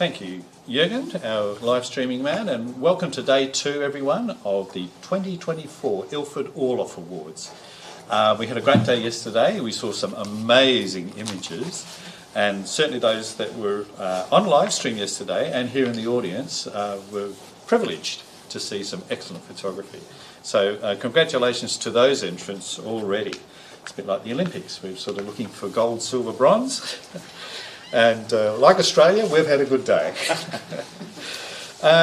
Thank you, Jürgen, our live streaming man, and welcome to day 2, everyone, of the 2024 Ilford Orloff Awards. We had a great day yesterday. We saw some amazing images, and certainly those that were on live stream yesterday and here in the audience were privileged to see some excellent photography. So congratulations to those entrants already. It's a bit like the Olympics. We're sort of looking for gold, silver, bronze. And like Australia, we've had a good day.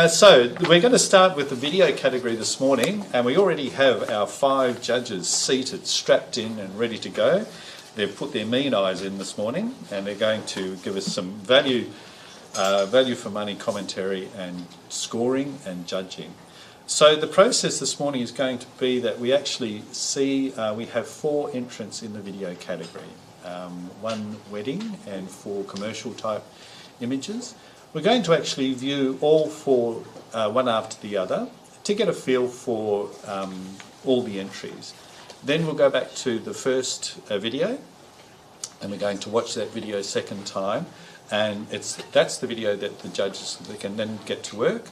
So we're going to start with the video category this morning, and we already have our 5 judges seated, strapped in and ready to go. They've put their mean eyes in this morning, and they're going to give us some value for money commentary and scoring and judging. So the process this morning is going to be that we actually see we have 4 entrants in the video category. 1 wedding and 4 commercial type images. We're going to actually view all 4 one after the other to get a feel for all the entries. Then we'll go back to the first video, and we're going to watch that video a second time, and that's the video that the judges can then get to work,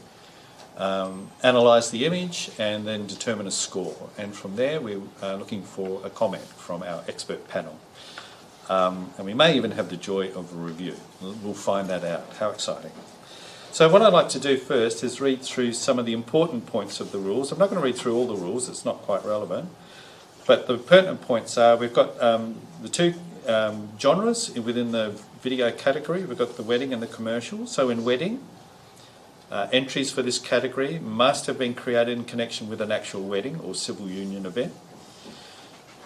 analyse the image and then determine a score, and from there we're looking for a comment from our expert panel. And we may even have the joy of a review. We'll find that out. How exciting. So what I'd like to do first is read through some of the important points of the rules. I'm not going to read through all the rules, it's not quite relevant. But the pertinent points are, we've got the 2 genres within the video category. We've got the wedding and the commercial. So in wedding, entries for this category must have been created in connection with an actual wedding or civil union event.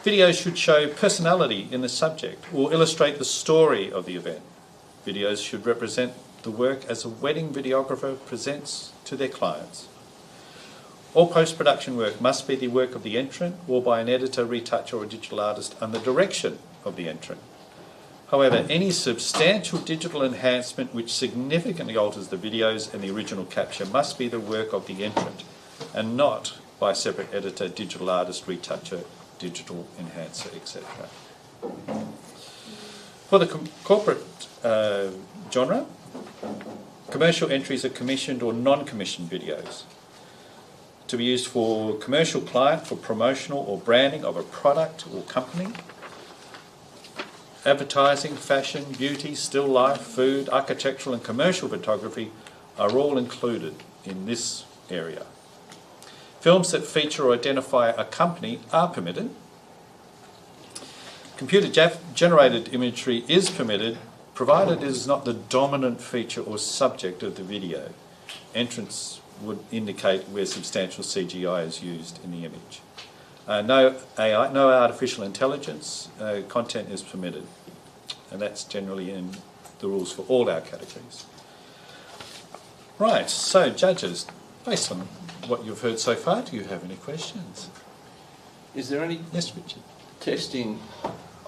Videos should show personality in the subject or illustrate the story of the event. Videos should represent the work as a wedding videographer presents to their clients. All post-production work must be the work of the entrant or by an editor, retoucher or digital artist under direction of the entrant. However, any substantial digital enhancement which significantly alters the videos and the original capture must be the work of the entrant and not by a separate editor, digital artist, retoucher, digital enhancer, etc. For the corporate genre, commercial entries are commissioned or non-commissioned videos to be used for commercial client for promotional or branding of a product or company. Advertising, fashion, beauty, still life, food, architectural and commercial photography are all included in this area. Films that feature or identify a company are permitted. Computer-generated imagery is permitted, provided it is not the dominant feature or subject of the video. Entrants would indicate where substantial CGI is used in the image. No AI, no artificial intelligence content is permitted, and that's generally in the rules for all our categories. Right, so judges, based on what you've heard so far, do you have any questions? Is there any Yes, Richard. testing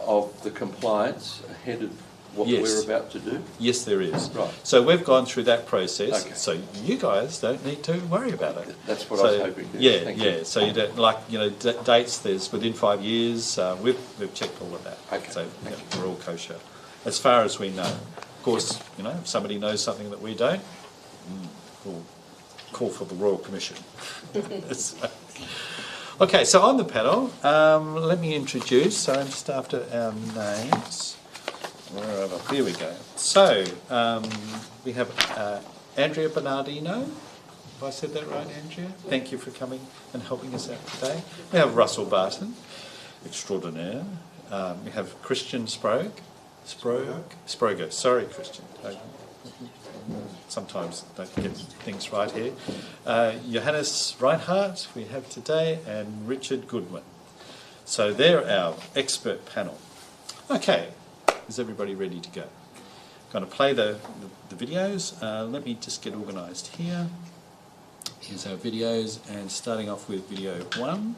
of the compliance ahead of what we're about to do? Yes, there is. Right. So we've gone through that process, Okay. so you guys don't need to worry about it. That's what I was hoping to. Yeah, Thank yeah. you. So you don't, dates, there's within 5 years, we've checked all of that. Okay. So we're all kosher, as far as we know. Of course, if somebody knows something that we don't, we'll call for the Royal Commission. Okay, so on the panel, let me introduce, so I'm just after our names. Wherever, here we go. So, we have Andrea Bernardino. Have I said that right, Andrea? Thank you for coming and helping us out today. We have Russell Barton, extraordinaire. We have Christian Sproger. Sorry, Christian. Sometimes don't get things right here. Johannes Reinhardt we have today, and Richard Goodwin. So they're our expert panel. Okay, is everybody ready to go? I'm going to play the videos. Let me just get organised here. Here's our videos, and starting off with video 1.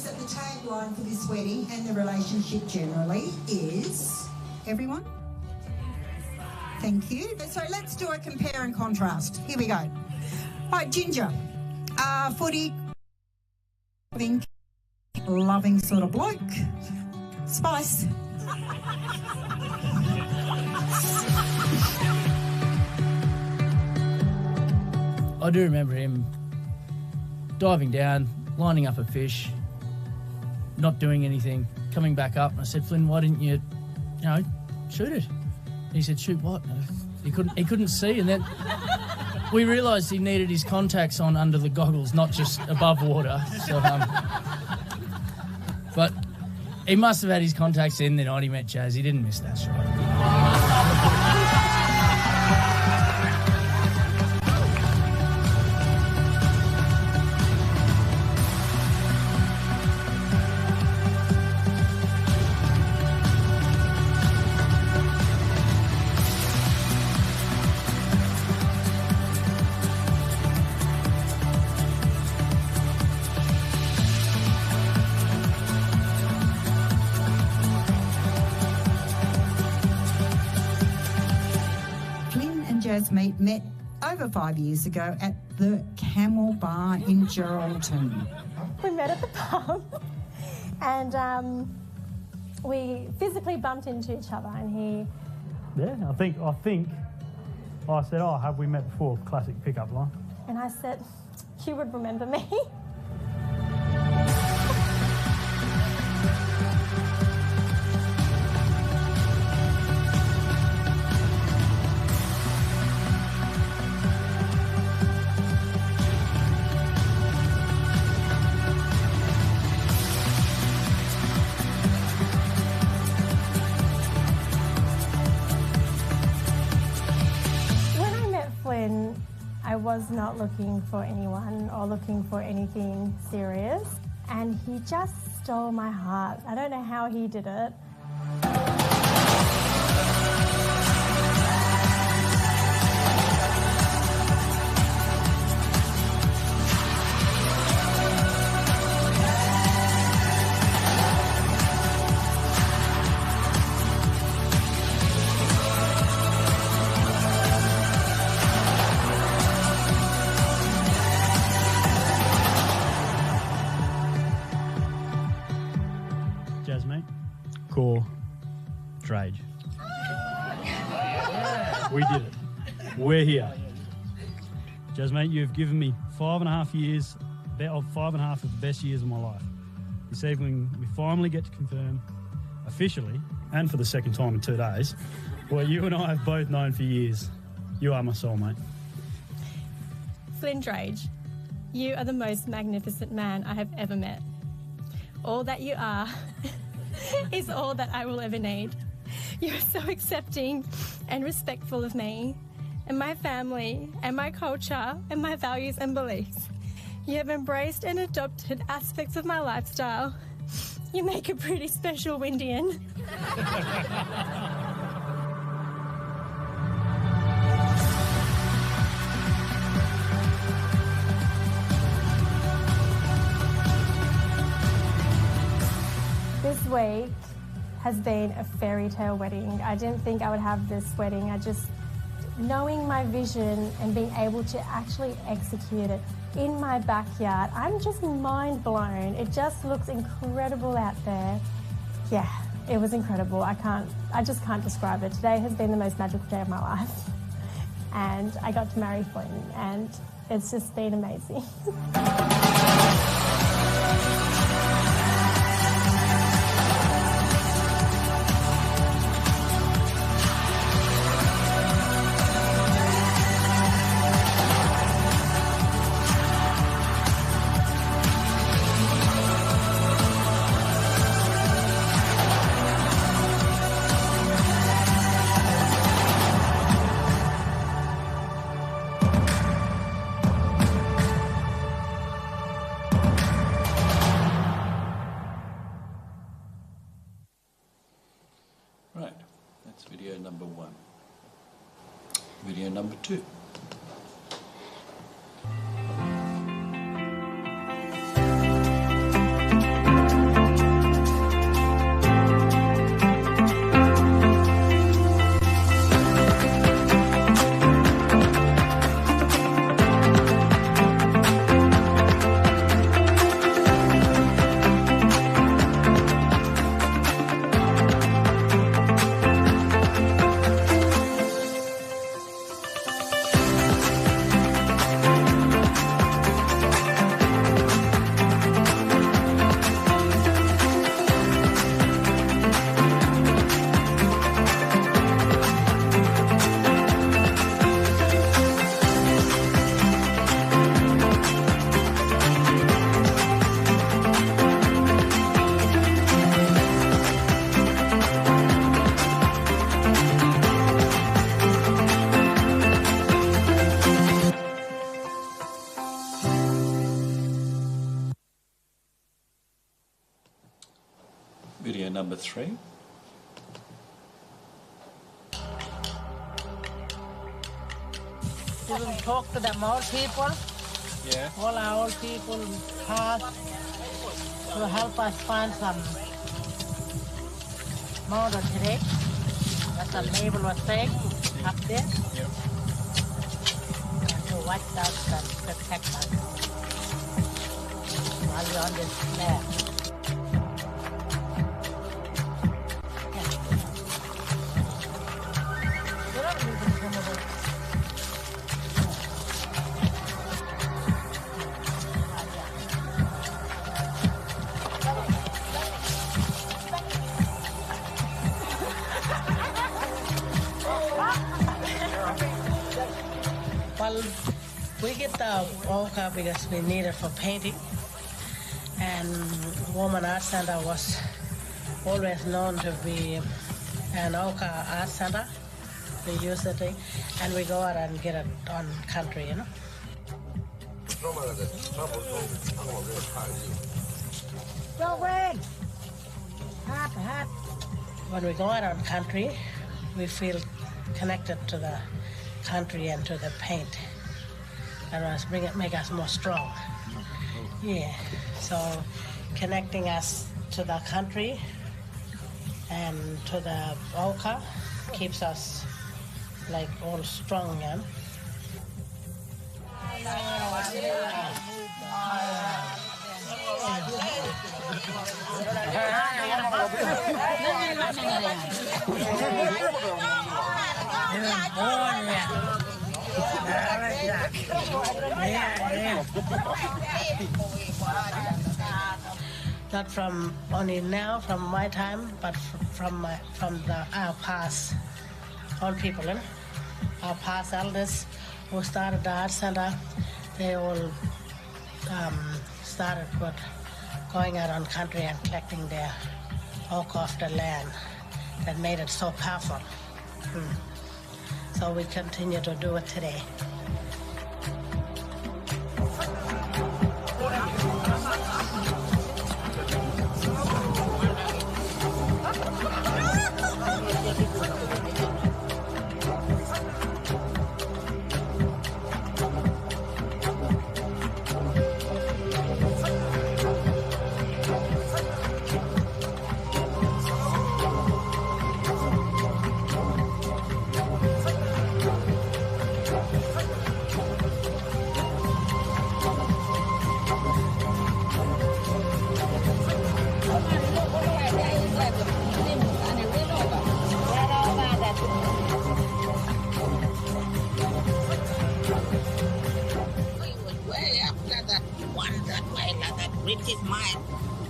That the tagline for this wedding and the relationship generally is everyone. Thank you. So let's do a compare and contrast. Here we go. Right, Ginger, footy, loving sort of bloke. Spice. I do remember him diving down, lining up a fish, not doing anything, coming back up. And I said, Flynn, why didn't you shoot it? And he said, shoot what? He couldn't see. And then we realised he needed his contacts on under the goggles, not just above water. So, but he must have had his contacts in the night he met Jazz. He didn't miss that shot. Met over 5 years ago at the Camel Bar in Geraldton. We met at the pub and we physically bumped into each other and he... Yeah, I think I said, oh, have we met before? Classic pickup line. And I said, you would remember me. I was not looking for anyone or looking for anything serious, and he just stole my heart. I don't know how he did it. Trade. We did it. We're here. Jazz, mate, you've given me 5.5 years, of 5.5 of the best years of my life. This evening, we finally get to confirm officially, and for the second time in 2 days, what you and I have both known for years. You are my soulmate. Flynn Drage, you are the most magnificent man I have ever met. All that you are is all that I will ever need. You're so accepting and respectful of me and my family and my culture and my values and beliefs. You have embraced and adopted aspects of my lifestyle. You make a pretty special Windian. This week has been a fairy tale wedding. I didn't think I would have this wedding. Knowing my vision and being able to actually execute it in my backyard, I'm just mind blown. It just looks incredible out there. Yeah, it was incredible. I just can't describe it. Today has been the most magical day of my life. And I got to marry Flynn, and it's just been amazing. Right, that's video number 1. Video number 2. number 3. We will talk to the old people, Yeah. all our old people past, to help us find some model today. What the label was saying up there. Yep. To watch out and protect us while we're on this land. Well, we get the ochre because we need it for painting, and Woman Art Center was always known to be an ochre art center. We use it, and we go out and get it on country, you know. Go away! Hot. When we go out on country, we feel connected to the country and to the paint. And make us more strong. Yeah. So connecting us to the country and to the ochre keeps us like all strong, yeah. Not from only now, from my time, but from our past old people, you know? Our past elders who started the art center. They all started with going out on country and collecting their oak off the land. That made it so powerful. So we continue to do it today.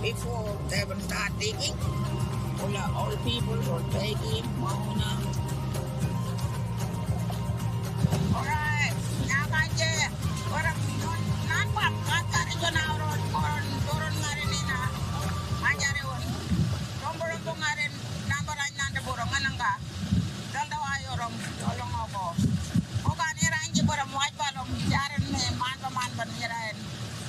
Before they even start digging, all the old people were taking Mona. Alright, now I orang nampak kata itu orang turun ngarenina, anjarewan, rombong ngaren nampak nanda borong anangka, dan tahu orang tolong apa, bukan iranji borong white balong jaran man baniran.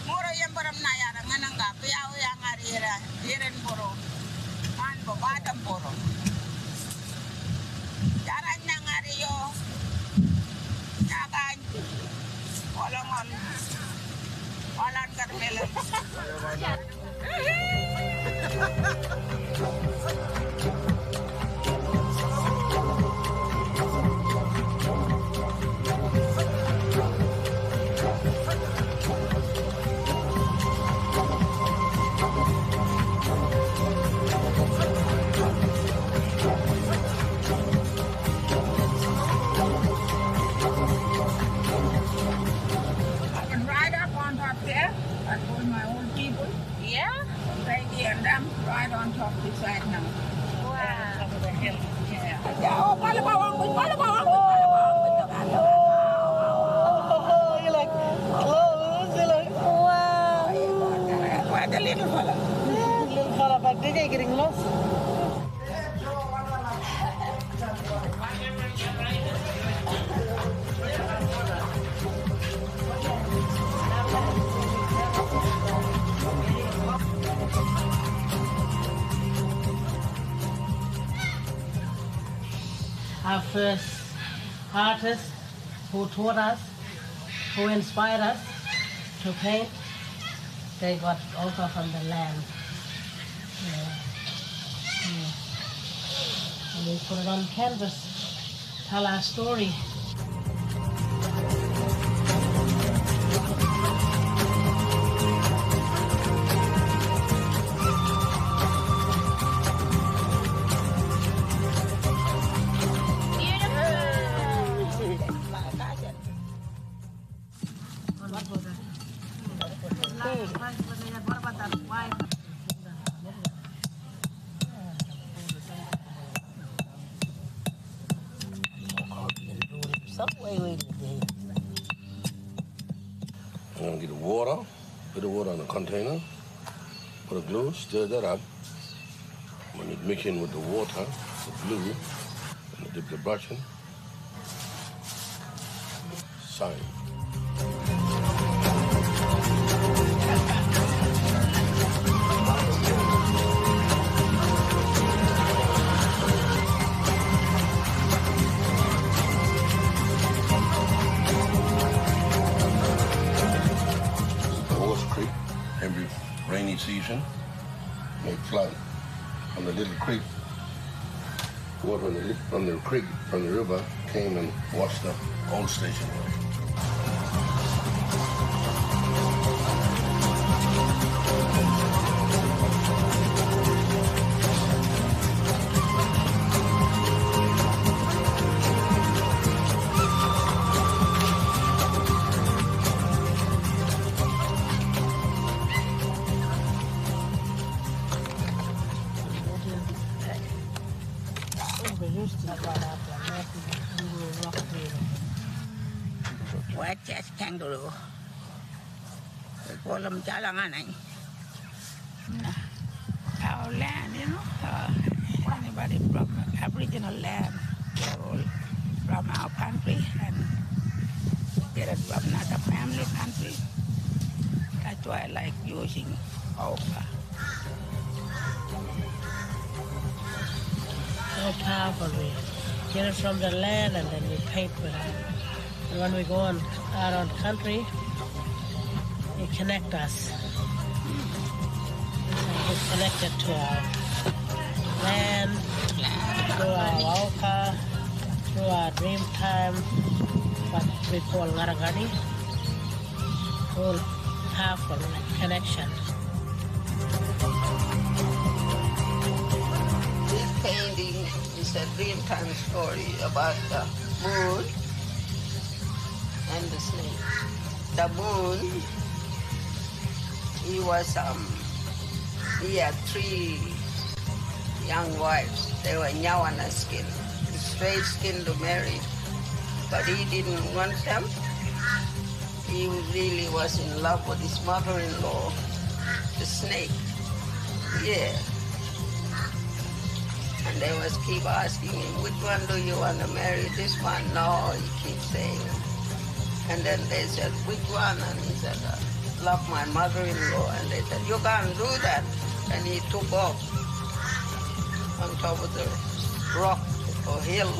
Moro yang beram naya rangan angga piau yang arira iren poro man babadam poro jaran yang ariyo jagan olongon olan karmelan I told my old people. Yeah? Peggy and them right on top beside now. Wow. Top of the hill. Yeah. Oh, palabawang. Oh, you're like close. You're like, wow. Quite a little fella. Yeah, little fella back there getting lost. our first artist who taught us, who inspired us to paint. They got also from the land. And we put it on canvas, tell our story. I'm gonna get the water, put the water in a container, put a glue, stir that up. When you mix in with the water, the glue, and dip the brush in, sign. Every rainy season, may flood on the little creek. Water from the creek, from the river, came and washed the old station. White-chest kangaroo. They call them jalanganay. Our land, you know, anybody from Aboriginal land, they're all from our country and get it from another family country. That's why I like using ochre. So powerful. We get it from the land and then we paint with it. And when we go out on country, it connects us. We're connected to our land, to our ochre, to our dream time, what we call Ngaragani. All powerful connection. This painting is a dreamtime story about the moon and the snake. The moon, he had 3 young wives. They were Nyawana skin, straight skin to marry, but he didn't want them. He really was in love with his mother-in-law, the snake. Yeah. And they was keep asking him, which one do you want to marry? This one? No, he keeps saying. And then they said, which one? And he said, I love my mother-in-law. And they said, you can't do that. And he took off on top of the rock or hill.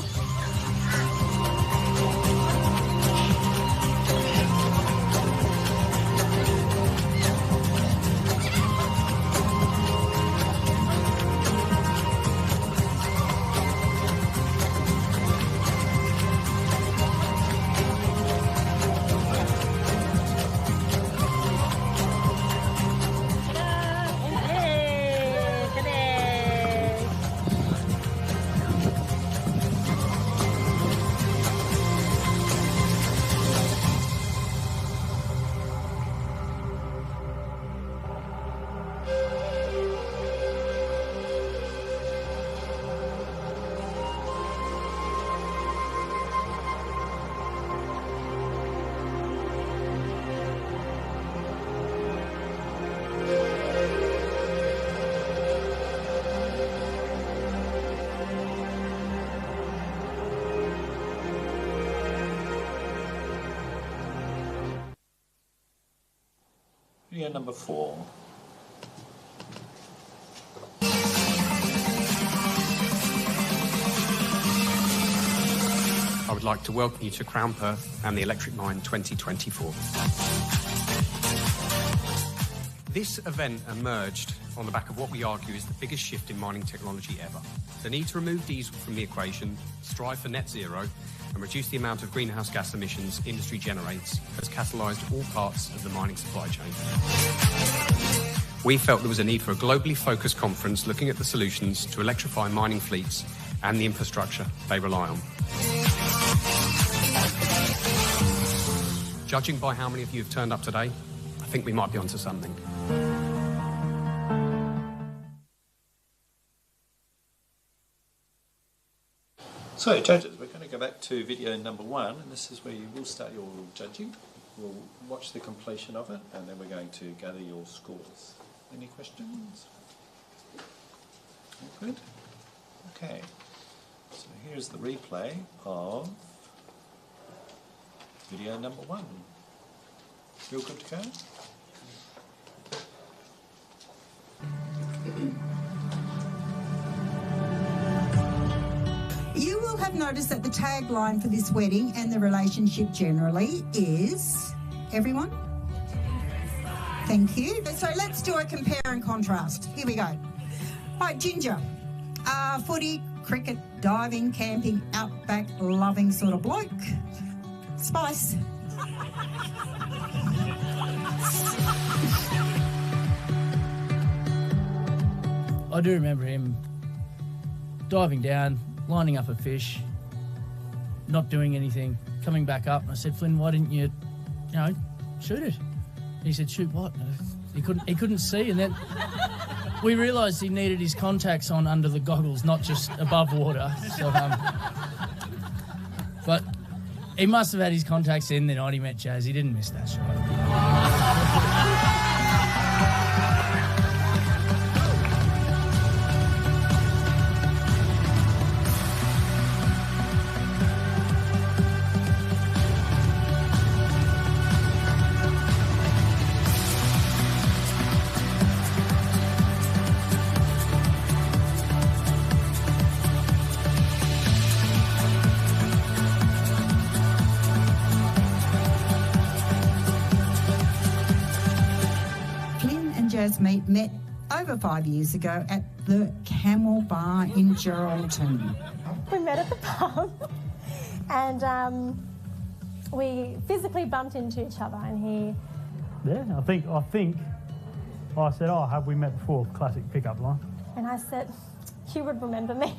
Video number 4. like to welcome you to Crown Perth and the Electric Mine 2024. This event emerged on the back of what we argue is the biggest shift in mining technology ever. The need to remove diesel from the equation, strive for net zero, and reduce the amount of greenhouse gas emissions industry generates has catalysed all parts of the mining supply chain. We felt there was a need for a globally focused conference looking at the solutions to electrify mining fleets and the infrastructure they rely on. Judging by how many of you have turned up today, I think we might be onto something. So, judges, we're going to go back to video number 1, and this is where you will start your judging. We'll watch the completion of it, and then we're going to gather your scores. Any questions? All good? Okay. So here's the replay of video number 1. You all good to go? You will have noticed that the tagline for this wedding and the relationship generally is, everyone? Thank you. So let's do a compare and contrast. Here we go. All right, Ginger, footy, cricket, diving, camping, outback, loving sort of bloke. Spice. I do remember him diving down, lining up a fish, not doing anything, coming back up, and I said, Flynn, why didn't you shoot it? He said, shoot what? He couldn't see, and then we realised he needed his contacts on under the goggles, not just above water. So, but he must have had his contacts in the night he met Jazz. He didn't miss that shot. Met over 5 years ago at the Camel Bar in Geraldton. We met at the pub and we physically bumped into each other and he... Yeah, I think I said, oh, have we met before? Classic pickup line. And I said, you would remember me.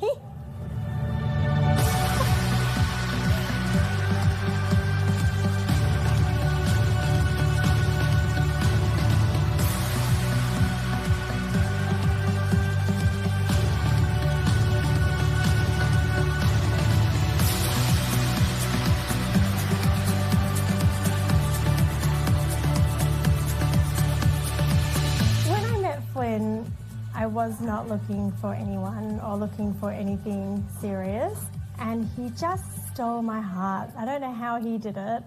I was not looking for anyone or looking for anything serious, and he just stole my heart. I don't know how he did it.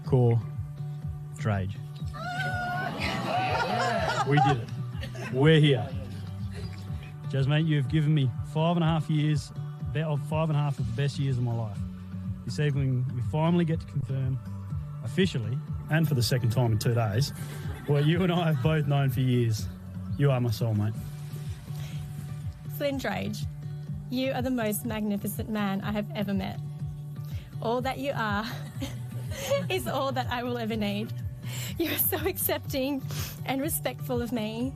Core, Drage. We did it. We're here. Jazz, mate, you've given me 5.5 years, about 5.5 of the best years of my life. This evening, we finally get to confirm, officially, and for the second time in 2 days, what you and I have both known for years. You are my soulmate. Flynn Drage, you are the most magnificent man I have ever met. All that you are is all that I will ever need. You are so accepting and respectful of me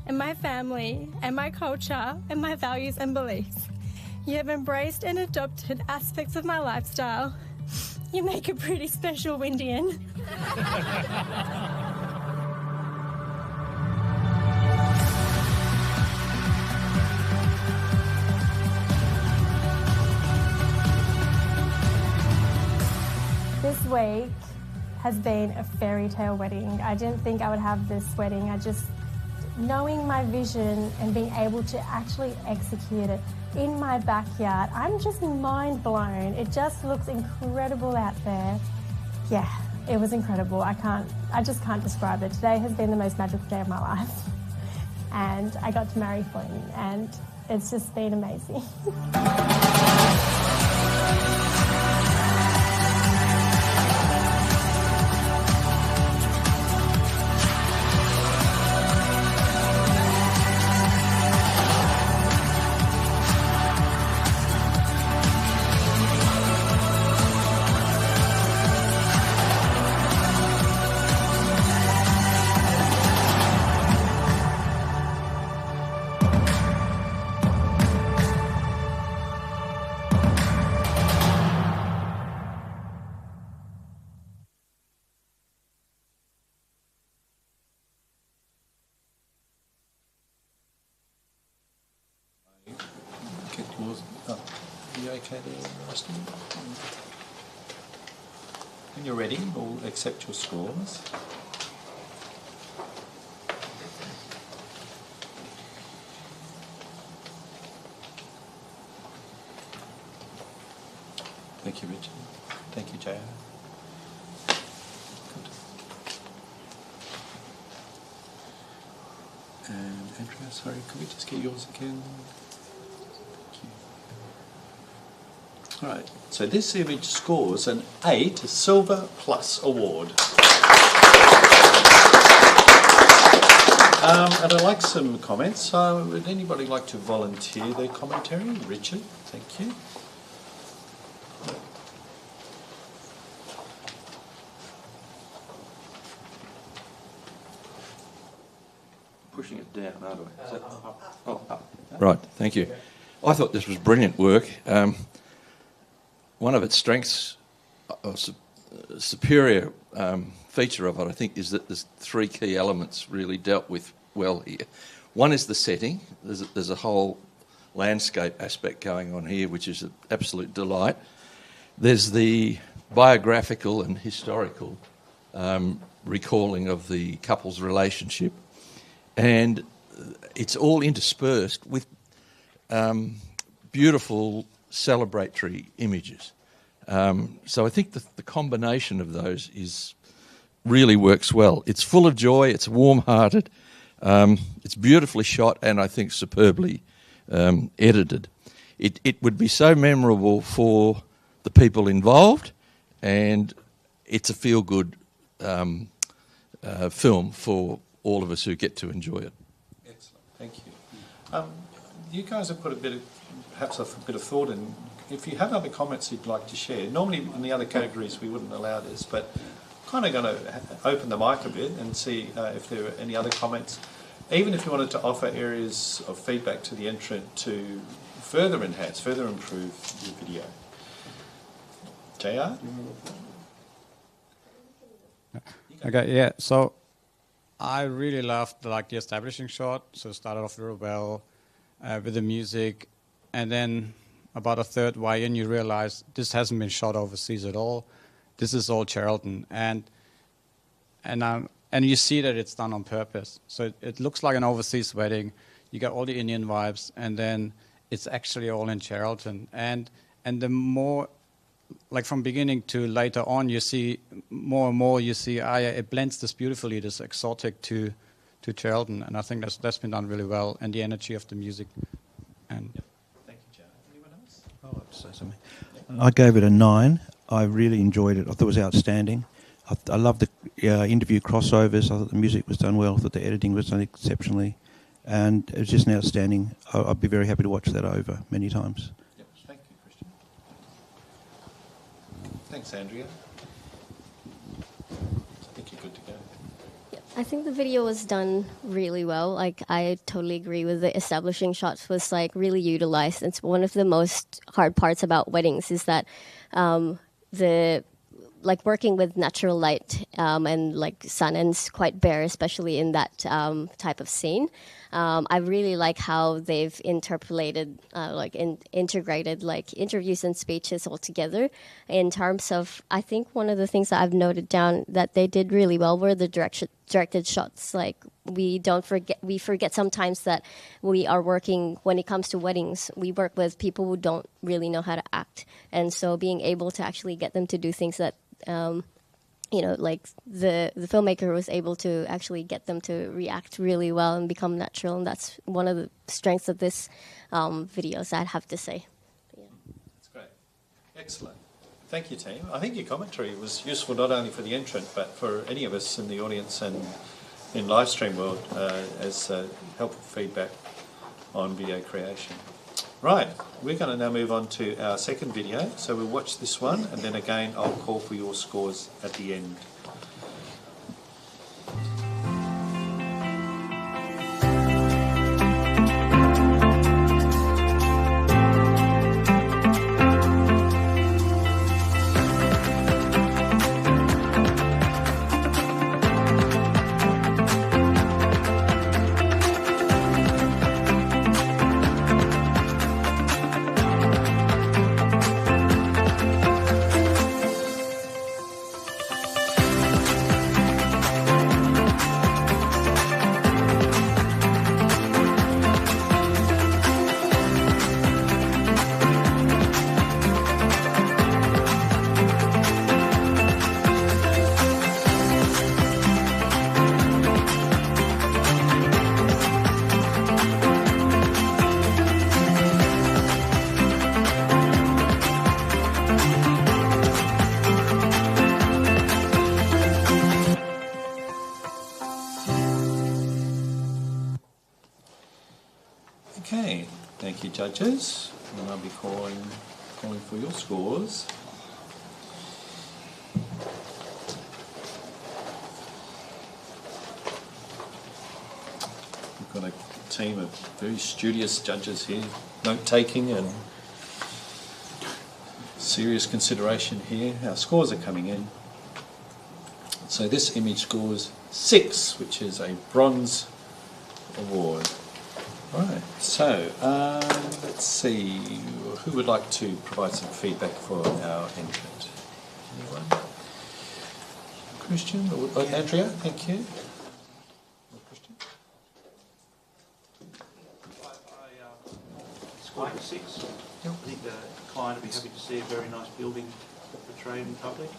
and my family and my culture and my values and beliefs. You have embraced and adopted aspects of my lifestyle. You make a pretty special Windian. week has been a fairy tale wedding. I didn't think I would have this wedding. Knowing my vision and being able to actually execute it in my backyard, I'm just mind blown. It just looks incredible out there. Yeah, it was incredible. I just can't describe it. Today has been the most magical day of my life. And I got to marry Flynn, and it's just been amazing. Are you okay there, Rusty? When you're ready, we'll accept your scores. Thank you, Richard. Thank you, JR. Good. And Andrea, sorry, could we just get yours again? All right, so this image scores an 8 Silver Plus Award. And I'd like some comments. So would anybody like to volunteer their commentary? Richard, thank you. Pushing it down, aren't we? Is that, up. Right, thank you. I thought this was brilliant work. One of its strengths, or superior feature of it, I think, is that there's 3 key elements really dealt with well here. One is the setting. There's a whole landscape aspect going on here, which is an absolute delight. There's the biographical and historical recalling of the couple's relationship, and it's all interspersed with beautiful celebratory images. So I think the combination of those really works well. It's full of joy, it's warm-hearted, it's beautifully shot, and I think superbly edited. It would be so memorable for the people involved, and it's a feel-good film for all of us who get to enjoy it. Excellent, thank you. You guys have put perhaps a bit of thought in. If you have other comments you'd like to share, normally in the other categories we wouldn't allow this, but kind of going to open the mic a bit and see if there are any other comments. Even if you wanted to offer areas of feedback to the entrant to further enhance, further improve your video. JR? Okay, yeah, so I really loved the establishing shot, so it started off very well with the music, and then about a third way in you realize this hasn't been shot overseas at all. This is all Geraldton, and you see that it's done on purpose. So it looks like an overseas wedding. You get all the Indian vibes, and then it's actually all in Geraldton. And the more, from beginning to later on, you see more and more. You see, it blends this beautifully, this exotic to Geraldton, and I think that's been done really well, and the energy of the music. And yep. Thank you, Joe. Anyone else? I'd like to say something. I gave it a 9. I really enjoyed it. I thought it was outstanding. I loved the interview crossovers. I thought the music was done well. I thought the editing was done exceptionally. And it was just an outstanding. I'd be very happy to watch that over many times. Yep. Thank you, Christian. Thanks, Andrea. I think you're good to go. I think the video was done really well. I totally agree with the establishing shots was really utilized. It's one of the most hard parts about weddings is that like working with natural light and like sun, and it's quite bare, especially in that type of scene. I really like how they've integrated like interviews and speeches all together. In terms of, I think one of the things that I've noted down that they did really well were the directed shots. Like we forget sometimes that we are working, when it comes to weddings, we work with people who don't really know how to act, and so being able to actually get them to do things that like the filmmaker was able to actually get them to react really well and become natural, and that's one of the strengths of this videos, I'd have to say. Yeah. That's great. Excellent. Thank you, team. I think your commentary was useful not only for the entrant, but for any of us in the audience and in live stream world as helpful feedback on video creation. Right, we're going to now move on to our second video. So we'll watch this one, and then again I'll call for your scores at the end. Okay, thank you, judges. And I'll be calling for your scores. We've got a team of very studious judges here, note-taking and serious consideration here. Our scores are coming in. So this image scores 6, which is a bronze award. Right, so let's see, who would like to provide some feedback for our entrant? Anyone? Christian or Andrea, thank you. Christian? Scored 6. I think the client would be happy to see a very nice building portrayed in public.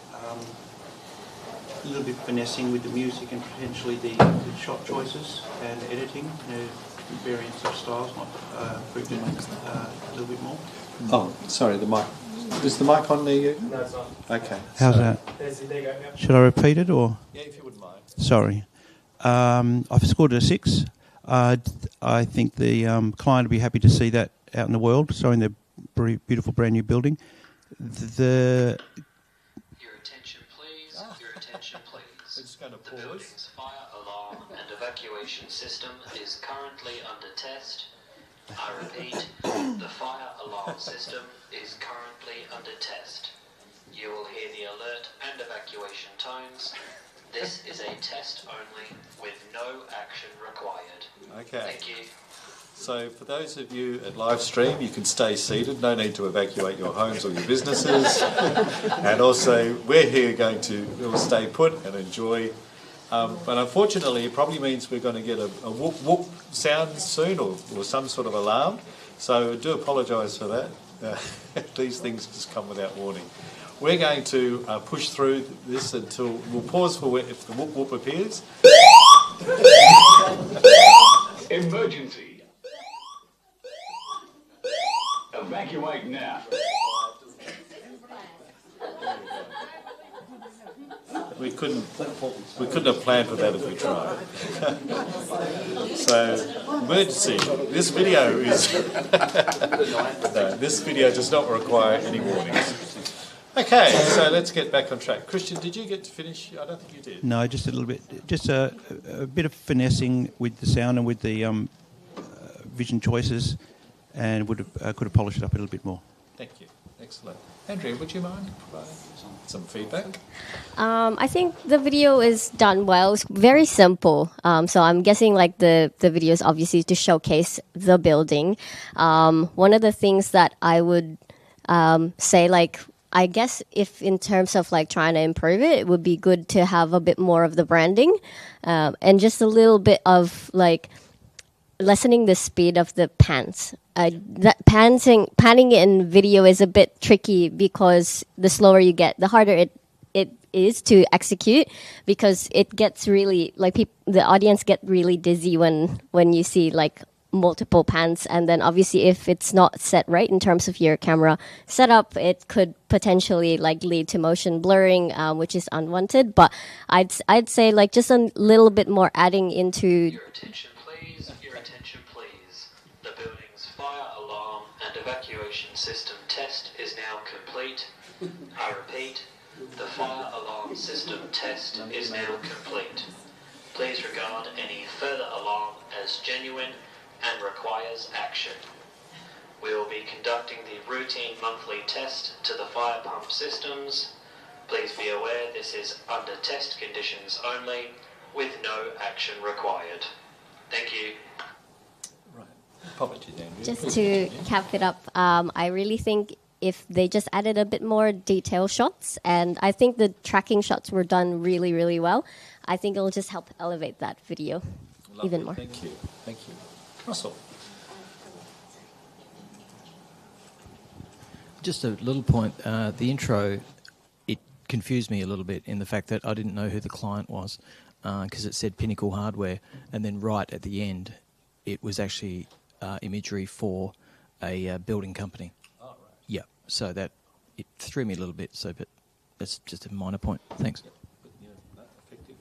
A little bit finessing with the music and potentially the shot choices and editing. Variants of styles might improve it a little bit more. Oh, sorry, the mic. Is the mic on there? No, it's not. Okay. How's that? There you go. Yep. Should I repeat it or? Yeah, if you wouldn't mind. Sorry. I've scored a 6. I think the client would be happy to see that out in the world, showing their beautiful brand new building. Your attention, please. Your attention, please. We're just going to pause. The building's fire alarm and evacuation system is currently under test. I repeat, the fire alarm system is currently under test. You will hear the alert and evacuation tones. This is a test only with no action required. Okay. Thank you. So for those of you at live stream, you can stay seated. No need to evacuate your homes or your businesses. And also, we're here we'll stay put and enjoy. But unfortunately, it probably means we're going to get a whoop whoop sound soon or some sort of alarm. So I do apologise for that. These things just come without warning. We're going to push through this until we'll pause for if the whoop whoop appears. Emergency. Evacuate now. We couldn't have planned for that if we tried. So, emergency. This video is no, this video does not require any warnings. Okay, so let's get back on track. Christian, did you get to finish? I don't think you did. No, just a little bit. Just a bit of finessing with the sound and with the vision choices, and could have polished it up a little bit more. Thank you. Excellent. Andrea, would you mind providing some feedback? I think the video is done well. It's very simple. So I'm guessing like the video is obviously to showcase the building. One of the things that I would say, like, I guess if in terms of like trying to improve it, it would be good to have a bit more of the branding and just a little bit of like lessening the speed of the pans. That panning in video is a bit tricky because the slower you get, the harder it is to execute, because it gets really like the audience get really dizzy when you see like multiple pans, and then obviously if it's not set right in terms of your camera setup, it could potentially like lead to motion blurring, which is unwanted. But I'd say like just a little bit more adding into. Your attention please. The building's fire alarm and evacuation system test is now complete. I repeat, the fire alarm system test is now complete. Please regard any further alarm as genuine and requires action. We will be conducting the routine monthly test to the fire pump systems. Please be aware this is under test conditions only, with no action required. Thank you. Right. Apologies, Andrea. Just to cap it up, I really think if they just added a bit more detail shots, and I think the tracking shots were done really, really well, I think it'll just help elevate that video even more. Thank you. Thank you. Russell. Just a little point. The intro, it confused me a little bit in the fact that I didn't know who the client was because it said Pinnacle Hardware, and then right at the end, it was actually imagery for a building company. Oh, right. Yeah, so that it threw me a little bit. So, but that's just a minor point. Thanks. Yeah, effective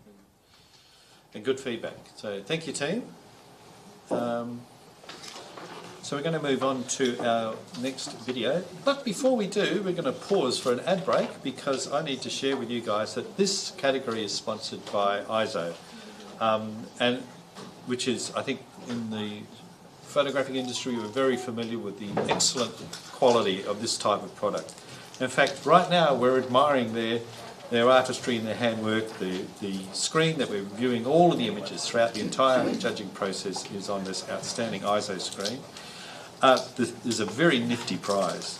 and good feedback. So thank you, team. So we're going to move on to our next video. But before we do, we're going to pause for an ad break because I need to share with you guys that this category is sponsored by ISO, and which is, I think, in the photographic industry, we're very familiar with the excellent quality of this type of product. In fact, right now we're admiring their artistry and their handwork. The screen that we're viewing all of the images throughout the entire judging process is on this outstanding ISO screen. There's a very nifty prize.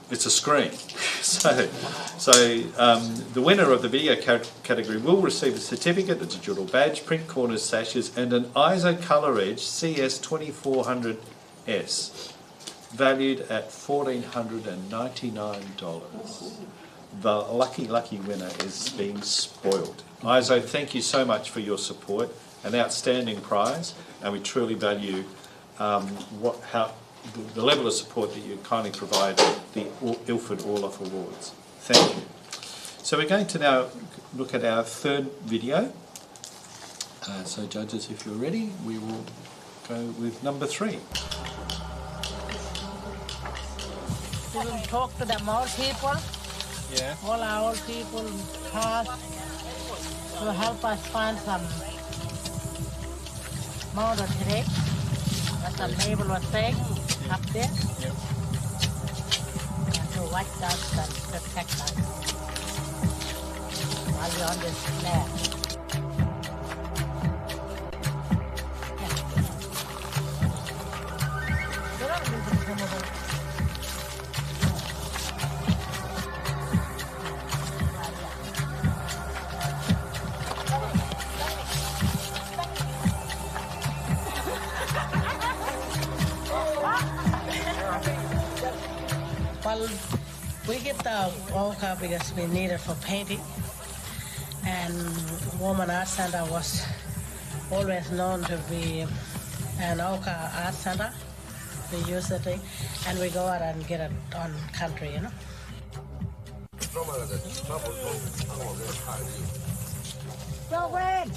It's a screen. So the winner of the video category will receive a certificate, a digital badge, print corners, sashes, and an ISO Color Edge CS2400S, valued at $1,499. The lucky winner is being spoiled. ISO, thank you so much for your support. An outstanding prize, and we truly value the level of support that you kindly provide the Ilford Orloff Awards. Thank you. So we're going to now look at our third video. So judges, if you're ready, we will go with number 3. We will talk to the old people. Yeah. All our old people cars to help us find some modern today. As the label was saying up there. Yep. To watch us and protect us while we're on this land. Well, we get the ochre because we need it for painting, and Woman Art Center was always known to be an ochre art center. We use it, and we go out and get it on country, you know. Go red!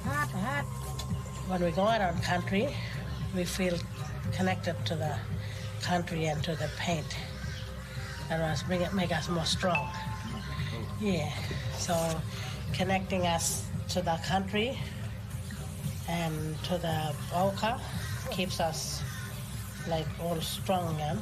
Hot. When we go out on country, we feel connected to the country and to the paint. That was make us more strong. Yeah, so connecting us to the country and to the ochre keeps us like all strong, yeah?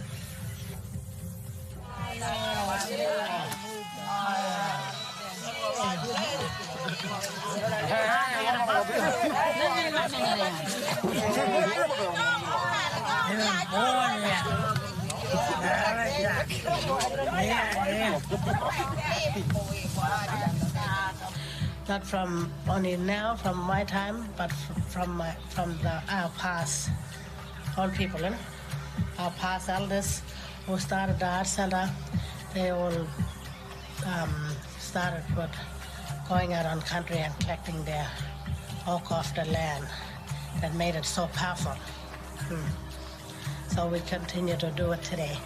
Not from only now, from my time, but from our past old people, our past elders who started the art center. They all started with going out on country and collecting their oak off the land. That made it so powerful. So we continue to do it today.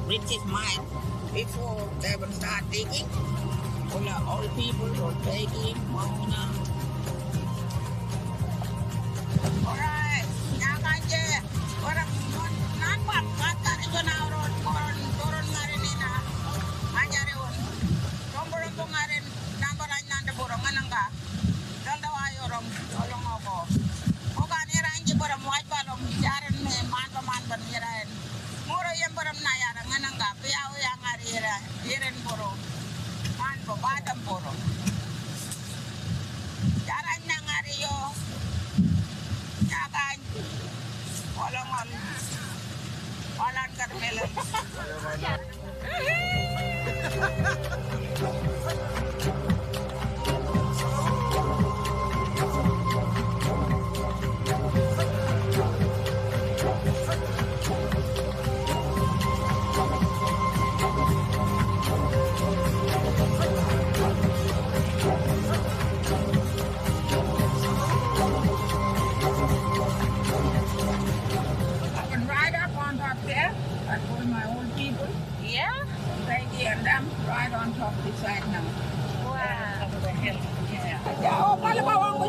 British mine before they would start digging. All the old people were taking alright, now kanje orang nampak kata itu naurun turun marinina anjareun rombong ngarin nambaran nanda borongan angka dalda wayorong tolong ako bukan iranji borom white balong jaran me man banirain muro yang borom nayara nganangka piao yang arira iren boro man bo badam boro jaran nang ariyo nyakan olongon walan karmelan I told my old people. Yeah? Peggy and them right on top of the side now. Wow. Over the hill. Yeah. Oh, palabawang.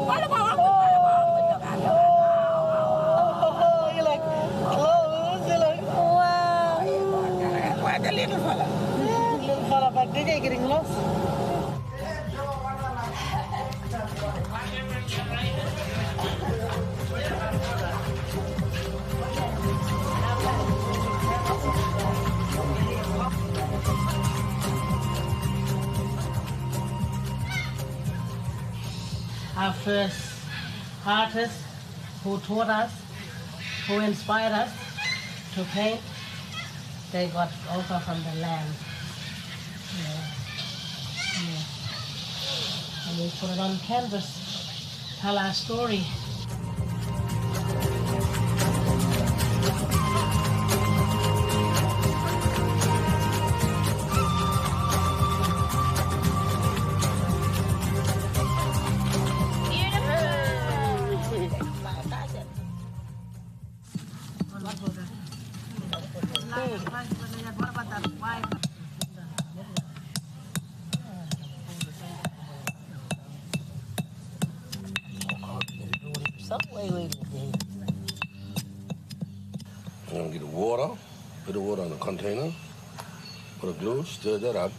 You're like close. You're like, wow. Quite a little fella. Yeah, little fella, but they are getting lost. Our first artist who taught us, who inspired us to paint, they got also from the land. And we put it on canvas, tell our story. I'm going to get the water, put the water in a container, put a glue, stir that up.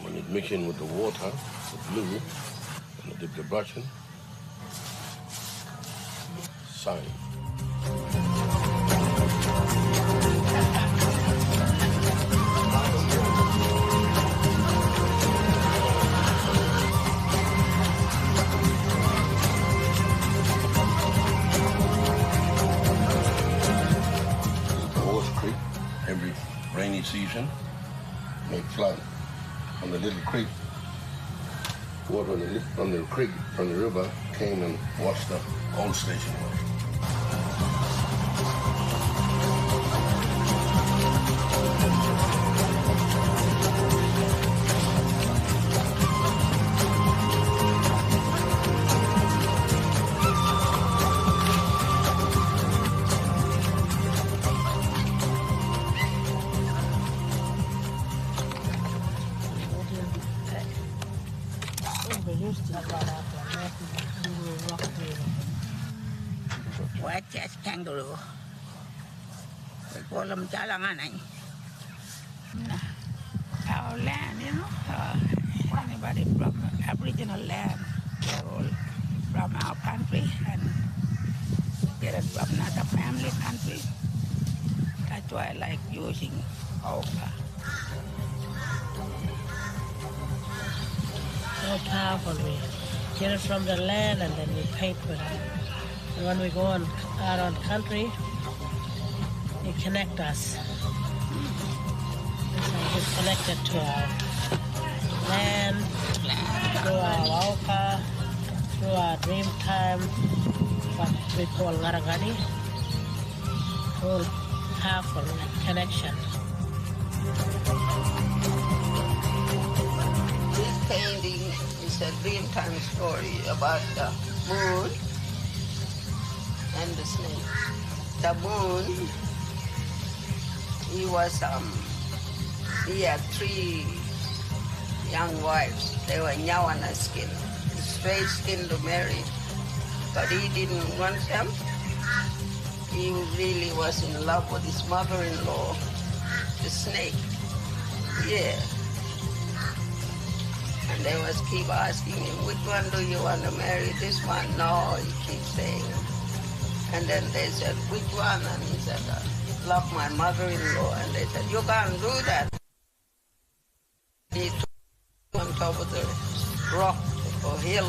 When you mix in with the water, the glue, and dip the brush in, sign. Every rainy season, may flood on the little creek. Water on the creek from the river came and washed the old station. White chest kangaroo. We call them jalanganay. Our land, you know, anybody from Aboriginal land, they're all from our country and get it from another family country. That's why I like using ochre. So powerful. We get it from the land and then we paint with it. And when we go out on country, it connects us. So we're connected to our land, through our ochre, through our dream time, what we call Laragani. Whole powerful connection. This painting is a dreamtime story about the moon and the snake. The moon, he had 3 young wives. They were Nyawana skin, straight skin to marry, but he didn't want them. He really was in love with his mother-in-law, the snake. Yeah. And they was keep asking him, which one do you want to marry? This one? No, he keeps saying. And then they said, which one? And he said, I love my mother-in-law. And they said, you can't do that. He took on top of the rock or hill.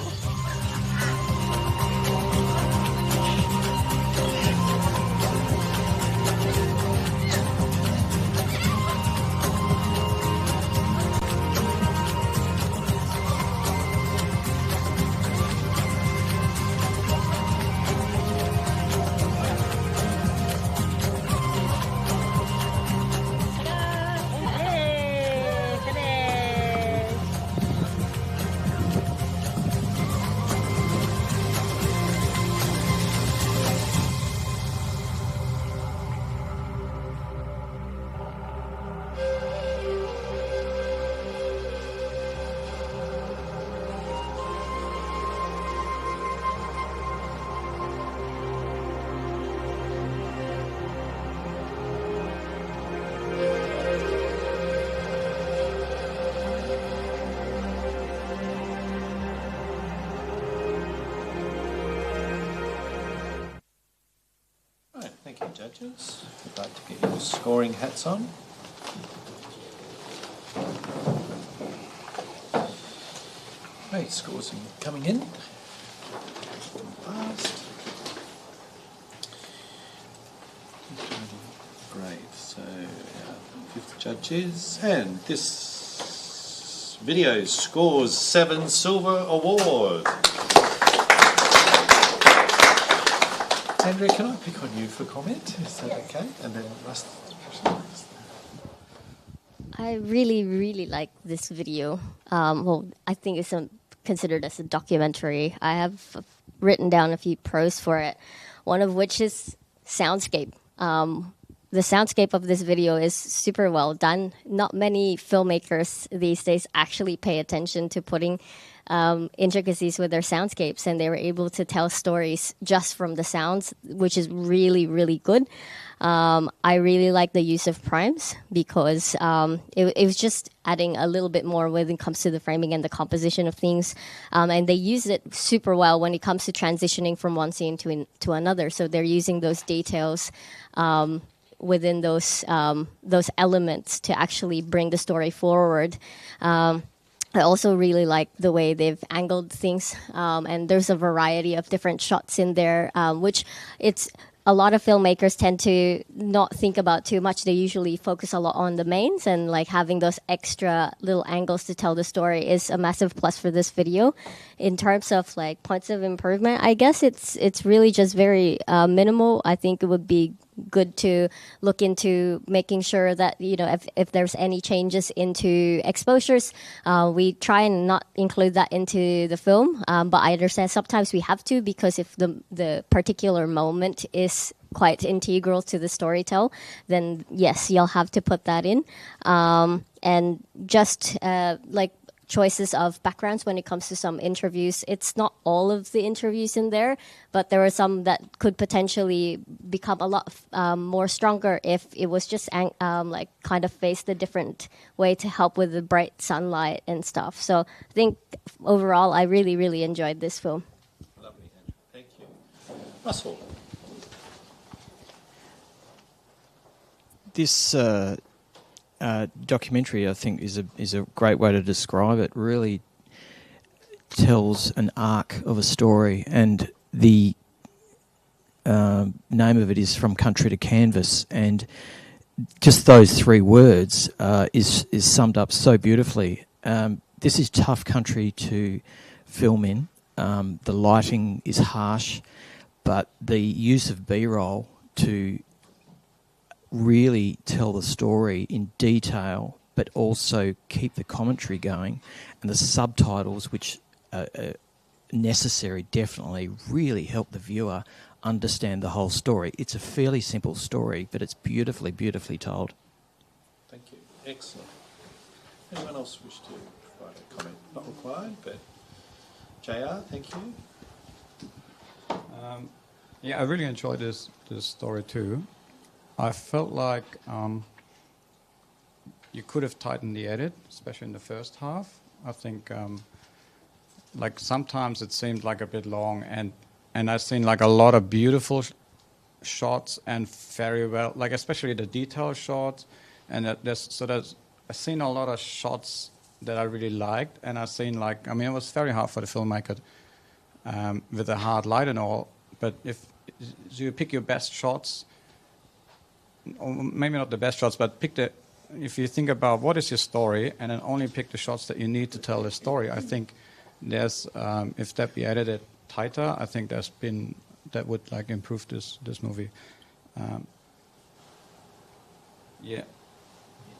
Thank you, judges. I'd like to get your scoring hats on. Great, scores are coming in. Fast. Great, so our 5th judges, and this video scores 7 silver award. Andrea, can I pick on you for comment? Is that okay? And then Russ. I really, really like this video. Well, I think it's considered as a documentary. I have written down a few pros for it, one of which is soundscape. The soundscape of this video is super well done. Not many filmmakers these days actually pay attention to putting intricacies with their soundscapes, and they were able to tell stories just from the sounds, which is really, really good. I really like the use of primes because it was just adding a little bit more when it comes to the framing and the composition of things. And they use it super well when it comes to transitioning from one scene to another. So they're using those details within those elements to actually bring the story forward. I also really like the way they've angled things, and there's a variety of different shots in there, which a lot of filmmakers tend to not think about too much. They usually focus a lot on the mains, and like having those extra little angles to tell the story is a massive plus for this video. In terms of like points of improvement, I guess it's really just very minimal. I think it would be good to look into making sure that, you know, if there's any changes into exposures, we try and not include that into the film, but I understand sometimes we have to, because if the particular moment is quite integral to the storytell, then yes, you'll have to put that in. And just like choices of backgrounds when it comes to some interviews. It's not all of the interviews in there, but there are some that could potentially become a lot more stronger if it was just like kind of faced a different way to help with the bright sunlight and stuff. So I think overall I really, really enjoyed this film. Lovely, Andrew. Thank you. Russell. This documentary, I think, is a great way to describe it. Really tells an arc of a story, and the name of it is From Country to Canvas, and just those three words is summed up so beautifully. This is tough country to film in. The lighting is harsh, but the use of B-roll to really tell the story in detail, but also keep the commentary going, and the subtitles, which are necessary, definitely really help the viewer understand the whole story. It's a fairly simple story, but it's beautifully, beautifully told. Thank you. Excellent. Anyone else wish to provide a comment? Not required, but JR, thank you. Yeah, I really enjoyed this story too. I felt like you could have tightened the edit, especially in the first half. I think like sometimes it seemed like a bit long, and I've seen like a lot of beautiful shots and very well, like especially the detail shots, and I've seen a lot of shots that I really liked, and I've seen like, I mean, it was very hard for the filmmaker with the hard light and all, but if you pick your best shots, or maybe not the best shots, but if you think about what is your story and then only pick the shots that you need to tell the story, I think there's, if that be edited tighter, I think that would like improve this movie. Yeah.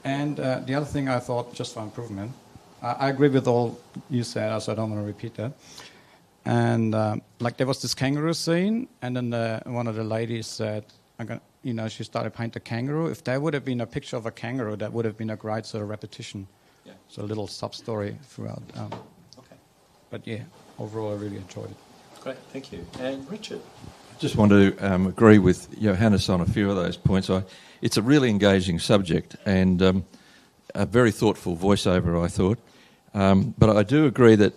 And the other thing I thought, just for improvement, I agree with all you said, so I don't want to repeat that. And like there was this kangaroo scene, and then one of the ladies said, she started painting a kangaroo. If there would have been a picture of a kangaroo, that would have been a great sort of repetition. Yeah. So a little sub-story throughout. Okay. But yeah, overall I really enjoyed it. Great, thank you. And Richard? I just want to agree with Johannes on a few of those points. It's a really engaging subject and a very thoughtful voiceover, I thought. But I do agree that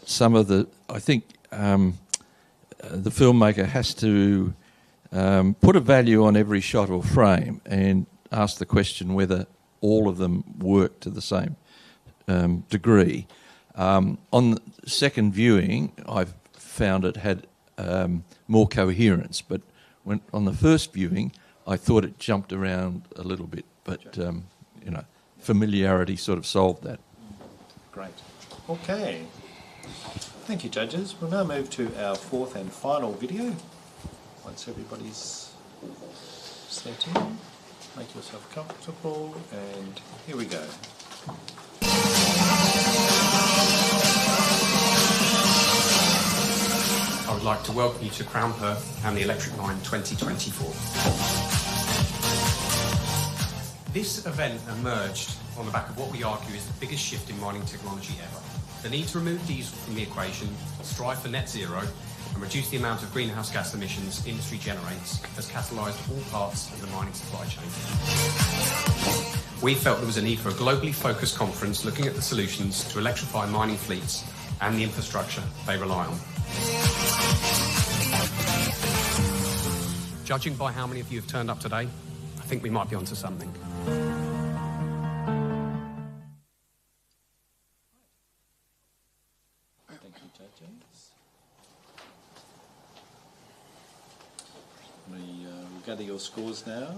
I think the filmmaker has to put a value on every shot or frame and ask the question whether all of them work to the same degree. On the second viewing, I found it had more coherence, but on the first viewing, I thought it jumped around a little bit, but familiarity sort of solved that. Great. Okay. Thank you, judges. We'll now move to our fourth and final video. Once everybody's setting, make yourself comfortable, and here we go. I would like to welcome you to Crown Perth and the Electric Line 2024. This event emerged on the back of what we argue is the biggest shift in mining technology ever. The need to remove diesel from the equation, strive for net zero, and reduce the amount of greenhouse gas emissions industry generates has catalysed all parts of the mining supply chain. We felt there was a need for a globally focused conference looking at the solutions to electrify mining fleets and the infrastructure they rely on. Judging by how many of you have turned up today, I think we might be onto something. Thank you, judges. We gather your scores now.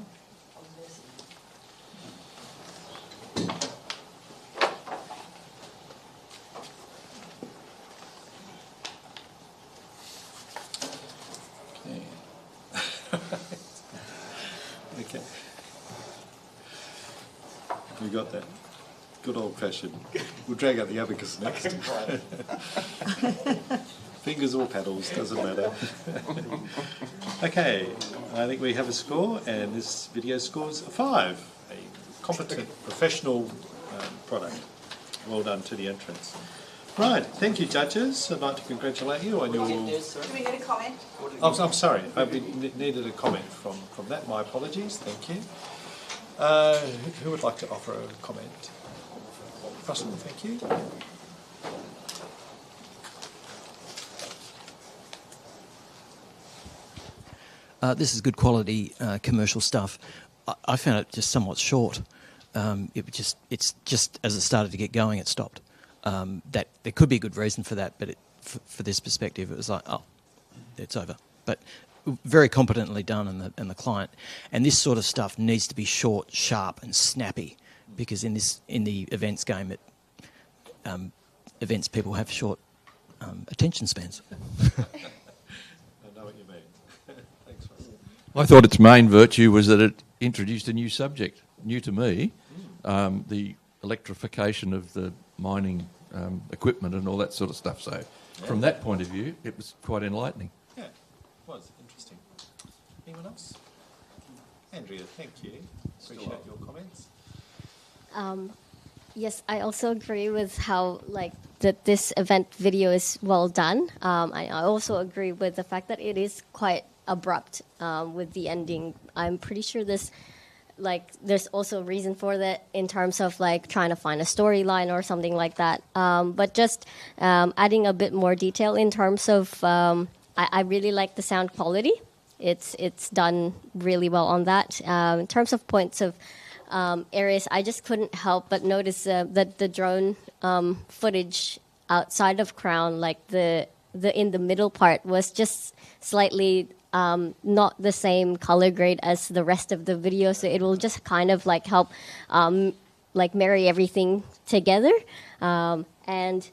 Okay. We got that. Good old-fashioned. We'll drag out the abacus next. Fingers or paddles, doesn't matter. Okay, I think we have a score, and this video scores a 5. A competent, professional product. Well done to the entrants. Right, thank you, judges. I'd like to congratulate you on your... Do we get a comment? Oh, I'm sorry, I needed a comment from that. My apologies, thank you. Who would like to offer a comment? Russell, thank you. This is good quality commercial stuff. I found it just somewhat short. It's just as it started to get going, it stopped. That there could be a good reason for that, but for this perspective, it was like, oh, it's over. But very competently done, and the client. And this sort of stuff needs to be short, sharp, and snappy, because in the events game, events people have short attention spans. I know what you mean. Thanks, Russell. I thought its main virtue was that it introduced a new subject, new to me, the electrification of the mining equipment and all that sort of stuff. So from that point of view, it was quite enlightening. Yeah, it was interesting. Anyone else? Andrea, thank you. Appreciate your comments. Yes, I also agree with how that this event video is well done. I also agree with the fact that it is quite abrupt with the ending. I'm pretty sure there's also a reason for that in terms of trying to find a storyline or something like that. But just adding a bit more detail in terms of, I really like the sound quality. It's done really well on that. In terms of points of areas, I just couldn't help but notice that the drone footage outside of Crown, the in the middle part, was just slightly not the same color grade as the rest of the video, so it will just kind of help marry everything together. And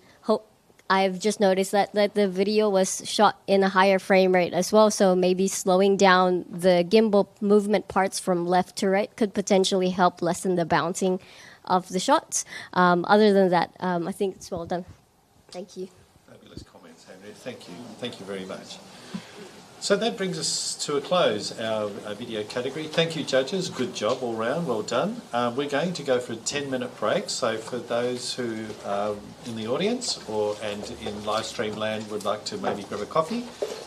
I've just noticed that the video was shot in a higher frame rate as well, so maybe slowing down the gimbal movement parts from left to right could potentially help lessen the bouncing of the shots. Other than that, I think it's well done. Thank you. Fabulous comments, Andrea. Thank you. Thank you very much. So that brings us to a close, our video category. Thank you, judges. Good job all round. Well done. We're going to go for a 10-minute break. So for those who are in the audience and in live stream land would like to maybe grab a coffee,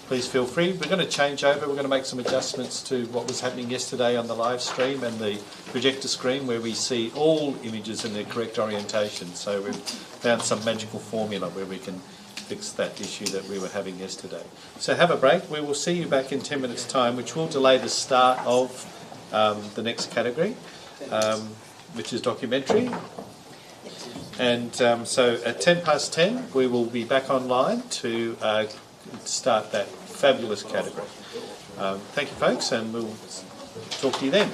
please feel free. We're going to change over. We're going to make some adjustments to what was happening yesterday on the live stream and the projector screen, where we see all images in their correct orientation. So we've found some magical formula where we can fix that issue that we were having yesterday. So have a break. We will see you back in 10 minutes' time, which will delay the start of the next category, which is documentary. And so at 10:10, we will be back online to start that fabulous category. Thank you, folks, and we'll talk to you then.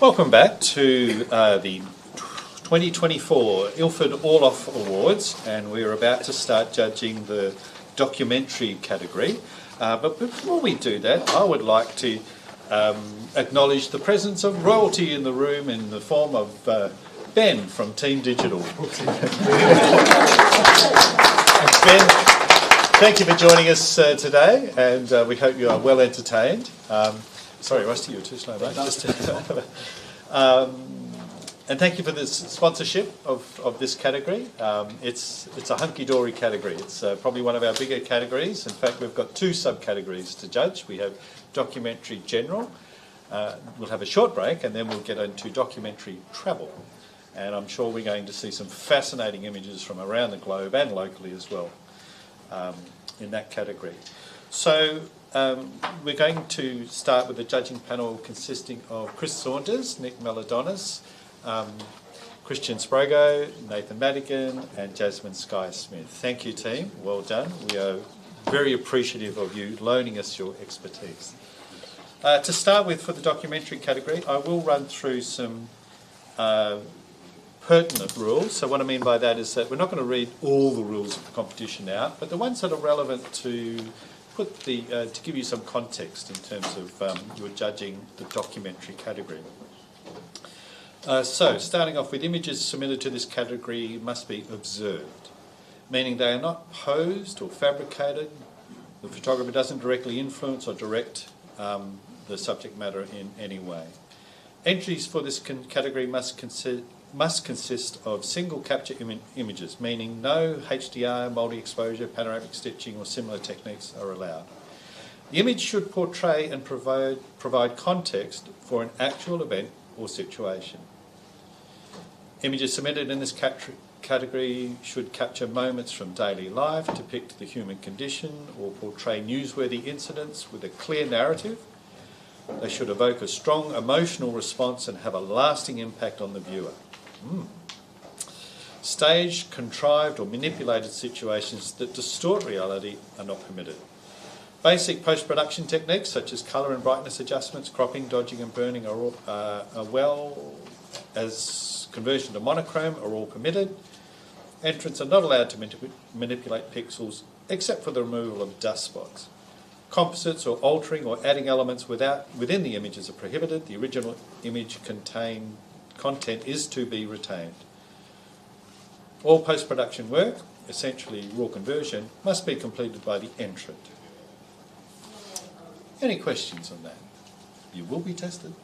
Welcome back to the 2024 Ilford Orloff Awards, and we're about to start judging the documentary category. But before we do that, I would like to acknowledge the presence of royalty in the room in the form of Ben from Team Digital. Ben, thank you for joining us today, and we hope you are well entertained. Sorry, Rusty, you were too slow, mate. And thank you for this sponsorship of this category. It's a hunky-dory category. It's probably one of our bigger categories. In fact, we've got 2 subcategories to judge. We have documentary general. We'll have a short break, and then we'll get into documentary travel. And I'm sure we're going to see some fascinating images from around the globe and locally as well in that category. So we're going to start with the judging panel consisting of Chris Saunders, Nick Meladonis, Christian Sprago, Nathan Madigan and Jasmine Skye-Smith. Thank you, team. Well done. We are very appreciative of you loaning us your expertise. To start with, for the documentary category, I will run through some pertinent rules. So what I mean by that is that we're not going to read all the rules of the competition out, but the ones that are relevant to to give you some context in terms of your judging the documentary category. So, starting off with, images submitted to this category must be observed, meaning they are not posed or fabricated. The photographer doesn't directly influence or direct the subject matter in any way. Entries for this category must consist of single capture images, meaning no HDR, multi-exposure, panoramic stitching or similar techniques are allowed. The image should portray and provide context for an actual event or situation. Images submitted in this category should capture moments from daily life, depict the human condition or portray newsworthy incidents with a clear narrative. They should evoke a strong emotional response and have a lasting impact on the viewer. Staged, contrived or manipulated situations that distort reality are not permitted. Basic post-production techniques such as colour and brightness adjustments, cropping, dodging and burning are well as conversion to monochrome are all permitted. Entrants are not allowed to manipulate pixels except for the removal of dust spots. Composites or altering or adding elements within the images are prohibited. The original image content is to be retained. All post-production work, essentially raw conversion, must be completed by the entrant. Any questions on that? You will be tested.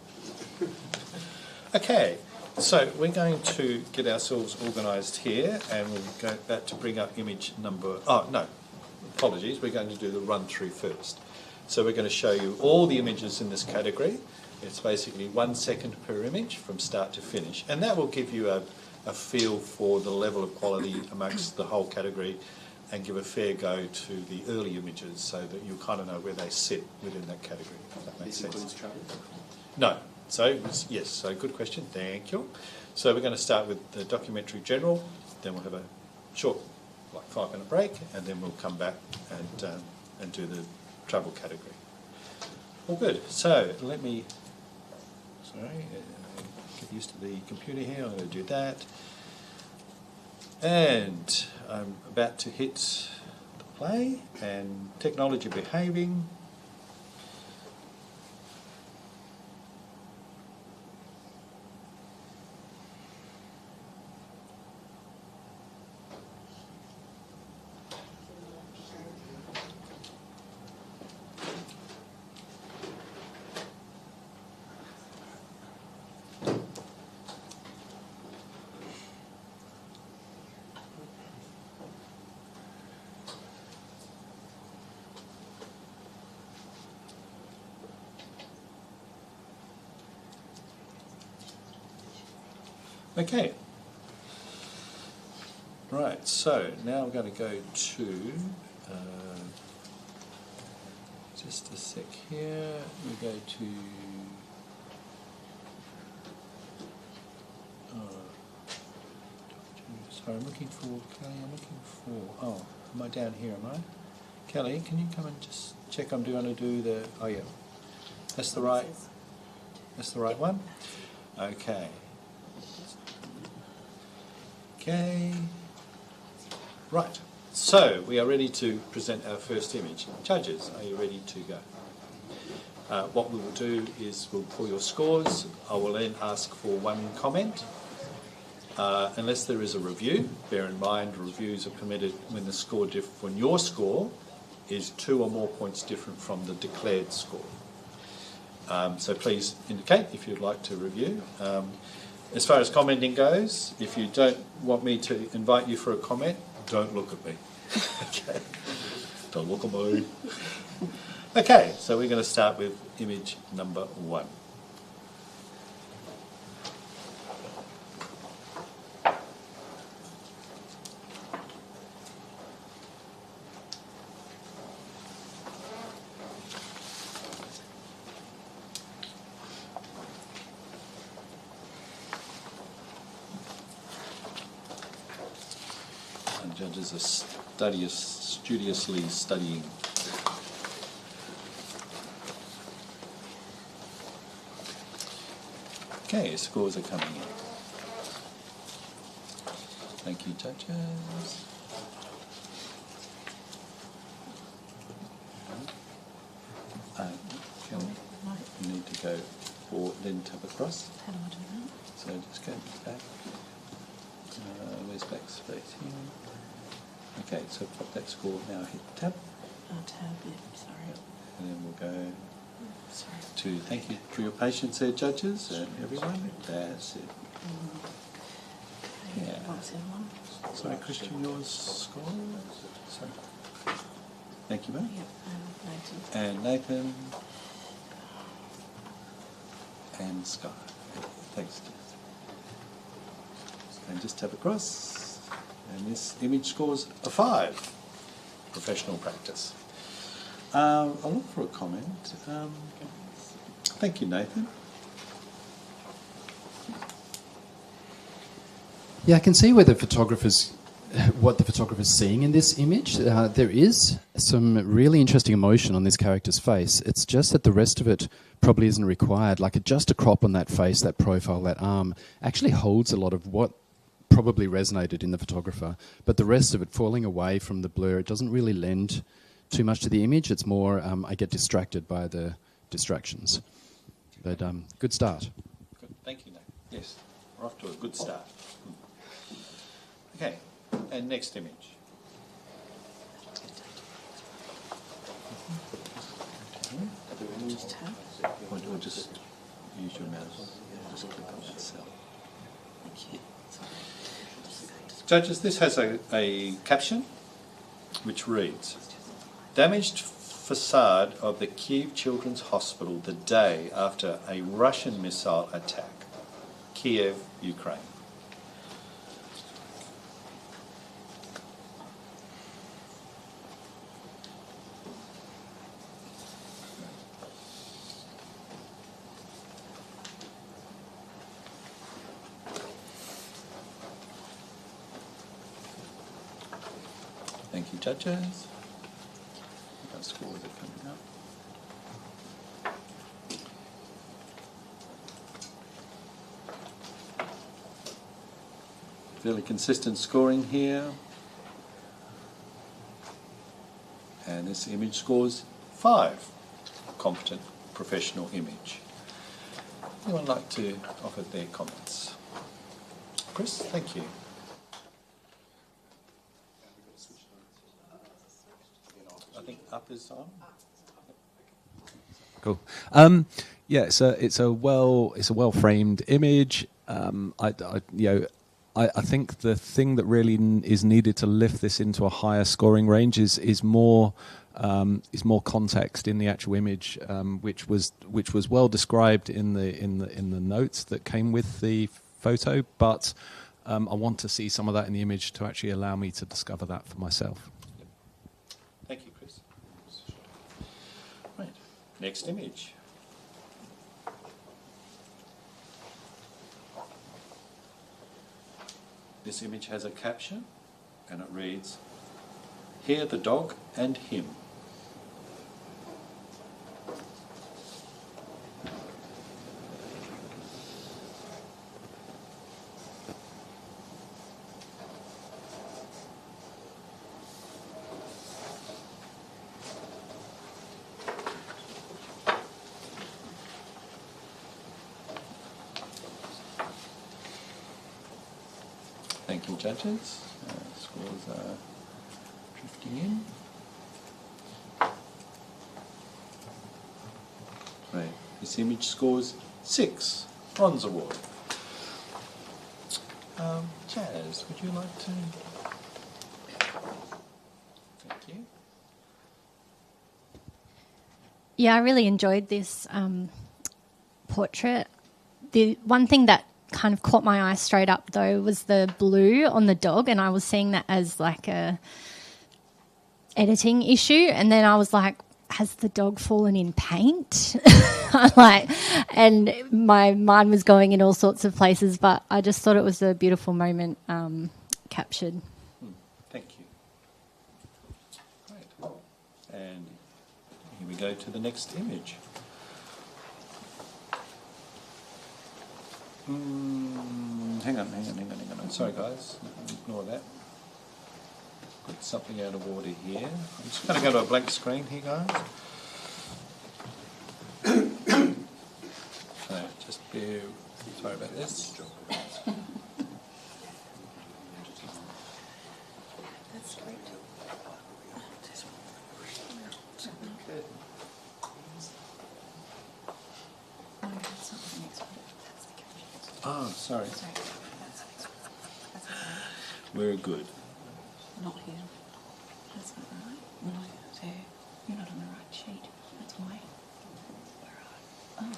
Okay, so we're going to get ourselves organised here, and we'll go back to bring up image number... Oh, no, apologies, we're going to do the run-through first. So we're going to show you all the images in this category. It's basically 1 second per image from start to finish, and that will give you a feel for the level of quality amongst the whole category and give a fair go to the early images so that you kind of know where they sit within that category, if that makes sense. No. So, yes, so good question, thank you. So we're going to start with the documentary general, then we'll have a short, like 5-minute break, and then we'll come back and do the travel category. All good. So let me, get used to the computer here. I'm going to do that. And I'm about to hit the play and technology behaving. Okay. Right, so now I'm going to go to, just a sec here, we go to, sorry, I'm looking for, Kelly, oh, am I down here, am I? Kelly, can you come and just check I'm going to do the, oh yeah, that's the right one. Okay. Okay. Right. So we are ready to present our first image. Judges, are you ready to go? What we will do is we'll pull your scores. I will then ask for one comment. Unless there is a review, bear in mind reviews are permitted when the score when your score is 2 or more points different from the declared score. So please indicate if you'd like to review. As far as commenting goes, if you don't want me to invite you for a comment, don't look at me. Okay. Don't look at me. Okay, so we're going to start with image number 1. And judges are studiously studying. Okay, scores are coming in. Thank you, judges. You need to go forward, then tap across. How do I do that? So just go back. Where's backspace here? Okay, so pop that score now, hit tab. Tab, yeah, sorry. And then we'll go to thank you for your patience there, judges and everyone. That's it. Yeah. Sorry, Christian, yours score? Sorry. Thank you, mate. And Nathan. And Sky. Thanks, Jess. And just tap across. And this image scores a 5. Professional practice. I'll look for a comment. Thank you, Nathan. Yeah, I can see where what the photographer's seeing in this image. There is some really interesting emotion on this character's face. It's just that the rest of it probably isn't required. Like just a crop on that face, that profile, that arm, actually holds a lot of what probably resonated in the photographer. But the rest of it falling away from the blur, it doesn't really lend too much to the image. It's more I get distracted by the distractions. But good start. Good. Thank you, Nathan. Yes, we're off to a good start. Okay, and next image. Or just use your mouse. Just click on that cell. Thank you. Judges, this has a caption which reads, "Damaged facade of the Kyiv Children's Hospital the day after a Russian missile attack. Kiev, Ukraine." Thank you, judges. Our scores are coming up. Fairly consistent scoring here. And this image scores 5. Competent professional image. Anyone like to offer their comments? Chris, thank you. I think up is on. Cool. Yeah, it's a well framed image. I think the thing that really is needed to lift this into a higher scoring range is more context in the actual image, which was well described in the notes that came with the photo. But I want to see some of that in the image to actually allow me to discover that for myself. Thank you, Chris. Right, next image. This image has a caption and it reads, "Hear the dog and him." Thank you, judges. Scores are drifting in. Right. This image scores 6. Bronze award. Jazz, would you like to? Thank you. Yeah, I really enjoyed this portrait. The one thing that kind of caught my eye straight up, though, was the blue on the dog, and I was seeing that as like a editing issue, and then I was like, has the dog fallen in paint? And my mind was going in all sorts of places, but I just thought it was a beautiful moment captured. Thank you. Great. And here we go to the next image. Hang on. Sorry, guys. Ignore that. Got something out of order here. I'm just going to go to a blank screen here, guys. So, just bear. Sorry about this. That's great. Oh, sorry. We're good. Not here. That's not right. No, there. You're not on the right sheet. That's why. Where are you? Oh.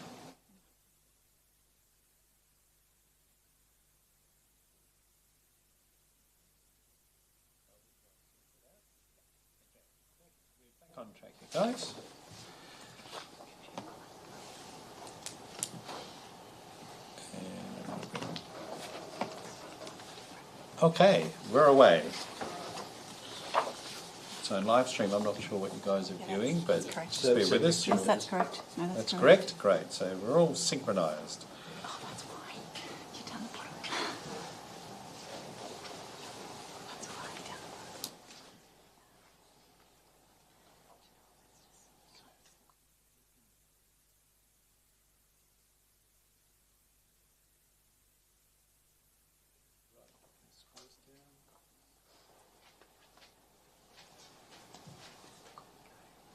Back on track here, guys. Okay, we're away. So in live stream, I'm not sure what you guys are viewing, but just bear with us. Yes, that's correct. No, that's correct. Great. So we're all synchronised. Oh, that's why. You're down the bottom. That's why you're down the bottom.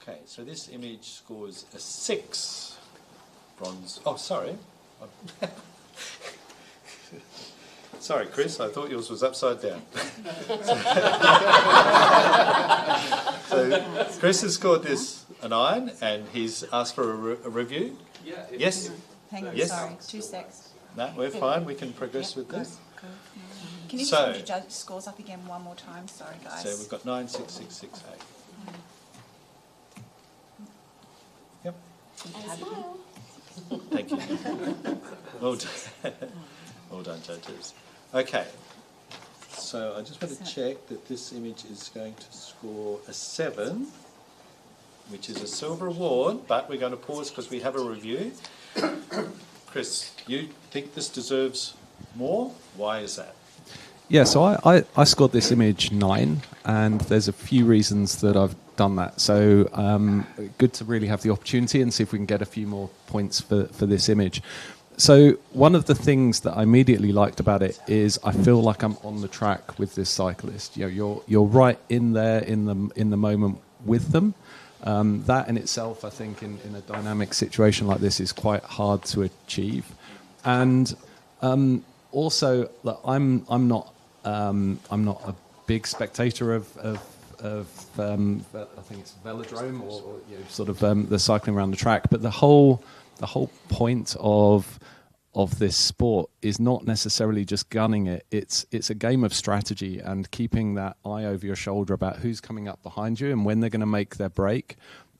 Okay, so this image scores a 6. Bronze. Oh, sorry. Sorry, Chris. I thought yours was upside down. So Chris has scored this a 9, and he's asked for a review. Yeah. Yes. Hang on. Yes. Sorry. 2 secs. No, we're fine. We can progress with this. Cool. Can you So- just put your judge scores up again one more time? Sorry, guys. So we've got 9, 6, 6, 6, 8. Yep. Thank you. Well done. Well done, judges. Okay. So I just want to check that this image is going to score a 7, which is a silver award, but we're going to pause because we have a review. Chris, you think this deserves more? Why is that? Yeah, so I scored this image 9, and there's a few reasons that I've done that. So good to really have the opportunity and see if we can get a few more points for this image. So one of the things that I immediately liked about it is I feel like I'm on the track with this cyclist. You know, you're right in there in the moment with them. That in itself, I think, in a dynamic situation like this, is quite hard to achieve. And also, look, I'm not a big spectator of I think it's velodrome or you know, sort of the cycling around the track. But the whole point of this sport is not necessarily just gunning it. It's a game of strategy and keeping that eye over your shoulder about who's coming up behind you and when they're going to make their break,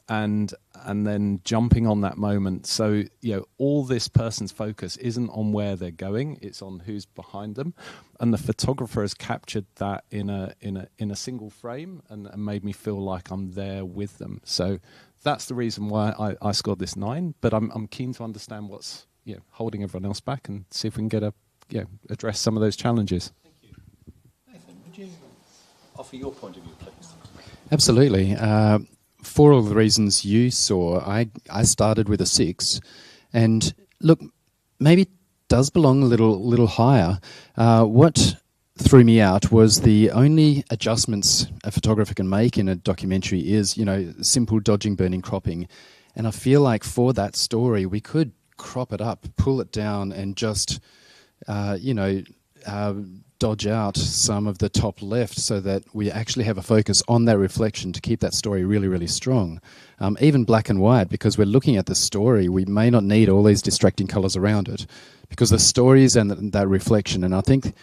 and then jumping on that moment. So you know, all this person's focus isn't on where they're going; it's on who's behind them. And the photographer has captured that in a single frame and made me feel like I'm there with them. So that's the reason why I scored this 9. But I'm keen to understand what's holding everyone else back and see if we can get address some of those challenges. Thank you. Nathan, would you offer your point of view, please? Absolutely. For all the reasons you saw, I started with a 6, and look, maybe it does belong a little higher. What threw me out was the only adjustments a photographer can make in a documentary is, simple dodging, burning, cropping. And I feel like for that story, we could crop it up, pull it down, and just, dodge out some of the top left so that we actually have a focus on that reflection to keep that story really, really strong. Even black and white, because we're looking at the story, we may not need all these distracting colours around it, because the stories and that reflection. And I think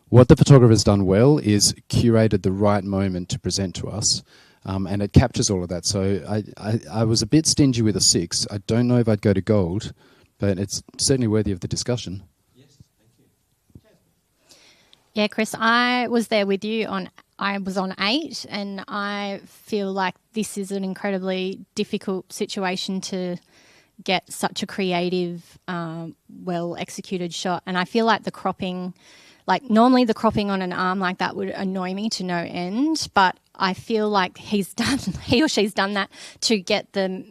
what the photographer's done well is curated the right moment to present to us, and it captures all of that. So I was a bit stingy with a 6. I don't know if I'd go to gold, but it's certainly worthy of the discussion. Yeah, Chris, I was there with you I was on 8, and I feel like this is an incredibly difficult situation to get such a creative, well-executed shot. And I feel like the cropping, normally the cropping on an arm like that would annoy me to no end, but I feel like he or she's done that to get the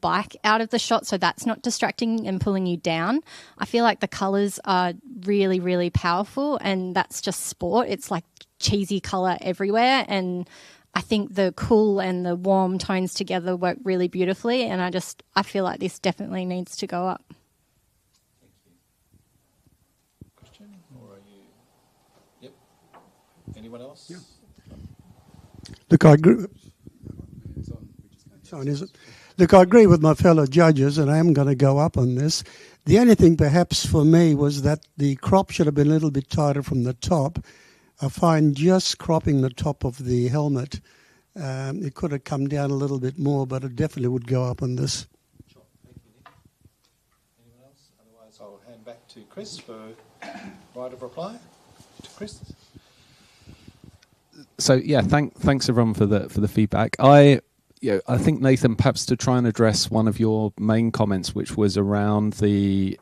bike out of the shot, so that's not distracting and pulling you down. I feel like the colours are really, really powerful, and that's just sport. It's like cheesy colour everywhere, and I think the cool and the warm tones together work really beautifully, and I feel like this definitely needs to go up. Question, or are you? Yep. Anyone else? Yeah. Look, I agree. Look, I agree with my fellow judges, and I am going to go up on this. The only thing perhaps for me was that the crop should have been a little bit tighter from the top. I find just cropping the top of the helmet, it could have come down a little bit more, but it definitely would go up on this. Sure. Thank you, Nick. Anyone else? Otherwise, I'll hand back to Chris for right of reply. To Chris. So yeah, thanks everyone for the feedback. I think, Nathan, perhaps to try and address one of your main comments, which was around the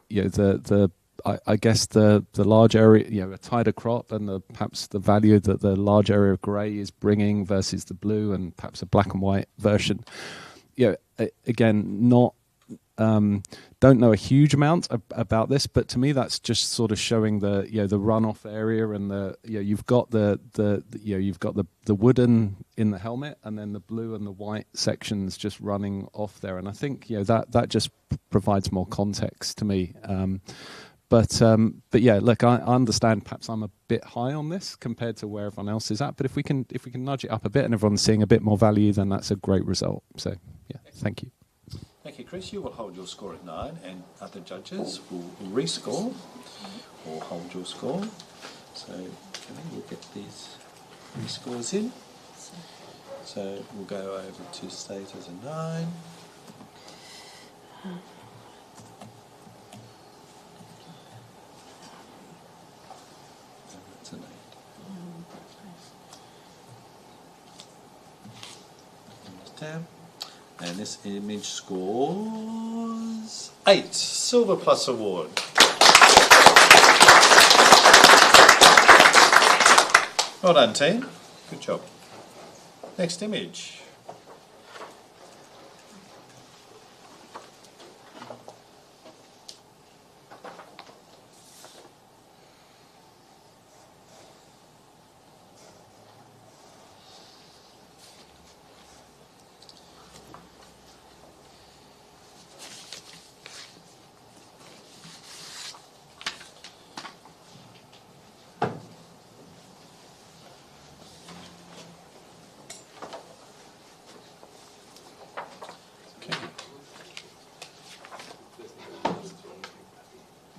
large area, a tighter crop, and perhaps the value that the large area of grey is bringing versus the blue, and perhaps a black and white version. Again, not don't know a huge amount about this, but to me that's just sort of showing the the runoff area, and you've got the wooden in the helmet, and then the blue and the white sections just running off there, and I think that just provides more context to me. But yeah, look, I understand perhaps I'm a bit high on this compared to where everyone else is at, but if we can nudge it up a bit and everyone's seeing a bit more value, then that's a great result. So yeah, thank you. Thank you, Chris. You will hold your score at 9, and other judges will rescore or hold your score. So we'll get these rescores in. So we'll go over to state as a 9. That's an 8. And this image scores 8. Silver Plus Award. Well done, team. Good job. Next image.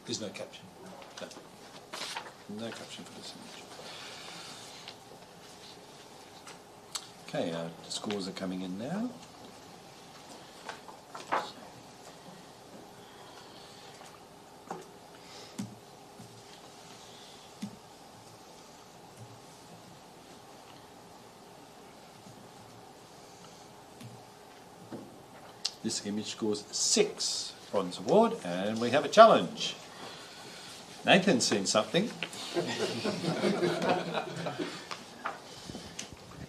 There's no caption. No caption for this image. Okay, our scores are coming in now. This image scores 6. Bronze Award, and we have a challenge. Nathan's seen something.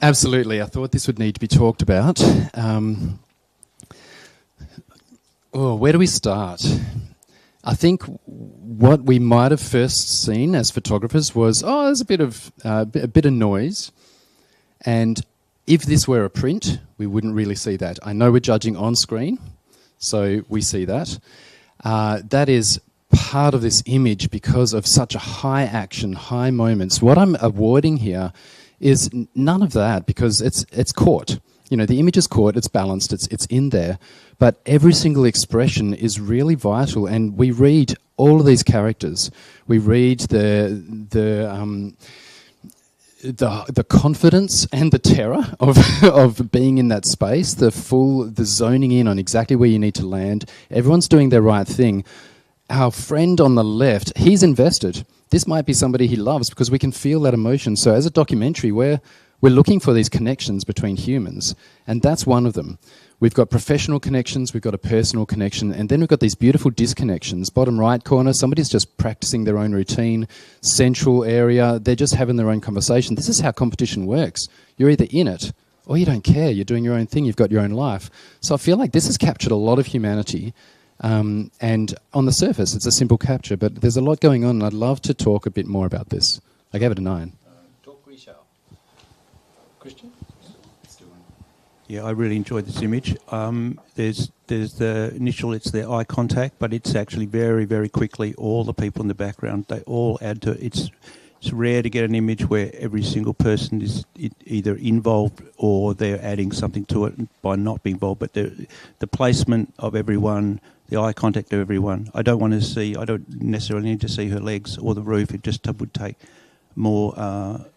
Absolutely. I thought this would need to be talked about. Where do we start? I think what we might have first seen as photographers was, there's a bit of noise, and if this were a print, we wouldn't really see that. I know we're judging on screen, so we see that. That is part of this image because of such a high action, high moments. What I'm avoiding here is none of that because it's caught. The image is caught, it's balanced, it's in there, but every single expression is really vital, and we read all of these characters. We read the confidence and the terror of being in that space, the zoning in on exactly where you need to land. Everyone's doing their right thing. Our friend on the left, he's invested. This might be somebody he loves because we can feel that emotion. So as a documentary, we're looking for these connections between humans, and that's one of them. We've got professional connections, we've got a personal connection, and then we've got these beautiful disconnections. Bottom right corner, somebody's just practicing their own routine. Central area, they're just having their own conversation. This is how competition works. You're either in it or you don't care. You're doing your own thing, you've got your own life. So I feel like this has captured a lot of humanity. And on the surface, it's a simple capture, but there's a lot going on, and I'd love to talk a bit more about this. I gave it a 9. Talk we shall. Christian? Yeah, I really enjoyed this image. There's the initial, it's their eye contact, but it's actually very, very quickly all the people in the background, they all add to it. It's rare to get an image where every single person is either involved or they're adding something to it by not being involved. But the placement of everyone, the eye contact of everyone, I don't necessarily need to see her legs or the roof. It just would take more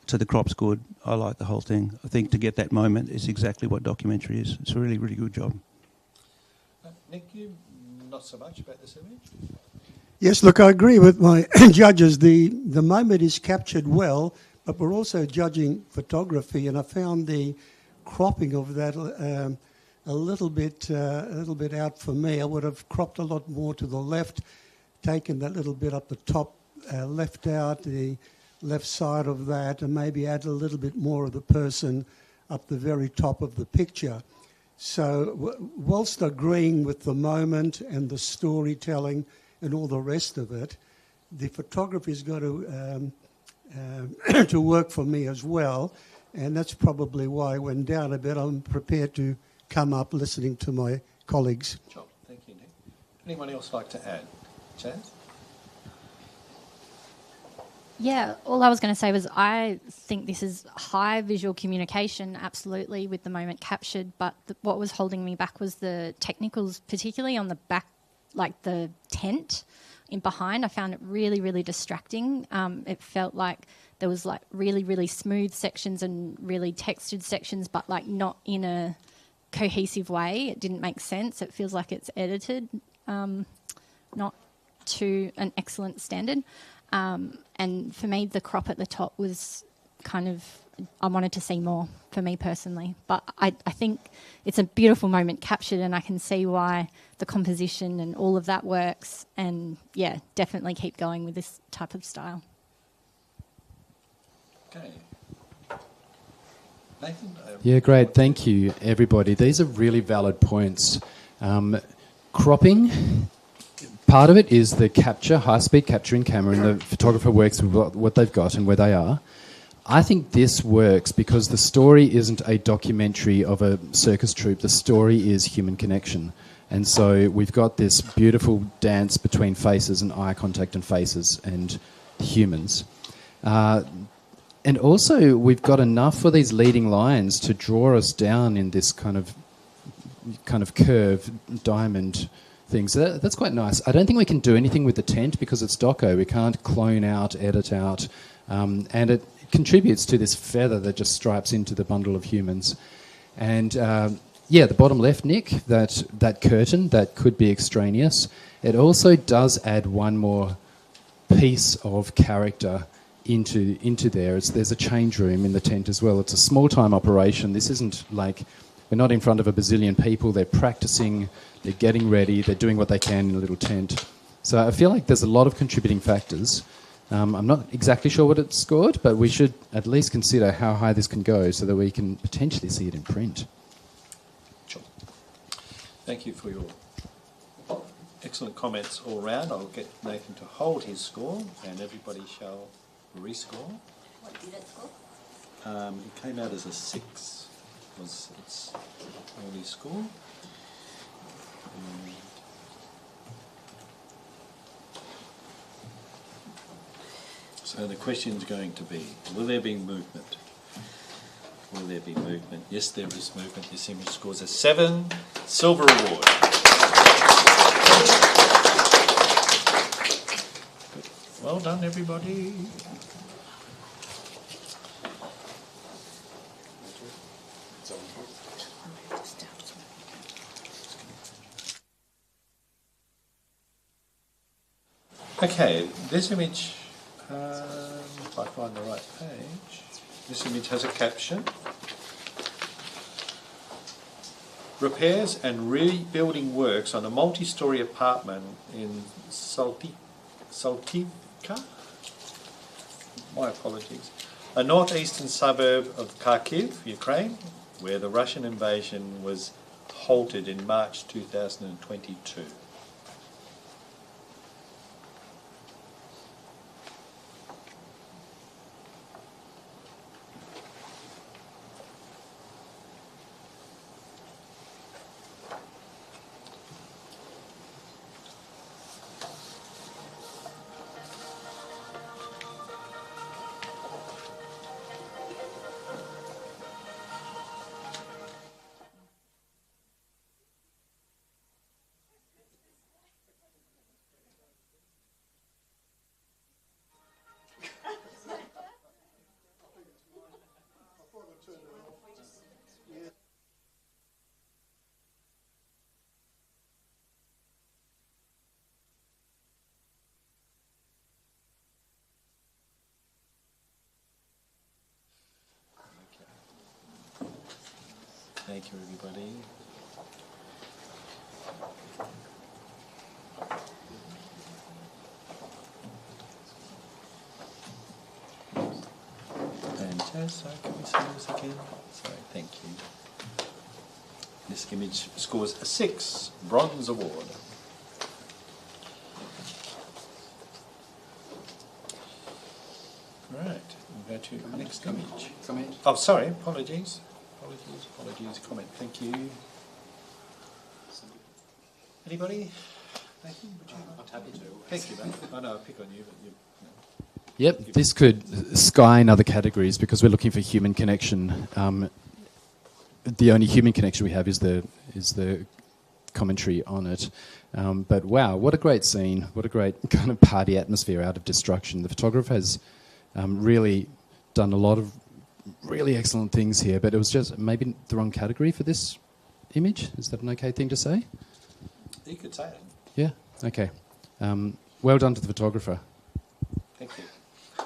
to the crop's good. I like the whole thing. I think to get that moment is exactly what documentary is. It's a really, really good job. Nick, you not so much about this image? Yes, look, I agree with my judges. The moment is captured well, but we're also judging photography, and I found the cropping of that a little bit out for me. I would have cropped a lot more to the left, taken that little bit up the top, left out the left side of that, and maybe add a little bit more of the person up the very top of the picture. So whilst agreeing with the moment and the storytelling and all the rest of it, the photography's got to work for me as well, and that's probably why I went down a bit. I'm prepared to come up listening to my colleagues. Sure, thank you, Nick. Anyone else like to add? Chaz? Yeah, all I was going to say was I think this is high visual communication, absolutely, with the moment captured, but what was holding me back was the technicals, particularly on the back, like the tent in behind. I found it really, really distracting. It felt like there was like really, really smooth sections and really textured sections, but like not in a cohesive way. It didn't make sense. It feels like it's edited, not to an excellent standard. And for me, the crop at the top was kind of, I wanted to see more for me personally. But I think it's a beautiful moment captured, and I can see why the composition and all of that works. And yeah, definitely keep going with this type of style. Okay. Nathan? Yeah, great. Thank you, everybody. These are really valid points. Cropping, part of it is the capture, high-speed capture in camera, and the photographer works with what they've got and where they are. I think this works because the story isn't a documentary of a circus troupe. The story is human connection. And so we've got this beautiful dance between faces and eye contact and faces and humans. And also we've got enough for these leading lines to draw us down in this kind of curve, diamond thing. So that's quite nice. I don't think we can do anything with the tent because it's doco. We can't clone out, edit out, and it contributes to this feather that just stripes into the bundle of humans. And yeah, the bottom left, Nick, that curtain, that could be extraneous. It also does add one more piece of character into there. There's a change room in the tent as well. It's a small-time operation. This isn't like, we're not in front of a bazillion people. They're practicing, they're getting ready, they're doing what they can in a little tent. So I feel like there's a lot of contributing factors. I'm not exactly sure what it scored, but we should at least consider how high this can go so that we can potentially see it in print. Sure. Thank you for your excellent comments all round. I'll get Nathan to hold his score and everybody shall rescore. What did it score? It came out as a 6, was its early score. So the question's going to be, will there be movement? Will there be movement? Yes, there is movement. This image scores a 7. Silver award. Good. Well done, everybody. Okay, this image, if I find the right page, this image has a caption. Repairs and rebuilding works on a multi-storey apartment in Saltivka? My apologies. A northeastern suburb of Kharkiv, Ukraine, where the Russian invasion was halted in March 2022. Thank you, everybody. And Jazz, can we see this again? Sorry, thank you. This image scores a 6, Bronze Award. Right, we'll go to the next image. Comment. Oh, sorry, apologies. Comment, thank you. Anybody? Nathan, would you? I'm happy to. Thank you, mate. I know I pick on you, but you. Yep, this could sky in other categories because we're looking for human connection. The only human connection we have is the commentary on it. But wow, what a great scene! What a great kind of party atmosphere out of destruction. The photographer has really done a lot of really excellent things here, but it was just maybe the wrong category for this image. Is that an okay thing to say? You could say it. Yeah. Okay. Well done to the photographer. Thank you.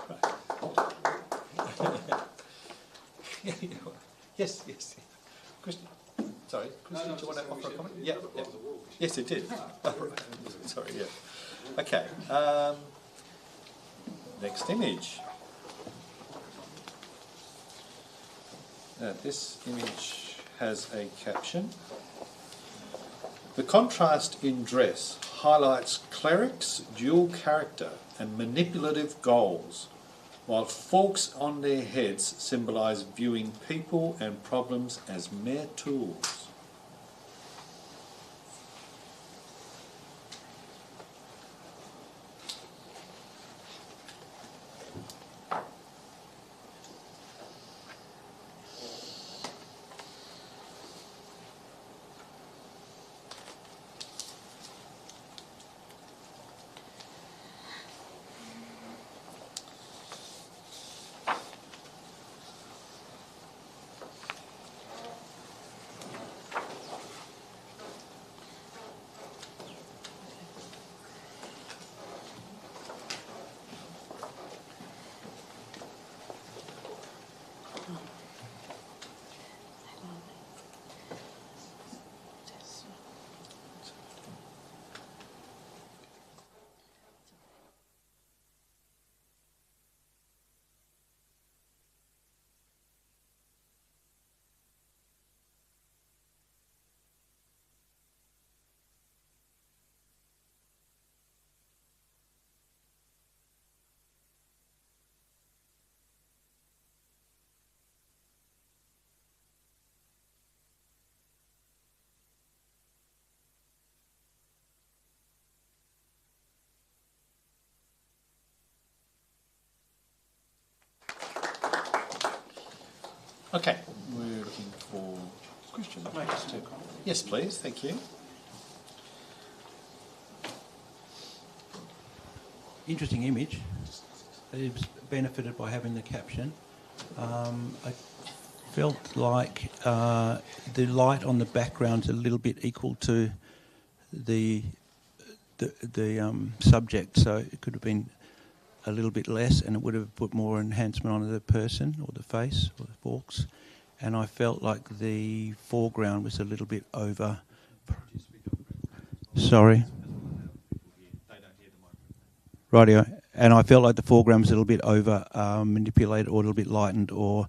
Right. Yes. Christian. Sorry, Christian, do you want to offer a comment? Yeah. Yes, it did. Sorry, yeah. Okay. Next image. This image has a caption. The contrast in dress highlights clerics' dual character and manipulative goals, while forks on their heads symbolise viewing people and problems as mere tools. Okay, we're looking for questions. Yes, please. Thank you. Interesting image. It's benefited by having the caption. I felt like the light on the background's a little bit equal to the subject, so it could have been a little bit less, and it would have put more enhancement on the person or the face or the forks. And I felt like the foreground was a little bit over. Sorry. Rightio. And I felt like the foreground was a little bit over manipulated or a little bit lightened, or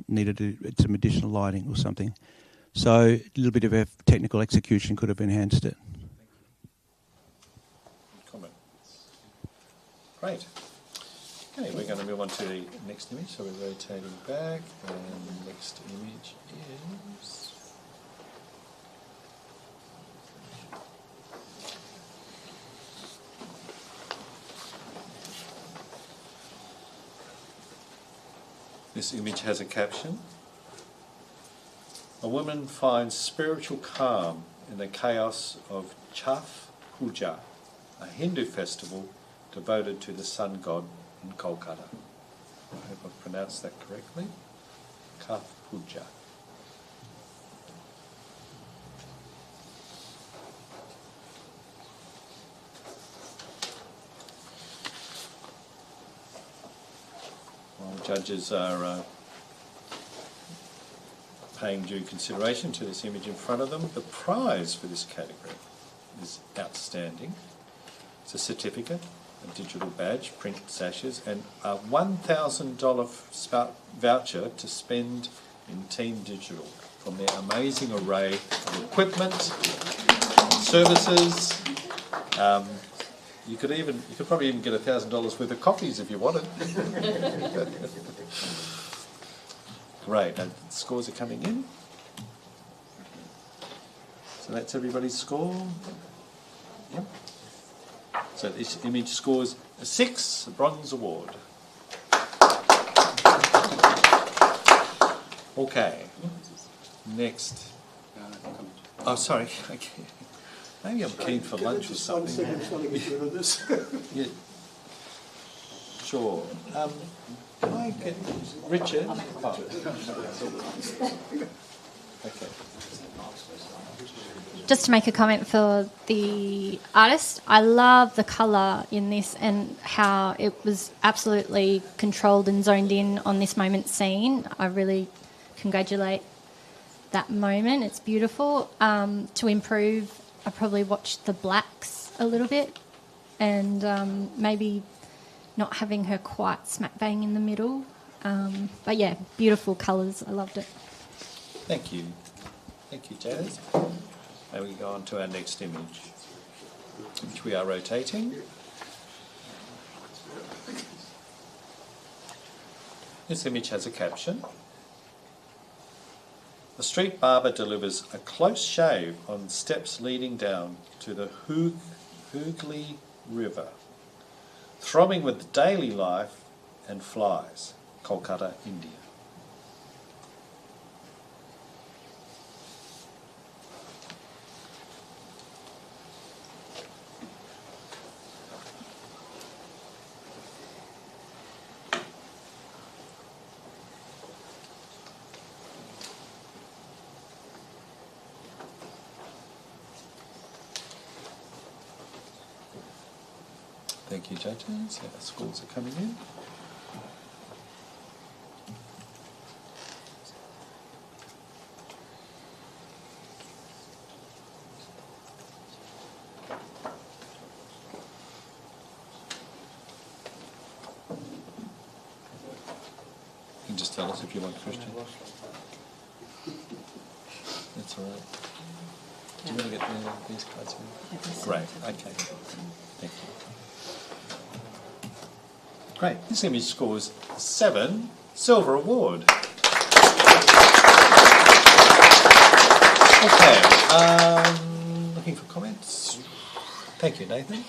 needed some additional lighting or something. So a little bit of technical execution could have enhanced it. Comment. Great. Okay, we're going to move on to the next image. So we're rotating back, and the next image is... This image has a caption. A woman finds spiritual calm in the chaos of Chhath Puja, a Hindu festival devoted to the sun god in Kolkata. I hope I've pronounced that correctly. Chhath Puja. While judges are paying due consideration to this image in front of them, the prize for this category is outstanding. It's a certificate, a digital badge, print sashes, and a $1,000 voucher to spend in Team Digital from their amazing array of equipment, services. You could probably even get $1,000 worth of copies if you wanted. Great, and scores are coming in. So that's everybody's score. Yep. So this image scores a 6, a bronze award. Okay. Next. Oh, sorry. Okay. Maybe I'm keen for lunch or something. Yeah. Sure. Can I get Richard? Oh. Okay. Just to make a comment for the artist, I love the colour in this and how it was absolutely controlled and zoned in on this moment scene. I really congratulate that moment. It's beautiful. To improve, I probably watched the blacks a little bit and maybe not having her quite smack bang in the middle. But yeah, beautiful colours. I loved it. Thank you. Thank you, Jazz. Now we go on to our next image, which we are rotating. This image has a caption. A street barber delivers a close shave on steps leading down to the Hooghly River, throbbing with daily life and flies, Kolkata, India. Thank you, judges. Yeah, the scores are coming in. You can just tell us if you want, Christian. That's all right. Do you want to get these cards? Great. Okay. Thank you. Great. This image scores 7, silver award. Okay. Looking for comments. Thank you, Nathan.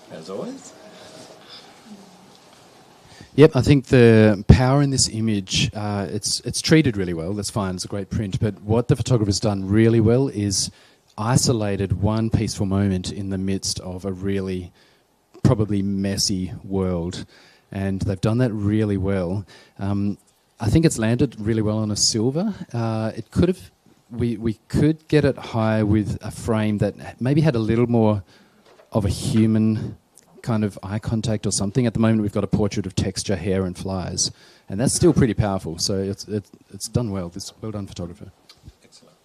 As always. Yep, I think the power in this image, it's treated really well. That's fine. It's a great print. But what the photographer's done really well is isolated one peaceful moment in the midst of a really probably messy world. And they've done that really well. I think it's landed really well on a silver. It could have... We could get it high with a frame that maybe had a little more of a human kind of eye contact or something. At the moment, we've got a portrait of texture, hair, and flies, and that's still pretty powerful. So it's done well. Well done, photographer. Excellent.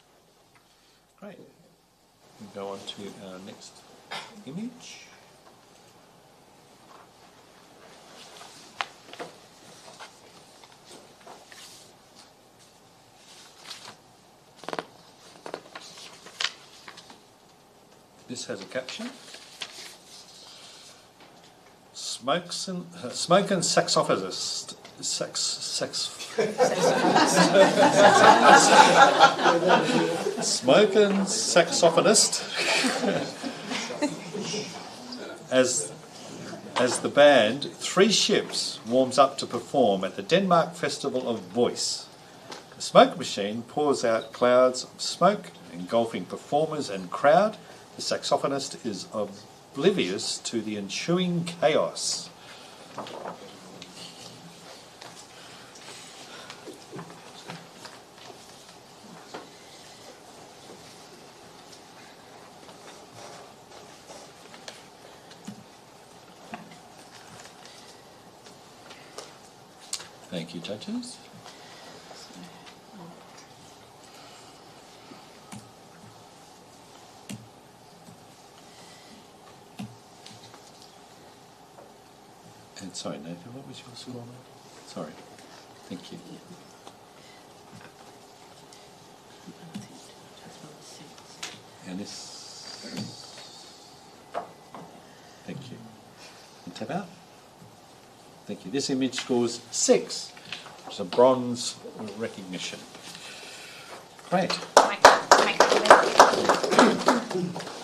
Great. We go on to our next image. This has a caption. Smoking saxophonist. Smoking saxophonist. as the band Three Ships warms up to perform at the Denmark Festival of Voice. The smoke machine pours out clouds of smoke, engulfing performers and crowd. The saxophonist is oblivious to the ensuing chaos. Thank you, judges. And sorry, Nathan, what was your score? Sorry. Thank you. And this... Thank you. And tap out. Thank you. This image scores 6. It's a bronze recognition. Great.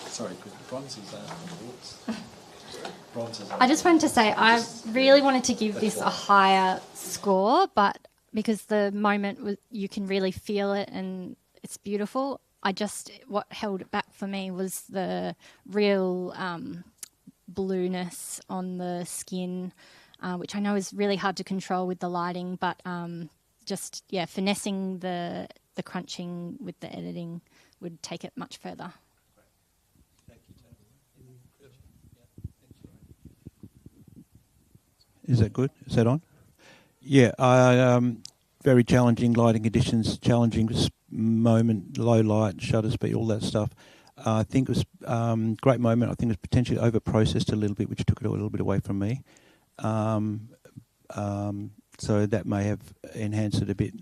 Sorry, because bronzes are awards. I just wanted to say I really wanted to give this a higher score, but because the moment you can really feel it and it's beautiful, what held it back for me was the real blueness on the skin, which I know is really hard to control with the lighting, but finessing the crunching with the editing would take it much further. Is that good? Is that on? Yeah, very challenging lighting conditions, challenging moment, low light, shutter speed, all that stuff. I think it was great moment. I think it was potentially over-processed a little bit, which took it a little bit away from me. So that may have enhanced it a bit,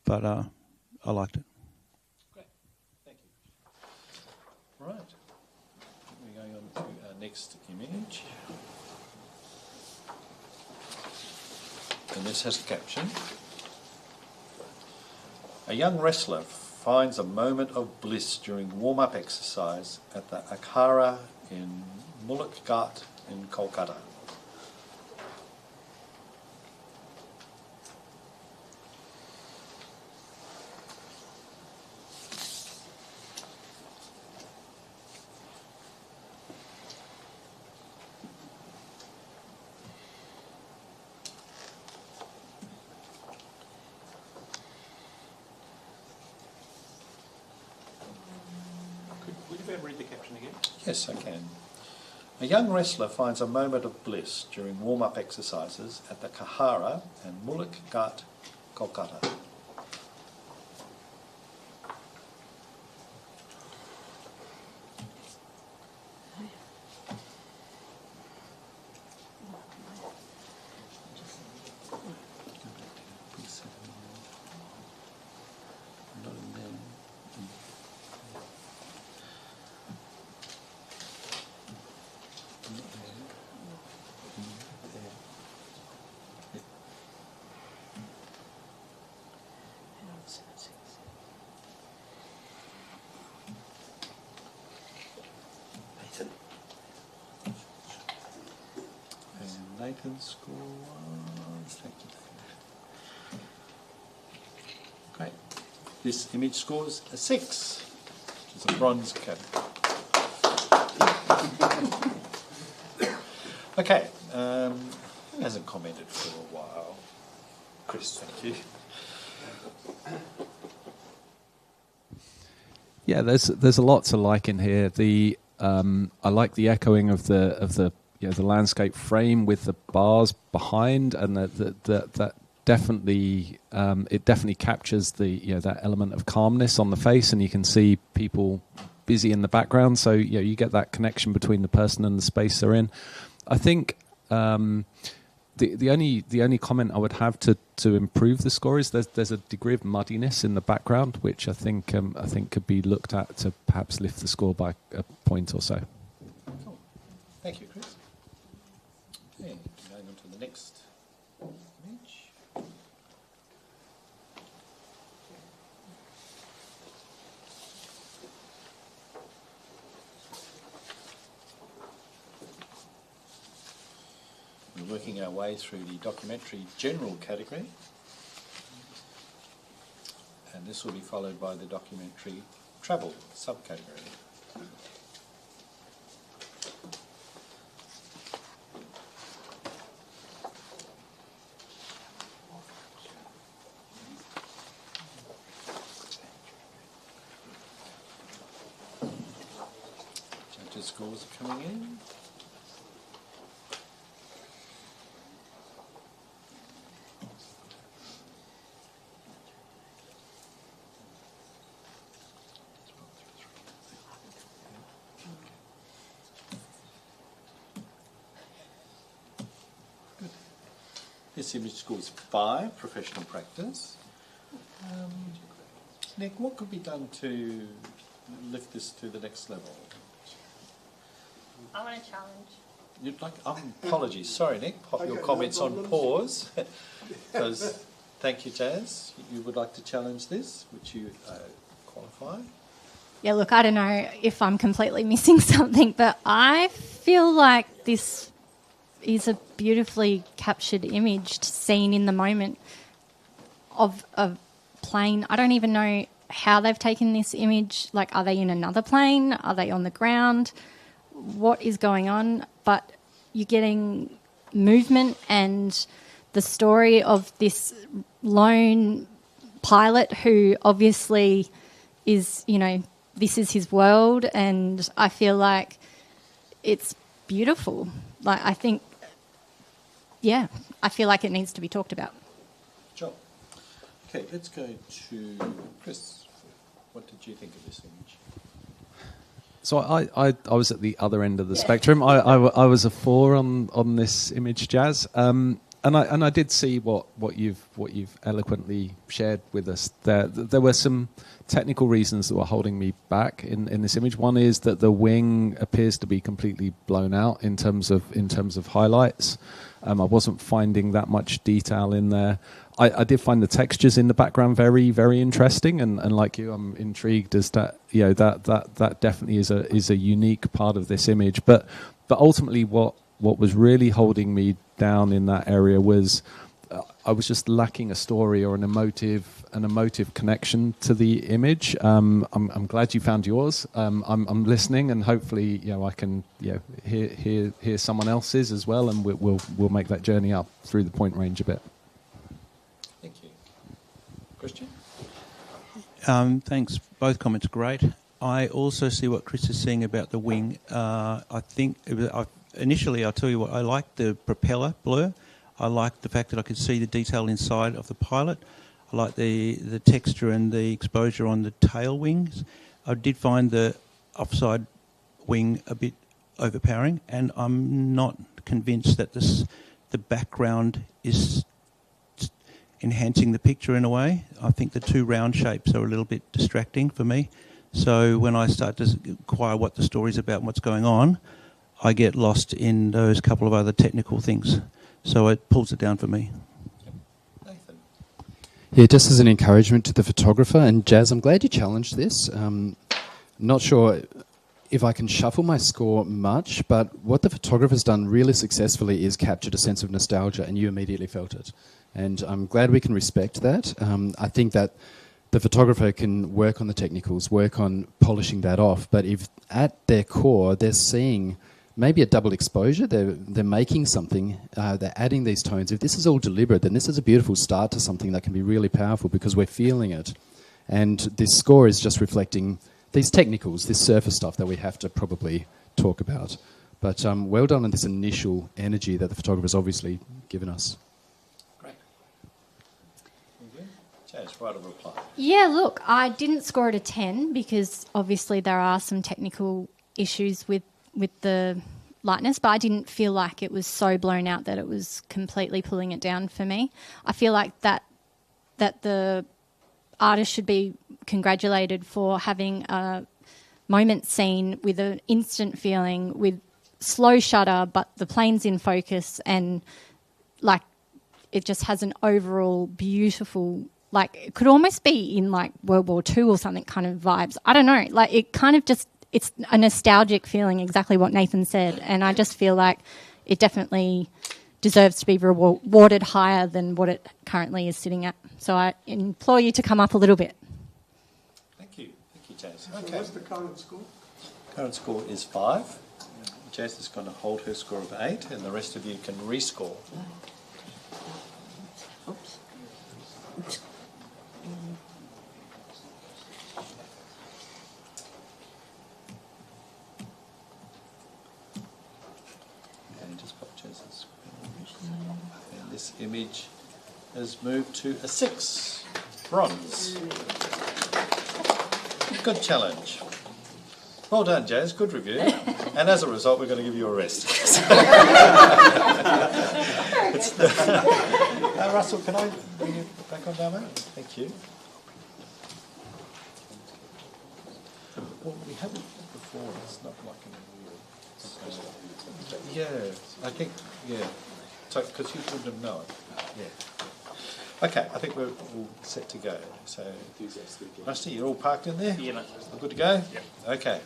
but I liked it. Great, thank you. Right, we're going on to our next image. And this has a caption. A young wrestler finds a moment of bliss during warm-up exercise at the Akhara in Muluk Ghat in Kolkata. Would you ever read the caption again? Yes, I can. A young wrestler finds a moment of bliss during warm-up exercises at the Kahara and Muluk Ghat, Kolkata. Nathan's score This image scores a 6. It's a bronze category. Okay, who hasn't commented for a while? Chris, thank you. Yeah, there's a lot to like in here. I like the echoing of the landscape frame with the bars behind, and that definitely it definitely captures that element of calmness on the face, and you can see people busy in the background. So you get that connection between the person and the space they're in. I think the only comment I would have to improve the score is there's a degree of muddiness in the background, which I think could be looked at to perhaps lift the score by a point or so. Cool. Thank you, Chris. Okay, going on to the next image. We're working our way through the documentary general category, and this will be followed by the documentary travel subcategory. Judges' scores are coming in. This image scores 5, professional practice. Nick, what could be done to lift this to the next level? I want a challenge. You'd like? Apologies, sorry, Nick. Pop your comments on pause. Because, thank you, Jazz. You would like to challenge this, which you qualify. Yeah, look, I don't know if I'm completely missing something, but I feel like this is a beautifully captured image seen in the moment of a plane. I don't even know how they've taken this image. Like, are they in another plane? Are they on the ground? What is going on? But you're getting movement and the story of this lone pilot who obviously is, this is his world, and I feel like it's beautiful. Like, I think, I feel like it needs to be talked about. Sure. Okay, let's go to Chris. What did you think of this image? So I was at the other end of the spectrum. I was a 4 on this image, Jazz. And I did see what you've eloquently shared with us. There were some technical reasons that were holding me back in this image. One is that the wing appears to be completely blown out in terms of highlights. I wasn't finding that much detail in there. I did find the textures in the background very, very interesting, and like you, I'm intrigued as to that definitely is a unique part of this image. But ultimately, what was really holding me down in that area was I was just lacking a story or an emotive connection to the image. I'm glad you found yours. I'm listening, and hopefully I can hear someone else's as well, and we'll make that journey up through the point range a bit. Thank you, Christian. Thanks. Both comments are great. I also see what Chris is saying about the wing. I think initially, I'll tell you what, I like the propeller blur. I like the fact that I could see the detail inside of the pilot. I like the texture and the exposure on the tail wings. I did find the offside wing a bit overpowering, and I'm not convinced that the background is enhancing the picture in a way. I think the two round shapes are a little bit distracting for me. So when I start to inquire what the story's about and what's going on, I get lost in those couple of other technical things. So it pulls it down for me. Nathan. Yeah, just as an encouragement to the photographer, and Jazz, I'm glad you challenged this. Not sure if I can shuffle my score much, but what the photographer's done really successfully is captured a sense of nostalgia, and you immediately felt it. And I'm glad we can respect that. I think that the photographer can work on the technicals, work on polishing that off, but if at their core they're seeing maybe a double exposure, they're making something, they're adding these tones. If this is all deliberate, then this is a beautiful start to something that can be really powerful because we're feeling it. And this score is just reflecting these technicals, this surface stuff that we have to probably talk about. But well done on this initial energy that the photographer's obviously given us. Great. Jazz, right of reply. Yeah, look, I didn't score it a 10 because obviously there are some technical issues with the lightness, but I didn't feel like it was so blown out that it was completely pulling it down for me. I feel like that the artist should be congratulated for having a moment scene with an instant feeling, with slow shutter, but the plane's in focus, and like it just has an overall beautiful, like it could almost be in like World War II or something kind of vibes. I don't know, like it kind of just, it's a nostalgic feeling, exactly what Nathan said, and I just feel like it definitely deserves to be rewarded higher than what it currently is sitting at. So I implore you to come up a little bit. Thank you, Jazz. So Okay. what's the current score? Current score is 5. Jazz is going to hold her score of 8, and the rest of you can rescore. Oops. And just pop Jazz's. And this image has moved to a 6, bronze. Good challenge. Well done, Jazz. Good review. And as a result, we're going to give you a rest. Russell, can I bring you back on down, mate? Thank you. Well, we had it before. It's not like a real. Yeah, I think, yeah. So, because you wouldn't have known. Yeah. Okay, I think we're all set to go. So, Rusty, you're all parked in there? Yeah, mate. All good to go? Yep. Okay.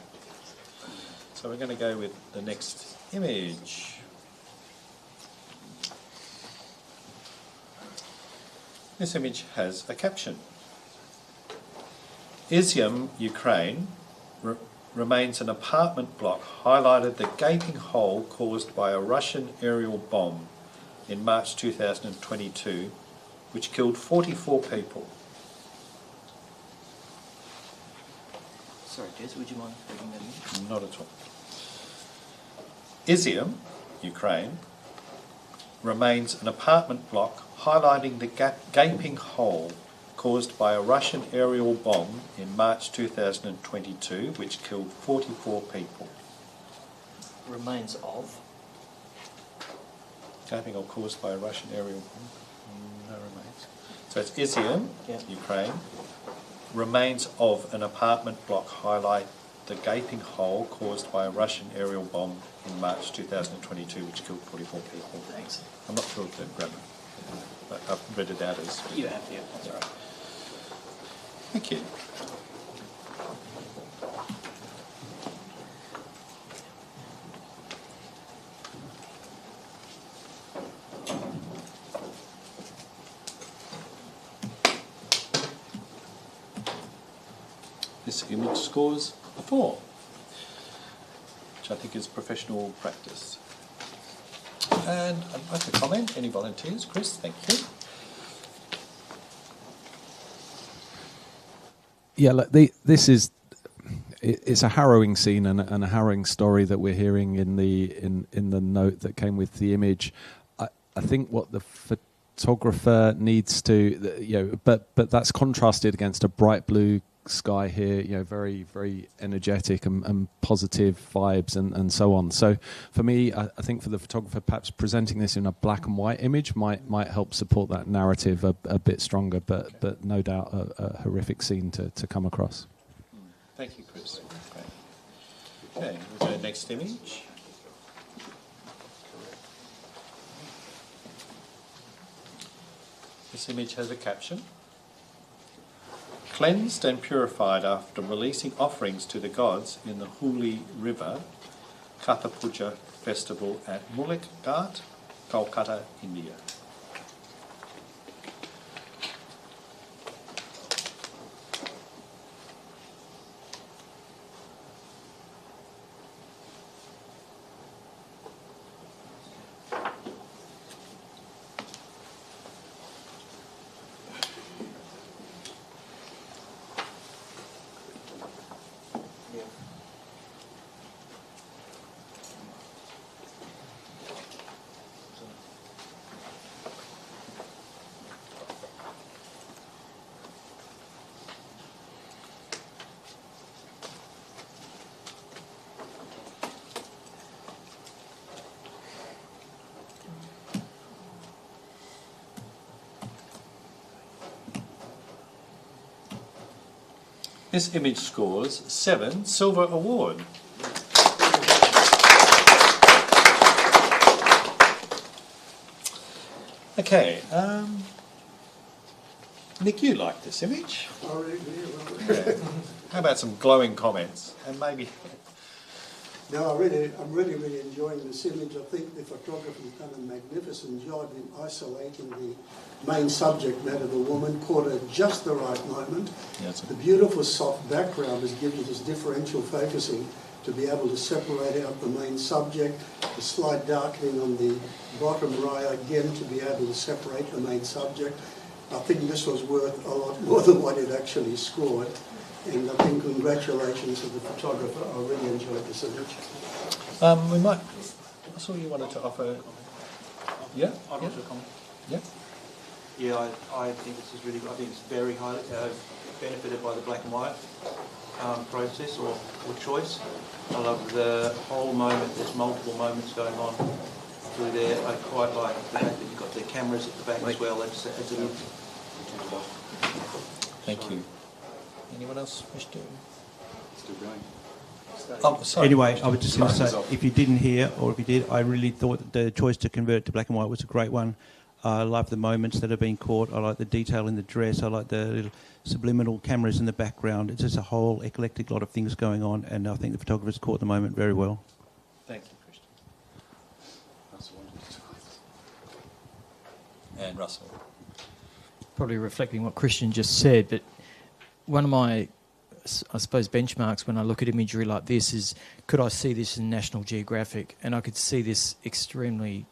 So we're going to go with the next image. This image has a caption. Izium, Ukraine, remains an apartment block, highlighted the gaping hole caused by a Russian aerial bomb in March 2022, which killed 44 people. Sorry, Jez, would you mind reading that in? Not at all. Izium, Ukraine, remains an apartment block highlighting the gaping hole caused by a Russian aerial bomb in March 2022, which killed 44 people. Remains of? Gaping hole caused by a Russian aerial bomb. No remains. So it's Izium, Ukraine, remains of an apartment block highlight the gaping hole caused by a Russian aerial bomb in March 2022, which killed 44 people. Thanks. I'm not sure of the grammar, but I've read it out as... You have, yeah. That's all right. Thank you. This image scores a 4, which I think is professional practice. And I'd like to comment. Any volunteers? Chris, thank you. Yeah, look, this is it's a harrowing scene and a harrowing story that we're hearing in the note that came with the image. I think what the photographer needs to, but that's contrasted against a bright blue sky here, very, very energetic and positive vibes and so on. So for me, I think for the photographer, perhaps presenting this in a black and white image might help support that narrative a bit stronger, but no doubt a horrific scene to come across. Thank you, Chris. Great. Okay, we'll go next image. This image has a caption. Cleansed and purified after releasing offerings to the gods in the Hooghly River, Katha Puja Festival at Mullik Ghat, Kolkata, India. This image scores 7 Silver Award. Okay, Nick, you like this image? Yeah. How about some glowing comments? And maybe... No, I'm really enjoying this image. I think the photographer's done a magnificent job in isolating the main subject matter, the woman, caught her just the right moment. Yes. The beautiful soft background has given you this differential focusing to be able to separate out the main subject, the slight darkening on the bottom right, again, to be able to separate the main subject. I think this was worth a lot more than what it actually scored. And I think congratulations to the photographer. I really enjoyed this image. We might... I saw you wanted to offer... Yeah? I'd also comment. Yeah? Yeah, I think this is really good. I think it's very highly benefited by the black and white process or choice. I love the whole moment. There's multiple moments going on through there. I quite like the fact that you've got the cameras at the back as well. It's a little... Thank you. Anyone else wish to? Still going. Oh, sorry. Anyway, I was just going to say, if you didn't hear, or if you did, I really thought that the choice to convert to black and white was a great one. I love the moments that have been caught. I like the detail in the dress. I like the little subliminal cameras in the background. It's just a whole eclectic lot of things going on, and I think the photographer's caught the moment very well. Thank you, Christian. And Russell. Probably reflecting what Christian just said, but one of my, I suppose, benchmarks when I look at imagery like this is, could I see this in National Geographic? And I could see this extremely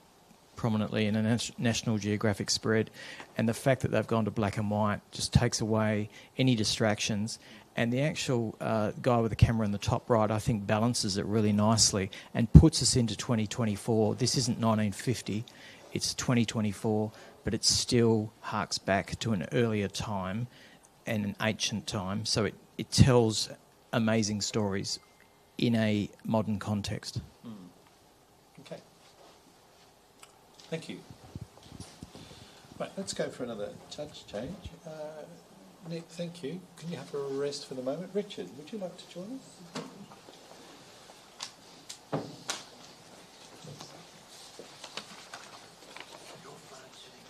prominently in a National Geographic spread, and the fact that they've gone to black and white just takes away any distractions. And the actual guy with the camera in the top right, I think, balances it really nicely and puts us into 2024. This isn't 1950, it's 2024, but it still harks back to an earlier time and an ancient time, so it tells amazing stories in a modern context. Okay. Thank you. Right, let's go for another judge change. Nick, thank you. Can you have a rest for the moment? Richard, would you like to join us?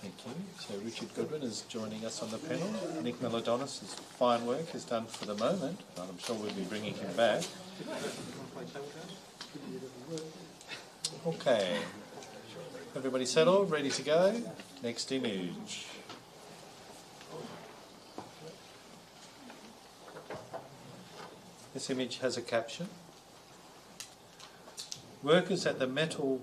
Thank you. So Richard Goodwin is joining us on the panel. Nick Miladonis' fine work is done for the moment, but I'm sure we'll be bringing him back. Okay. Everybody settled? Ready to go? Next image. This image has a caption. Workers at the metal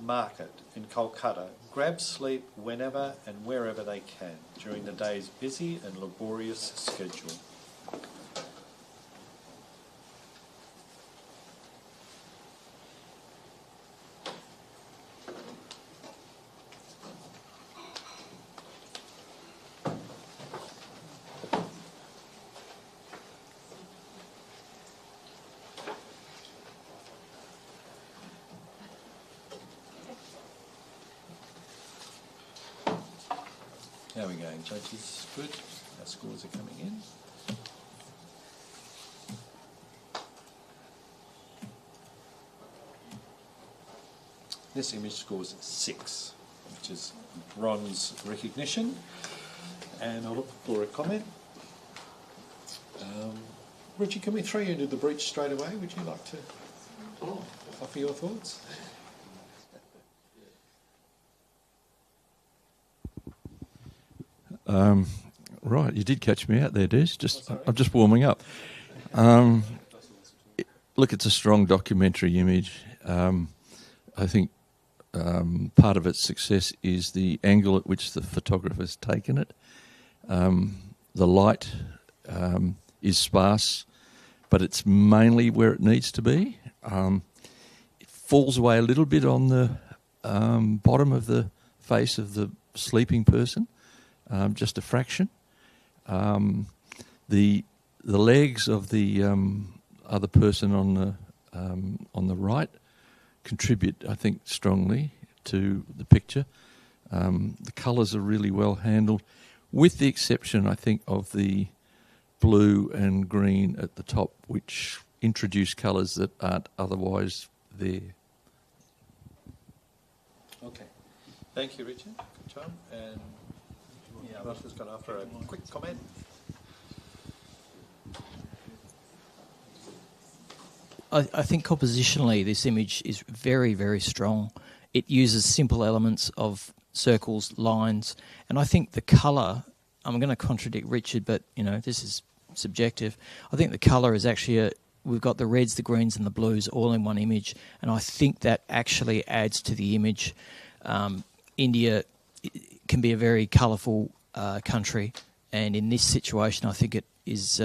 market in Kolkata grab sleep whenever and wherever they can during the day's busy and laborious schedule. How are we going, judges? Good. Our scores are coming in. This image scores 6, which is bronze recognition. And I'll look for a comment. Richard, can we throw you into the breach straight away? Would you like to offer your thoughts? Right, you did catch me out there, Des. I'm just warming up. Look, it's a strong documentary image. I think part of its success is the angle at which the photographer's taken it. The light is sparse, but it's mainly where it needs to be. It falls away a little bit on the bottom of the face of the sleeping person. Just a fraction. The legs of the other person on the right contribute, I think, strongly to the picture. The colours are really well handled, with the exception, I think, of the blue and green at the top, which introduce colours that aren't otherwise there. Okay. Thank you, Richard. Good job. And Russell's got after a quick comment. I think compositionally this image is very, very strong. It uses simple elements of circles, lines, and I think the colour, I'm going to contradict Richard, but this is subjective. I think the colour is actually we've got the reds, the greens and the blues all in one image, and I think that actually adds to the image. India can be a very colourful country, and in this situation I think it is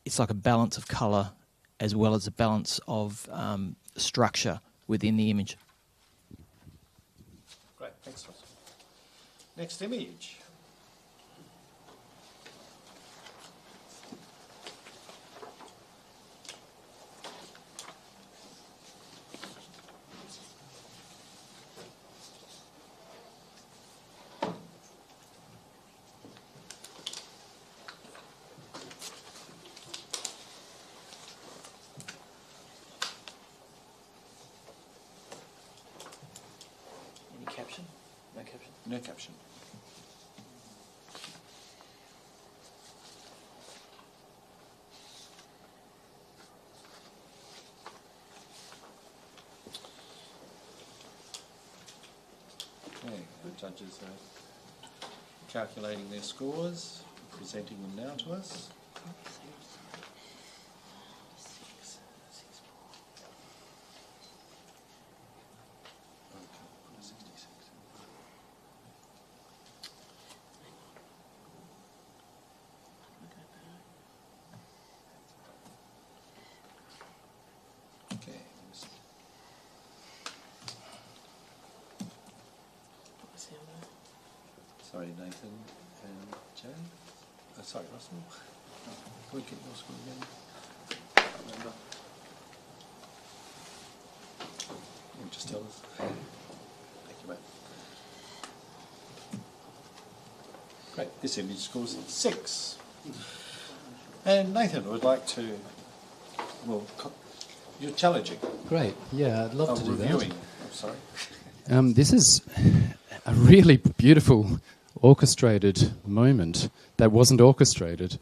it's like a balance of colour as well as a balance of structure within the image. Great, thanks, Russell. Next image. Caption? No caption? No caption. Okay, the judges are calculating their scores, presenting them now to us. Sorry, Nathan and Jay. Sorry, Russell. Can we get your score again? I can't remember. You just tell us. Thank you, mate. Great. This image scores 6. And Nathan would like to, well, you're challenging. Great. Yeah, I'd love to do reviewing. that. I'm sorry. This is a really beautiful orchestrated moment that wasn't orchestrated.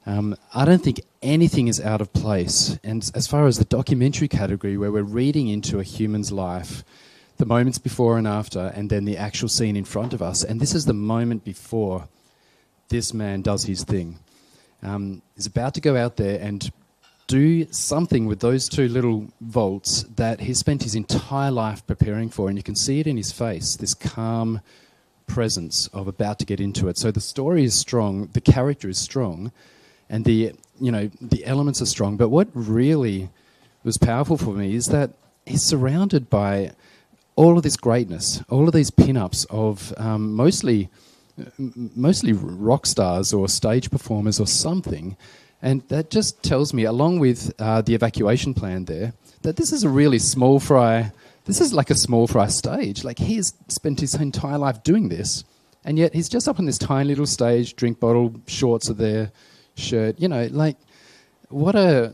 I don't think anything is out of place. And as far as the documentary category, where we're reading into a human's life, the moments before and after, and then the actual scene in front of us, and this is the moment before this man does his thing. He's about to go out there and do something with those 2 little vaults that he's spent his entire life preparing for, and you can see it in his face, this calm presence of about to get into it. So the story is strong, the character is strong, and the elements are strong. But what really was powerful for me is that he's surrounded by all of this greatness, all of these pin-ups of mostly rock stars or stage performers or something. And that just tells me, along with the evacuation plan there, that this is a really small fry. This is like a small fry stage. Like, he has spent his entire life doing this, and yet he's just up on this tiny little stage, drink bottle, shorts are there, shirt. What a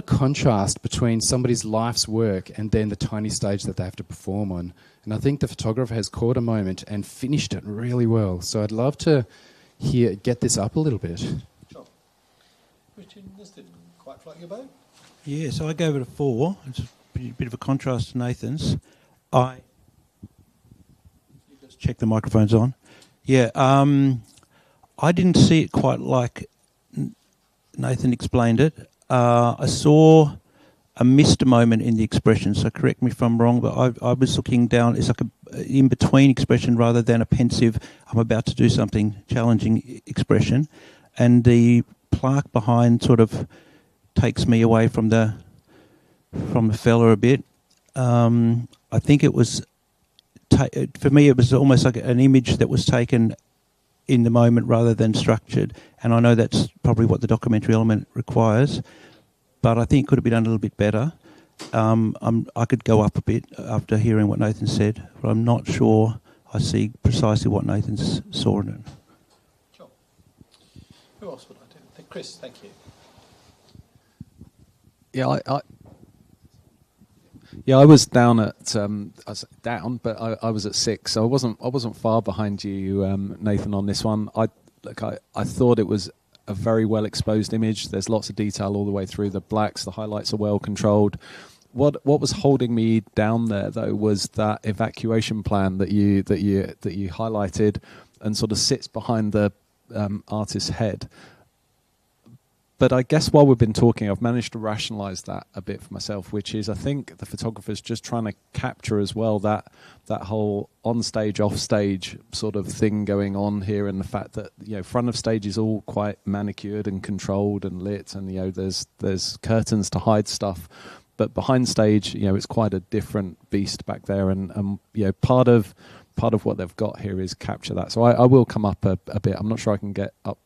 contrast between somebody's life's work and then the tiny stage that they have to perform on. And I think the photographer has caught a moment and finished it really well. So I'd love to get this up a little bit. Sure. Richard, this didn't quite float your boat? Yeah, so I gave it a 4. It's a bit of a contrast to Nathan's. Just check the microphone's on. Yeah, I didn't see it quite like Nathan explained it. I saw a missed moment in the expression, so correct me if I'm wrong, but I was looking down. It's like a in-between expression rather than a pensive, I'm about to do something challenging expression. And the plaque behind sort of takes me away from the fella a bit. I think it was, for me, it was almost like an image that was taken in the moment rather than structured. And I know that's probably what the documentary element requires, but I think it could have been done a little bit better. I could go up a bit after hearing what Nathan said, but I'm not sure I see precisely what Nathan saw in it. Sure. Who else would I do? Chris, thank you. Yeah, I was down at but I was at 6, so I wasn't far behind you, Nathan, on this one. I thought it was a very well exposed image. There's lots of detail all the way through. The blacks, the highlights are well controlled. What was holding me down there though was that evacuation plan that you highlighted and sort of sits behind the artist's head. But I guess while we've been talking, I've managed to rationalise that a bit for myself, which is I think the photographer's just trying to capture as well that whole on-stage, off-stage sort of thing going on here, and the fact that, you know, front of stage is all quite manicured and controlled and lit, and, you know, there's curtains to hide stuff. But behind stage, you know, it's quite a different beast back there, and you know, part of what they've got here is capture that. So I will come up a bit. I'm not sure I can get up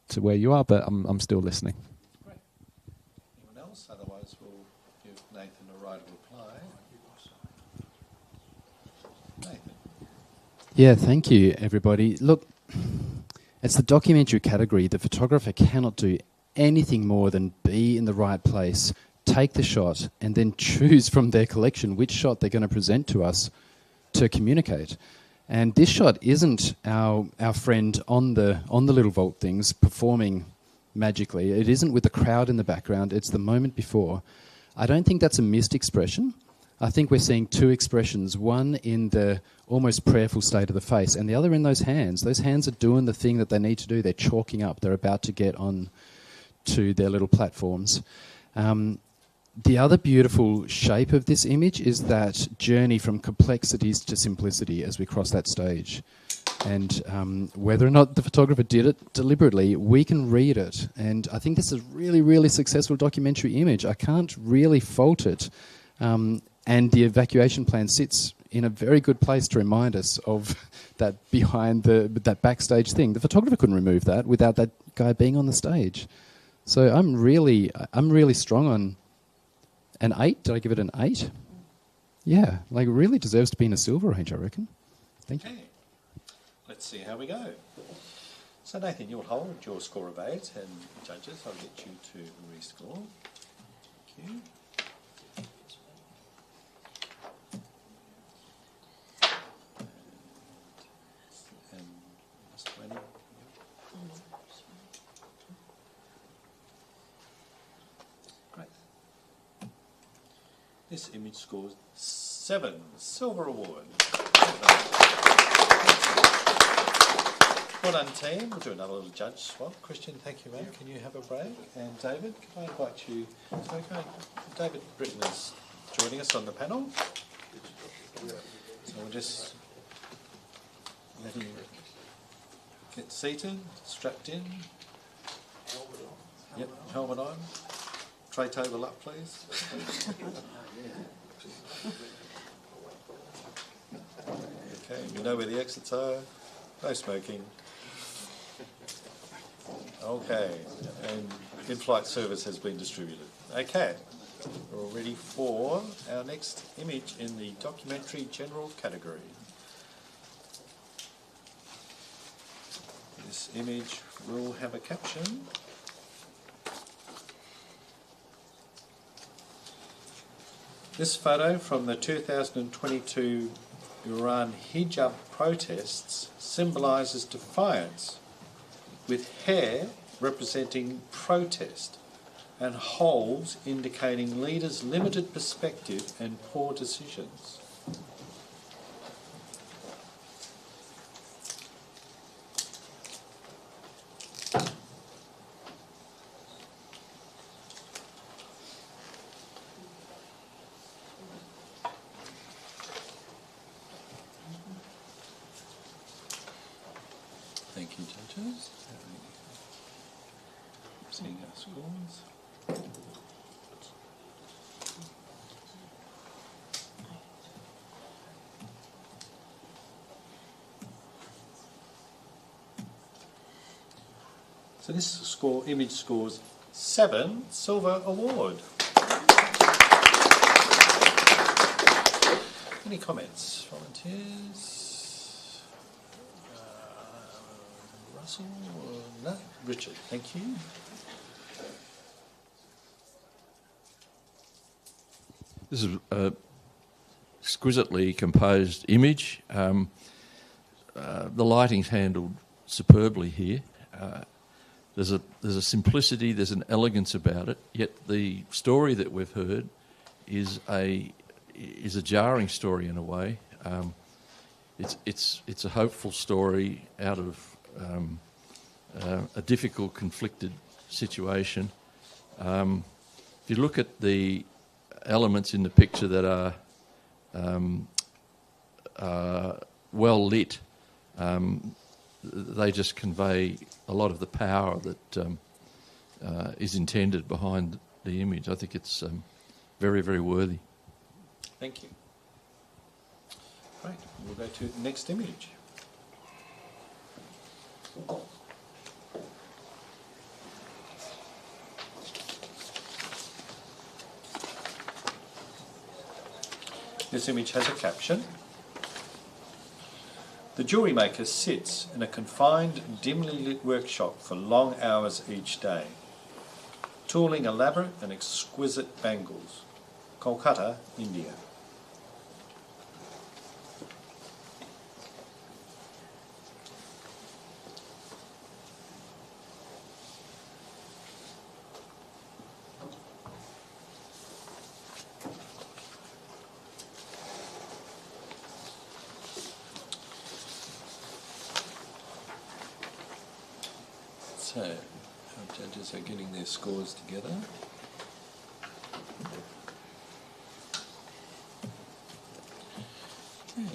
to where you are, but I'm still listening. Great. Anyone else? Otherwise, we'll give Nathan a right of reply. Nathan. Yeah, thank you, everybody. Look, it's the documentary category. The photographer cannot do anything more than be in the right place, take the shot, and then choose from their collection which shot they're going to present to us to communicate. And this shot isn't our friend on the little vault things performing magically. It isn't with the crowd in the background. It's the moment before. I don't think that's a missed expression. I think we're seeing two expressions, one in the almost prayerful state of the face and the other in those hands. Those hands are doing the thing that they need to do. They're chalking up. They're about to get on to their little platforms. The other beautiful shape of this image is that journey from complexities to simplicity as we cross that stage. And whether or not the photographer did it deliberately, we can read it. And I think this is a really, really successful documentary image. I can't really fault it. And the evacuation plan sits in a very good place to remind us of that behind that backstage thing. The photographer couldn't remove that without that guy being on the stage. So I'm really strong on an 8. Did I give it an 8? Yeah, like it really deserves to be in a silver range, I reckon. Thank you. Okay. Let's see how we go. So Nathan, you'll hold your score of 8, and judges, I'll get you to rescore. Thank you. And Mr. Wendy. Great. This image scores 7, Silver Award. Well done, team. We'll do another little judge swap. Christian, thank you, mate. Can you have a break? And David, can I invite you? So, okay, David Britton is joining us on the panel. So we'll just let him get seated, strapped in. Yep, helmet on. Tray table up, please. Okay, we know where the exits are. No smoking. Okay, and in-flight service has been distributed. Okay, we're all ready for our next image in the documentary general category. This image will have a caption. This photo from the 2022 Iran hijab protests symbolises defiance, with hair representing protest and holes indicating leaders' limited perspective and poor decisions. Thank you, judges. Seeing our scores. So this image scores 7, Silver Award. Any comments, volunteers? Russell? No. Richard, thank you. This is an exquisitely composed image. The lighting's handled superbly here. There's a simplicity, there's an elegance about it. Yet the story that we've heard is a jarring story in a way. It's a hopeful story out of a difficult, conflicted situation. If you look at the elements in the picture that are well lit, they just convey a lot of the power that is intended behind the image. I think it's very, very worthy. Thank you. Right, we'll go to the next image. This image has a caption. The jewellery maker sits in a confined, dimly lit workshop for long hours each day, tooling elaborate and exquisite bangles. Kolkata, India. So, our judges are getting their scores together. Okay.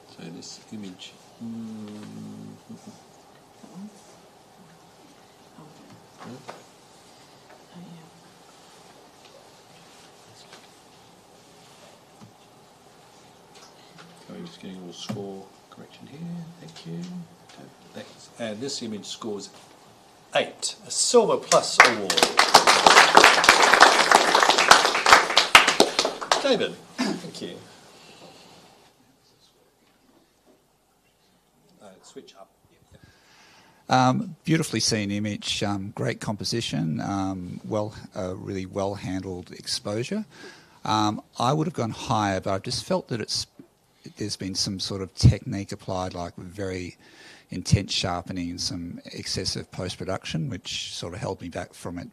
So this image. I'm just getting a little score correction here. Thank you. Thanks. And this image scores 8, a Silver Plus award. David, thank you. Switch up. Beautifully seen image, great composition, really well handled exposure. I would have gone higher, but I've just felt that there's been some sort of technique applied, like very intense sharpening and some excessive post-production, which sort of held me back from it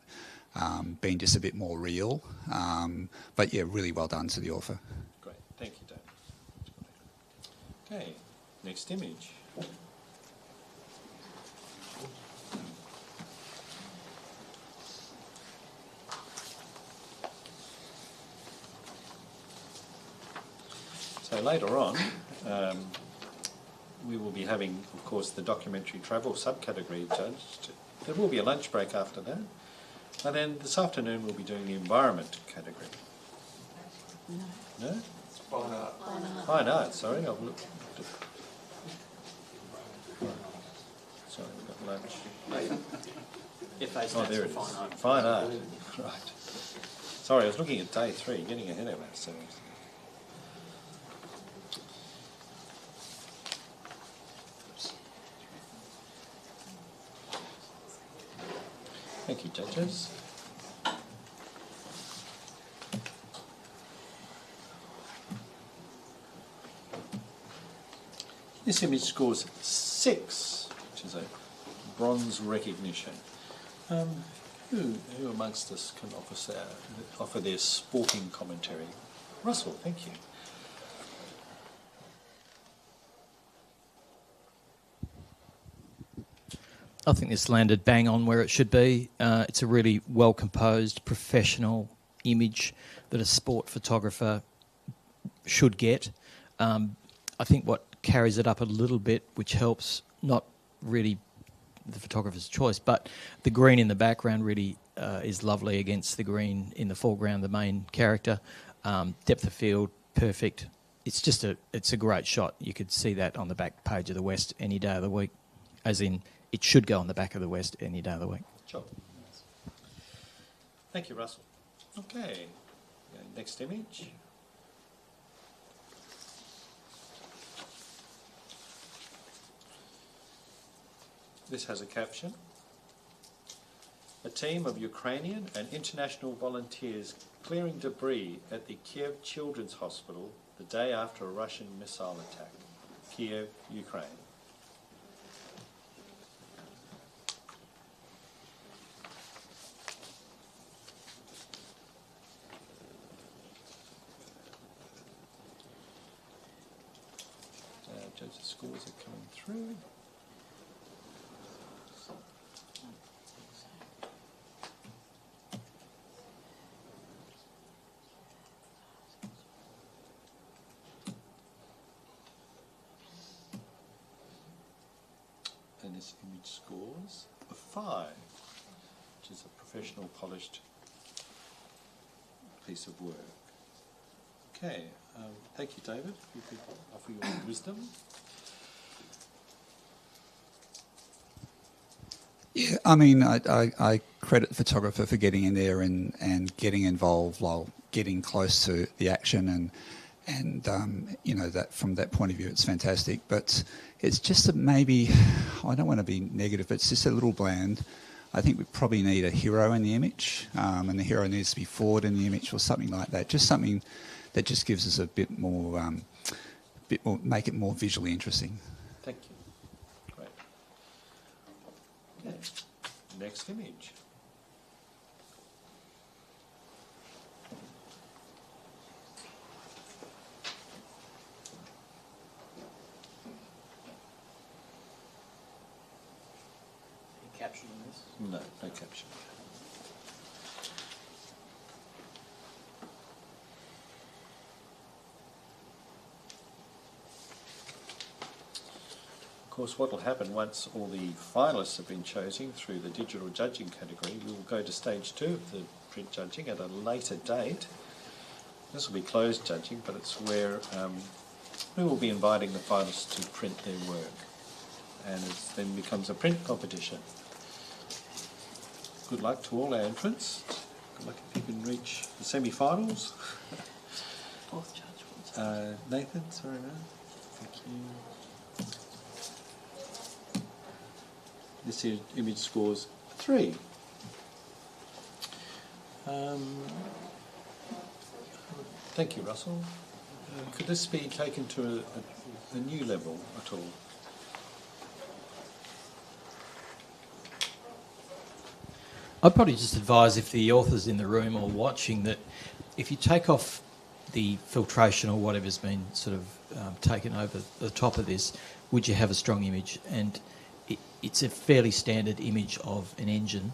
being just a bit more real. But yeah, really well done to the author. Great, thank you, David. Okay, next image. So later on, we will be having, of course, the documentary travel subcategory judged. There will be a lunch break after that. And then this afternoon we'll be doing the environment category. No? It's fine art. Fine art, sorry. I've looked. Sorry, we've got lunch. Oh, there it is. Fine art. Right. Sorry, I was looking at day 3, getting ahead of ourselves. Thank you, judges. This image scores 6, which is a bronze recognition. Who amongst us can offer their sporting commentary? Russell, thank you. I think this landed bang on where it should be. It's a really well-composed, professional image that a sport photographer should get. I think what carries it up a little bit, which helps, not really the photographer's choice, but the green in the background really is lovely against the green in the foreground, the main character. Depth of field, perfect. It's a great shot. You could see that on the back page of the West any day of the week, as in it should go on the back of the West any day of the week. Sure. Thank you, Russell. Okay, next image. This has a caption. A team of Ukrainian and international volunteers clearing debris at the Kiev Children's Hospital the day after a Russian missile attack. Kiev, Ukraine. Judges' scores are coming through. And this image scores a 5, which is a professional, polished piece of work. Okay, thank you, David. You could offer your wisdom. Yeah, I mean, I credit the photographer for getting in there and getting involved while getting close to the action, and you know, that from that point of view, it's fantastic. But it's just that maybe, I don't want to be negative, but it's just a little bland. I think we probably need a hero in the image, and the hero needs to be forward in the image or something like that. Just something that just gives us a bit more, make it more visually interesting. Thank you. Great. Okay. Next image. Any caption on this? No, no caption. Of course, what will happen once all the finalists have been chosen through the digital judging category, we will go to stage 2 of the print judging at a later date. This will be closed judging, but it's where we will be inviting the finalists to print their work, and it then becomes a print competition. Good luck to all our entrants. Good luck if you can reach the semi-finals. Fourth judge. Nathan, sorry, man. Thank you. This image scores 3. Thank you, Russell. Could this be taken to a new level at all? I'd probably just advise, if the author's in the room or watching, that if you take off the filtration or whatever's been sort of taken over the top of this, would you have a strong image? And it's a fairly standard image of an engine,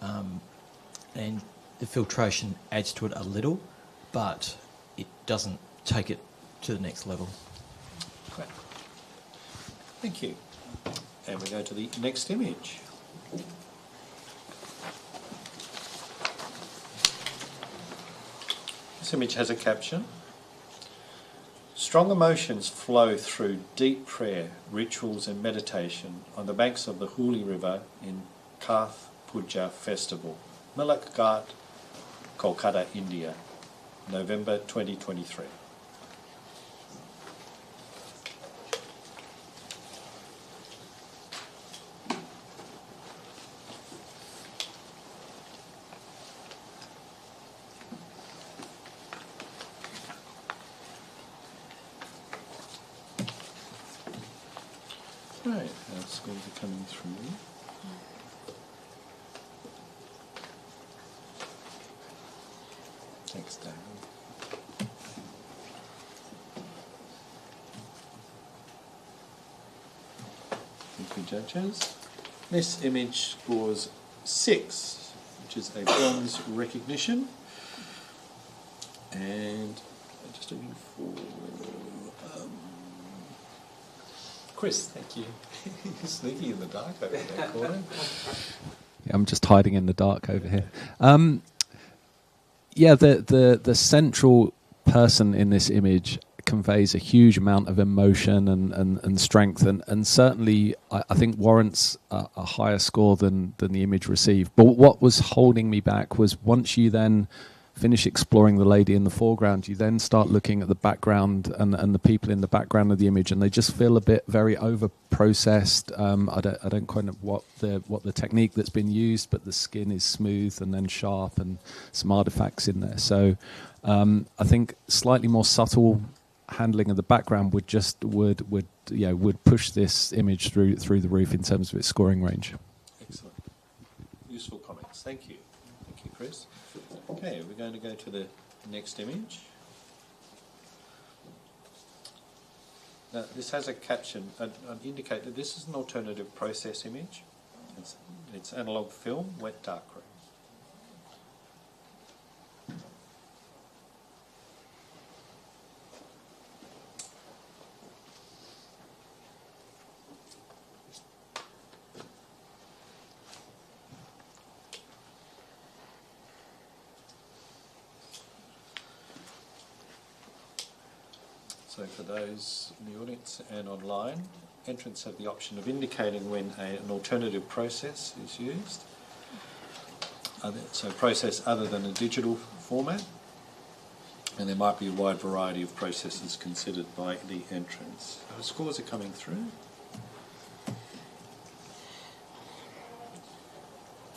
and the filtration adds to it a little, but it doesn't take it to the next level. Great. Thank you. And we go to the next image. This image has a caption. Strong emotions flow through deep prayer, rituals and meditation on the banks of the Hooghly River in Karth Puja Festival, Milak Ghat, Kolkata, India, November 2023. Right, our scores are coming through. Thanks, David. Thank you, judges. This image scores 6, which is a bronze recognition. And I'm just looking for Chris, thank you. You're sneaky in the dark over in that corner. Yeah, I'm just hiding in the dark over here. Yeah, the central person in this image conveys a huge amount of emotion and strength, and certainly I think warrants a higher score than the image received. But what was holding me back was, once you then finish exploring the lady in the foreground, you then start looking at the background and the people in the background of the image, and they just feel a bit very over-processed. I don't quite know what the technique that's been used, but the skin is smooth and then sharp, and some artifacts in there. So I think slightly more subtle handling of the background would push this image through the roof in terms of its scoring range. Excellent. Useful comments. Thank you. Thank you, Chris. Okay, we're going to go to the next image. Now, this has a caption. I'd indicate that this is an alternative process image. It's analog film, wet darkroom. So for those in the audience and online, entrants have the option of indicating when an alternative process is used. So a process other than a digital format. And there might be a wide variety of processes considered by the entrants. The scores are coming through. And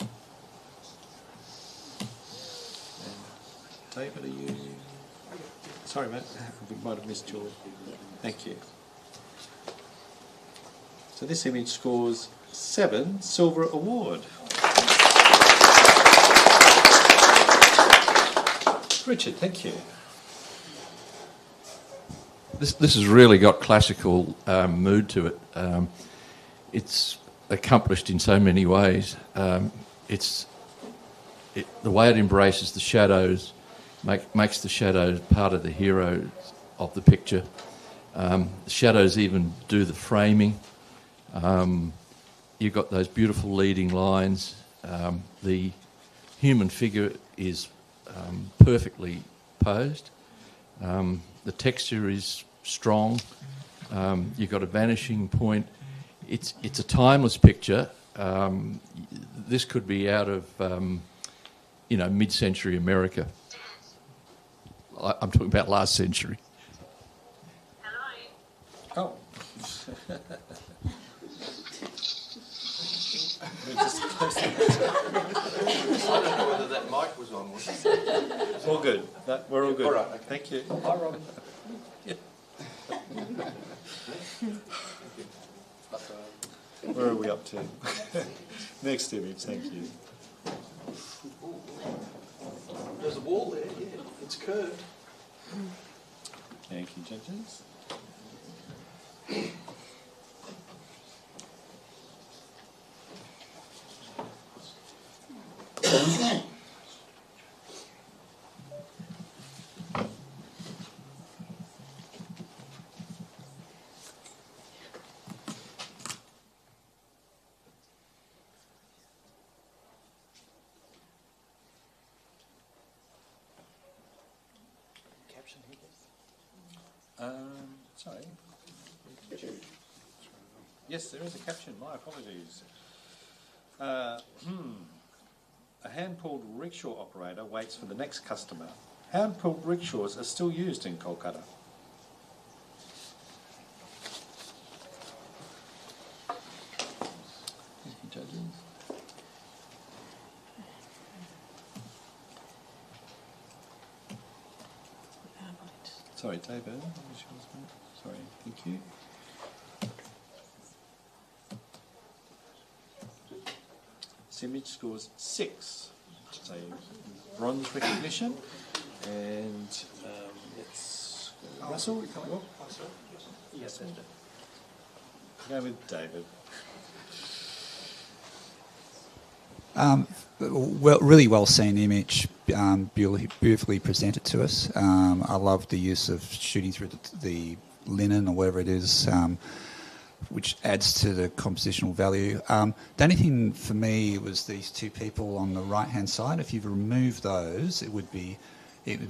David, are you... Sorry, Matt, we might have missed your... Thank you. So this image scores 7 Silver Award. Richard, thank you. This has really got classical mood to it. It's accomplished in so many ways. The way it embraces the shadows makes the shadows part of the hero of the picture. The shadows even do the framing. You've got those beautiful leading lines. The human figure is perfectly posed. The texture is strong. You've got a vanishing point. It's a timeless picture. This could be out of mid-century America. I'm talking about last century. Oh. I don't know whether that mic was on. All good. We're all good. All right. Okay. Thank you. Hi, Robin. Where are we up to? Next image, thank you. There's a wall there, yeah. It's curved. Thank you, judges. Sorry. Yes, there is a caption. My apologies. A hand-pulled rickshaw operator waits for the next customer. Hand-pulled rickshaws are still used in Kolkata. Thank you, judges. Sorry, David. Sorry, thank you. This image scores 6. It's a bronze recognition. And it's Russell. Yes, go with David. Really well seen image, beautifully presented to us. I love the use of shooting through the linen or whatever it is, which adds to the compositional value. The only thing for me was these two people on the right-hand side. If you remove those, it would be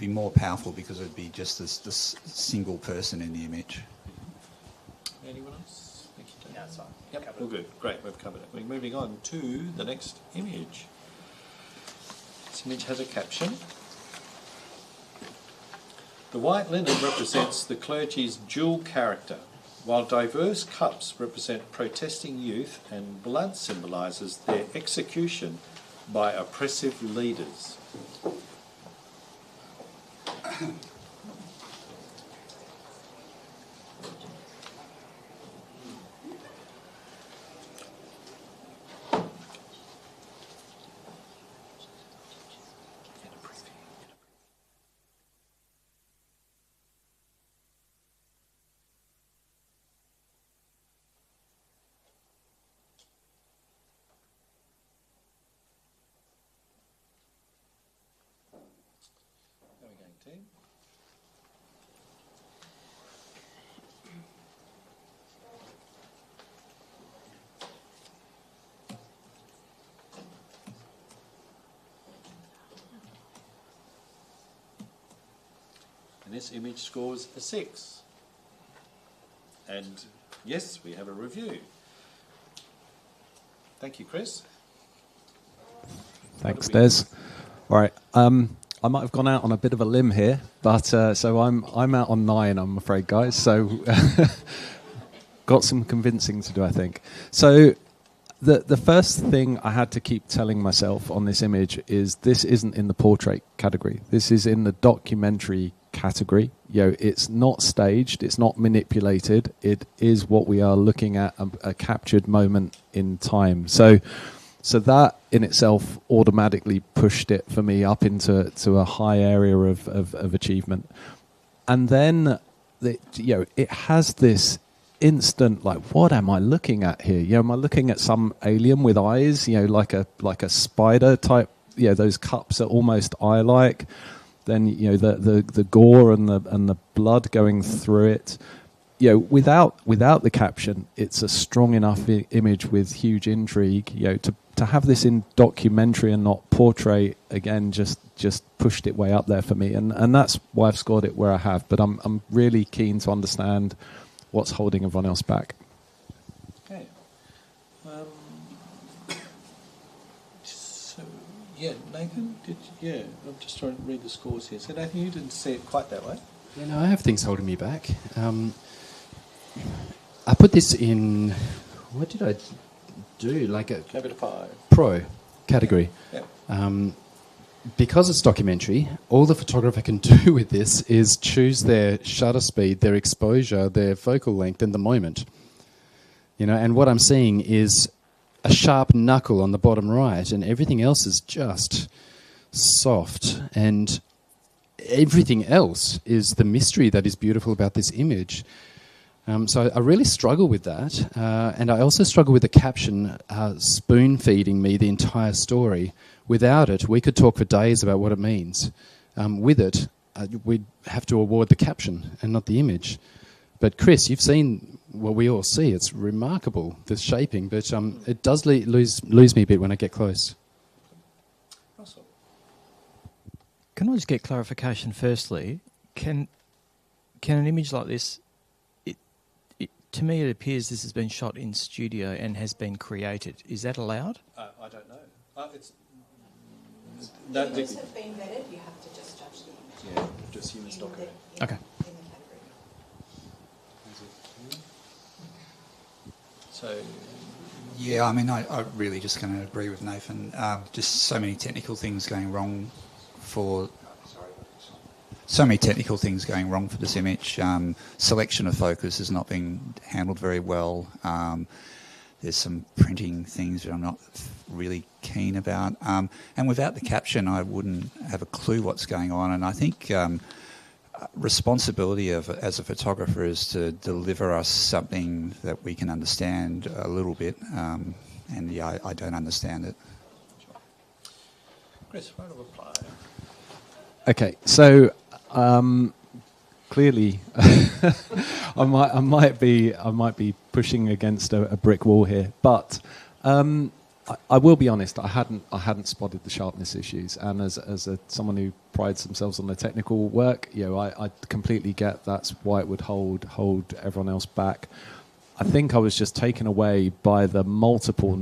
more powerful because it would be just this single person in the image. Anyone else? Thank you, David. Yeah, that's fine. Yep, all good. Great, we've covered it. We're moving on to the next image. This image has a caption. The white linen represents the clergy's dual character, while diverse cups represent protesting youth and blood symbolises their execution by oppressive leaders. How are we going, team? And this image scores a 6. And yes, we have a review. Thank you, Chris. Thanks, Des. All right. I might have gone out on a bit of a limb here, but so I'm out on 9, I'm afraid, guys. So got some convincing to do, I think. So the first thing I had to keep telling myself on this image is this isn't in the portrait category. This is in the documentary category. It's not staged. It's not manipulated. It is what we are looking at, a captured moment in time. So that in itself automatically pushed it for me up into a high area of achievement. And then it has this instant, like, what am I looking at here? Am I looking at some alien with eyes? Like a spider type. Those cups are almost eye-like. Then the gore and the blood going through it. Without the caption, it's a strong enough image with huge intrigue. To have this in documentary and not portrait, again, just pushed it way up there for me, and that's why I've scored it where I have. But I'm really keen to understand what's holding everyone else back. Okay. So, Nathan, I'm just trying to read the scores here. So, Nathan, you didn't see it quite that way. I have things holding me back. I put this in, what did I do? Like a Give it a 5. pro category. Yeah. Because it's documentary, all the photographer can do with this is choose their shutter speed, their exposure, their focal length, and the moment. And what I'm seeing is a sharp knuckle on the bottom right, and everything else is just soft. And everything else is the mystery that is beautiful about this image. So I really struggle with that. And I also struggle with the caption spoon-feeding me the entire story. Without it, we could talk for days about what it means. With it, we'd have to award the caption and not the image. But Chris, you've seen what we all see. It's remarkable, the shaping, but it does lose me a bit when I get close. Russell. Can I just get clarification firstly? Can an image like this, to me it appears this has been shot in studio and has been created. Is that allowed? I don't know. The images have been vetted, you have to just judge the image. Yeah, just human stock. Okay. So, yeah, I really just going to agree with Nathan. Just so many technical things going wrong for this image. Selection of focus is not being handled very well. There's some printing things that I'm not really keen about. And without the caption, I wouldn't have a clue what's going on. And I think responsibility as a photographer is to deliver us something that we can understand a little bit. I don't understand it. Chris, round of applause. Okay, so clearly, I might be pushing against a brick wall here, but I will be honest. I hadn't spotted the sharpness issues, and as someone who prides themselves on their technical work, I completely get that's why it would hold everyone else back. I think I was just taken away by the multiple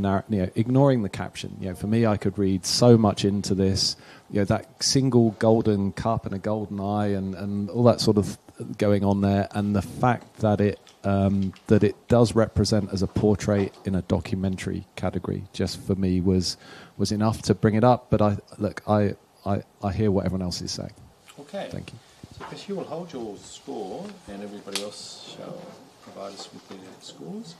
ignoring the caption. For me, I could read so much into this. That single golden cup and a golden eye, and all that sort of going on there, and the fact that it does represent as a portrait in a documentary category, just for me was enough to bring it up. But I hear what everyone else is saying. Okay. Thank you. So Chris, you will hold your score, and everybody else shall provide us with their scores.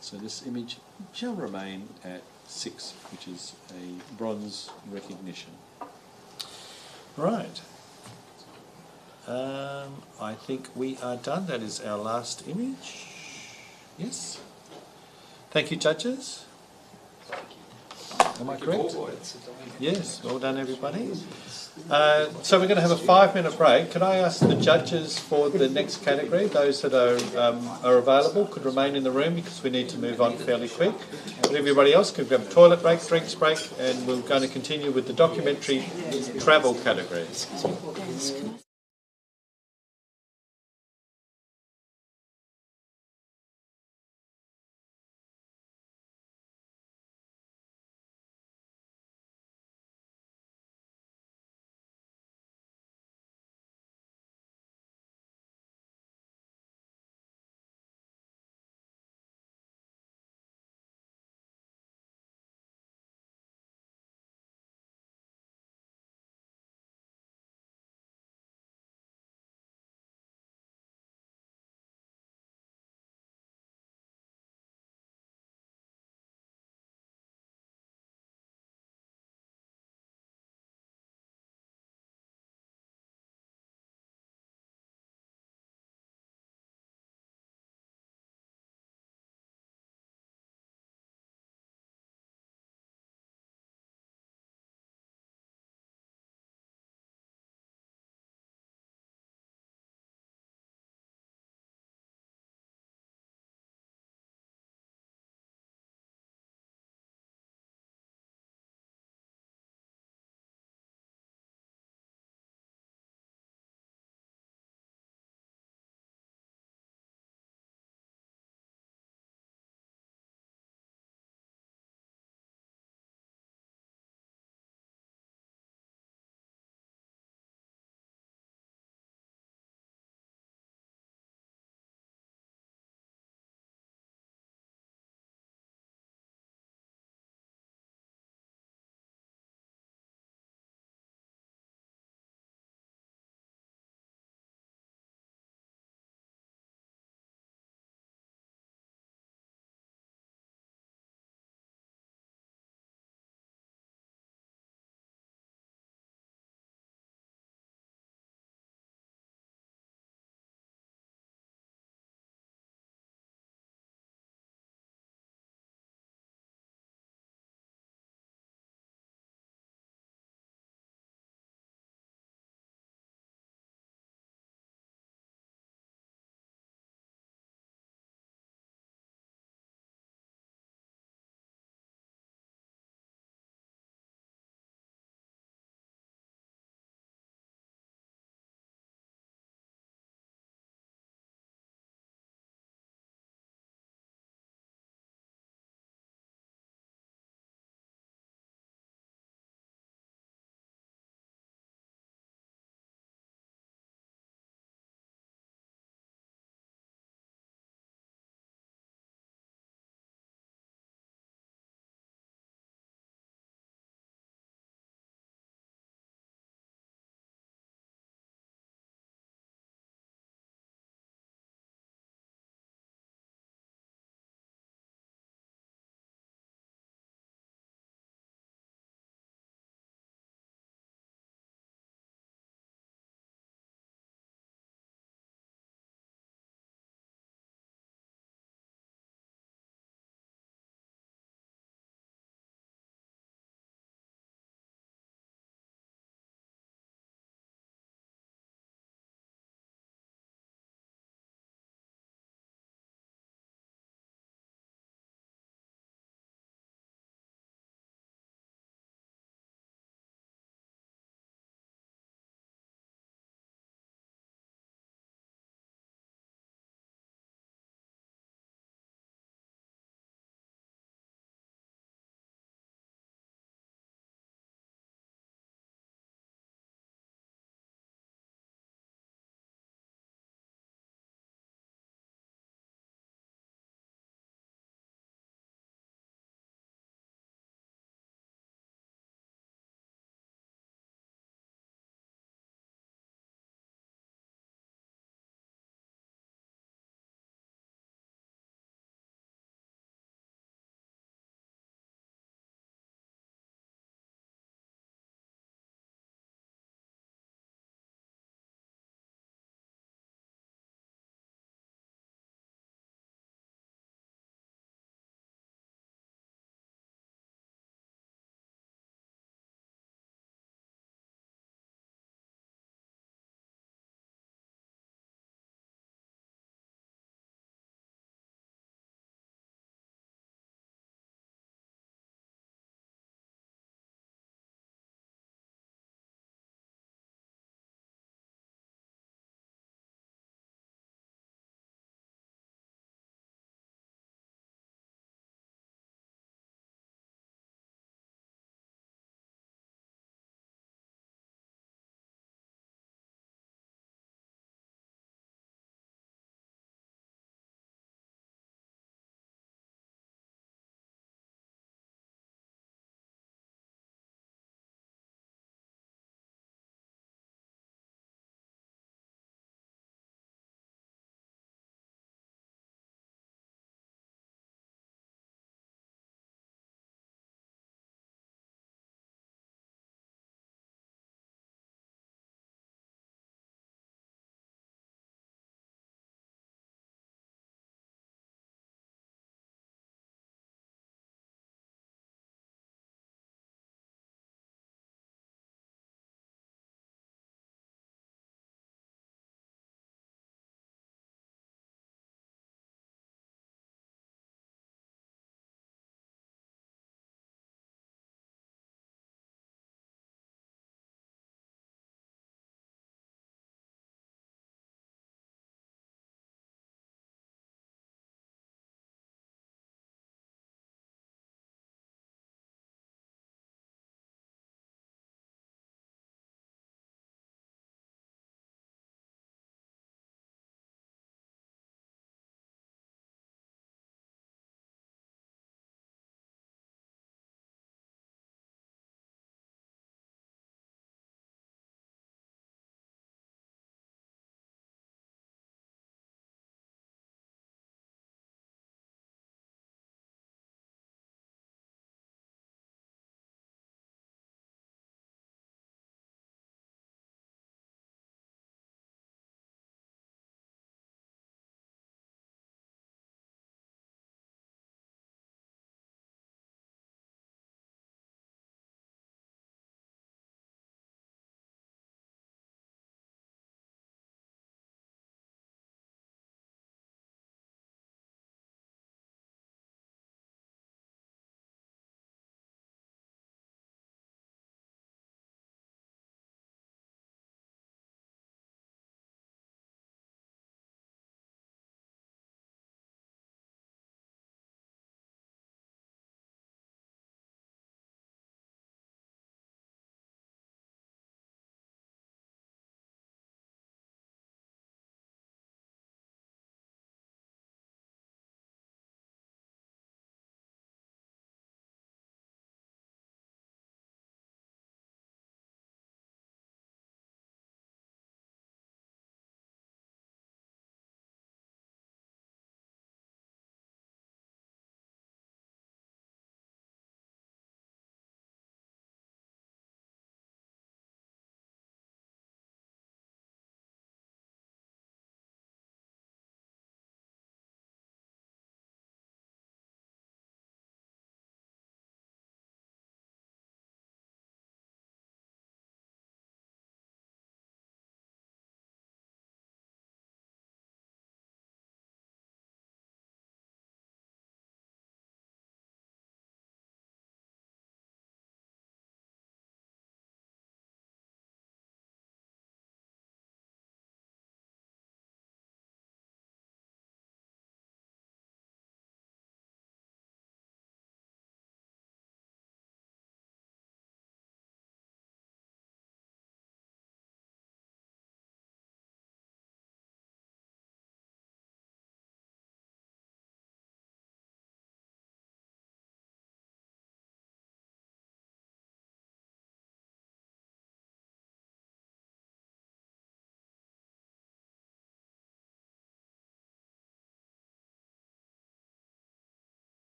So this image shall remain at 6, which is a bronze recognition. Right. I think we are done. That is our last image. Yes. Thank you, judges. Am I correct? Yes, well done, everybody. So we're going to have a 5-minute break. Can I ask the judges for the next category, those that are available, could remain in the room because we need to move on fairly quick. But everybody else could grab a toilet break, drinks break, and we're going to continue with the documentary travel category.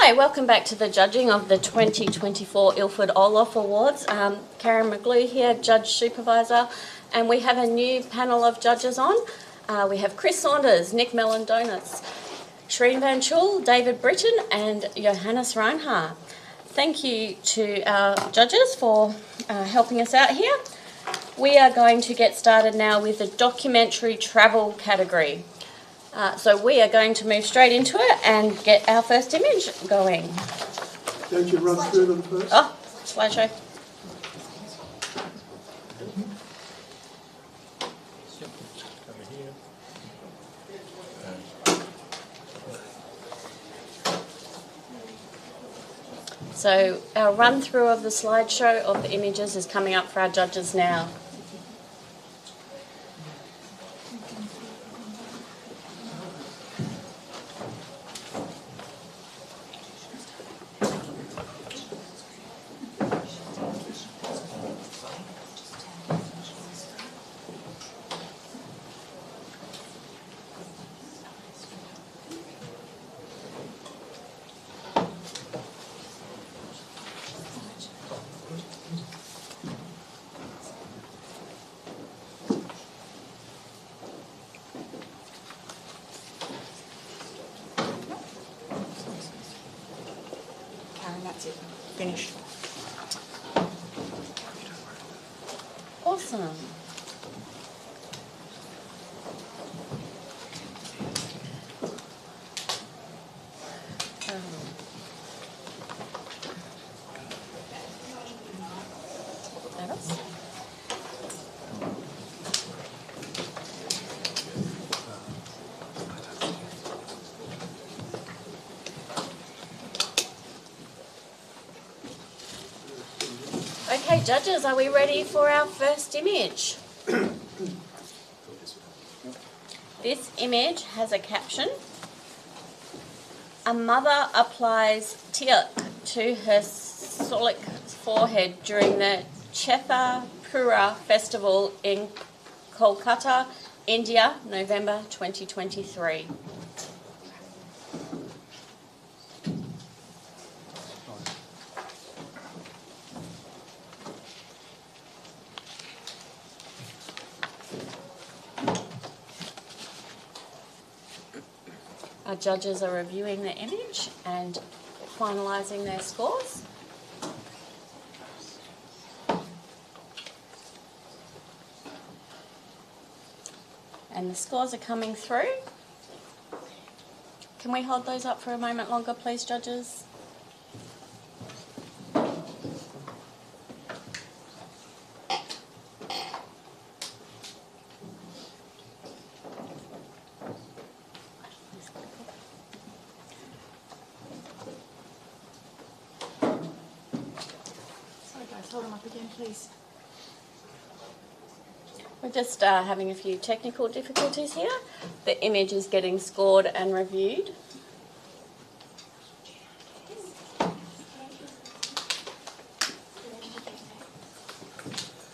Hi, welcome back to the judging of the 2024 Ilford Orloff Awards. Karen McGlue here, Judge Supervisor, and we have a new panel of judges on. We have Chris Saunders, Nick Melandonis, Shreen Van Chul, David Britton and Johannes Reinhardt. Thank you to our judges for helping us out here. We are going to get started now with the documentary travel category. So we are going to move straight into it and get our first image going. Don't you run through them first? Oh, slideshow. So our run through of the slideshow of the images is coming up for our judges now. Karen, that's it. Finished. Awesome. Okay, judges, are we ready for our first image? This image has a caption. A mother applies tiak to her solic forehead during the Chetha Pura festival in Kolkata, India, November 2023. Our judges are reviewing the image and finalising their scores. And the scores are coming through. Can we hold those up for a moment longer, please, judges? Hold them up again, please. We're just having a few technical difficulties here. The image is getting scored and reviewed.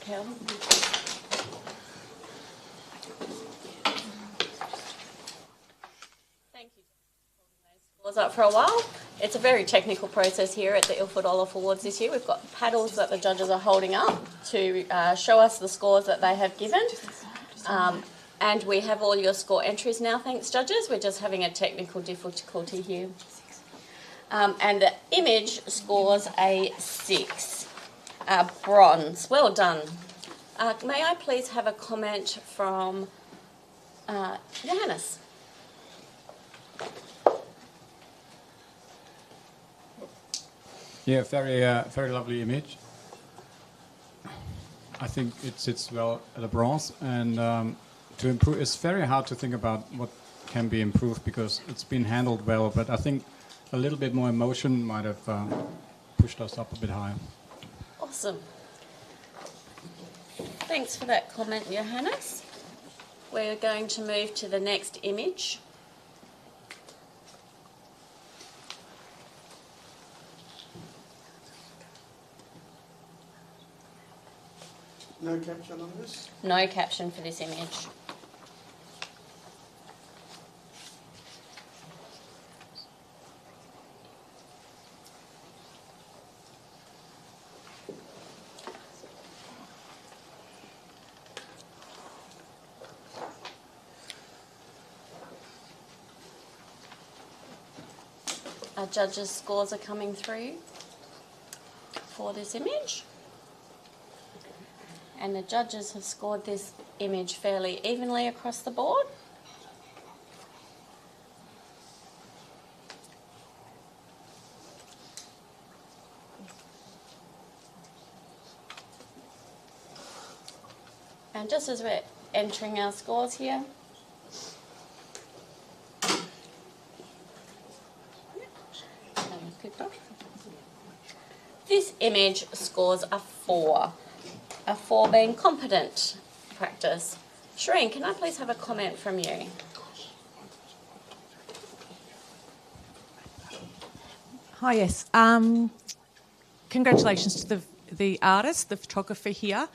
Kel? Thank you. Scores up for a while. It's a very technical process here at the Ilford Orloff Awards this year. We've got paddles that the judges are holding up to show us the scores that they have given. And we have all your score entries now, thanks, judges. We're just having a technical difficulty here. And the image scores a 6. Bronze. Well done. May I please have a comment from Johannes? Yeah, very lovely image. I think it sits well at a bronze, and to improve, it's very hard to think about what can be improved because it's been handled well. But I think a little bit more emotion might have pushed us up a bit higher. Awesome. Thanks for that comment, Johannes. We're going to move to the next image. No caption on this? No caption for this image. Our judges' scores are coming through for this image. And the judges have scored this image fairly evenly across the board. And just as we're entering our scores here, this image scores a 4. A 4 being competent practice. Shireen, can I please have a comment from you? Hi, yes. Congratulations to the artist, the photographer here.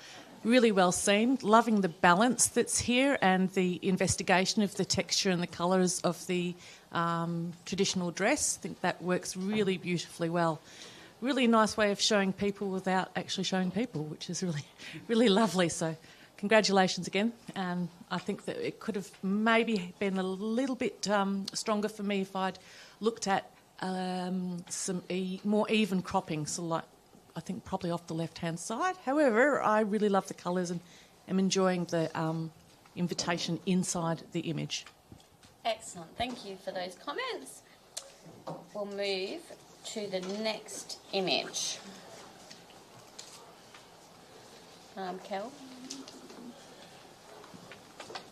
Really well seen. Loving the balance that's here and the investigation of the texture and the colours of the traditional dress. I think that works really beautifully well. Really nice way of showing people without actually showing people, which is really, really lovely. So congratulations again. And I think that it could have maybe been a little bit stronger for me if I'd looked at some more even cropping, so like I think probably off the left-hand side. However, I really love the colours and am enjoying the invitation inside the image. Excellent. Thank you for those comments. We'll move to the next image. Kel?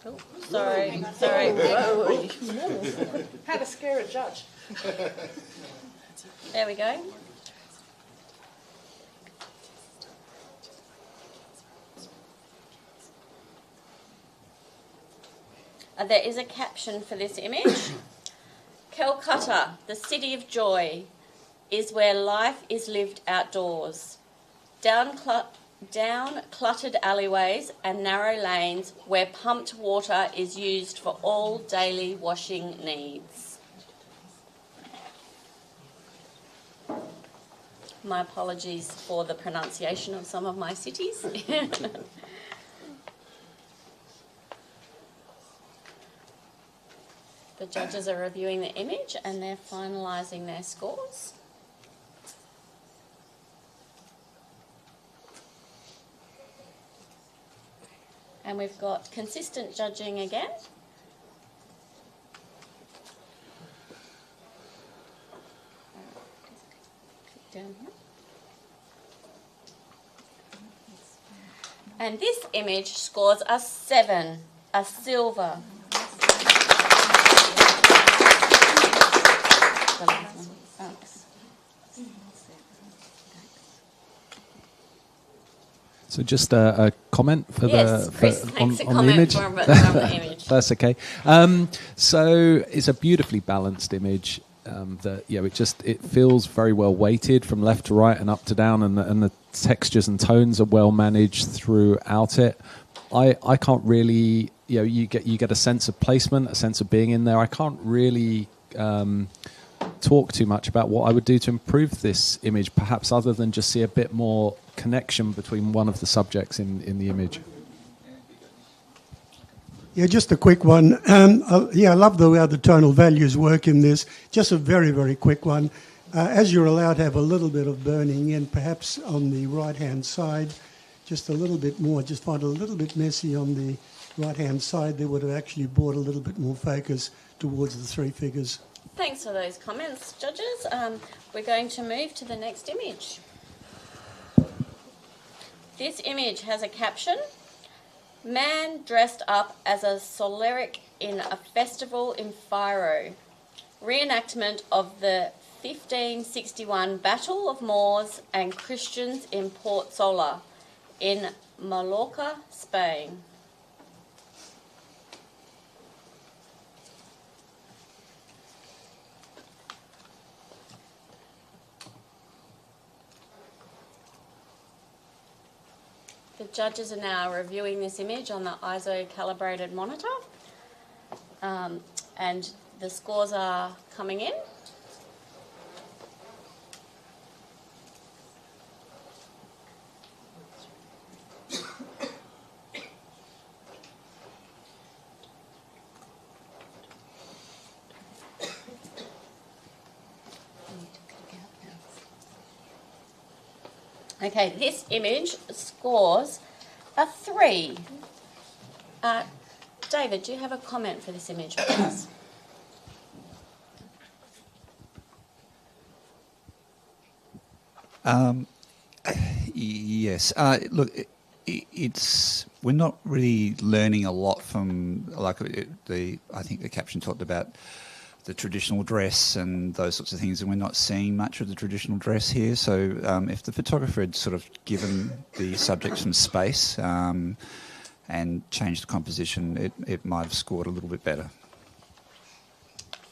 Oh, sorry. Whoa. How to scare a judge. There we go. There is a caption for this image. Calcutta, the city of joy, is where life is lived outdoors. Down cluttered alleyways and narrow lanes where pumped water is used for all daily washing needs. My apologies for the pronunciation of some of my cities. The judges are reviewing the image and they're finalising their scores. And we've got consistent judging again. Click down here. And this image scores a 7, a silver. So just a comment for on the image. From the image. That's okay. So it's a beautifully balanced image. That it feels very well weighted from left to right and up to down, and the textures and tones are well managed throughout it. I can't really you get a sense of placement, a sense of being in there. I can't really talk too much about what I would do to improve this image, perhaps other than just see a bit more connection between one of the subjects in the image. Yeah, just a quick one. I love the way the tonal values work in this. Just a very, very quick one. As you're allowed to have a little bit of burning in, perhaps on the right-hand side, just a little bit more. Just find it a little bit messy on the right-hand side. They would have actually brought a little bit more focus towards the three figures. Thanks for those comments, judges. We're going to move to the next image. This image has a caption: man dressed up as a solaric in a festival in Faro. Reenactment of the 1561 Battle of Moors and Christians in Port Sola in Mallorca, Spain. The judges are now reviewing this image on the ISO calibrated monitor, and the scores are coming in. Okay, this image scores a 3. David, do you have a comment for this image, please? Yes. Look, we're not really learning a lot from I think the caption talked about the traditional dress and those sorts of things, and we're not seeing much of the traditional dress here. So if the photographer had sort of given the subject some space and changed the composition, it might have scored a little bit better.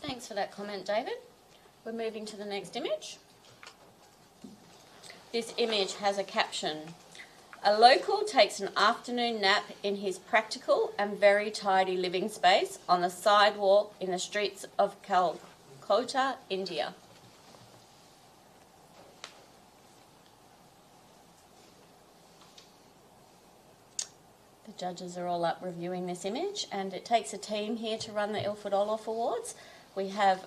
Thanks for that comment, David. We're moving to the next image. This image has a caption. A local takes an afternoon nap in his practical and very tidy living space on the sidewalk in the streets of Calcutta, India. The judges are all up reviewing this image, and it takes a team here to run the Ilford Orloff Awards. We have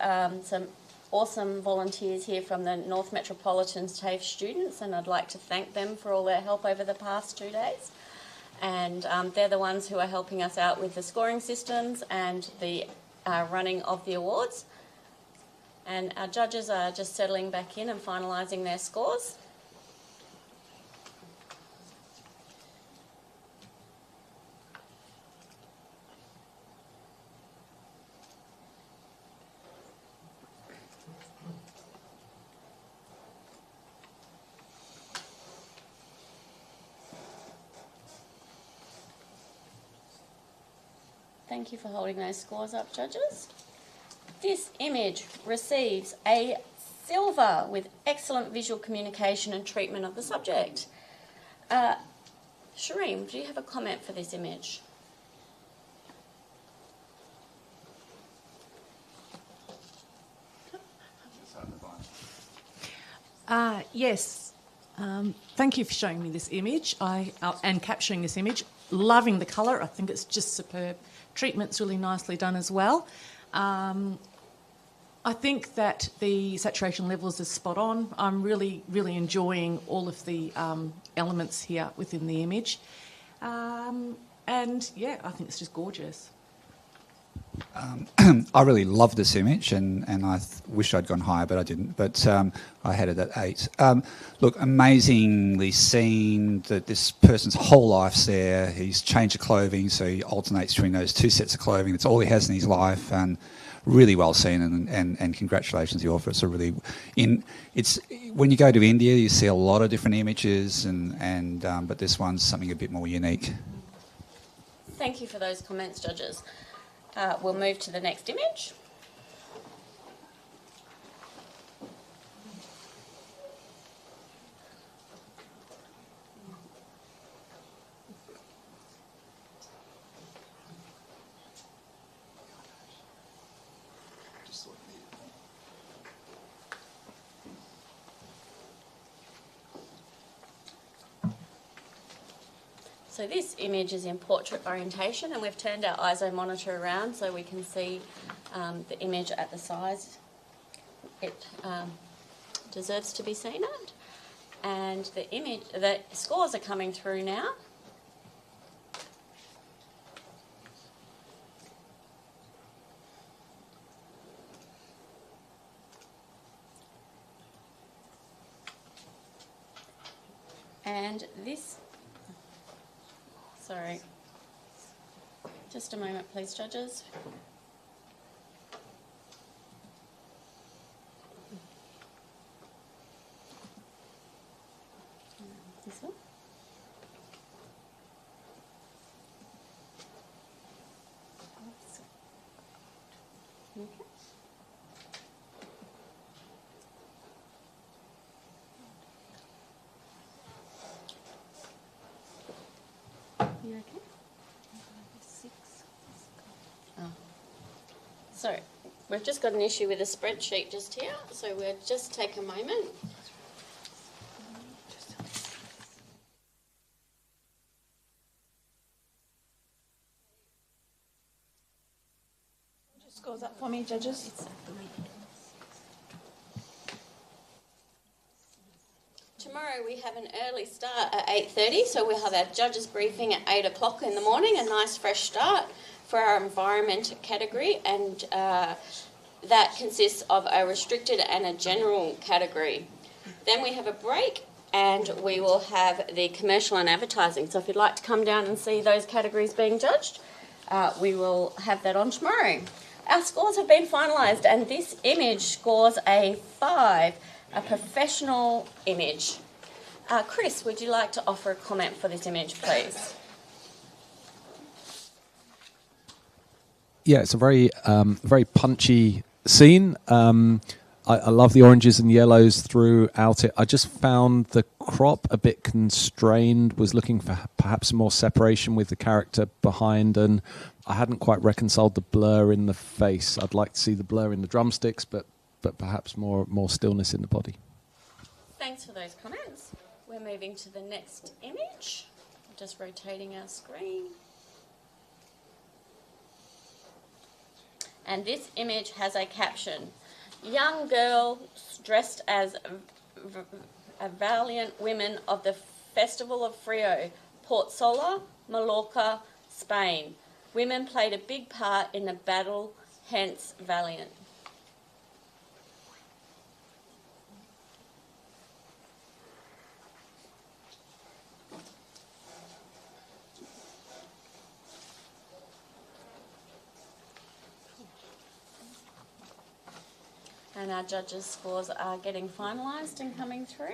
some awesome volunteers here from the North Metropolitan's TAFE students, and I'd like to thank them for all their help over the past 2 days. And they're the ones who are helping us out with the scoring systems and the running of the awards. And our judges are just settling back in and finalising their scores. Thank you for holding those scores up, judges. This image receives a silver with excellent visual communication and treatment of the subject. Shireen, do you have a comment for this image? Yes. Thank you for showing me this image and capturing this image. Loving the colour. I think it's just superb. Treatment's really nicely done as well. I think that the saturation levels are spot on. I'm really, really enjoying all of the elements here within the image. And yeah, I think it's just gorgeous. I really love this image, and I wish I'd gone higher, but I didn't. But I had it at 8. Look, amazingly seen that this person's whole life's there. He's changed the clothing, so he alternates between those 2 sets of clothing. That's all he has in his life, and really well seen. And congratulations, the author. It's a really it's when you go to India, you see a lot of different images, but this one's something a bit more unique. Thank you for those comments, judges. We'll move to the next image. So this image is in portrait orientation, and we've turned our ISO monitor around so we can see the image at the size it deserves to be seen at. And the scores are coming through now. And this... Sorry. Just a moment, please, judges. This one. Okay. You okay? So, we've just got an issue with a spreadsheet just here, so we'll just take a moment. Just scores up for me, judges. Tomorrow we have an early start at 8:30, so we'll have our judges briefing at 8 o'clock in the morning, a nice fresh start for our environment category, and that consists of a restricted and a general category. Then we have a break and we will have the commercial and advertising. So if you'd like to come down and see those categories being judged, we will have that on tomorrow. Our scores have been finalised and this image scores a 5, a professional image. Chris, would you like to offer a comment for this image, please? Yeah, it's a very punchy scene. I love the oranges and yellows throughout it. I just found the crop a bit constrained, was looking for perhaps more separation with the character behind, and I hadn't quite reconciled the blur in the face. I'd like to see the blur in the drumsticks, but perhaps more stillness in the body. Thanks for those comments. We're moving to the next image. Just rotating our screen. And this image has a caption. Young girl dressed as a valiant women of the Festival of Frio, Port Sola, Mallorca, Spain. Women played a big part in the battle, hence valiant. And our judges' scores are getting finalised and coming through.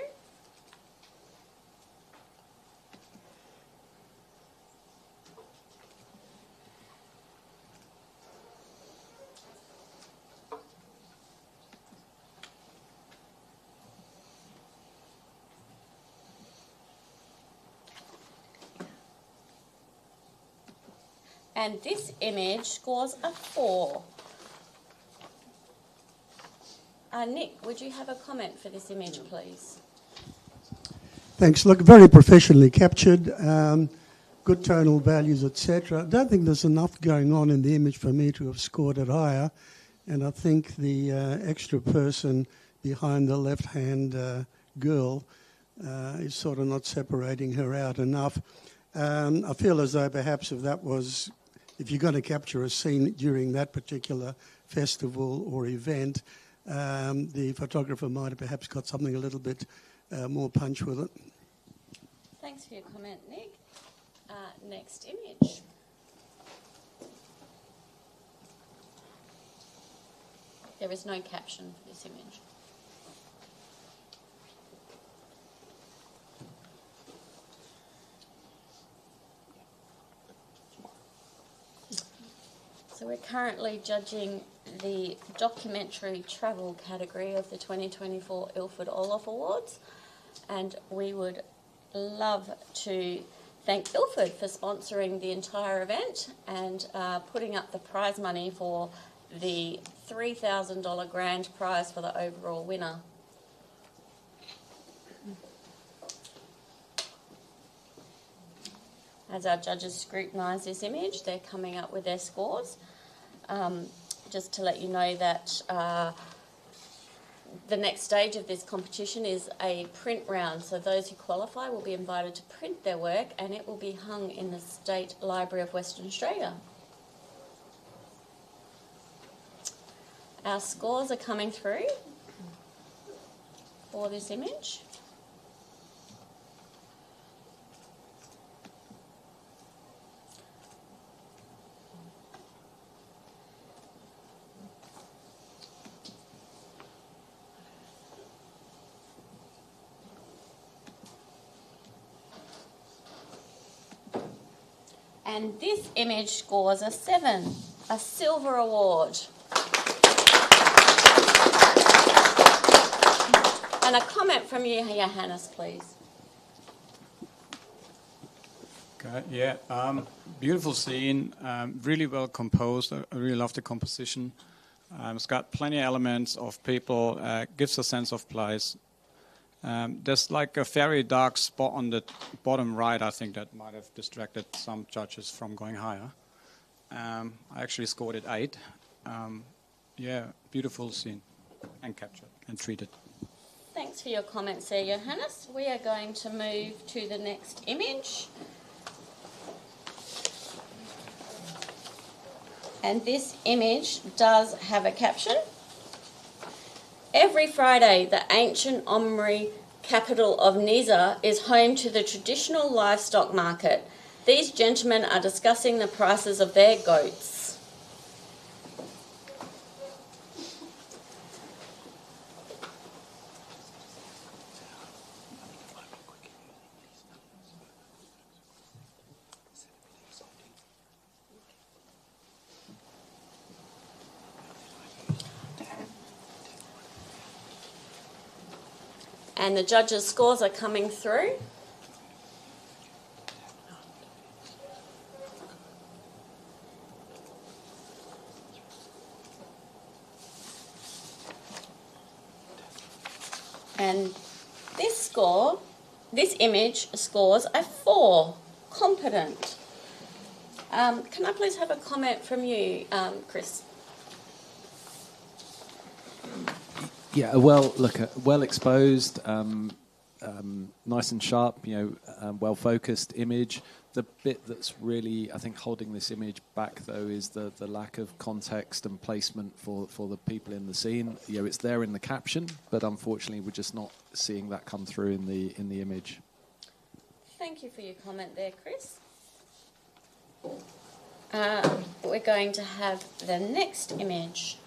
And this image scores a 4. Nick, would you have a comment for this image, please? Thanks. Look, very professionally captured, good tonal values, etc. I don't think there's enough going on in the image for me to have scored it higher, and I think the extra person behind the left-hand girl is sort of not separating her out enough. I feel as though perhaps if you're going to capture a scene during that particular festival or event, the photographer might have perhaps got something a little bit more punch with it. Thanks for your comment, Nick. Next image. There is no caption for this image. So we're currently judging the documentary travel category of the 2024 Ilford Orloff Awards, and we would love to thank Ilford for sponsoring the entire event and putting up the prize money for the $3,000 grand prize for the overall winner. As our judges scrutinise this image, they're coming up with their scores. Just to let you know that the next stage of this competition is a print round. So those who qualify will be invited to print their work and it will be hung in the State Library of Western Australia. Our scores are coming through for this image. And this image scores a 7, a silver award. And a comment from you, Johannes, please. Okay, yeah, beautiful scene, really well composed. I really love the composition. It's got plenty of elements of people, gives a sense of place. There's like a very dark spot on the bottom right, I think, that might have distracted some judges from going higher. I actually scored it 8. Yeah, beautiful scene and captured and treated. Thanks for your comments there, Johannes. We are going to move to the next image. And this image does have a caption. Every Friday, the ancient Omri capital of Nizza is home to the traditional livestock market. These gentlemen are discussing the prices of their goats. And the judges' scores are coming through. And this image scores a 4, competent. Can I please have a comment from you, Chris? Yeah, well exposed, nice and sharp, well focused image. The bit that's really, I think, holding this image back, though, is the lack of context and placement for the people in the scene. It's there in the caption, but unfortunately, we're just not seeing that come through in the image. Thank you for your comment there, Chris. We're going to have the next image.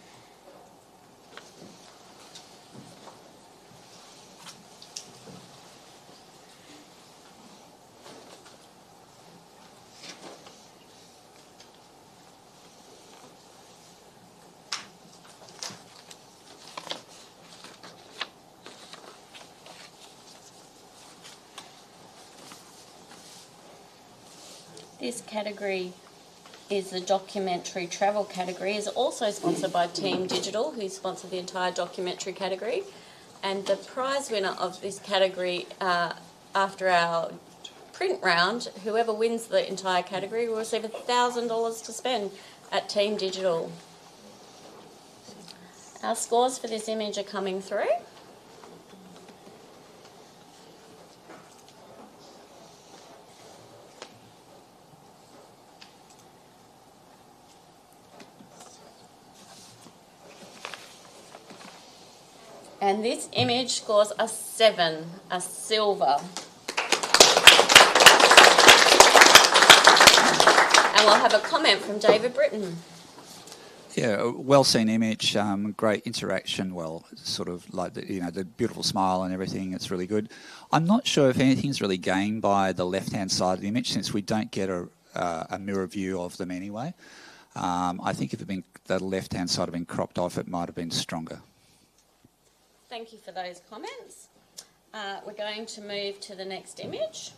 This category is the documentary travel category. It's also sponsored by Team Digital, who sponsored the entire documentary category. And the prize winner of this category, after our print round, whoever wins the entire category will receive $1,000 to spend at Team Digital. Our scores for this image are coming through. And this image scores a 7, a silver. And we'll have a comment from David Britton. Yeah, a well-seen image, great interaction, sort of like the beautiful smile and everything, it's really good. I'm not sure if anything's really gained by the left-hand side of the image, since we don't get a mirror view of them anyway. I think if the left-hand side had been cropped off, it might have been stronger. Thank you for those comments. We're going to move to the next image.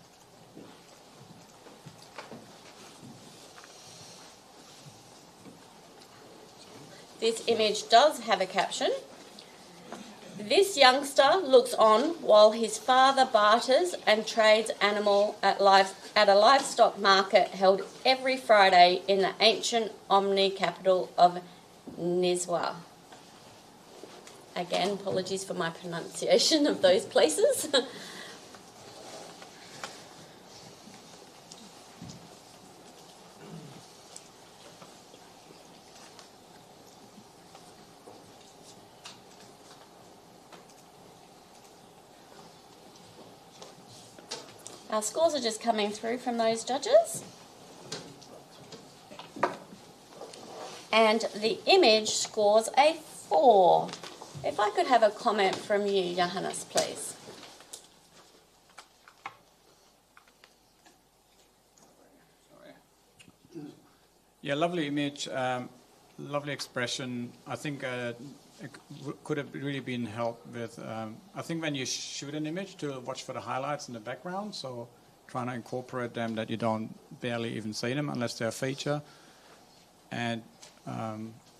This image does have a caption. This youngster looks on while his father barters and trades animal at a livestock market held every Friday in the ancient Omni capital of Nizwa. Again, apologies for my pronunciation of those places. Our scores are just coming through from those judges. And the image scores a 4. If I could have a comment from you, Johannes, please. Yeah, lovely image, lovely expression. I think it could have really been helped with, I think when you shoot an image, to watch for the highlights in the background, so trying to incorporate them that you don't barely even see them unless they're a feature. And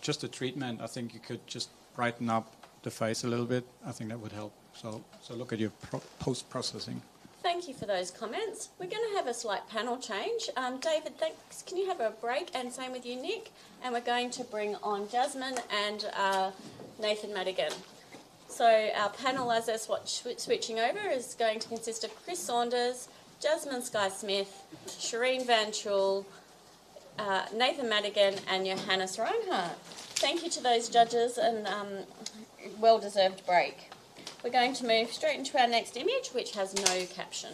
just the treatment, I think you could just brighten up the face a little bit. I think that would help. So look at your post-processing. Thank you for those comments. We're going to have a slight panel change. David, thanks. Can you have a break? And same with you, Nick. And we're going to bring on Jasmine and Nathan Madigan. So our panel, as they're switching over, is going to consist of Chris Saunders, Jasmine Sky-Smith, Shireen Van Chul, Nathan Madigan and Johannes Reinhardt. Thank you to those judges and well-deserved break. We're going to move straight into our next image, which has no caption.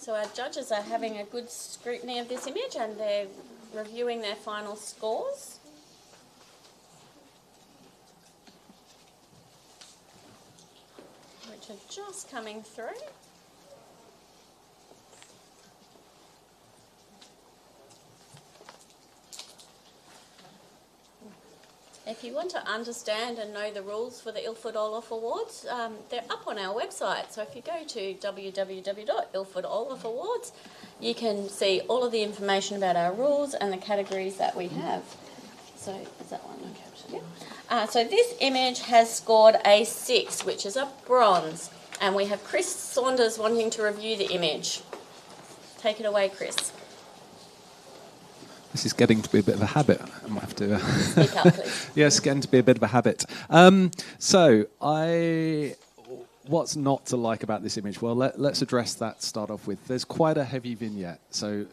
So our judges are having a good scrutiny of this image and they're reviewing their final scores. Which are just coming through. If you want to understand and know the rules for the Ilford Orloff Awards, they're up on our website. So if you go to www.Ilford Orloff Awards, you can see all of the information about our rules and the categories that we have. So is that one? Okay. Yeah. So this image has scored a 6, which is a bronze. And we have Chris Saunders wanting to review the image. Take it away, Chris. This is getting to be a bit of a habit. I might have to... Speak up, please. Yes, getting to be a bit of a habit. What's not to like about this image? Well, let's address that to start off with. There's quite a heavy vignette, so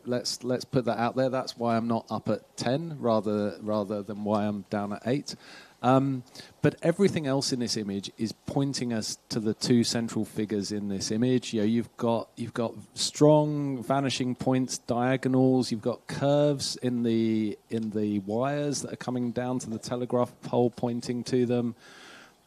let's put that out there. That's why I'm not up at 10 rather than why I'm down at 8. But everything else in this image is pointing us to the two central figures in this image. You've got strong vanishing points, diagonals. You've got curves in the wires that are coming down to the telegraph pole, pointing to them.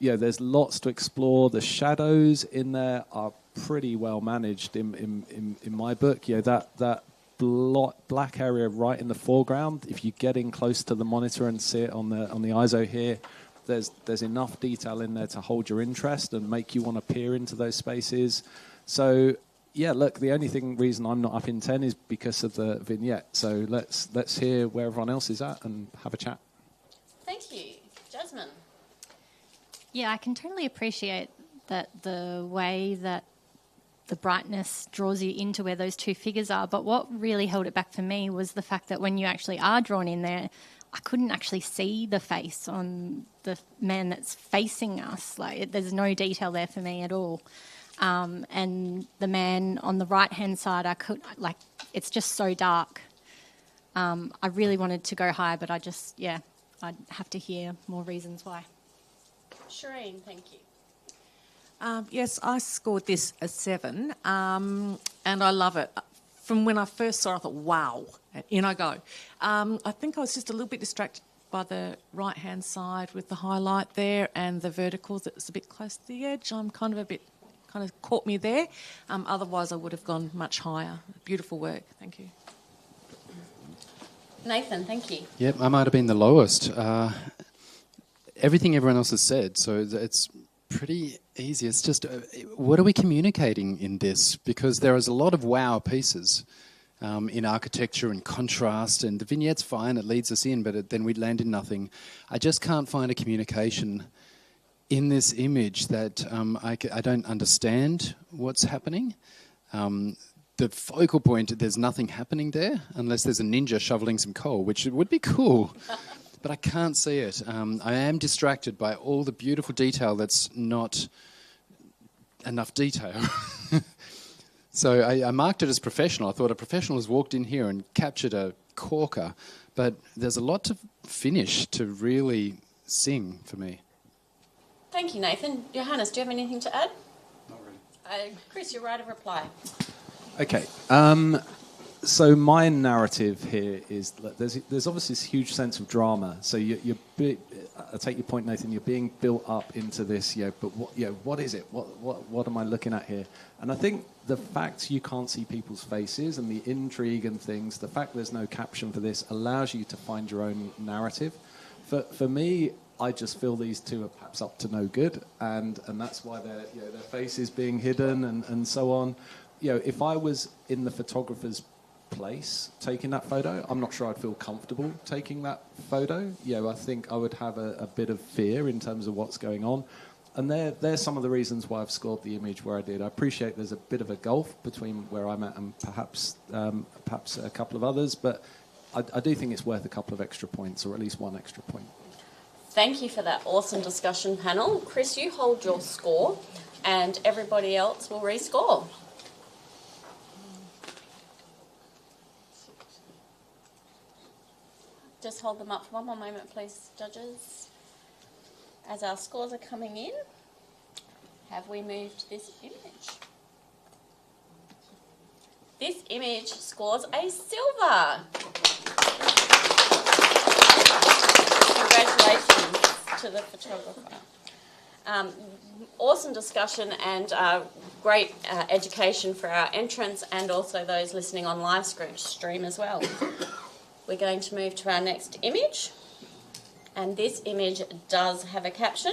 There's lots to explore. The shadows in there are pretty well managed in my book. That black area right in the foreground, if you get in close to the monitor and see it on the ISO here, there's enough detail in there to hold your interest and make you want to peer into those spaces. So look, the only reason I'm not up in 10 is because of the vignette. So let's hear where everyone else is at and have a chat. Thank you. Jasmine. Yeah, I can totally appreciate that the way that the brightness draws you into where those two figures are. But what really held it back for me was the fact that when you actually are drawn in there, I couldn't actually see the face on the man that's facing us. There's no detail there for me at all. And the man on the right-hand side, it's just so dark. I really wanted to go higher, but I'd have to hear more reasons why. Shireen, thank you. Yes, I scored this a 7, and I love it. From when I first saw it, I thought, wow, and in I go. I think I was just a little bit distracted by the right-hand side with the highlight there and the vertical that's a bit close to the edge. I'm kind of caught me there. Otherwise, I would have gone much higher. Beautiful work. Thank you. Nathan, thank you. Yep, I might have been the lowest. Everything everyone else has said, so it's pretty easy. It's just, what are we communicating in this? Because there is a lot of wow pieces in architecture and contrast, and the vignette's fine, it leads us in, but then we land in nothing. I just can't find a communication in this image that I don't understand what's happening. The focal point, there's nothing happening there, unless there's a ninja shoveling some coal, which would be cool. But I can't see it. I am distracted by all the beautiful detail that's not enough detail. So I marked it as professional. I thought a professional has walked in here and captured a corker, but there's a lot to finish to really sing for me. Thank you, Nathan. Johannes, do you have anything to add? Not really. Chris, you're right of reply. Okay. So my narrative here is that there's obviously this huge sense of drama. So I take your point, Nathan. You're being built up into this, but what is it? What am I looking at here? And I think the fact you can't see people's faces and the intrigue and things, the fact there's no caption for this allows you to find your own narrative. For me, I just feel these two are perhaps up to no good, and that's why their face is being hidden and so on. If I was in the photographer's place taking that photo, I'm not sure I'd feel comfortable taking that photo. I think I would have a bit of fear in terms of what's going on. And there's some of the reasons why I've scored the image where I did. I appreciate there's a bit of a gulf between where I'm at and perhaps a couple of others, but I do think it's worth a couple of extra points, or at least one extra point. Thank you for that awesome discussion panel. Chris, you hold your score and everybody else will rescore. Just hold them up for one more moment, please, judges. As our scores are coming in, have we moved this image? This image scores a silver. Congratulations to the photographer. Awesome discussion and great education for our entrants and also those listening on live stream as well. We're going to move to our next image, and this image does have a caption.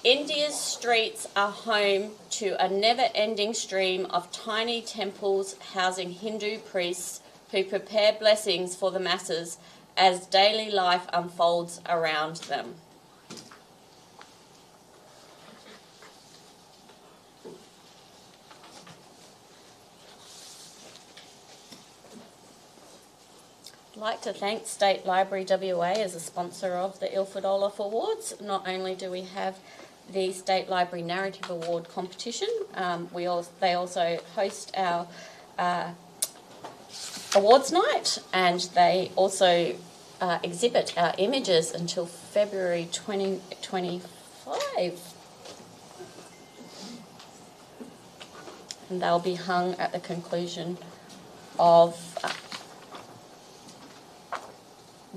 India's streets are home to a never-ending stream of tiny temples housing Hindu priests who prepare blessings for the masses as daily life unfolds around them. I'd like to thank State Library WA as a sponsor of the Ilford Orloff Awards. Not only do we have the State Library Narrative Award competition, they also host our awards night, and they also exhibit our images until February 2025. And they'll be hung at the conclusion of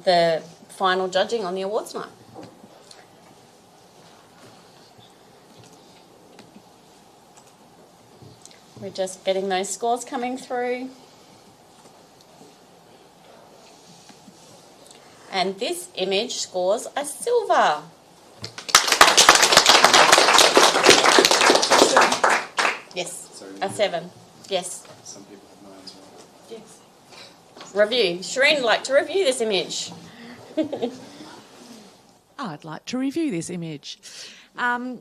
the final judging on the awards night. We're just getting those scores coming through. And this image scores a silver. Yes, a 7. Yes. Some people have 9 as well. Yes. Review. Shireen would like to review this image. I'd like to review this image. I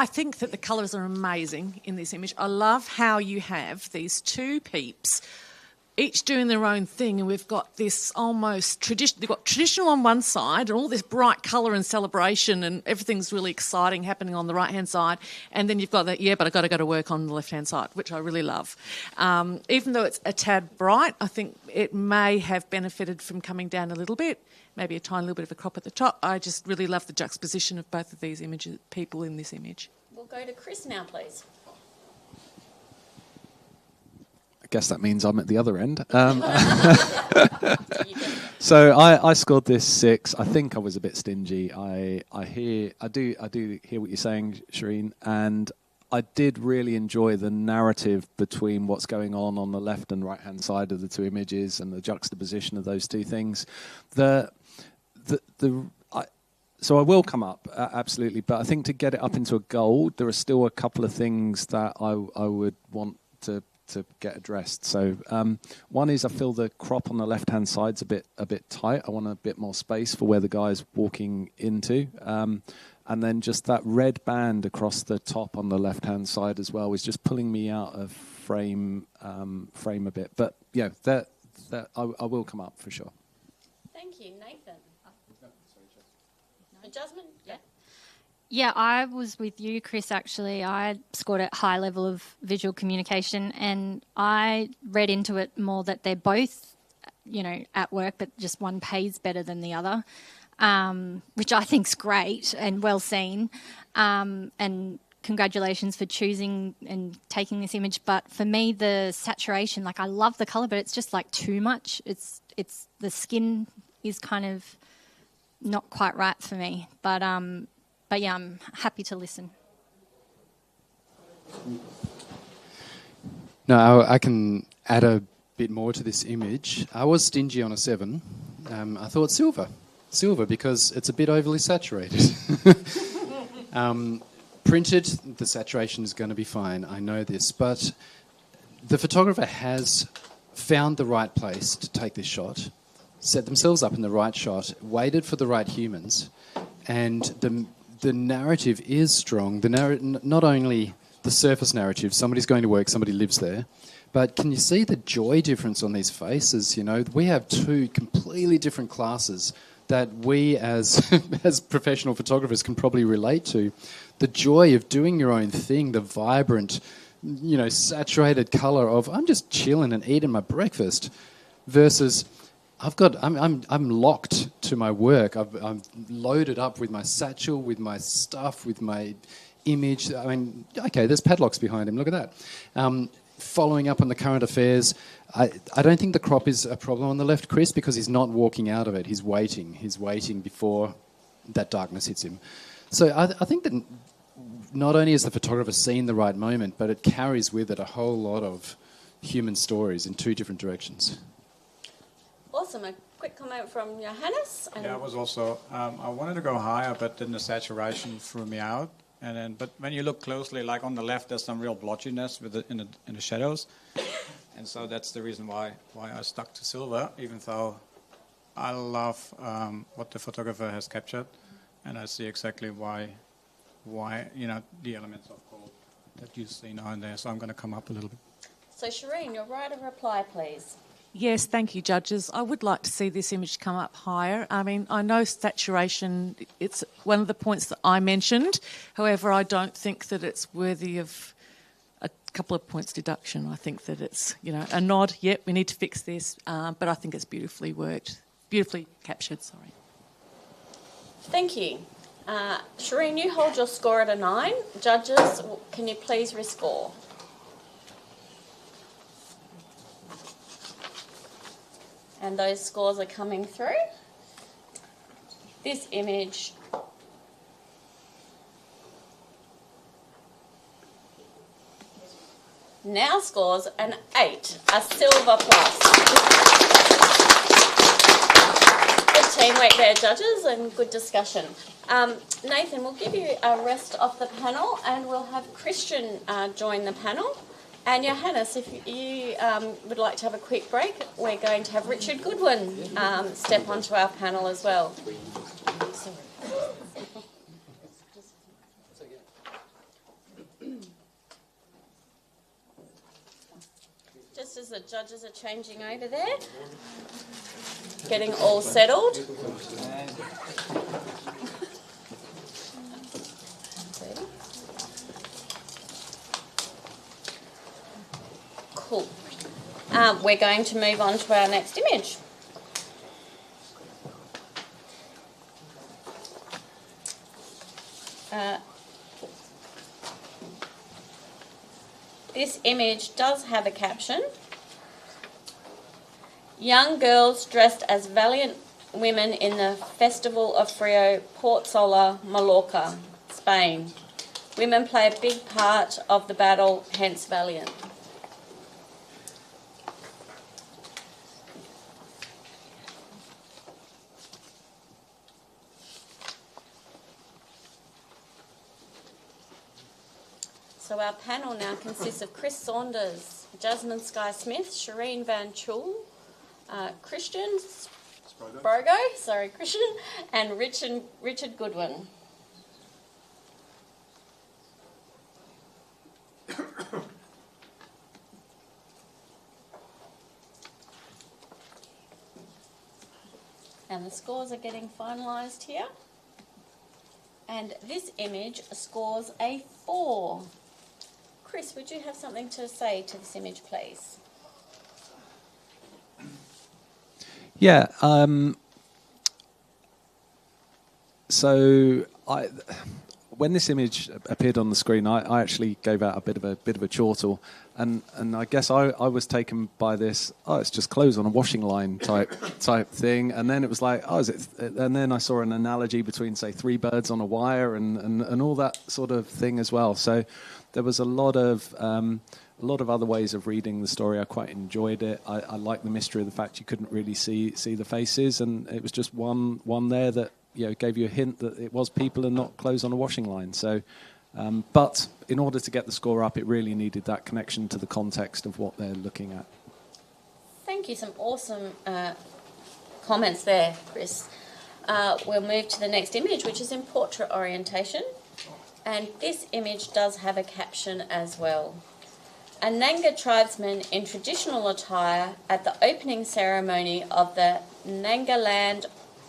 think that the colours are amazing in this image. I love how you have these two peeps, each doing their own thing, and we've got this almost traditional. They've got traditional on one side, and all this bright colour and celebration, and everything's really exciting happening on the right-hand side. And then you've got that, but I've got to go to work on the left-hand side, which I really love. Even though it's a tad bright, I think it may have benefited from coming down a little bit, maybe a tiny little bit of a crop at the top. I just really love the juxtaposition of both of these images, people in this image. We'll go to Chris now, please. I guess that means I'm at the other end. So I scored this 6. I think I was a bit stingy. I do hear what you're saying, Shireen, and I did really enjoy the narrative between what's going on the left and right hand side of the two images and the juxtaposition of those two things. So I will come up, absolutely, but I think to get it up into a gold, there are still a couple of things that I would want to get addressed. So one is I feel the crop on the left-hand side's a bit tight. I want a bit more space for where the guy's walking into. And then just that red band across the top on the left-hand side as well is just pulling me out of frame a bit. But yeah, that I will come up for sure. Thank you, Nathan. Jasmine, yeah. Yeah, I was with you, Chris, actually. I scored at high level of visual communication, and I read into it more that they're both, at work, but just one pays better than the other, which I think's great and well seen. And congratulations for choosing and taking this image. But for me, the saturation, I love the colour, but it's just too much. It's the skin is kind of not quite right for me. But yeah, I'm happy to listen. No, I can add a bit more to this image. I was stingy on a 7. I thought silver because it's a bit overly saturated. Printed, the saturation is going to be fine. I know this, but the photographer has found the right place to take this shot, set themselves up in the right shot, waited for the right humans, and the narrative is strong. Not only the surface narrative, somebody's going to work, somebody lives there, but can you see the joy difference on these faces? You know, we have two completely different classes that we as as professional photographers can probably relate to. The joy of doing your own thing, the vibrant, you know, saturated colour of I'm just chilling and eating my breakfast, versus I'm locked to my work. I'm loaded up with my satchel, with my stuff, with my image. I mean, okay, there's padlocks behind him. Look at that. Following up on the current affairs, I don't think the crop is a problem on the left, Chris, because he's not walking out of it. He's waiting. He's waiting before that darkness hits him. So I think that not only is the photographer seeing the right moment, but it carries with it a whole lot of human stories in two different directions. Awesome. A quick comment from Johannes. Yeah, I was also, I wanted to go higher, but then the saturation threw me out. But when you look closely, like on the left, there's some real blotchiness in the shadows, and so that's the reason why I stuck to silver, even though I love what the photographer has captured, and I see exactly why the elements of gold that you see now and there. So I'm going to come up a little bit. So Shireen, your right of reply, please. Yes, thank you, judges. I would like to see this image come up higher. I mean, I know saturation, it's one of the points that I mentioned. However, I don't think that it's worthy of a couple of points deduction. I think that it's, a nod, yep, we need to fix this, but I think it's beautifully worked, beautifully captured, sorry. Thank you. Shireen, you hold your score at a 9. Judges, can you please rescore? And those scores are coming through. This image now scores an 8, a silver plus. Good teamwork there, judges, and good discussion. Nathan, we'll give you a rest off the panel and we'll have Christian join the panel. And Johannes, if you would like to have a quick break, we're going to have Richard Goodwin step onto our panel as well. Just as the judges are changing over there, getting all settled. Cool. We're going to move on to our next image. This image does have a caption. Young girls dressed as valiant women in the Festival of Frio, Port Soler, Mallorca, Spain. Women play a big part of the battle, hence valiant. So our panel now consists of Chris Saunders, Jasmine Sky-Smith, Shireen Van Chul, Christian Sprogo, Christian, and Richard Goodwin. And the scores are getting finalised here. And this image scores a 4. Chris, would you have something to say to this image, please? Yeah. So when this image appeared on the screen, I actually gave out a bit of a chortle, and I guess I was taken by this. Oh, it's just clothes on a washing line type thing, and then it was like, oh, is it? And then I saw an analogy between, say, 3 birds on a wire and all that sort of thing as well. So there was a lot of a lot of other ways of reading the story. I quite enjoyed it. I like the mystery of the fact you couldn't really see the faces, and it was just one there that gave you a hint that it was people and not clothes on a washing line. So, but in order to get the score up, it really needed that connection to the context of what they're looking at. Thank you. Some awesome comments there, Chris. We'll move to the next image, which is in portrait orientation. And this image does have a caption as well. A Nanga tribesman in traditional attire at the opening ceremony of the Nangaland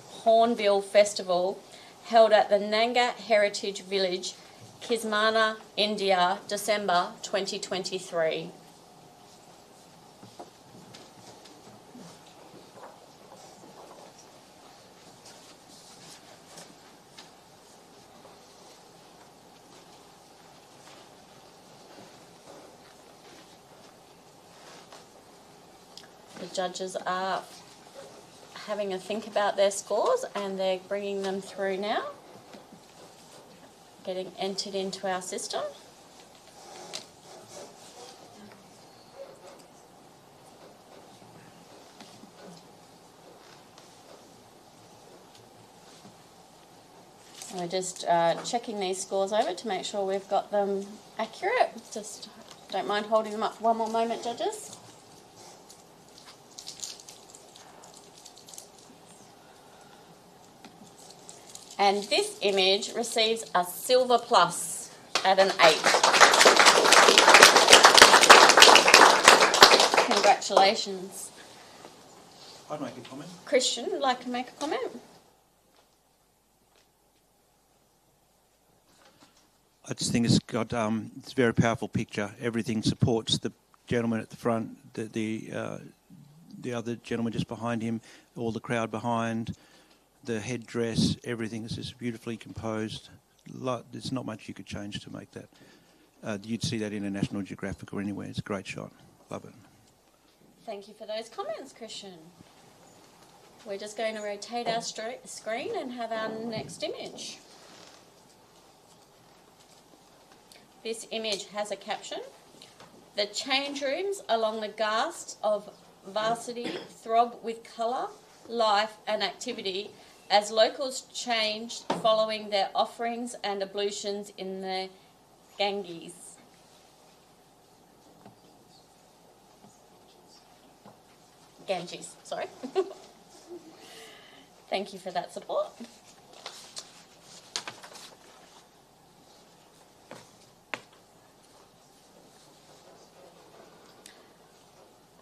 Hornbill Festival held at the Nanga Heritage Village, Kismana, India, December 2023. The judges are having a think about their scores and they're bringing them through now, getting entered into our system. We're just checking these scores over to make sure we've got them accurate. Just don't mind holding them up for one more moment, judges. And this image receives a silver plus at an 8. Congratulations. I'd make a comment. Christian, would like to make a comment? I just think it's got it's a very powerful picture. Everything supports the gentleman at the front, the other gentleman just behind him, all the crowd behind. The headdress, everything is just beautifully composed. There's not much you could change to make that. You'd see that in a National Geographic or anywhere. It's a great shot. Love it. Thank you for those comments, Christian. We're just going to rotate our screen and have our next image. This image has a caption. The change rooms along the Ghast of Varsity throb with colour, life and activity as locals changed following their offerings and ablutions in the Ganges. Sorry. Thank you for that support.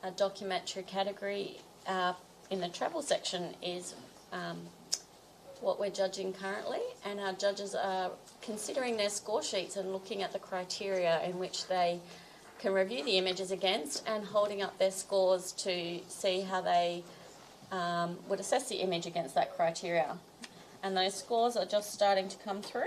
A documentary category in the travel section is what we're judging currently, and our judges are considering their score sheets and looking at the criteria in which they can review the images against and holding up their scores to see how they would assess the image against that criteria. And those scores are just starting to come through.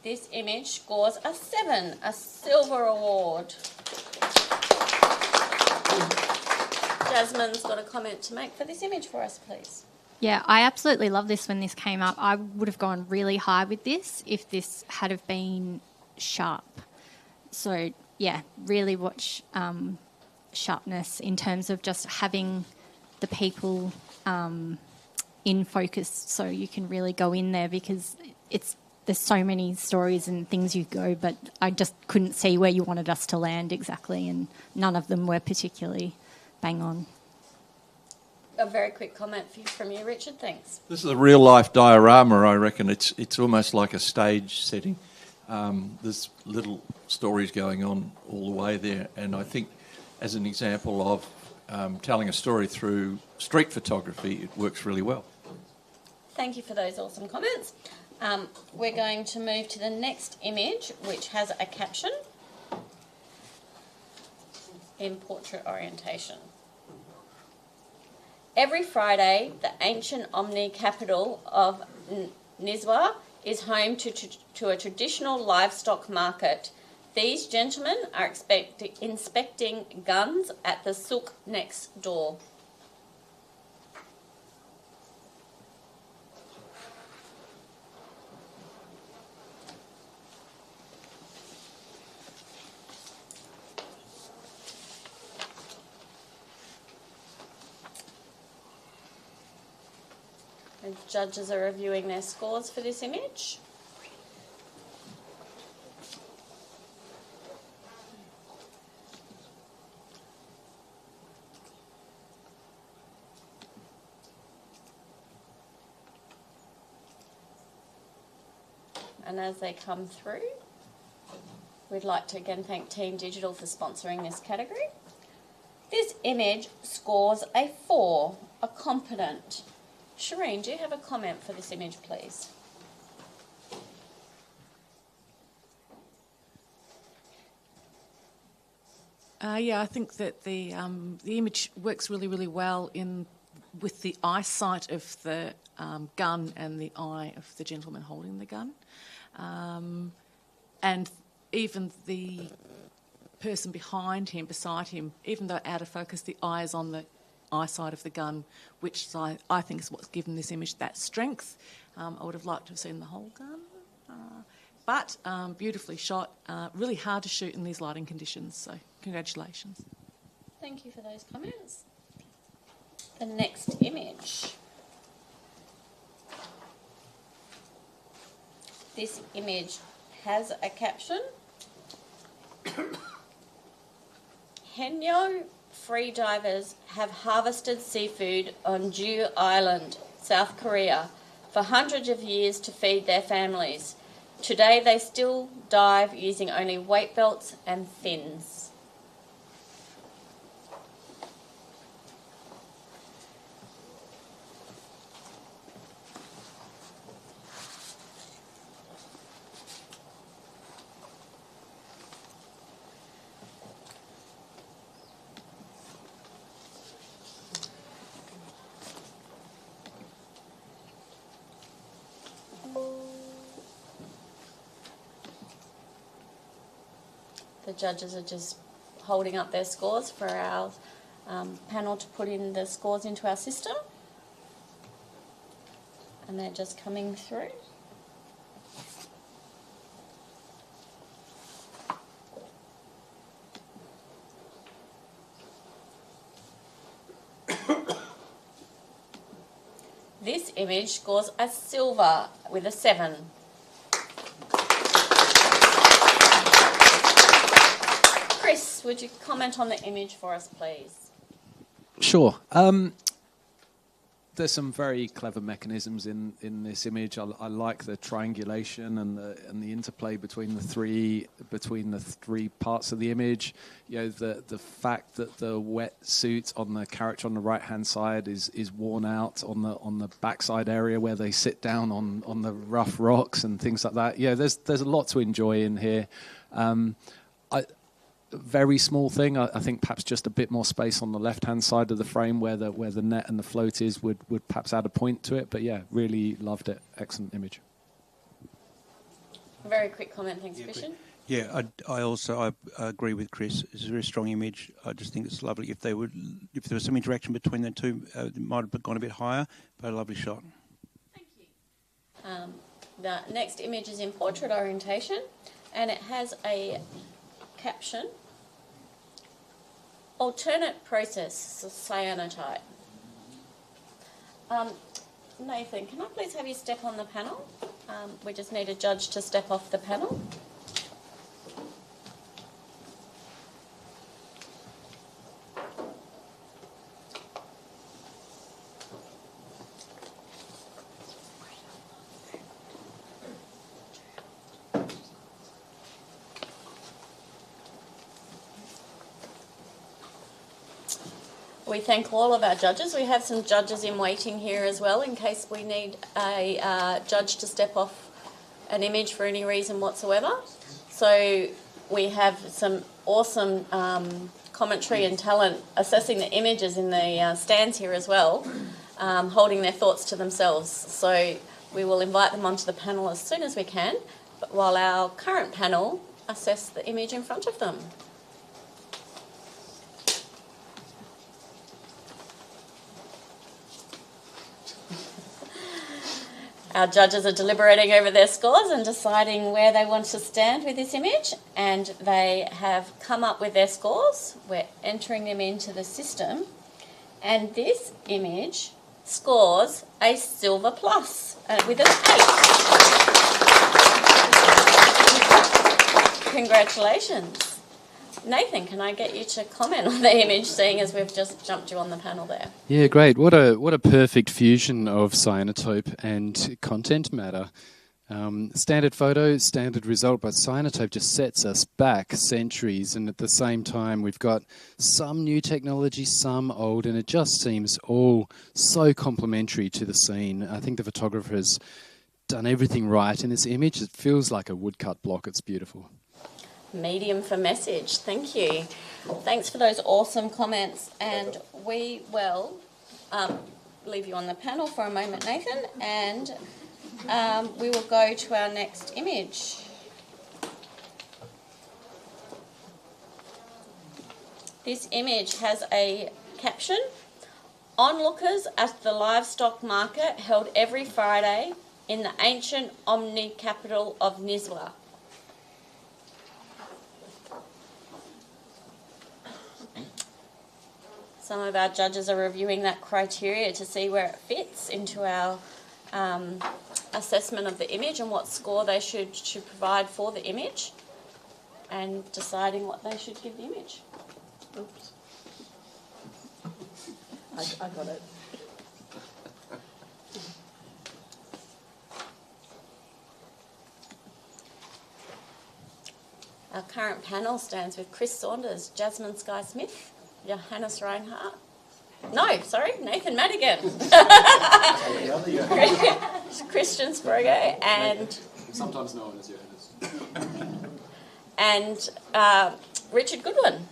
This image scores a 7, a silver award. Jasmine's got a comment to make for this image for us, please. Yeah, I absolutely love this when this came up. I would have gone really high with this if this had have been sharp. So, yeah, really watch sharpness in terms of just having the people in focus so you can really go in there, because there's so many stories and things you go, but I just couldn't see where you wanted us to land exactly, and none of them were particularly bang on. A very quick comment from you, Richard. Thanks. This is a real-life diorama, I reckon. It's almost like a stage setting. There's little stories going on all the way there, and I think as an example of telling a story through street photography, it works really well. Thank you for those awesome comments. We're going to move to the next image, which has a caption in portrait orientation. Every Friday, the ancient Omni capital of Nizwa is home to a traditional livestock market. These gentlemen are inspecting guns at the souk next door. The judges are reviewing their scores for this image. And as they come through, we'd like to again thank Team Digital for sponsoring this category. This image scores a 4, a competent. Shireen, do you have a comment for this image, please? Yeah, I think that the image works really, really well with the eyesight of the gun and the eye of the gentleman holding the gun. And even the person behind him, beside him, even though out of focus, the eye is on the eyesight of the gun, which I think is what's given this image that strength. I would have liked to have seen the whole gun, but beautifully shot, really hard to shoot in these lighting conditions, so congratulations. Thank you for those comments. The next image. This image has a caption. Henyo freedivers have harvested seafood on Jew Island, South Korea, for hundreds of years to feed their families. Today they still dive using only weight belts and fins. The judges are just holding up their scores for our panel to put in the scores into our system. And they're just coming through. This image scores a silver with a 7. Chris, would you comment on the image for us, please? Sure. There's some very clever mechanisms in this image. I like the triangulation and the interplay between the three parts of the image. You know, the fact that the wetsuit on the character on the right hand side is worn out on the backside area where they sit down on the rough rocks and things like that. Yeah, there's a lot to enjoy in here. Very small thing. I think perhaps just a bit more space on the left-hand side of the frame where the net and the float is would perhaps add a point to it. But yeah, really loved it. Excellent image. Very quick comment, thanks, Christian. Yeah, I also agree with Chris. It's a very strong image. I just think it's lovely. If there was some interaction between the two, it might have gone a bit higher. But a lovely shot. Thank you. The next image is in portrait orientation, and it has a caption: alternate process cyanotype. Nathan, can I please have you step on the panel? We just need a judge to step off the panel. We thank all of our judges. We have some judges in waiting here as well in case we need a judge to step off an image for any reason whatsoever. So we have some awesome commentary and talent assessing the images in the stands here as well, holding their thoughts to themselves. So We will invite them onto the panel as soon as we can, but while our current panel assess the image in front of them. Our judges are deliberating over their scores and deciding where they want to stand with this image, and they have come up with their scores. We're entering them into the system, and this image scores a silver plus with an 8. Congratulations. Nathan, can I get you to comment on the image, seeing as we've just jumped you on the panel there? Yeah, great. What a perfect fusion of cyanotope and content matter. Standard photo, standard result, but cyanotope just sets us back centuries, and at the same time we've got some new technology, some old, and it just seems all so complementary to the scene. I think the photographer's done everything right in this image. It feels like a woodcut block. It's beautiful. Medium for message. Thank you. Thanks for those awesome comments, and we will leave you on the panel for a moment, Nathan, and we will go to our next image. This image has a caption: "Onlookers at the livestock market held every Friday in the ancient Omni capital of Niswa." Some of our judges are reviewing that criteria to see where it fits into our assessment of the image and what score they should provide for the image, and deciding what they should give the image. Oops. I got it. Our current panel stands with Chris Saunders, Jasmine Sky Smith, Johannes Reinhardt. No, sorry, Nathan Madigan. Christian Sprague and... Sometimes known as Johannes. And Richard Goodwin.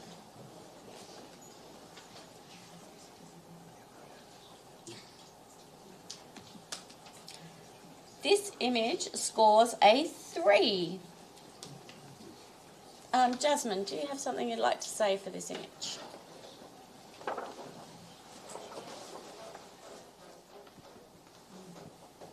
This image scores a 3. Jasmine, do you have something you'd like to say for this image?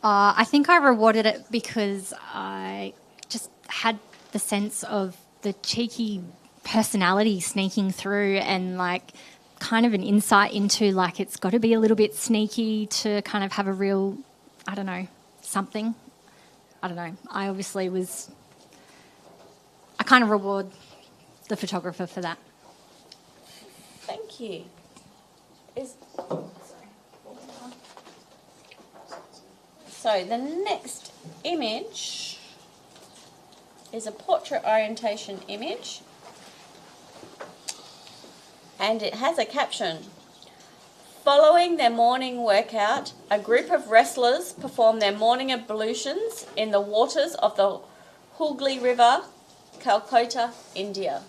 I think I rewarded it because I just had the sense of the cheeky personality sneaking through, and like kind of an insight into like it's got to be a little bit sneaky to kind of have a real, I don't know, something. I don't know. I kind of reward the photographer for that. Thank you. So the next image is a portrait orientation image, and it has a caption: "Following their morning workout, a group of wrestlers perform their morning ablutions in the waters of the Hooghly River, Calcutta, India."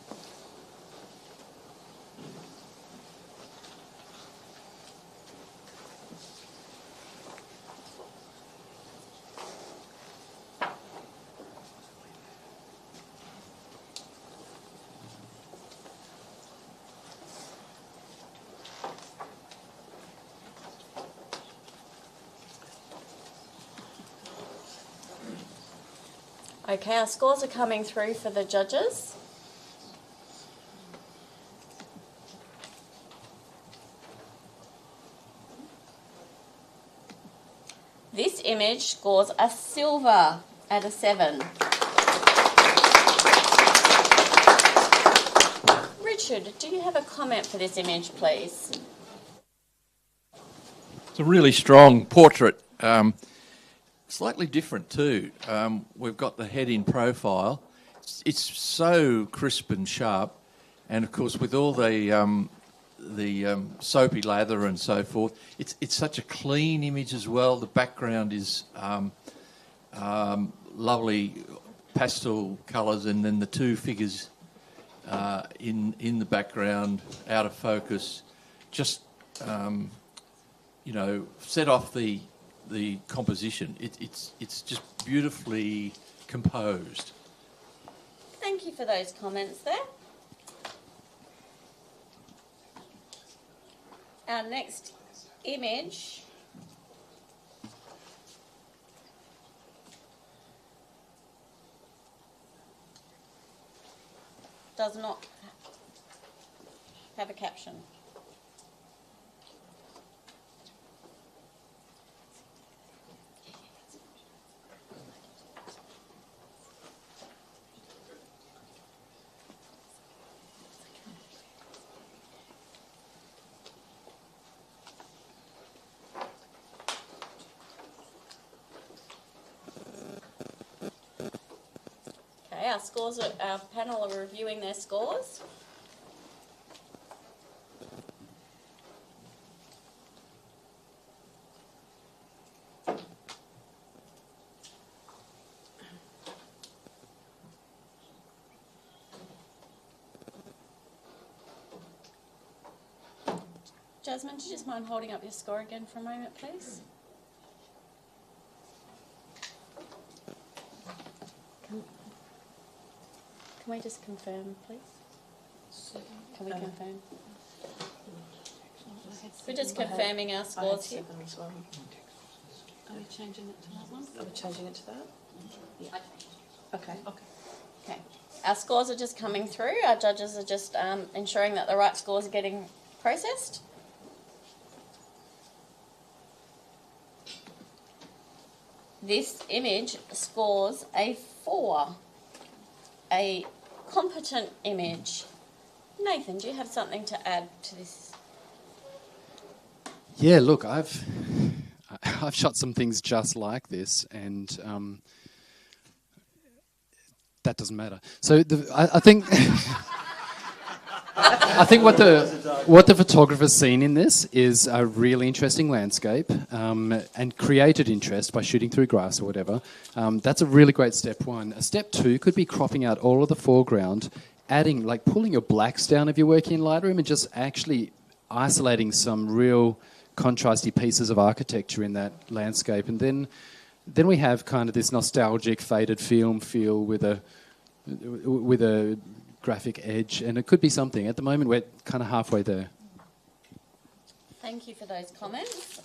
Okay, our scores are coming through for the judges. This image scores a silver at a 7. Richard, do you have a comment for this image, please? It's a really strong portrait. Slightly different too. We've got the head in profile. It's so crisp and sharp, and of course with all the soapy lather and so forth, it's such a clean image as well. The background is lovely pastel colours, and then the two figures in the background, out of focus, just set off the the composition. It's just beautifully composed. Thank you for those comments there. Our next image does not have a caption. Okay, our panel are reviewing their scores. Jasmine, do you just mind holding up your score again for a moment, please? Can we just confirm, please? Can we confirm? We're just confirming our scores here. Are we changing it to that one? Are we changing it to that? Yeah. Okay. Okay. Our scores are just coming through. Our judges are just ensuring that the right scores are getting processed. This image scores a 4. A competent image. Nathan, do you have something to add to this? Yeah, look, I've shot some things just like this, and that doesn't matter. So I think I think what the photographer's seen in this is a really interesting landscape and created interest by shooting through grass or whatever. That's a really great step one. A step two could be cropping out all of the foreground, adding, like pulling your blacks down if you're working in Lightroom and just actually isolating some real contrasty pieces of architecture in that landscape. And then we have kind of this nostalgic faded film feel with a graphic edge, and it could be something. At the moment, we're kind of halfway there. Thank you for those comments.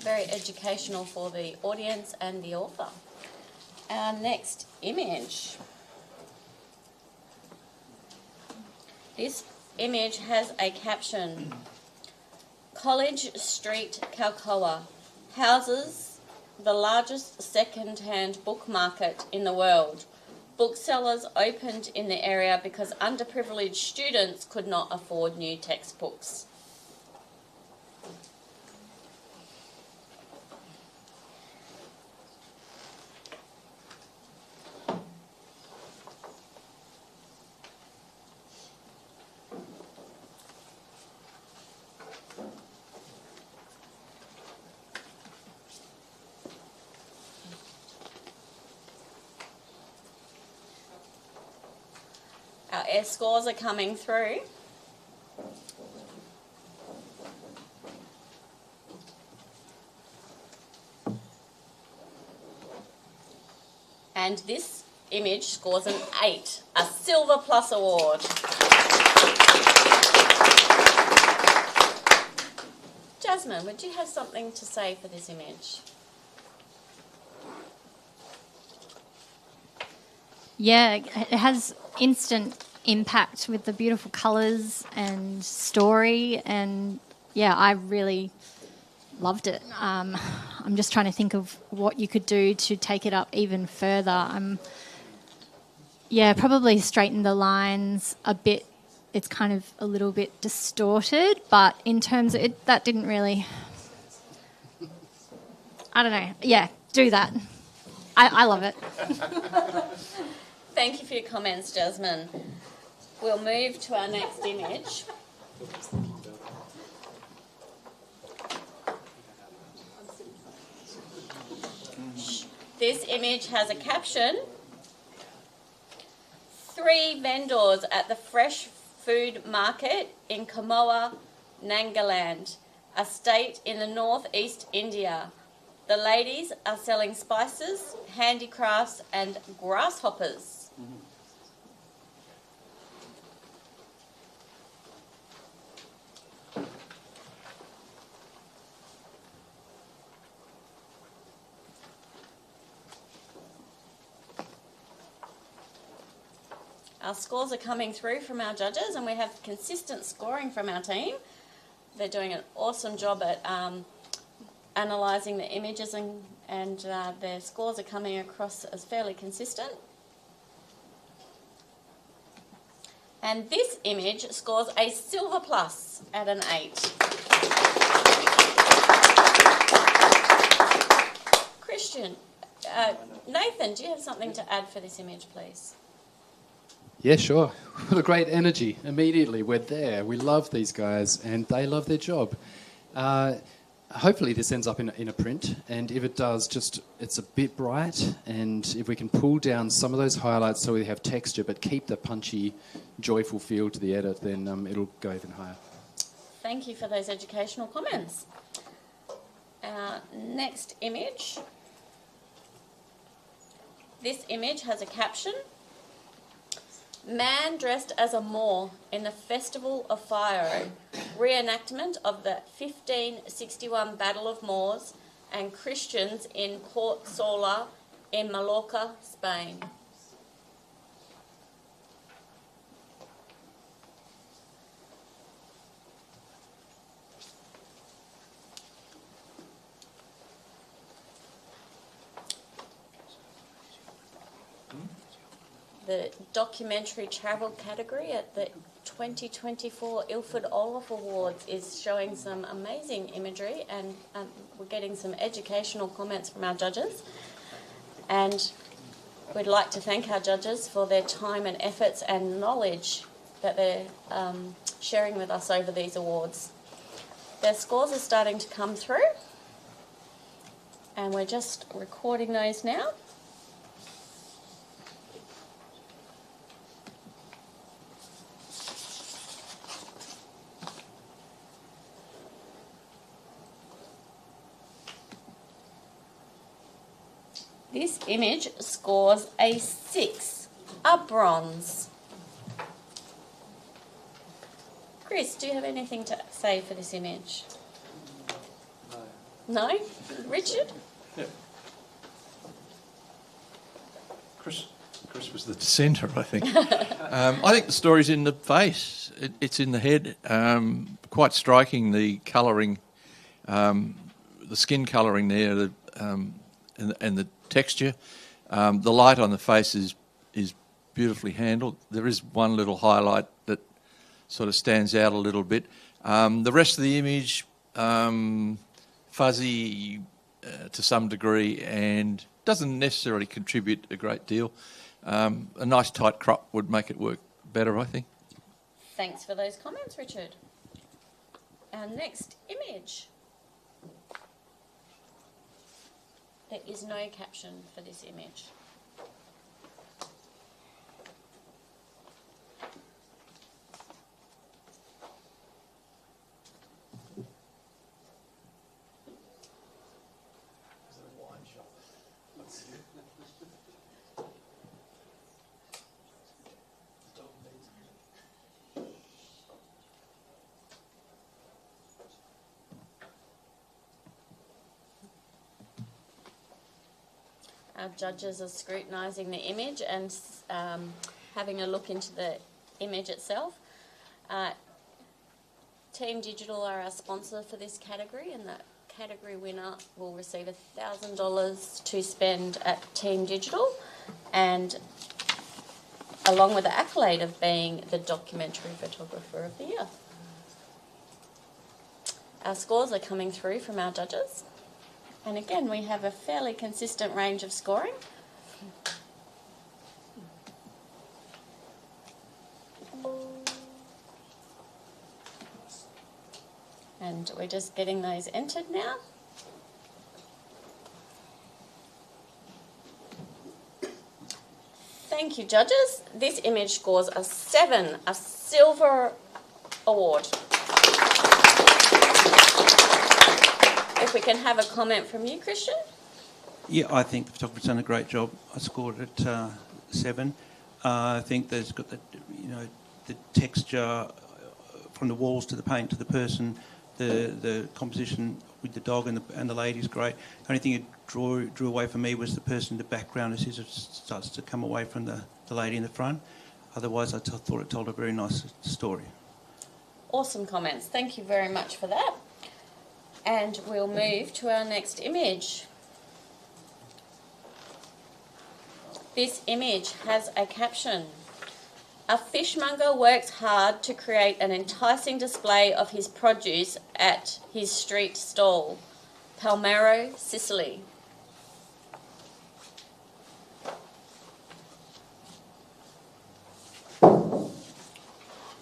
Very educational for the audience and the author. Our next image. This image has a caption. College Street, Kalkoa houses the largest second-hand book market in the world. Booksellers opened in the area because underprivileged students could not afford new textbooks. Our air scores are coming through. And this image scores an 8, a Silver Plus award. Jasmine, would you have something to say for this image? Yeah, it has instant impact with the beautiful colours and story, and yeah, I really loved it. I'm just trying to think of what you could do to take it up even further. Probably straighten the lines a bit. It's kind of a little bit distorted, but in terms of it, that didn't really, I don't know. Yeah, do that. I love it. Thank you for your comments, Jasmine. We'll move to our next image. This image has a caption. 3 vendors at the fresh food market in Kamoa, Nagaland, a state in the northeast India. The ladies are selling spices, handicrafts and grasshoppers. Our scores are coming through from our judges, and we have consistent scoring from our team. They're doing an awesome job at analysing the images, and their scores are coming across as fairly consistent. And this image scores a silver plus at an 8. Christian, Nathan, do you have something to add for this image, please? Yeah, sure. What a great energy. Immediately, we're there. We love these guys, and they love their job. Hopefully this ends up in a print, and if it does, it's a bit bright, and if we can pull down some of those highlights so we have texture, but keep the punchy, joyful feel to the edit, then it'll go even higher. Thank you for those educational comments. Our next image. This image has a caption. Man dressed as a Moor in the Festival of Fire, reenactment of the 1561 Battle of Moors, and Christians in Port Sola in Mallorca, Spain. The documentary travel category at the 2024 Ilford Orloff Awards is showing some amazing imagery, and we're getting some educational comments from our judges. And we'd like to thank our judges for their time and efforts and knowledge that they're sharing with us over these awards. Their scores are starting to come through, and we're just recording those now. This image scores a 6, a bronze. Chris, do you have anything to say for this image? No. No? Richard? Yeah. Chris was the dissenter, I think. I think the story's in the face. It's in the head. Quite striking, the colouring, the skin colouring there, and the texture. The light on the face is beautifully handled. There is one little highlight that sort of stands out a little bit. The rest of the image, fuzzy to some degree, and doesn't necessarily contribute a great deal. A nice tight crop would make it work better, I think. Thanks for those comments, Richard. Our next image. There is no caption for this image. Our judges are scrutinising the image and having a look into the image itself. Team Digital are our sponsor for this category, and the category winner will receive $1,000 to spend at Team Digital, and along with the accolade of being the documentary photographer of the year. Our scores are coming through from our judges. And again, we have a fairly consistent range of scoring. And we're just getting those entered now. Thank you, judges. This image scores a 7, a silver award. The if we can have a comment from you, Christian. Yeah, I think the photographer's done a great job. I scored it 7. I think there's got the texture from the walls to the paint to the person, the composition with the dog and the lady is great. The only thing it drew away from me was the person in the background as it starts to come away from the lady in the front. Otherwise, I thought it told a very nice story. Awesome comments. Thank you very much for that. And we'll move to our next image. This image has a caption. A fishmonger works hard to create an enticing display of his produce at his street stall. Palmero, Sicily.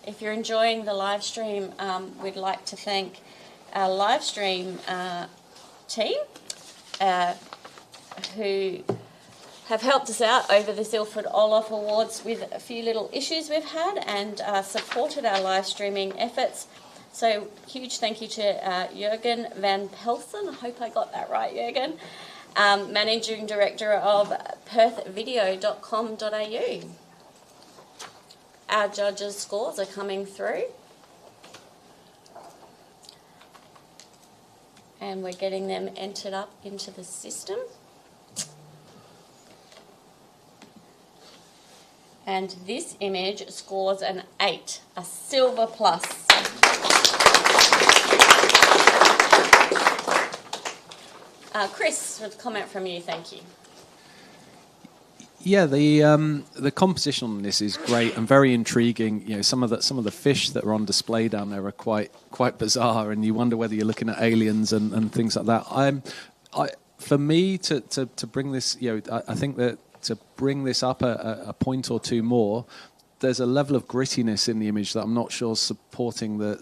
If you're enjoying the live stream, we'd like to thank our live stream team who have helped us out over this Ilford Orloff Awards with a few little issues we've had and supported our live streaming efforts. So huge thank you to Jurgen van Pelsen, I hope I got that right, Jurgen, Managing Director of perthvideo.com.au. Our judges' scores are coming through. And we're getting them entered up into the system. And this image scores an 8, a silver plus. Chris, with a comment from you, thank you. Yeah, the composition on this is great and very intriguing. You know, some of the fish that are on display down there are quite bizarre, and you wonder whether you're looking at aliens and things like that. For me to bring this, I think that to bring this up a point or two more, there's a level of grittiness in the image that I'm not sure is supporting the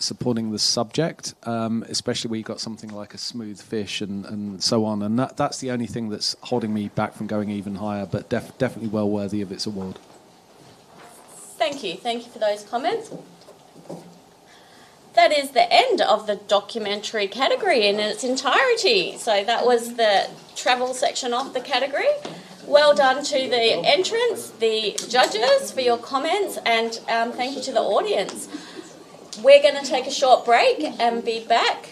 subject, especially where you've got something like a smooth fish and so on. And that's the only thing that's holding me back from going even higher, but definitely well worthy of its award. Thank you for those comments. That is the end of the documentary category in its entirety. So that was the travel section of the category. Well done to the entrants, the judges for your comments, and thank you to the audience. We're going to take a short break and be back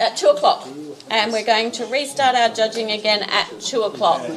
at 2 o'clock. And we're going to restart our judging again at 2 o'clock.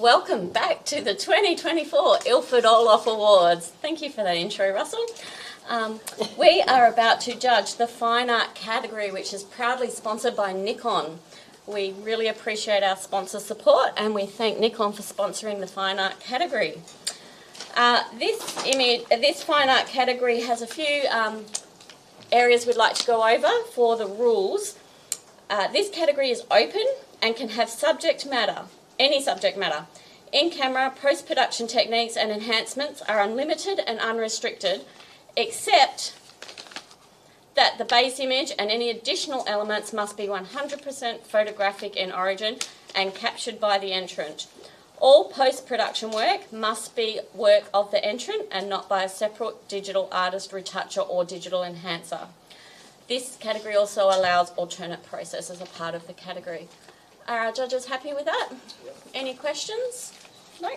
Welcome back to the 2024 Ilford Orloff Awards. Thank you for that intro, Russell. We are about to judge the Fine Art category, which is proudly sponsored by Nikon. We really appreciate our sponsor support, and we thank Nikon for sponsoring the Fine Art category. This Fine Art category has a few areas we'd like to go over for the rules. This category is open and can have subject matter. Any subject matter. In-camera, post-production techniques and enhancements are unlimited and unrestricted, except that the base image and any additional elements must be 100% photographic in origin and captured by the entrant. All post-production work must be work of the entrant and not by a separate digital artist, retoucher or digital enhancer. This category also allows alternate process as a part of the category. Are our judges happy with that? Any questions? No?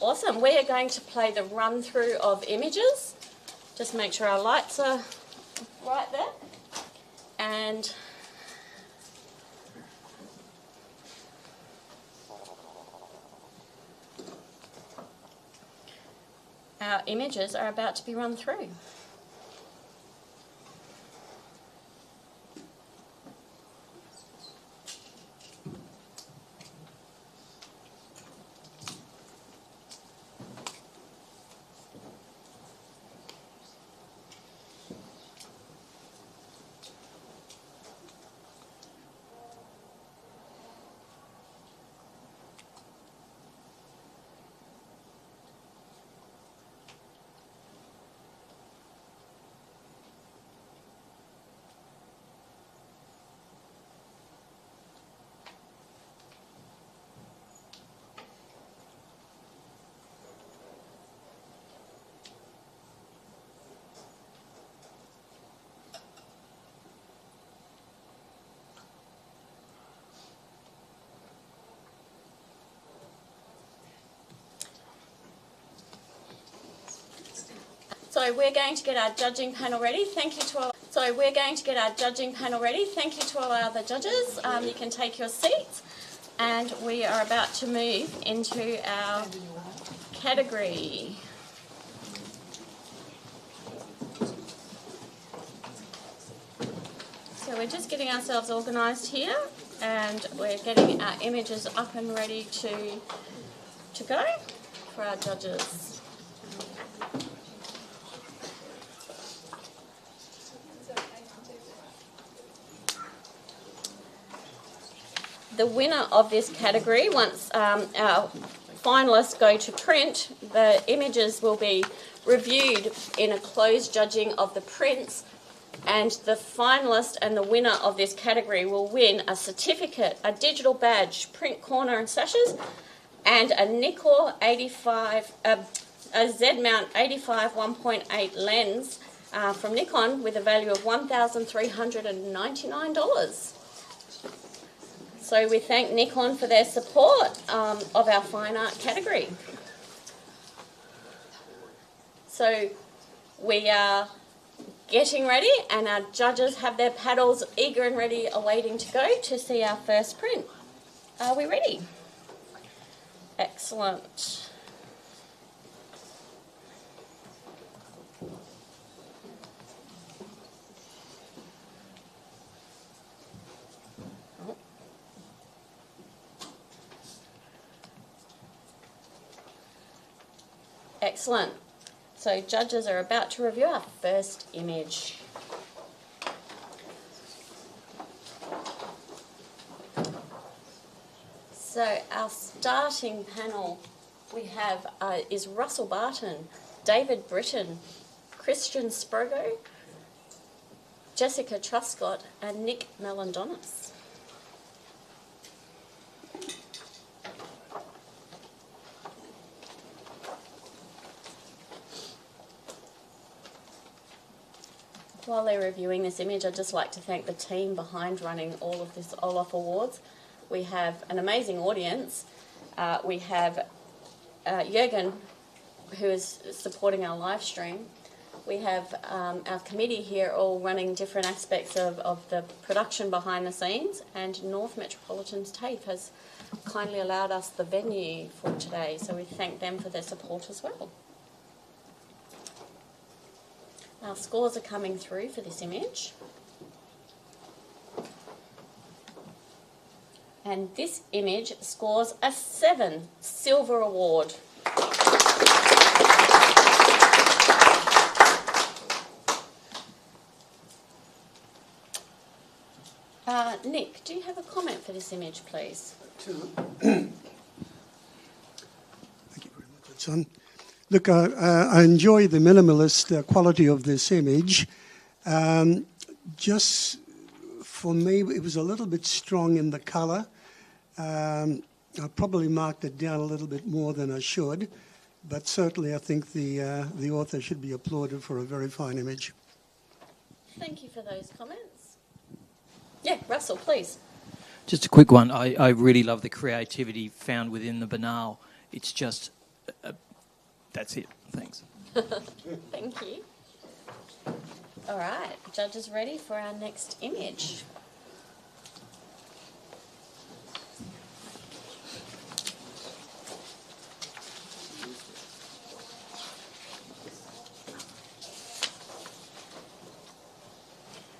Awesome. We are going to play the run-through of images. Just make sure our lights are right there. And our images are about to be run through. So we're going to get our judging panel ready. Thank you to all. So we're going to get our judging panel ready. Thank you to all our other judges. You can take your seats, and we are about to move into our category. So we're just getting ourselves organised here, and we're getting our images up and ready to go for our judges. The winner of this category, once our finalists go to print, the images will be reviewed in a closed judging of the prints, and the finalist and the winner of this category will win a certificate, a digital badge, print corner and sashes, and a Nikon 85, a Z-mount 85 1.8 lens from Nikon with a value of $1,399. So we thank Nikon for their support of our fine art category. So we are getting ready, and our judges have their paddles eager and ready, awaiting to go to see our first print. Are we ready? Excellent. Excellent. So judges are about to review our first image. So our starting panel we have is Russell Barton, David Britton, Christian Sprogo, Jessica Truscott and Nick Melandonis. While they're reviewing this image, I'd just like to thank the team behind running all of this Orloff Awards. We have an amazing audience. We have Jürgen, who is supporting our live stream. We have our committee here all running different aspects of the production behind the scenes, and North Metropolitan's TAFE has kindly allowed us the venue for today, so we thank them for their support as well. Our scores are coming through for this image. And this image scores a 7 silver award. Nick, do you have a comment for this image, please? Thank you very much, son. Look, I enjoy the minimalist quality of this image. Just for me, it was a little bit strong in the colour. I probably marked it down a little bit more than I should, but certainly I think the author should be applauded for a very fine image. Thank you for those comments. Yeah, Russell, please. Just a quick one. I really love the creativity found within the banal. It's just, that's it. Thanks. Thank you. All right, judges ready for our next image.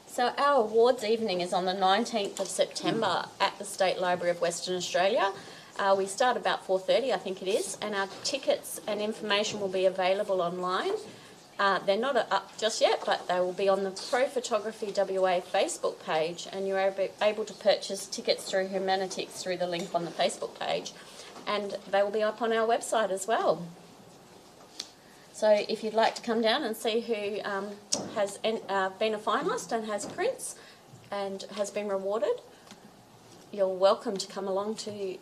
So our awards evening is on the 19th of September at the State Library of Western Australia. We start about 4:30, I think it is, and our tickets and information will be available online. They're not up just yet, but they will be on the Pro Photography WA Facebook page, and you're able to purchase tickets through Humanitics through the link on the Facebook page, and they will be up on our website as well. So if you'd like to come down and see who has been a finalist and has prints and has been rewarded, you're welcome to come along to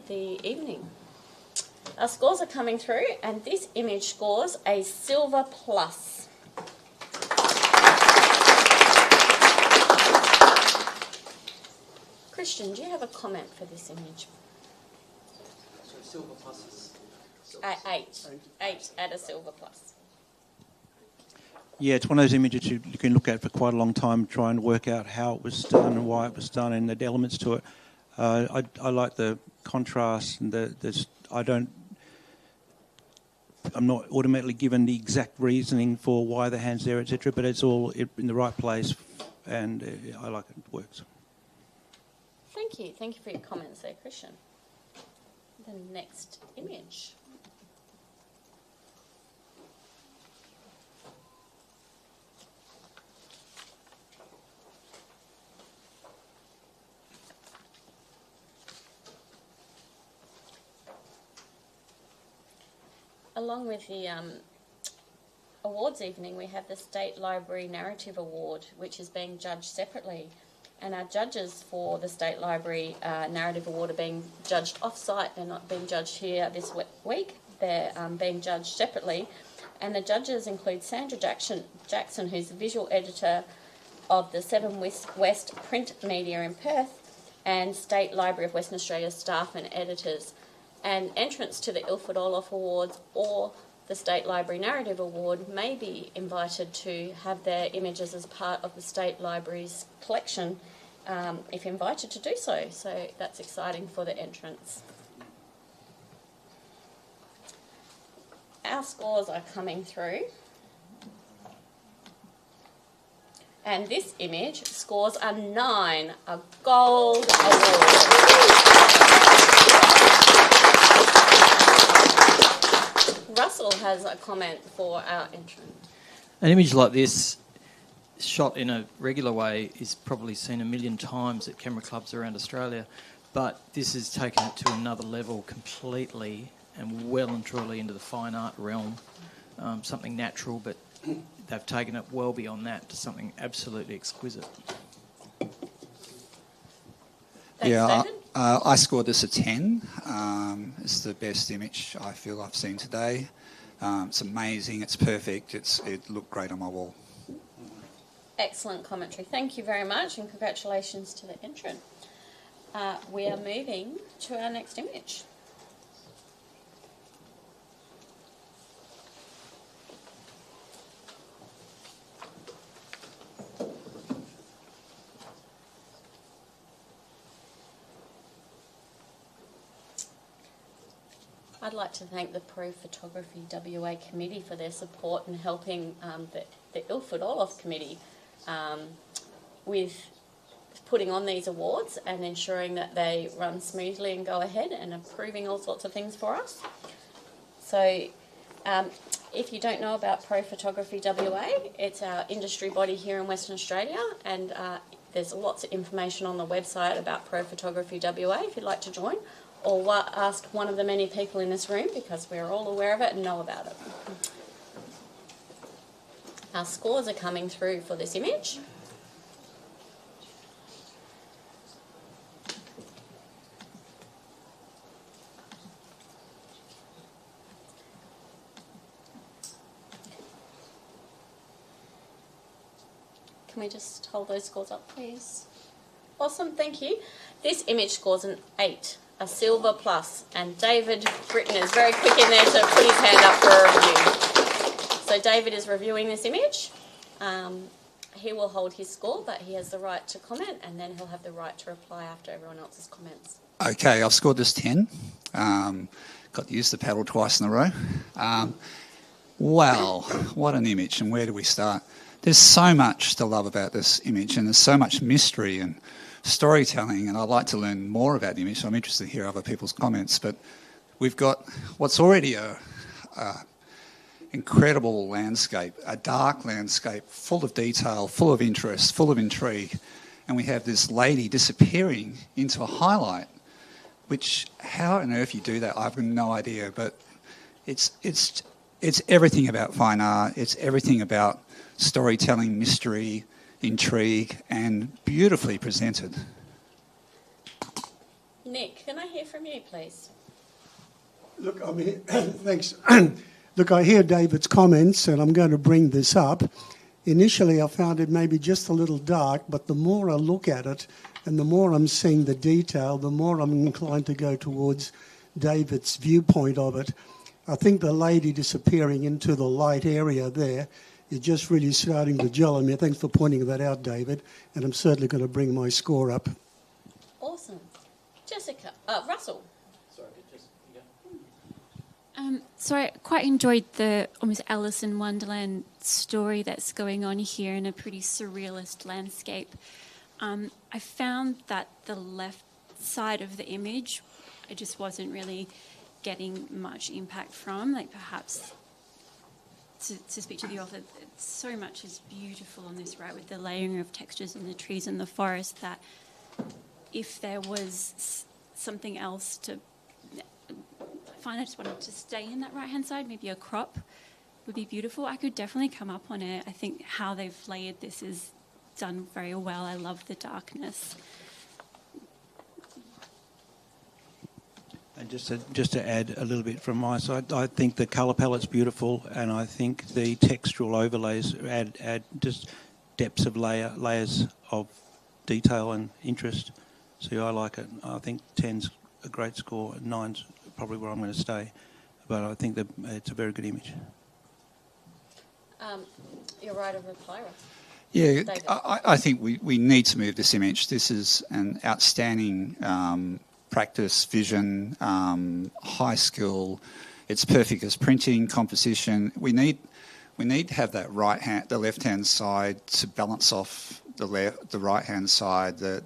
the evening. Our scores are coming through, and this image scores a silver plus. Christian, do you have a comment for this image? So silver plus is... 8 at a silver plus. Yeah, it's one of those images you can look at for quite a long time, trying to work out how it was done and why it was done and the elements to it. I like the contrast and I'm not automatically given the exact reasoning for why the hand's there, etc. But it's all in the right place, and I like it. It works. Thank you. Thank you for your comments there, Christian. The next image. Along with the awards evening, we have the State Library Narrative Award, which is being judged separately. And our judges for the State Library Narrative Award are being judged off-site. They're not being judged here this week. They're being judged separately. And the judges include Sandra Jackson, who's the visual editor of the 7 West print media in Perth, and State Library of Western Australia staff and editors. And entrants to the Ilford Orloff Awards or the State Library Narrative Award may be invited to have their images as part of the State Library's collection if invited to do so. So that's exciting for the entrants. Our scores are coming through. And this image scores a 9, a gold award. Russell has a comment for our entrant. An image like this, shot in a regular way, is probably seen 1 million times at camera clubs around Australia, but this has taken it to another level completely and well and truly into the fine art realm. Something natural, but they've taken it well beyond that to something absolutely exquisite. Yeah, I scored this a 10. It's the best image I feel I've seen today. It's amazing. It's perfect. It looked great on my wall. Excellent commentary. Thank you very much, and congratulations to the entrant. We are moving to our next image. I'd like to thank the Pro Photography WA Committee for their support in helping the Ilford Orloff Committee with putting on these awards and ensuring that they run smoothly and go ahead and approving all sorts of things for us. So if you don't know about Pro Photography WA, it's our industry body here in Western Australia, and there's lots of information on the website about Pro Photography WA if you'd like to join, or ask one of the many people in this room, because we're all aware of it and know about it. Our scores are coming through for this image. Can we just hold those scores up, please? Awesome, thank you. This image scores an 8, a silver plus, and David Britton is very quick in there to put his hand up for a review. So David is reviewing this image. He will hold his score, but he has the right to comment, and then he'll have the right to reply after everyone else's comments. Okay, I've scored this 10. Got to use the paddle twice in a row. Wow, what an image, and where do we start? There's so much to love about this image, and there's so much mystery and storytelling, and I'd like to learn more about the image, so I'm interested to hear other people's comments. But we've got what's already a incredible landscape, a dark landscape, full of detail, full of interest, full of intrigue, and we have this lady disappearing into a highlight, which, how on earth you do that, I've no idea, but it's everything about fine art, it's everything about storytelling, mystery, intrigue, and beautifully presented. Nick, can I hear from you, please? Look, I'm here. Thanks. Look, I hear David's comments, and I'm going to bring this up. Initially, I found it maybe just a little dark, but the more I look at it, and the more I'm seeing the detail, the more I'm inclined to go towards David's viewpoint of it. I think the lady disappearing into the light area there, you're just really starting to gel on me. Thanks for pointing that out, David. And I'm certainly going to bring my score up. Awesome. Russell. So I quite enjoyed the almost Alice in Wonderland story that's going on here in a pretty surrealist landscape. I found that the left side of the image, I just wasn't really getting much impact from, like perhaps to speak to the author, so much is beautiful on this, right, with the layering of textures in the trees and the forest, that if there was something else to find, I just wanted to stay in that right-hand side, maybe a crop would be beautiful. I could definitely come up on it. I think how they've layered this is done very well. I love the darkness. And just to add a little bit from my side, I think the colour palette's beautiful, and I think the textural overlays add just depths of layers of detail and interest. So I like it. I think 10's a great score, 9's probably where I'm going to stay, but I think that it's a very good image. You're right of reply, Russ. Yeah, I think we need to move this image. This is an outstanding practice, vision, high skill. It's perfect as printing, composition. We need to have that the left hand side to balance off the right hand side. The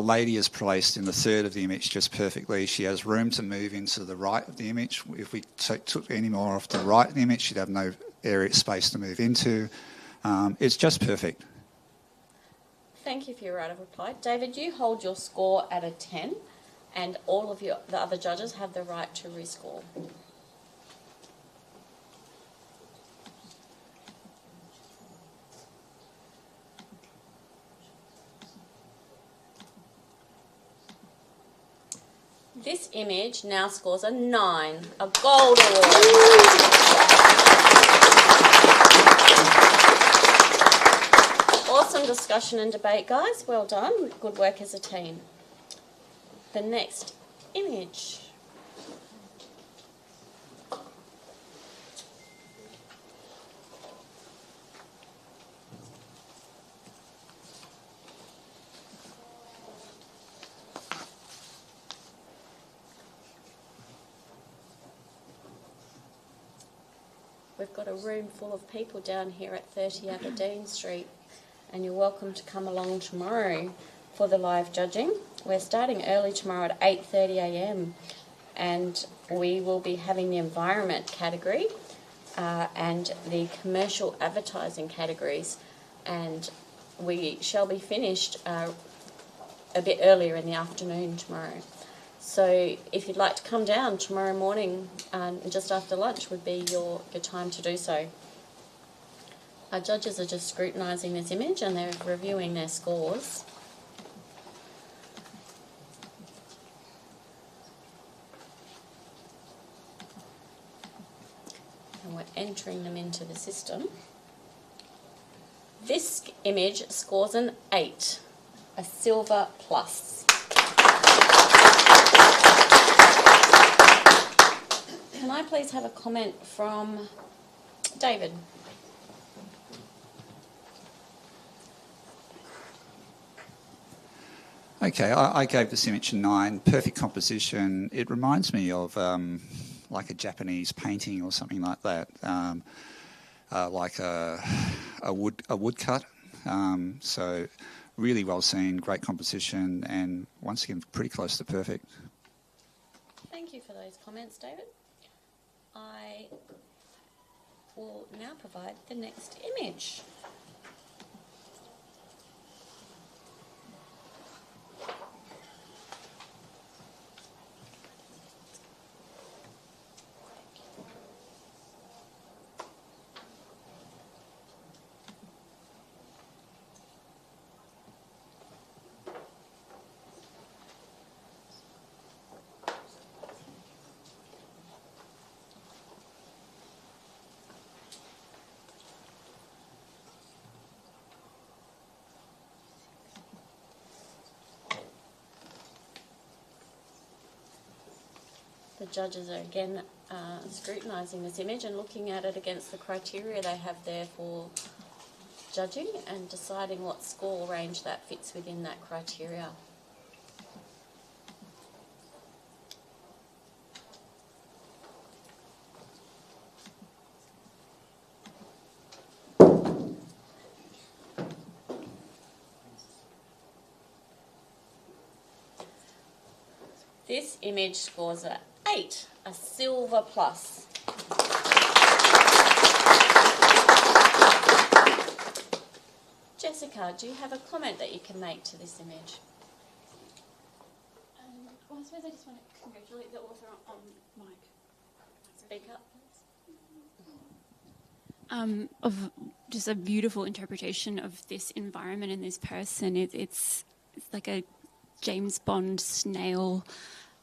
lady is placed in the third of the image just perfectly. She has room to move into the right of the image. If we took any more off to the right of the image, she'd have no space to move into. It's just perfect. Thank you for your right of reply. David, you hold your score at a 10, and all of the other judges have the right to rescore. This image now scores a 9, a gold award. Awesome discussion and debate, guys. Well done. Good work as a team. The next image. We've got a room full of people down here at 30 Aberdeen Street, and you're welcome to come along tomorrow for the live judging. We're starting early tomorrow at 8:30 a.m. and we will be having the environment category and the commercial advertising categories, and we shall be finished a bit earlier in the afternoon tomorrow. So if you'd like to come down tomorrow morning, just after lunch would be your time to do so. Our judges are just scrutinising this image and they're reviewing their scores. And we're entering them into the system. This image scores an 8, a silver plus. Can I please have a comment from David? Okay, I gave this image a 9. Perfect composition. It reminds me of like a Japanese painting or something like that, like a woodcut. So really well seen, great composition, and once again pretty close to perfect. Thank you for those comments, David. I will now provide the next image. The judges are again scrutinising this image and looking at it against the criteria they have there for judging and deciding what score range that fits within that criteria. This image scores an 8, a silver plus. Jessica, do you have a comment that you can make to this image? Well, I suppose I just want to congratulate the author on Mike. Speak up, please. Of just a beautiful interpretation of this environment and this person. It's like a James Bond snail,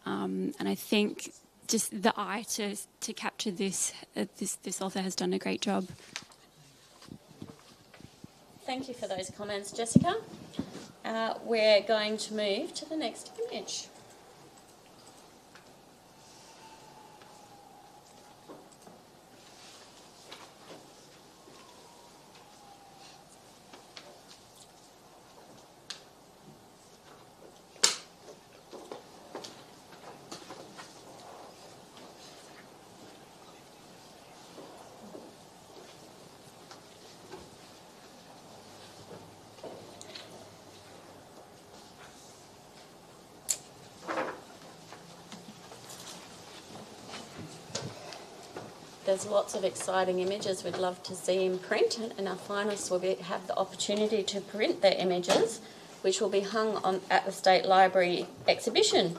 and I think just the eye to capture this this author has done a great job. Thank you for those comments, Jessica. We're going to move to the next image. There's lots of exciting images we'd love to see in print, and our finalists will have the opportunity to print their images, which will be hung at the State Library exhibition.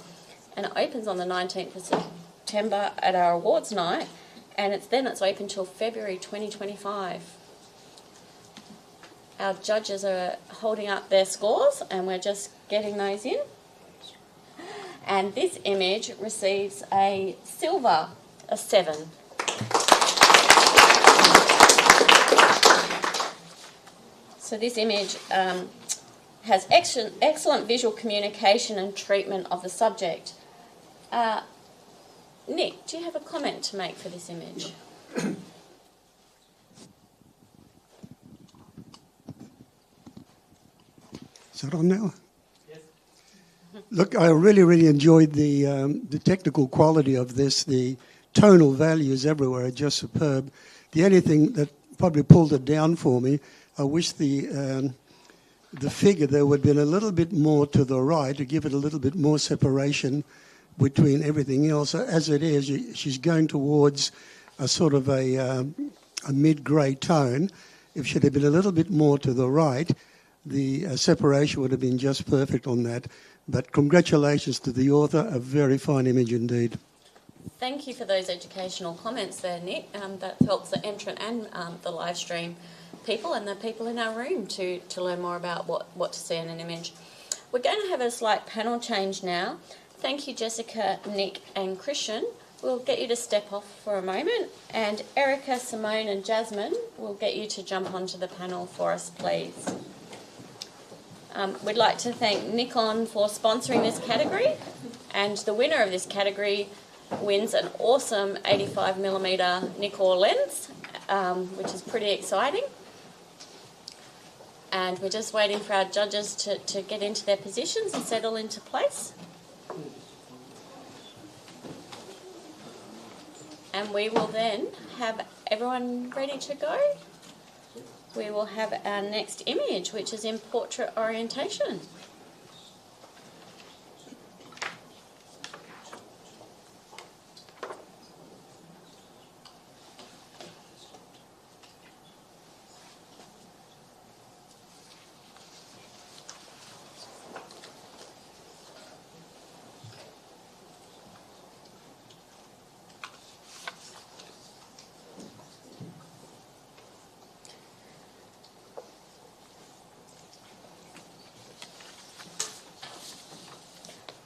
And it opens on the 19th of September at our awards night, and it's open till February 2025. Our judges are holding up their scores, and we're just getting those in. And this image receives a silver, a 7. So this image has excellent visual communication and treatment of the subject. Nick, do you have a comment to make for this image? Is it on now? Yes. Look, I really enjoyed the technical quality of this, the tonal values everywhere are just superb. The only thing that probably pulled it down for me, I wish the figure there would have been a little bit more to the right to give it a little bit more separation between everything else. As it is, she's going towards a sort of a mid-grey tone. If she'd have been a little bit more to the right, the separation would have been just perfect on that. But congratulations to the author, a very fine image indeed. Thank you for those educational comments there, Nick. That helps the entrant and the live stream people and the people in our room to learn more about what to see in an image. We're going to have a slight panel change now. Thank you, Jessica, Nick and Christian. We'll get you to step off for a moment, and Erica, Simone and Jasmine will get you to jump onto the panel for us, please. We'd like to thank Nikon for sponsoring this category, and the winner of this category wins an awesome 85mm Nikkor lens, which is pretty exciting. And we're just waiting for our judges to get into their positions and settle into place. And we will then have everyone ready to go. We will have our next image, which is in portrait orientation.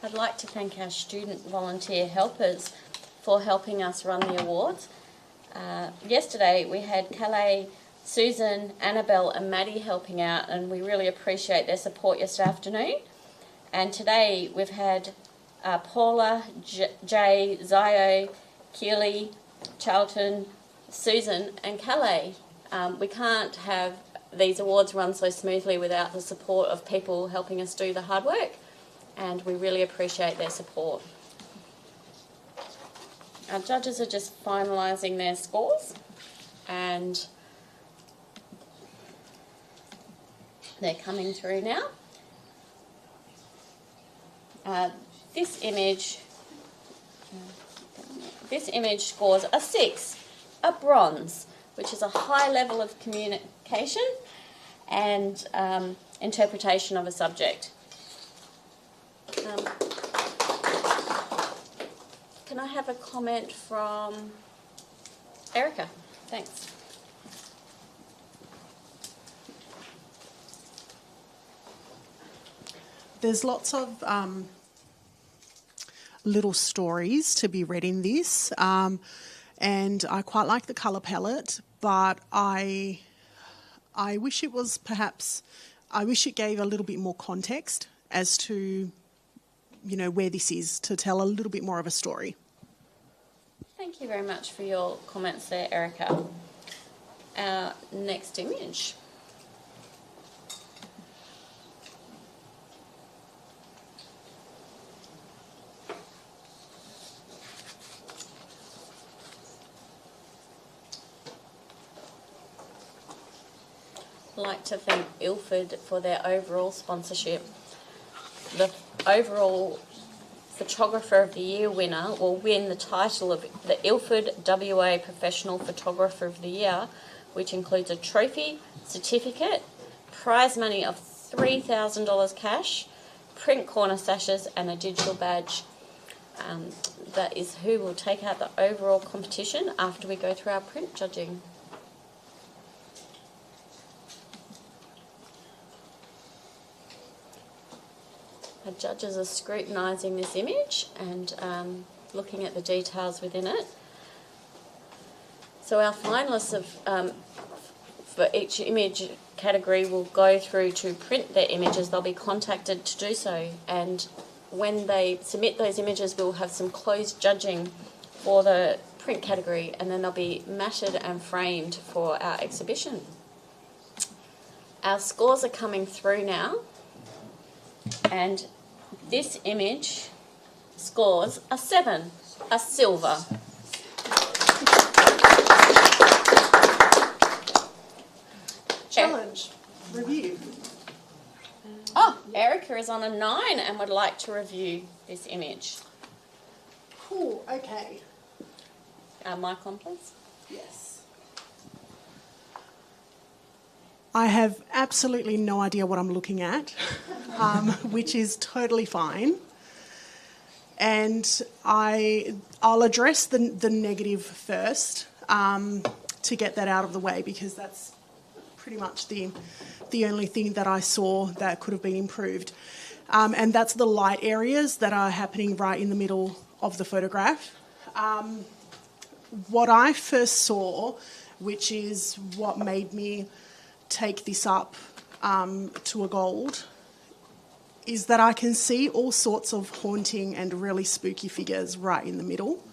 I'd like to thank our student volunteer helpers for helping us run the awards. Yesterday we had Calais, Susan, Annabelle and Maddie helping out, and we really appreciate their support yesterday afternoon. And today we've had Paula, Jay, Zio, Keely, Charlton, Susan and Calais. We can't have these awards run so smoothly without the support of people helping us do the hard work, and we really appreciate their support. Our judges are just finalising their scores, and they're coming through now. This image scores a 6, a bronze, which is a high level of communication and interpretation of a subject. Can I have a comment from Erica? Thanks. There's lots of little stories to be read in this, and I quite like the colour palette, but I wish it was I wish it gave a little bit more context as to, you know, where this is, to tell a little bit more of a story. Thank you very much for your comments there, Erica. Our next image. I'd like to thank Ilford for their overall sponsorship. The overall Photographer of the Year winner will win the title of the Ilford WA Professional Photographer of the Year, which includes a trophy, certificate, prize money of $3,000 cash, print corner sashes and a digital badge. That is who will take out the overall competition after we go through our print judging. Our judges are scrutinising this image and looking at the details within it. So our finalists for each image category will go through to print their images. They'll be contacted to do so, and when they submit those images, we'll have some closed judging for the print category, and then they'll be matted and framed for our exhibition. Our scores are coming through now, and this image scores a 7, a silver. Erica is on a 9 and would like to review this image. Cool, okay. Mic on, please. Yes. I have absolutely no idea what I'm looking at, which is totally fine. And I'll address the negative first to get that out of the way, because that's pretty much the only thing that I saw that could have been improved. And that's the light areas that are happening right in the middle of the photograph. What I first saw, which is what made me take this up to a gold, is that I can see all sorts of haunting and really spooky figures right in the middle.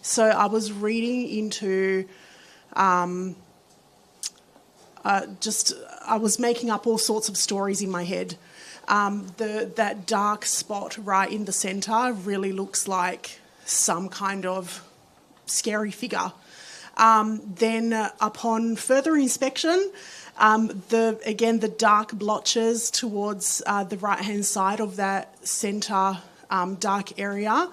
So I was reading into I was making up all sorts of stories in my head. That dark spot right in the centre really looks like some kind of scary figure. Then upon further inspection, the dark blotches towards the right-hand side of that centre dark area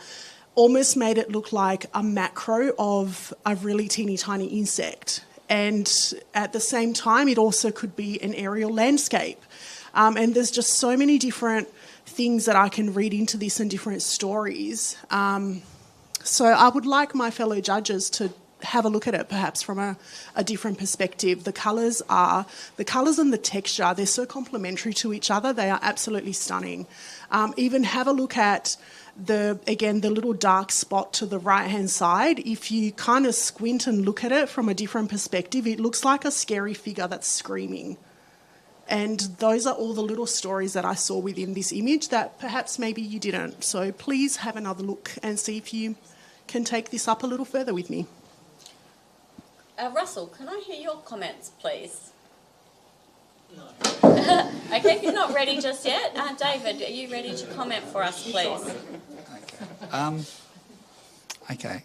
almost made it look like a macro of a really teeny tiny insect. And at the same time, it also could be an aerial landscape. And there's just so many different things that I can read into this and different stories. So I would like my fellow judges to have a look at it perhaps from a different perspective. The colours and the texture, they're so complementary to each other. They are absolutely stunning. Even have a look at the little dark spot to the right-hand side. If you kind of squint and look at it from a different perspective, it looks like a scary figure that's screaming. And those are all the little stories that I saw within this image that perhaps maybe you didn't. So please have another look and see if you can take this up a little further with me. Russell, can I hear your comments, please? No. Okay, if you're not ready just yet. David, are you ready to comment for us, please? Okay.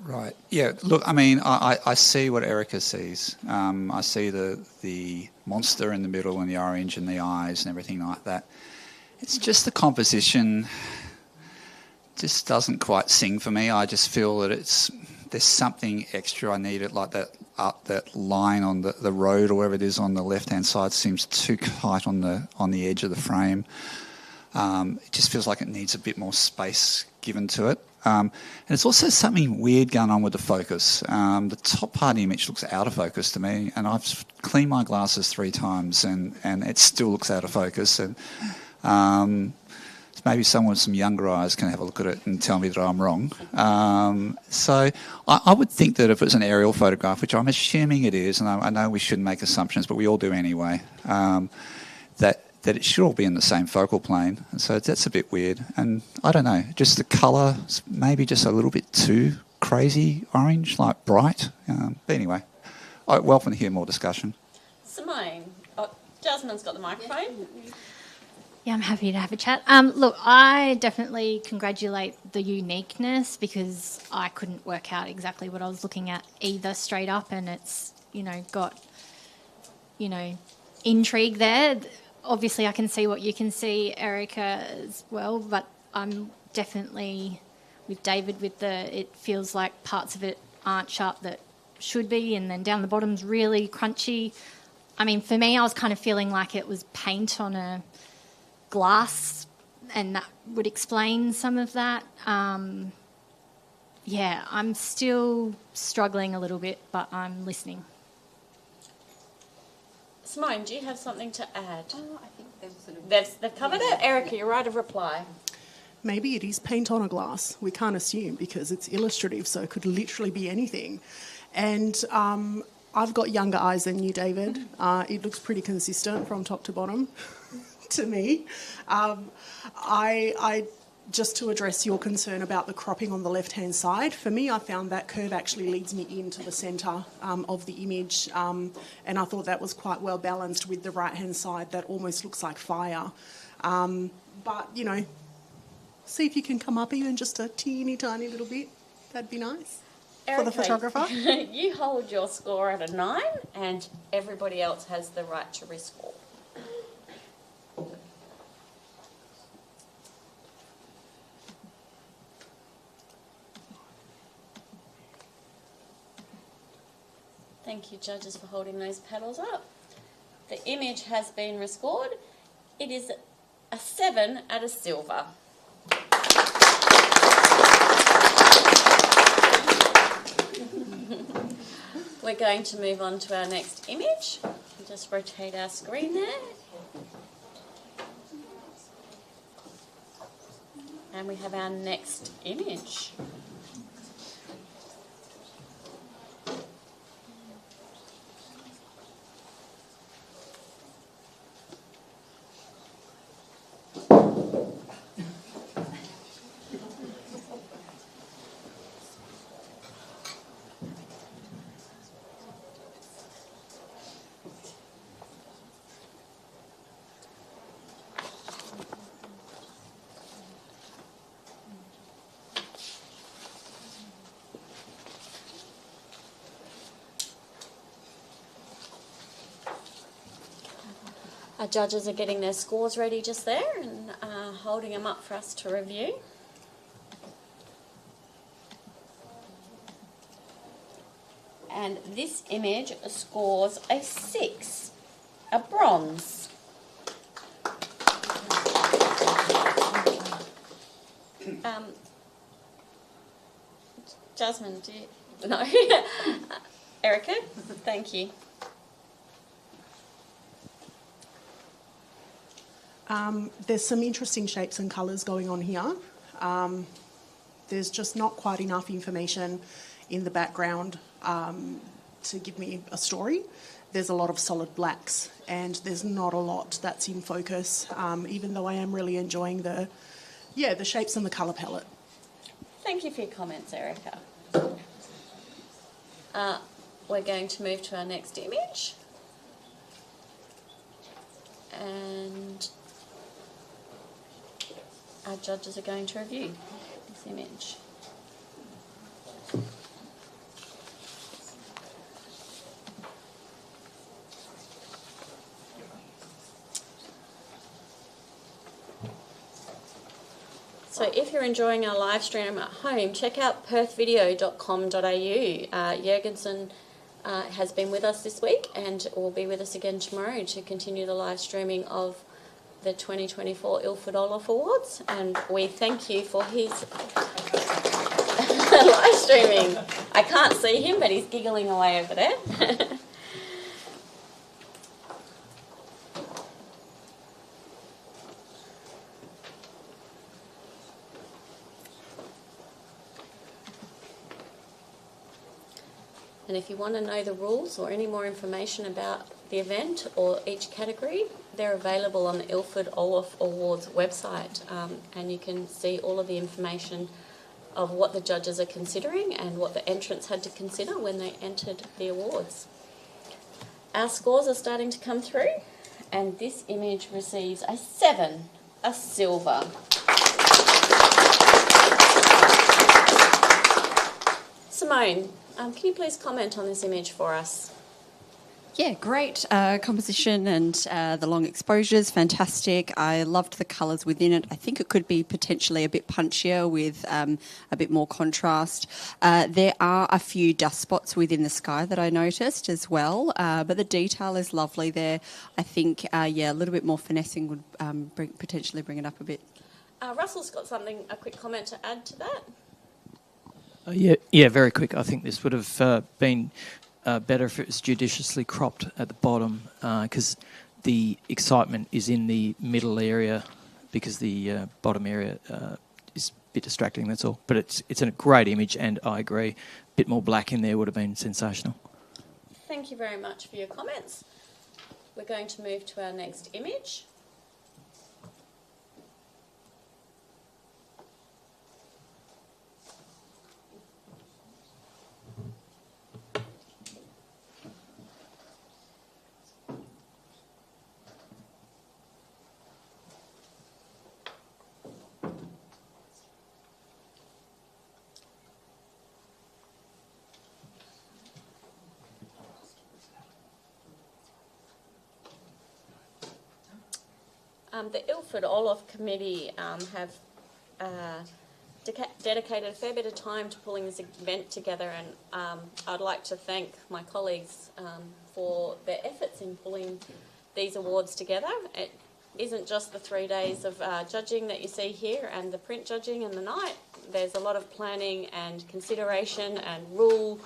Right. Yeah, look, I mean, I see what Erica sees. I see the monster in the middle and the orange and the eyes and everything like that. It's just the composition just doesn't quite sing for me. I just feel that there's something extra I needed, like that line on the road or wherever it is on the left-hand side seems too tight on the edge of the frame. It just feels like it needs a bit more space given to it. And it's also something weird going on with the focus. The top part of the image looks out of focus to me, and I've cleaned my glasses 3 times and it still looks out of focus. And maybe someone with some younger eyes can have a look at it and tell me that I'm wrong. So I would think that if it was an aerial photograph, which I'm assuming it is, and I know we shouldn't make assumptions, but we all do anyway, that it should all be in the same focal plane. And so that's a bit weird. And I don't know, just the colour, maybe just a little bit too crazy orange, like bright. But anyway, I welcome to hear more discussion. Simone, Jasmine's got the microphone. Yeah, I'm happy to have a chat. Look, I definitely congratulate the uniqueness, because I couldn't work out exactly what I was looking at either straight up, and it's, got, intrigue there. Obviously, I can see what you can see, Erica, as well, but I'm definitely with David with it feels like parts of it aren't sharp that should be, and then down the bottom's really crunchy. I mean, for me, I was kind of feeling like it was paint on a glass, and that would explain some of that. Yeah, I'm still struggling a little bit, but I'm listening. Simone, do you have something to add? Oh, I think they've covered it. Erica, you're right of reply. Maybe it is paint on a glass. We can't assume, because it's illustrative, so it could literally be anything. And I've got younger eyes than you, David. It looks pretty consistent from top to bottom to me. I just to address your concern about the cropping on the left-hand side, for me, I found that curve actually leads me into the centre of the image, and I thought that was quite well balanced with the right-hand side that almost looks like fire. But, see if you can come up even just a teeny tiny little bit. That'd be nice. Erica, for the photographer. You hold your score at a 9, and everybody else has the right to rescore. Thank you, judges, for holding those paddles up. The image has been rescored. It is a 7 out of silver. We're going to move on to our next image. We'll just rotate our screen there. And we have our next image. Our judges are getting their scores ready just there and holding them up for us to review. And this image scores a 6, a bronze. Jasmine, do you? No. Erica, thank you. There's some interesting shapes and colours going on here. There's just not quite enough information in the background to give me a story. There's a lot of solid blacks and there's not a lot that's in focus, even though I am really enjoying the shapes and the colour palette. Thank you for your comments, Erica. We're going to move to our next image. And our judges are going to review this image. So if you're enjoying our live stream at home, check out perthvideo.com.au. Jurgensen has been with us this week and will be with us again tomorrow to continue the live streaming of the 2024 Ilford Orloff Awards, and we thank you for his live streaming. I can't see him, but he's giggling away over there. And if you want to know the rules or any more information about the event or each category, they're available on the Ilford Orloff Awards website, and you can see all of the information of what the judges are considering and what the entrants had to consider when they entered the awards. Our scores are starting to come through, and this image receives a 7, a silver. Simone, can you please comment on this image for us? Yeah, great composition and the long exposures, fantastic. I loved the colours within it. I think it could be potentially a bit punchier with a bit more contrast. There are a few dust spots within the sky that I noticed as well, but the detail is lovely there. I think, a little bit more finessing would potentially bring it up a bit. Russell's got a quick comment to add to that. Yeah, very quick. I think this would have been better if it was judiciously cropped at the bottom, because the excitement is in the middle area, because the bottom area is a bit distracting, that's all. But it's a great image, and I agree, a bit more black in there would have been sensational. Thank you very much for your comments. We're going to move to our next image. The Ilford Orloff Committee have dedicated a fair bit of time to pulling this event together, and I'd like to thank my colleagues for their efforts in pulling these awards together. It isn't just the 3 days of judging that you see here and the print judging and the night. There's a lot of planning and consideration and rule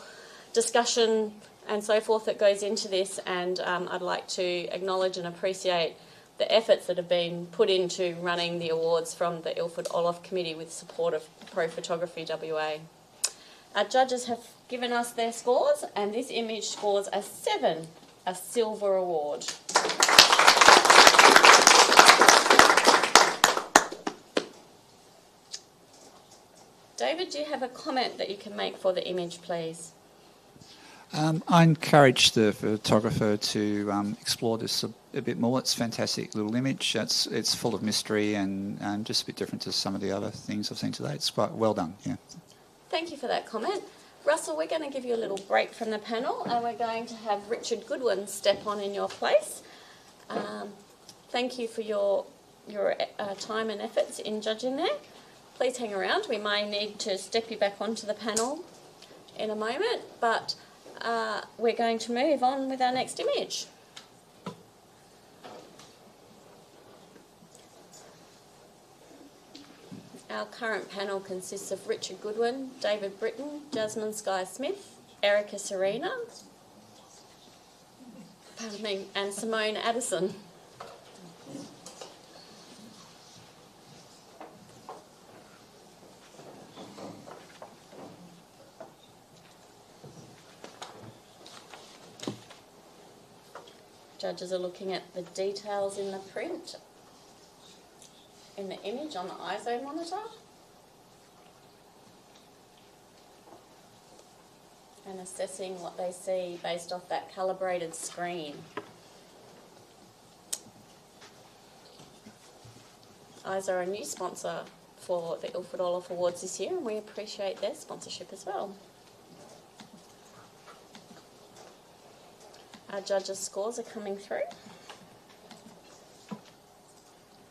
discussion and so forth that goes into this, and I'd like to acknowledge and appreciate the efforts that have been put into running the awards from the Ilford Orloff Committee with support of Pro Photography WA. Our judges have given us their scores, and this image scores a 7, a silver award. David, do you have a comment that you can make for the image, please? I encourage the photographer to explore this a bit more. It's a fantastic little image. It's full of mystery and just a bit different to some of the other things I've seen today. It's quite well done, yeah. Thank you for that comment. Russell, we're going to give you a little break from the panel, and we're going to have Richard Goodwin step on in your place. Thank you for your time and efforts in judging there. Please hang around. We may need to step you back onto the panel in a moment, but we're going to move on with our next image. Our current panel consists of Richard Goodwin, David Britton, Jasmine Skye-Smith, Erica Serena, and Simone Addison. Judges are looking at the details in the print, in the image on the ISO monitor, and assessing what they see based off that calibrated screen. ISO are a new sponsor for the Ilford Orloff Awards this year, and we appreciate their sponsorship as well. Our judges' scores are coming through.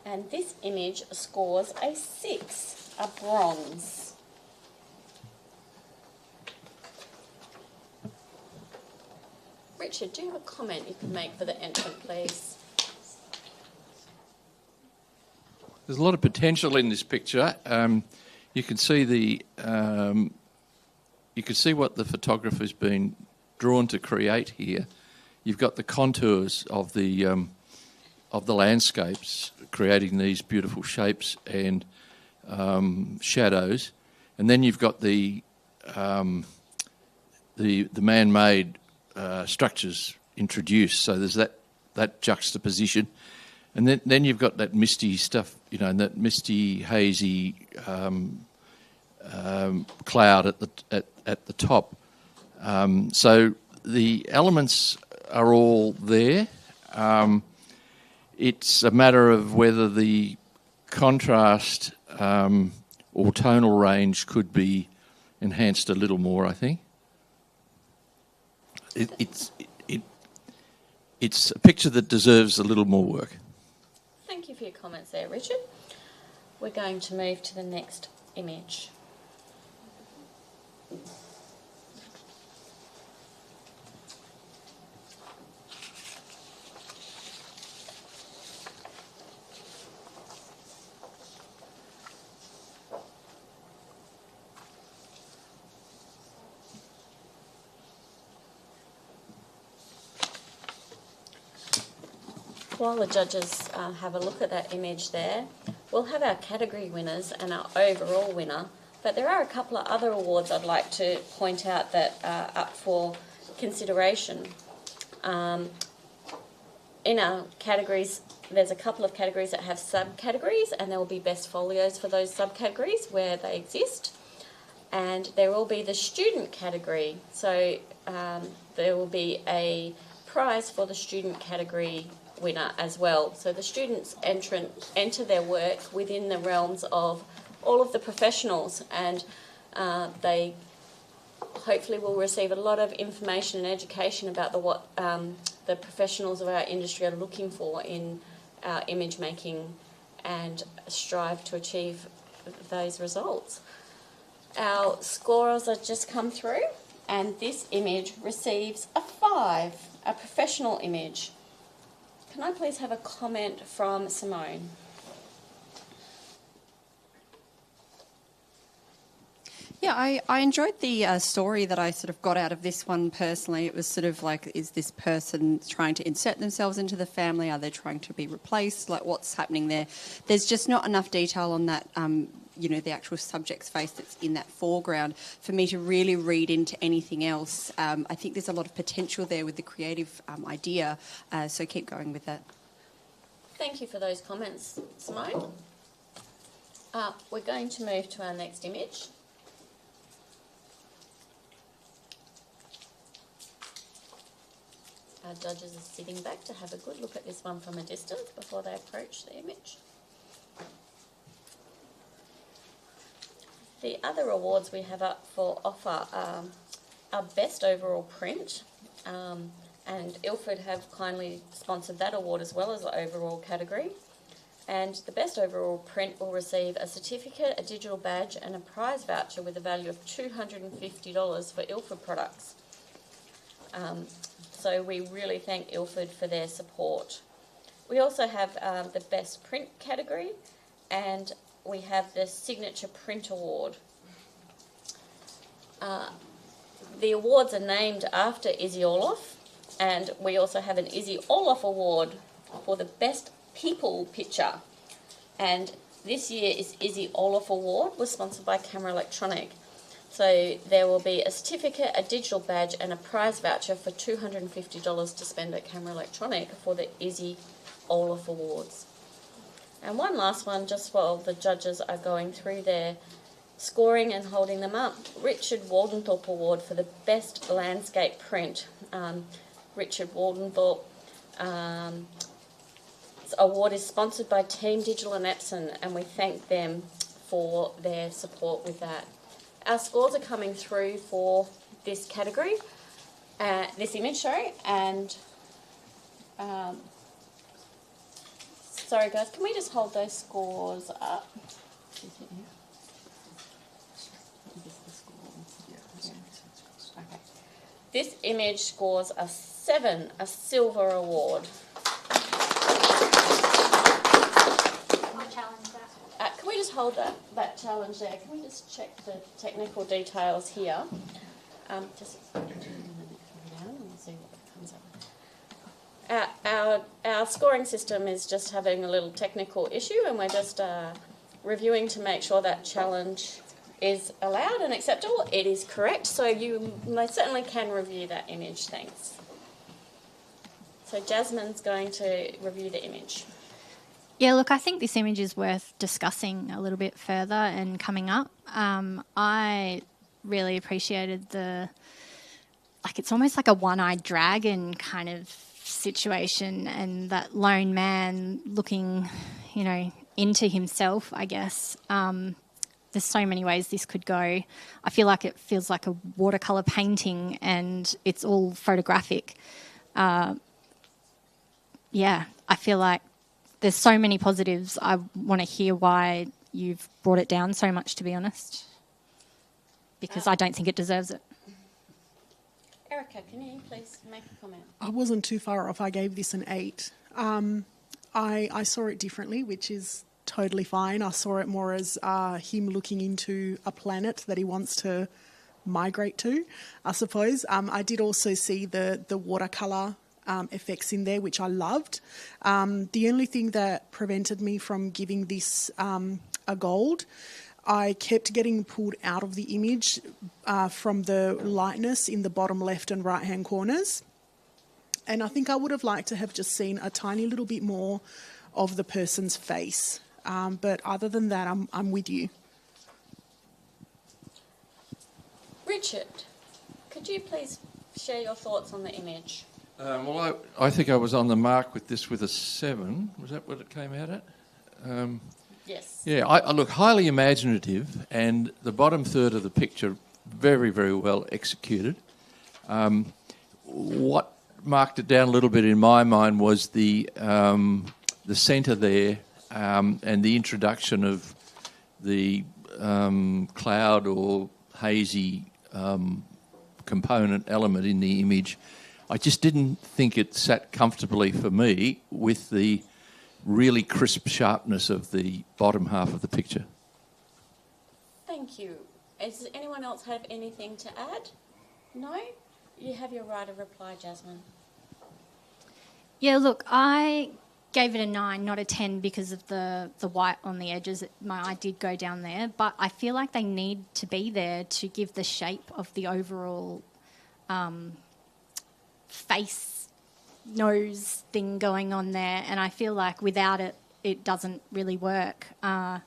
And this image scores a 6, a bronze. Richard, do you have a comment you can make for the entrant, please? There's a lot of potential in this picture. You can see what the photographer's been drawn to create here. You've got the contours of the landscapes, creating these beautiful shapes and shadows, and then you've got the man-made structures introduced. So there's that juxtaposition, and then you've got that misty stuff, that misty, hazy cloud at the top. So the elements are all there. It's a matter of whether the contrast or tonal range could be enhanced a little more, I think. It's a picture that deserves a little more work. Thank you for your comments there, Richard. We're going to move to the next image. While the judges have a look at that image there, we'll have our category winners and our overall winner, but there are a couple of other awards I'd like to point out that are up for consideration. In our categories, there's a couple of categories that have subcategories, and there will be best folios for those subcategories where they exist. And there will be the student category, so there will be a prize for the student category winner as well. So the students enter their work within the realms of all of the professionals, and they hopefully will receive a lot of information and education about what the professionals of our industry are looking for in our image making, and strive to achieve those results. Our scorers have just come through, and this image receives a 5, a professional image. Can I please have a comment from Simone? Yeah, I enjoyed the story that I sort of got out of this one personally. It was sort of like, is this person trying to insert themselves into the family? Are they trying to be replaced? Like, what's happening there? There's just not enough detail on that, the actual subject's face that's in that foreground for me to really read into anything else. I think there's a lot of potential there with the creative idea, so keep going with that. Thank you for those comments, Simone. We're going to move to our next image. Our judges are sitting back to have a good look at this one from a distance before they approach the image. The other awards we have up for offer are our Best Overall Print, and Ilford have kindly sponsored that award as well as the overall category. And the Best Overall Print will receive a certificate, a digital badge and a prize voucher with a value of $250 for Ilford products. So we really thank Ilford for their support. We also have the Best Print category, and we have the Signature Print Award. The awards are named after Izzy Orloff, and we also have an Izzy Orloff Award for the Best People Picture. And this year's Izzy Orloff Award was sponsored by Camera Electronic. So there will be a certificate, a digital badge and a prize voucher for $250 to spend at Camera Electronic for the Izzy Orloff Awards. And one last one, just while the judges are going through their scoring and holding them up. Richard Waldenthorpe Award for the Best Landscape Print. Richard Waldenthorpe award is sponsored by Team Digital and Epson, and we thank them for their support with that. Our scores are coming through for this category, this image, sorry, and sorry guys, can we just hold those scores up? Okay. This image scores a 7, a silver award. Can we just hold that challenge there? Can we just check the technical details here? Just down and we'll see what comes up. Our scoring system is just having a little technical issue, and we're just reviewing to make sure that challenge is allowed and acceptable. It is correct, so you most certainly can review that image. Thanks. So Jasmine's going to review the image. Yeah, look, I think this image is worth discussing a little bit further and coming up. I really appreciated it's almost like a one-eyed dragon kind of situation, and that lone man looking, into himself, I guess. There's so many ways this could go. I feel like it feels like a watercolour painting and it's all photographic. I feel like there's so many positives. I want to hear why you've brought it down so much, to be honest, because I don't think it deserves it. Erica, can you please make a comment? I wasn't too far off. I gave this an 8. I saw it differently, which is totally fine. I saw it more as him looking into a planet that he wants to migrate to, I suppose. I did also see the watercolour effects in there, which I loved. The only thing that prevented me from giving this a gold, I kept getting pulled out of the image from the lightness in the bottom left and right hand corners, and I think I would have liked to have just seen a tiny little bit more of the person's face, but other than that, I'm with you. Richard, could you please share your thoughts on the image? I think I was on the mark with this with a 7. Was that what it came out at? Yes. Yeah, I look highly imaginative, and the bottom third of the picture very, very well executed. What marked it down a little bit in my mind was the centre there, and the introduction of the cloud or hazy component element in the image. I just didn't think it sat comfortably for me with the really crisp sharpness of the bottom half of the picture. Thank you. Does anyone else have anything to add? No? You have your right of reply, Jasmine. Yeah, look, I gave it a 9, not a 10, because of the white on the edges. My eye did go down there, but I feel like they need to be there to give the shape of the overall face, nose thing going on there, and I feel like without it, it doesn't really work. I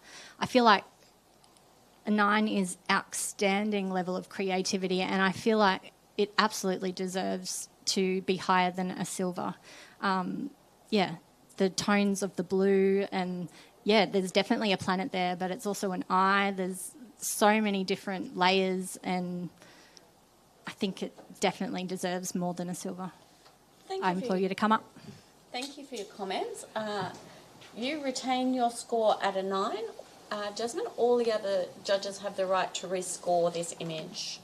feel like a 9 is outstanding level of creativity, and I feel like it absolutely deserves to be higher than a silver. The tones of the blue, and there's definitely a planet there, but it's also an eye. There's so many different layers, and I think it definitely deserves more than a silver. I implore you to come up. Thank you for your comments. You retain your score at a 9. Jasmine, all the other judges have the right to rescore this image.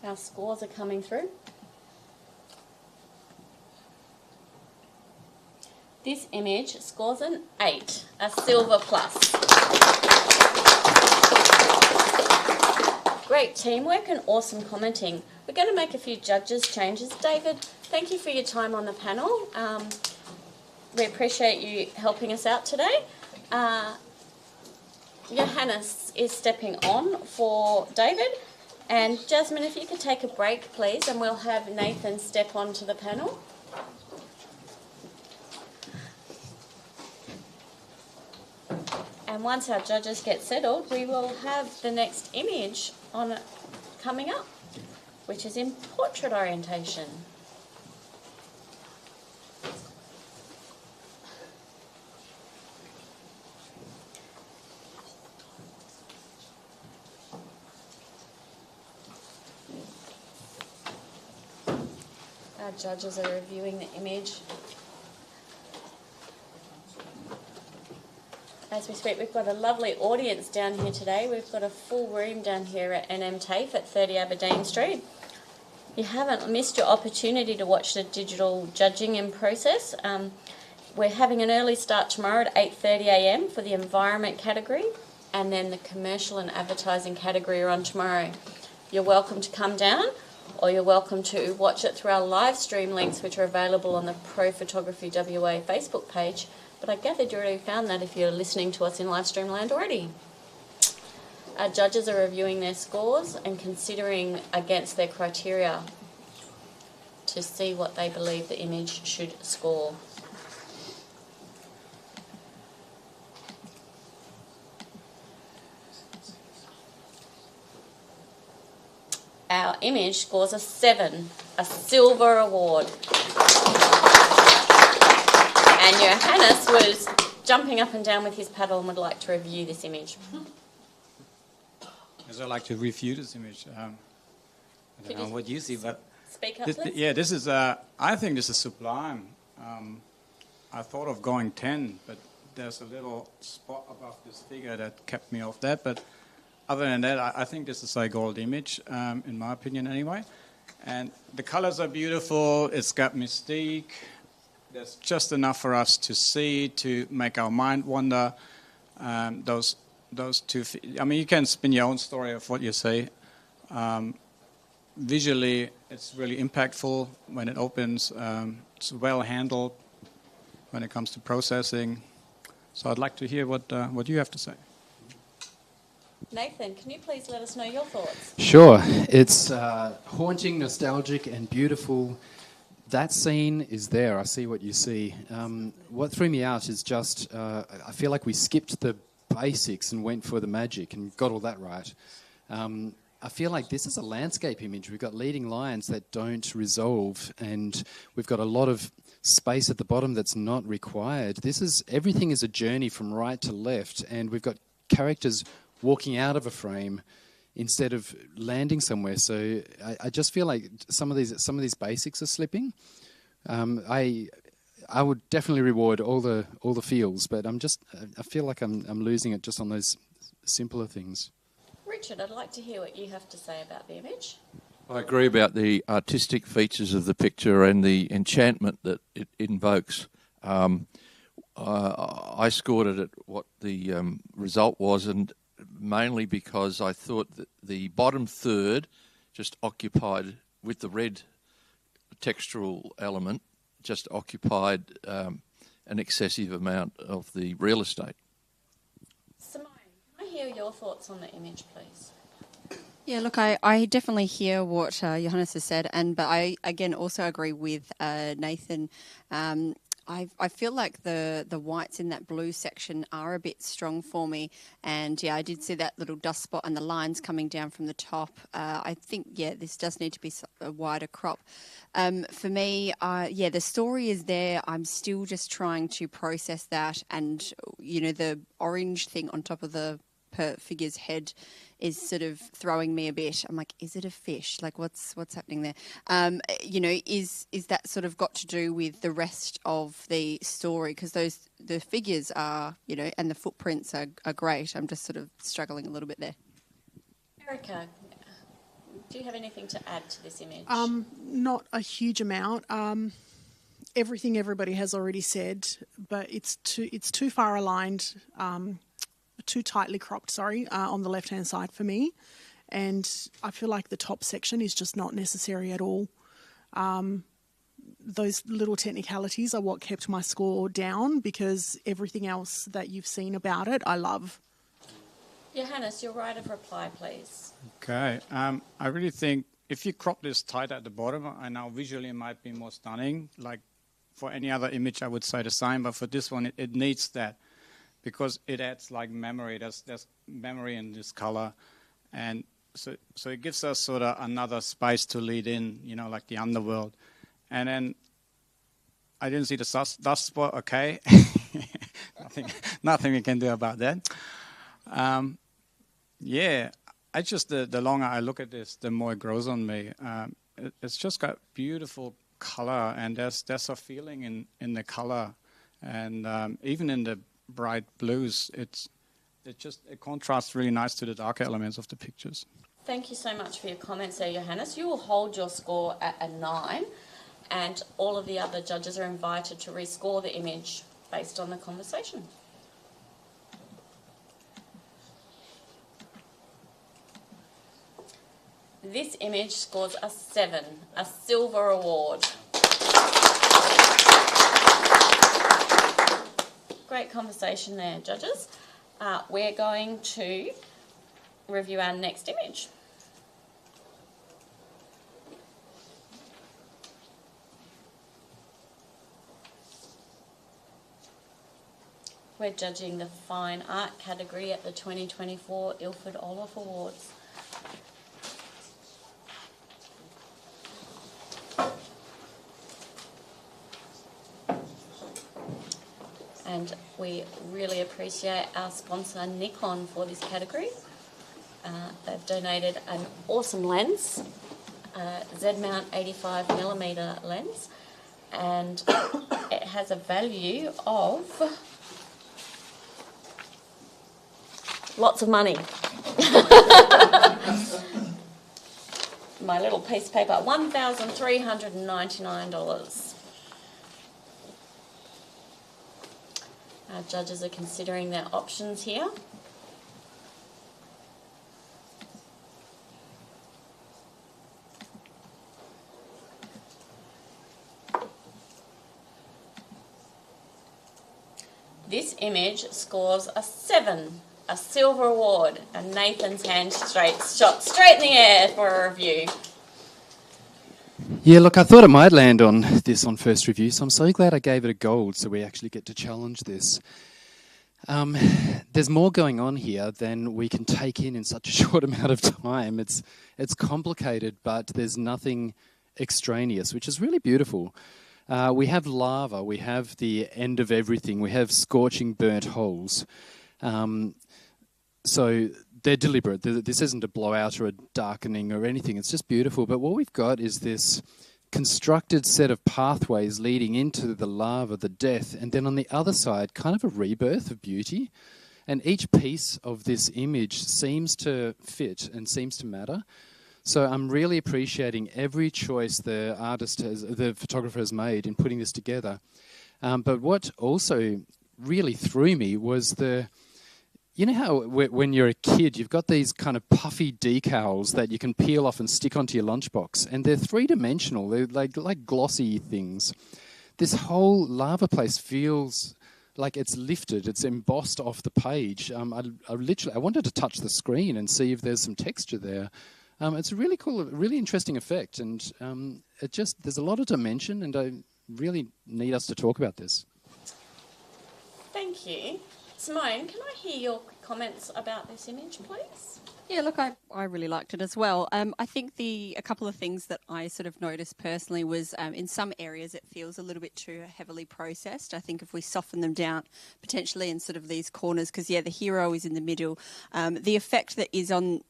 Our scores are coming through. This image scores an 8, a silver plus. Great teamwork and awesome commenting. We're going to make a few judges changes. David, thank you for your time on the panel. We appreciate you helping us out today. Johannes is stepping on for David. And Jasmine, if you could take a break, please, and we'll have Nathan step onto the panel. And once our judges get settled, we will have the next image on coming up, which is in portrait orientation. Our judges are reviewing the image. As we speak, we've got a lovely audience down here today. We've got a full room down here at NM TAFE at 30 Aberdeen Street. You haven't missed your opportunity to watch the digital judging in process. We're having an early start tomorrow at 8:30 a.m. for the environment category, and then the commercial and advertising category are on tomorrow. You're welcome to come down, or you're welcome to watch it through our live stream links, which are available on the Pro Photography WA Facebook page. But I gathered you already found that if you're listening to us in live stream land already. Our judges are reviewing their scores and considering against their criteria to see what they believe the image should score. Our image scores a 7, a silver award. And Johannes was jumping up and down with his paddle and would like to review this image. Yes, I'd like to review this image. I don't know what you see, but speak up, this, please. yeah, this is. I think this is sublime. I thought of going 10, but there's a little spot above this figure that kept me off that. But other than that, I think this is a gold image, in my opinion, anyway. And the colors are beautiful. It's got mystique. There's just enough for us to see, to make our mind wander. Those two, I mean, you can spin your own story of what you say. Visually, it's really impactful when it opens. It's well handled when it comes to processing. So I'd like to hear what you have to say. Nathan, can you please let us know your thoughts? Sure. It's haunting, nostalgic, and beautiful. That scene is there. I see what you see. What threw me out is just, I feel like we skipped the basics and went for the magic and got all that right. I feel like this is a landscape image. We've got leading lines that don't resolve, and we've got a lot of space at the bottom that's not required. Everything is a journey from right to left, and we've got characters walking out of a frame instead of landing somewhere. So I just feel like some of these basics are slipping. I would definitely reward all the feels, but I feel like I'm losing it just on those simpler things. Richard, I'd like to hear what you have to say about the image. I agree about the artistic features of the picture and the enchantment that it invokes. I scored it at what the result was, and mainly because I thought that the bottom third just occupied, with the red textural element, just occupied an excessive amount of the real estate. Simone, can I hear your thoughts on the image, please? Yeah, look, I definitely hear what Johannes has said, but I again also agree with Nathan. I feel like the whites in that blue section are a bit strong for me, and yeah, I did see that little dust spot and the lines coming down from the top. I think this does need to be a wider crop. For me, the story is there. I'm still just trying to process that, and the orange thing on top of the figure's head is sort of throwing me a bit. I'm like, is it a fish? Like, what's happening there? Is that sort of got to do with the rest of the story? Because the figures are, and the footprints are great. I'm just sort of struggling a little bit there. Erica, do you have anything to add to this image? Not a huge amount. Everything everybody has already said, but it's too far aligned. Too tightly cropped, on the left-hand side for me. And I feel like the top section is just not necessary at all. Those little technicalities are what kept my score down, because everything else that you've seen about it, I love. Johannes, your right of reply, please. Okay. I really think if you crop this tight at the bottom, I know visually it might be more stunning. Like for any other image, I would say the same, but for this one, it needs that, because it adds like memory. There's memory in this color, and so it gives us sort of another space to lead in, like the underworld. And then I didn't see the dust spot. Okay, nothing we can do about that. I just the longer I look at this, the more it grows on me. It's just got beautiful color, and there's a feeling in the color, and even in the bright blues, it contrasts really nice to the darker elements of the pictures. Thank you so much for your comments there, Johannes. You will hold your score at a 9, and all of the other judges are invited to rescore the image based on the conversation. This image scores a 7, a silver award. Great conversation there, judges. We're going to review our next image. We're judging the Fine Art category at the 2024 Ilford Orloff Awards. And we really appreciate our sponsor Nikon for this category. They've donated an awesome lens, Z-mount 85mm lens, and it has a value of lots of money. My little piece of paper, $1,399. Our judges are considering their options here. This image scores a 7, a silver award, and Nathan's hand shot straight in the air for a review. Yeah, look, I thought it might land on this on first review, so I'm so glad I gave it a gold so we actually get to challenge this. There's more going on here than we can take in such a short amount of time. It's complicated, but there's nothing extraneous, which is really beautiful. We have lava, we have the end of everything, we have scorching burnt holes. So they're deliberate. This isn't a blowout or a darkening or anything. It's just beautiful. But what we've got is this constructed set of pathways leading into the lava, the death, and then on the other side, kind of a rebirth of beauty. And each piece of this image seems to fit and seems to matter. So I'm really appreciating every choice the photographer has made in putting this together. But what also really threw me was you know how when you're a kid, you've got these kind of puffy decals that you can peel off and stick onto your lunchbox, and they're three-dimensional. They're like glossy things. This whole lava place feels like it's lifted, it's embossed off the page. I wanted to touch the screen and see if there's some texture there. It's a really cool, really interesting effect, and there's a lot of dimension, and I really need us to talk about this. Thank you. Simone, can I hear your comments about this image, please? Yeah, look, I really liked it as well. I think a couple of things that I sort of noticed personally was in some areas it feels a little bit too heavily processed. I think if we soften them down potentially in sort of these corners, because, the hero is in the middle. The effect that is on,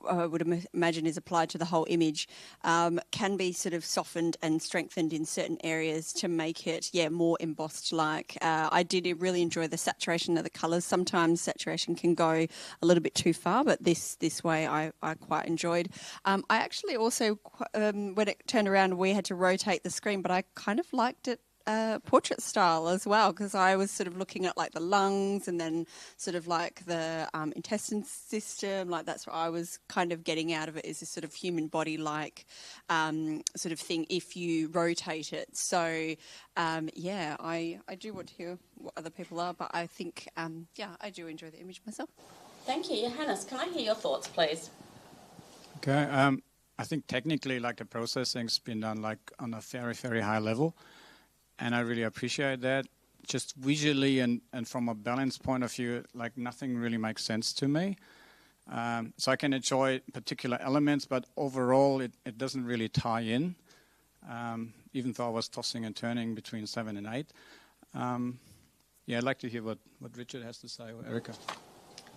I would imagine is applied to the whole image, can be sort of softened and strengthened in certain areas to make it, more embossed-like. I did really enjoy the saturation of the colours. Sometimes saturation can go a little bit too far, but this way I quite enjoyed. I actually also, when it turned around, we had to rotate the screen, but I kind of liked it portrait style as well, because I was sort of looking at like the lungs and then sort of like the intestine system. Like that's what I was kind of getting out of it, is this sort of human body like sort of thing if you rotate it. So I do want to hear what other people are, but I think I do enjoy the image myself. Thank you. Johannes, can I hear your thoughts, please? Okay. I think technically, like, the processing's been done like on a very, very high level, and I really appreciate that. Just visually and from a balance point of view, like, nothing really makes sense to me. So I can enjoy particular elements, but overall it doesn't really tie in, even though I was tossing and turning between 7 and 8. I'd like to hear what Richard has to say, or Erica.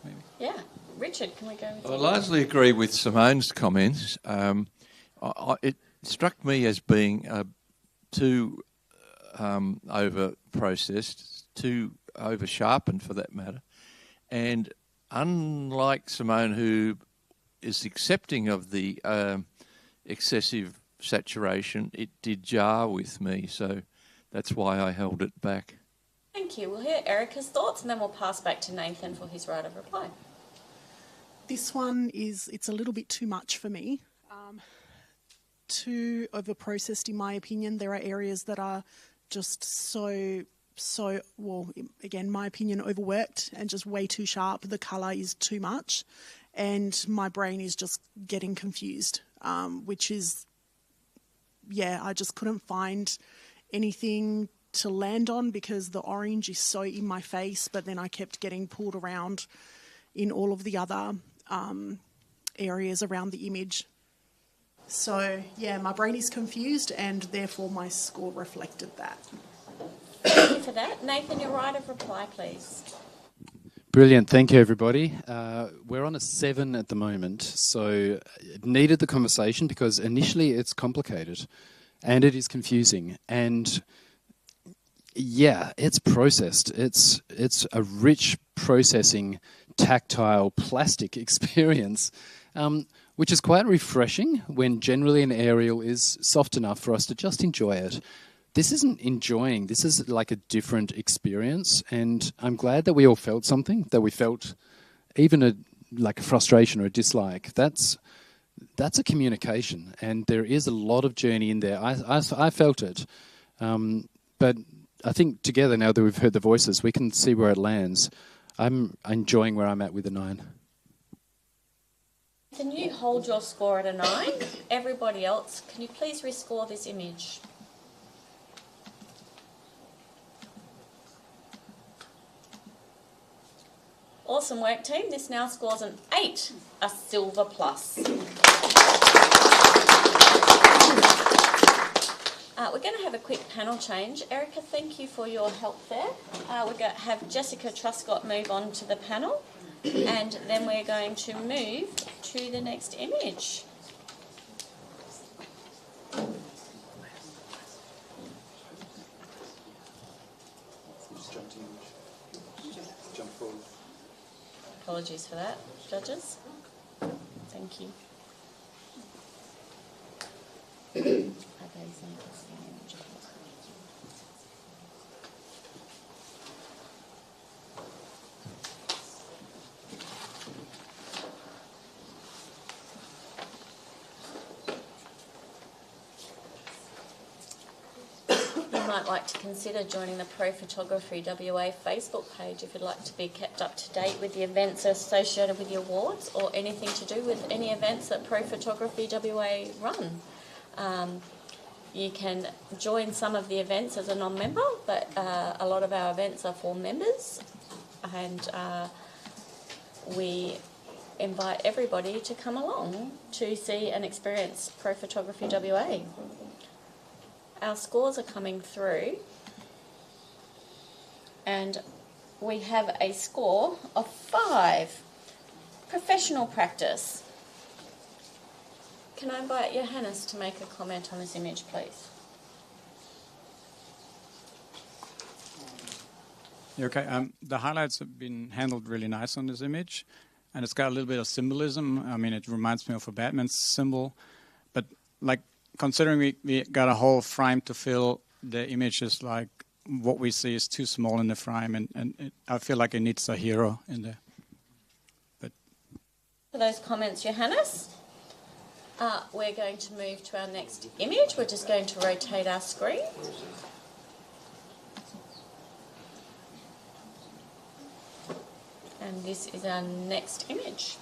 Maybe. Yeah. Richard, can we go with I largely agree with Simone's comments. It struck me as being too over-processed, too over-sharpened for that matter. And unlike Simone, who is accepting of the excessive saturation, it did jar with me. So that's why I held it back. Thank you. We'll hear Erica's thoughts and then we'll pass back to Nathan for his right of reply. This one it's a little bit too much for me. Too over-processed in my opinion. There are areas that are just so, well, again, my opinion, overworked and just way too sharp. The colour is too much and my brain is just getting confused, which is, I just couldn't find anything to land on because the orange is so in my face, but then I kept getting pulled around in all of the other areas around the image. So, my brain is confused and therefore my score reflected that. Thank you for that. Nathan, your right of reply, please. Brilliant. Thank you, everybody. We're on a 7 at the moment, so it needed the conversation because initially it's complicated and it is confusing. And it's processed. It's a rich processing, tactile, plastic experience, which is quite refreshing when generally an aerial is soft enough for us to just enjoy it. This isn't enjoying. This is like a different experience, and I'm glad that we all felt something, that we felt even a frustration or a dislike. That's a communication, and there is a lot of journey in there. I felt it, but I think together, now that we've heard the voices, we can see where it lands. I'm enjoying where I'm at with a 9. Can you hold your score at a 9? Everybody else, can you please rescore this image? Awesome work, team. This now scores an 8, a silver plus. We're going to have a quick panel change. Erica, thank you for your help there. We're going to have Jessica Truscott move on to the panel. And then we're going to move to the next image. Apologies for that, judges. Thank you. You might like to consider joining the Pro Photography WA Facebook page if you'd like to be kept up to date with the events associated with the awards or anything to do with any events that Pro Photography WA run. You can join some of the events as a non-member, but a lot of our events are for members, and we invite everybody to come along to see and experience Pro Photography WA. Our scores are coming through, and we have a score of 5. Professional practice. Can I invite Johannes to make a comment on this image, please? Okay, the highlights have been handled really nice on this image, and it's got a little bit of symbolism. I mean, it reminds me of a Batman symbol, but like considering we got a whole frame to fill, the image is like what we see is too small in the frame, and I feel like it needs a hero in there. But for those comments, Johannes. We're going to move to our next image. We're just going to rotate our screen. And this is our next image.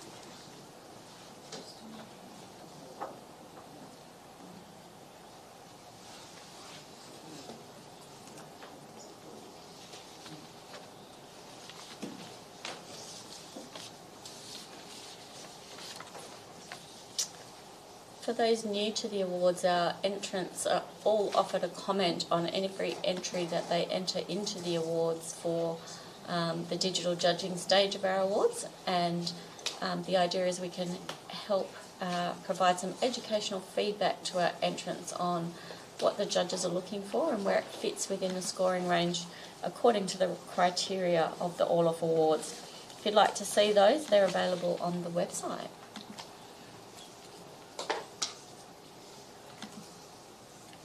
For those new to the awards, our entrants are all offered a comment on every entry that they enter into the awards for the digital judging stage of our awards, and the idea is we can help provide some educational feedback to our entrants on what the judges are looking for and where it fits within the scoring range according to the criteria of the Orloff Awards. If you'd like to see those, they're available on the website.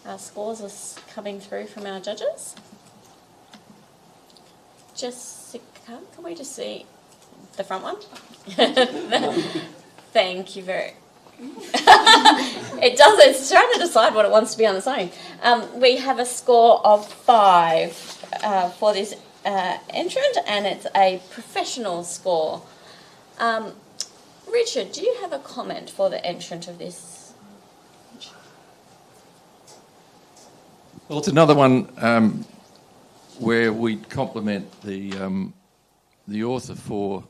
Our scores are coming through from our judges. Jessica, can we just see the front one? Thank you very It does, it's trying to decide what it wants to be on its own. We have a score of 5 for this entrant, and it's a professional score. Richard, do you have a comment for the entrant of this? Well, it's another one where we compliment the author for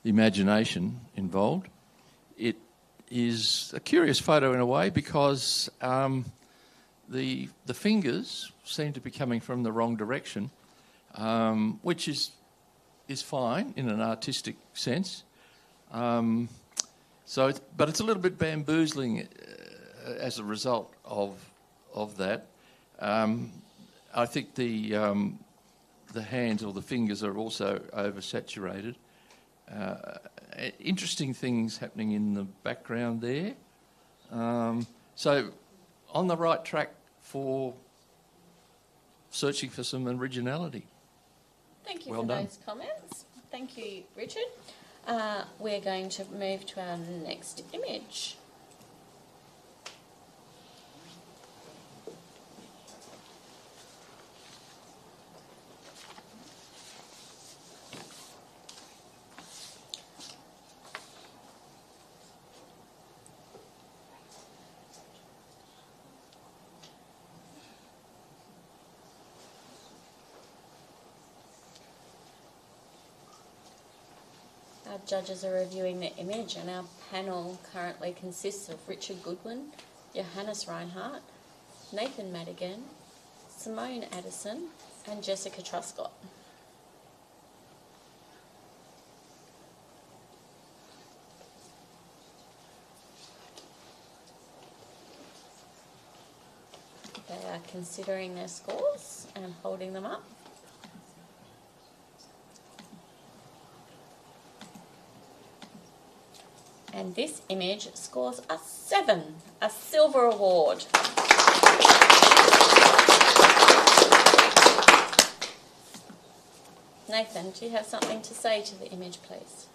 the imagination involved. It is a curious photo in a way because the fingers seem to be coming from the wrong direction, which is fine in an artistic sense. But it's a little bit bamboozling as a result of that. I think the hands or the fingers are also oversaturated. Interesting things happening in the background there. So on the right track for searching for some originality. Thank you well for done. those comments. Thank you, Richard. We're going to move to our next image. Our judges are reviewing the image, and our panel currently consists of Richard Goodwin, Johannes Reinhardt, Nathan Madigan, Simone Addison, and Jessica Truscott. considering their scores and holding them up. And this image scores a 7, a silver award. Nathan, do you have something to say to the image, please?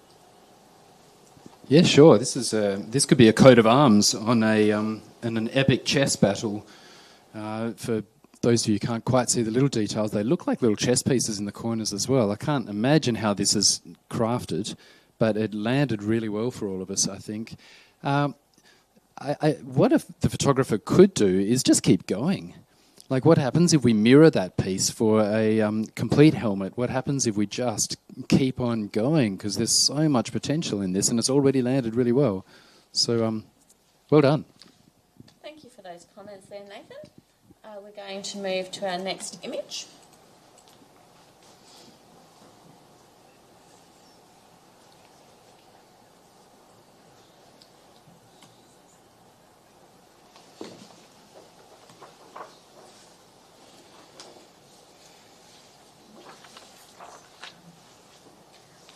Yeah, sure. This could be a coat of arms on in an epic chess battle. For those of you who can't quite see the little details, they look like little chess pieces in the corners as well. I can't imagine how this is crafted, but it landed really well for all of us, I think. What if the photographer could do is just keep going? Like, what happens if we mirror that piece for a complete helmet? What happens if we just keep on going? Because there's so much potential in this, and it's already landed really well. So, well done. Thank you for those comments there, Nathan. We're going to move to our next image.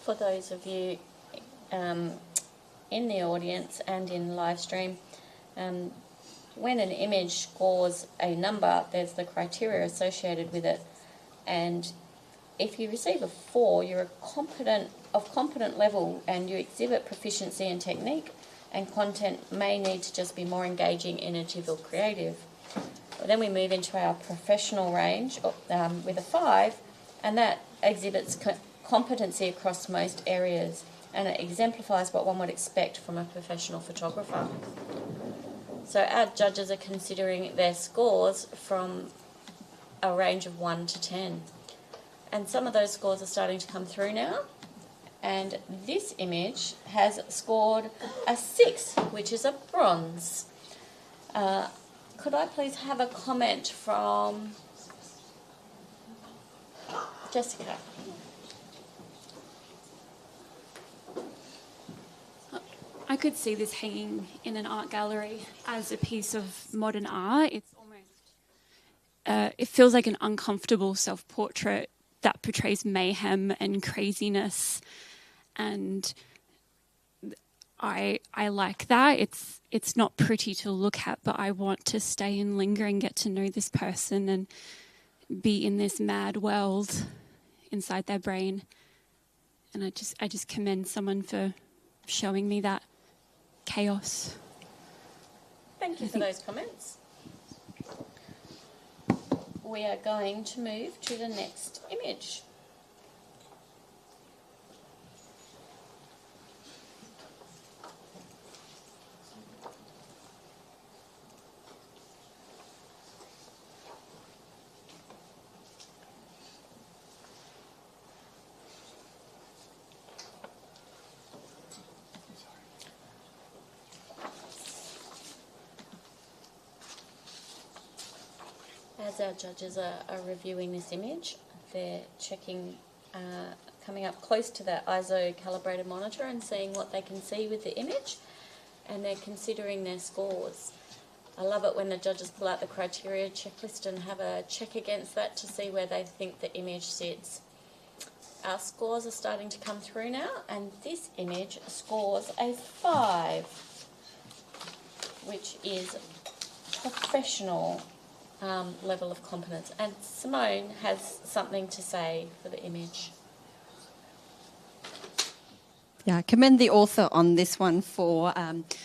For those of you in the audience and in live stream, when an image scores a number, there's the criteria associated with it, and if you receive a 4, you're competent level and you exhibit proficiency in technique, and content may need to just be more engaging, innovative or creative. Then we move into our professional range with a 5, and that exhibits competency across most areas, and it exemplifies what one would expect from a professional photographer. So our judges are considering their scores from a range of 1 to 10. And some of those scores are starting to come through now. And this image has scored a 6, which is a bronze. Could I please have a comment from Jessica? I could see this hanging in an art gallery as a piece of modern art. It's almost, it feels like an uncomfortable self-portrait that portrays mayhem and craziness, and I like that. It's not pretty to look at, but I want to stay and linger and get to know this person and be in this mad world inside their brain. And I just commend someone for showing me that chaos. Thank you for those comments. We are going to move to the next image. As our judges are reviewing this image, they're checking, coming up close to that ISO calibrated monitor and seeing what they can see with the image, and they're considering their scores. I love it when the judges pull out the criteria checklist and have a check against that to see where they think the image sits. Our scores are starting to come through now, and this image scores a 5, which is professional level of competence. And Simone has something to say for the image. Yeah, I commend the author on this one for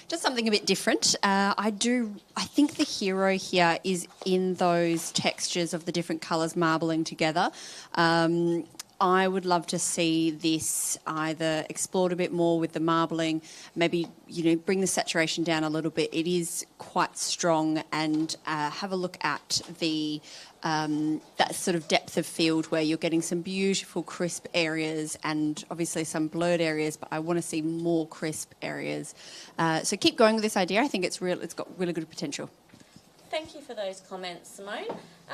just something a bit different. I think the hero here is in those textures of the different colours marbling together. I would love to see this either explored a bit more with the marbling, maybe, bring the saturation down a little bit. It is quite strong, and have a look at the that sort of depth of field where you're getting some beautiful crisp areas and obviously some blurred areas, but I want to see more crisp areas. So keep going with this idea. I think it's got really good potential. Thank you for those comments, Simone.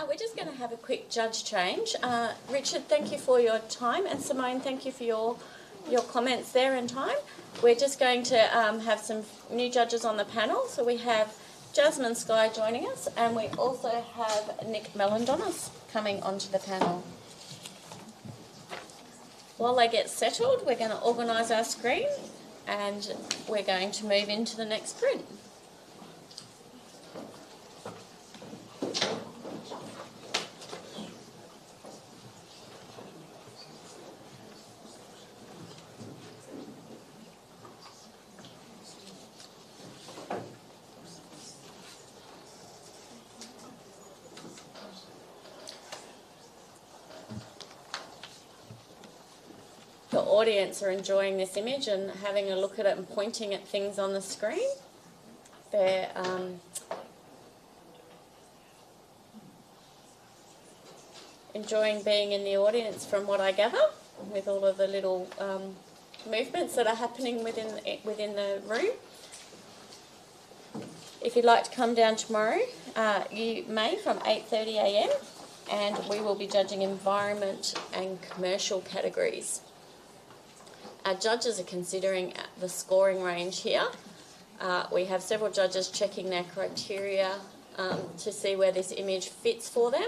We're just going to have a quick judge change. Richard, thank you for your time, and Simone, thank you for your comments there and time. We're just going to have some new judges on the panel. So we have Jasmine Sky joining us, and we also have Nick Mellendonis coming onto the panel. While they get settled, we're going to organise our screen and we're going to move into the next print. The audience are enjoying this image and having a look at it and pointing at things on the screen. They're enjoying being in the audience, from what I gather, with all of the little movements that are happening within the room. If you'd like to come down tomorrow, you may, from 8:30 a.m, and we will be judging environment and commercial categories. Our judges are considering the scoring range here. We have several judges checking their criteria to see where this image fits for them,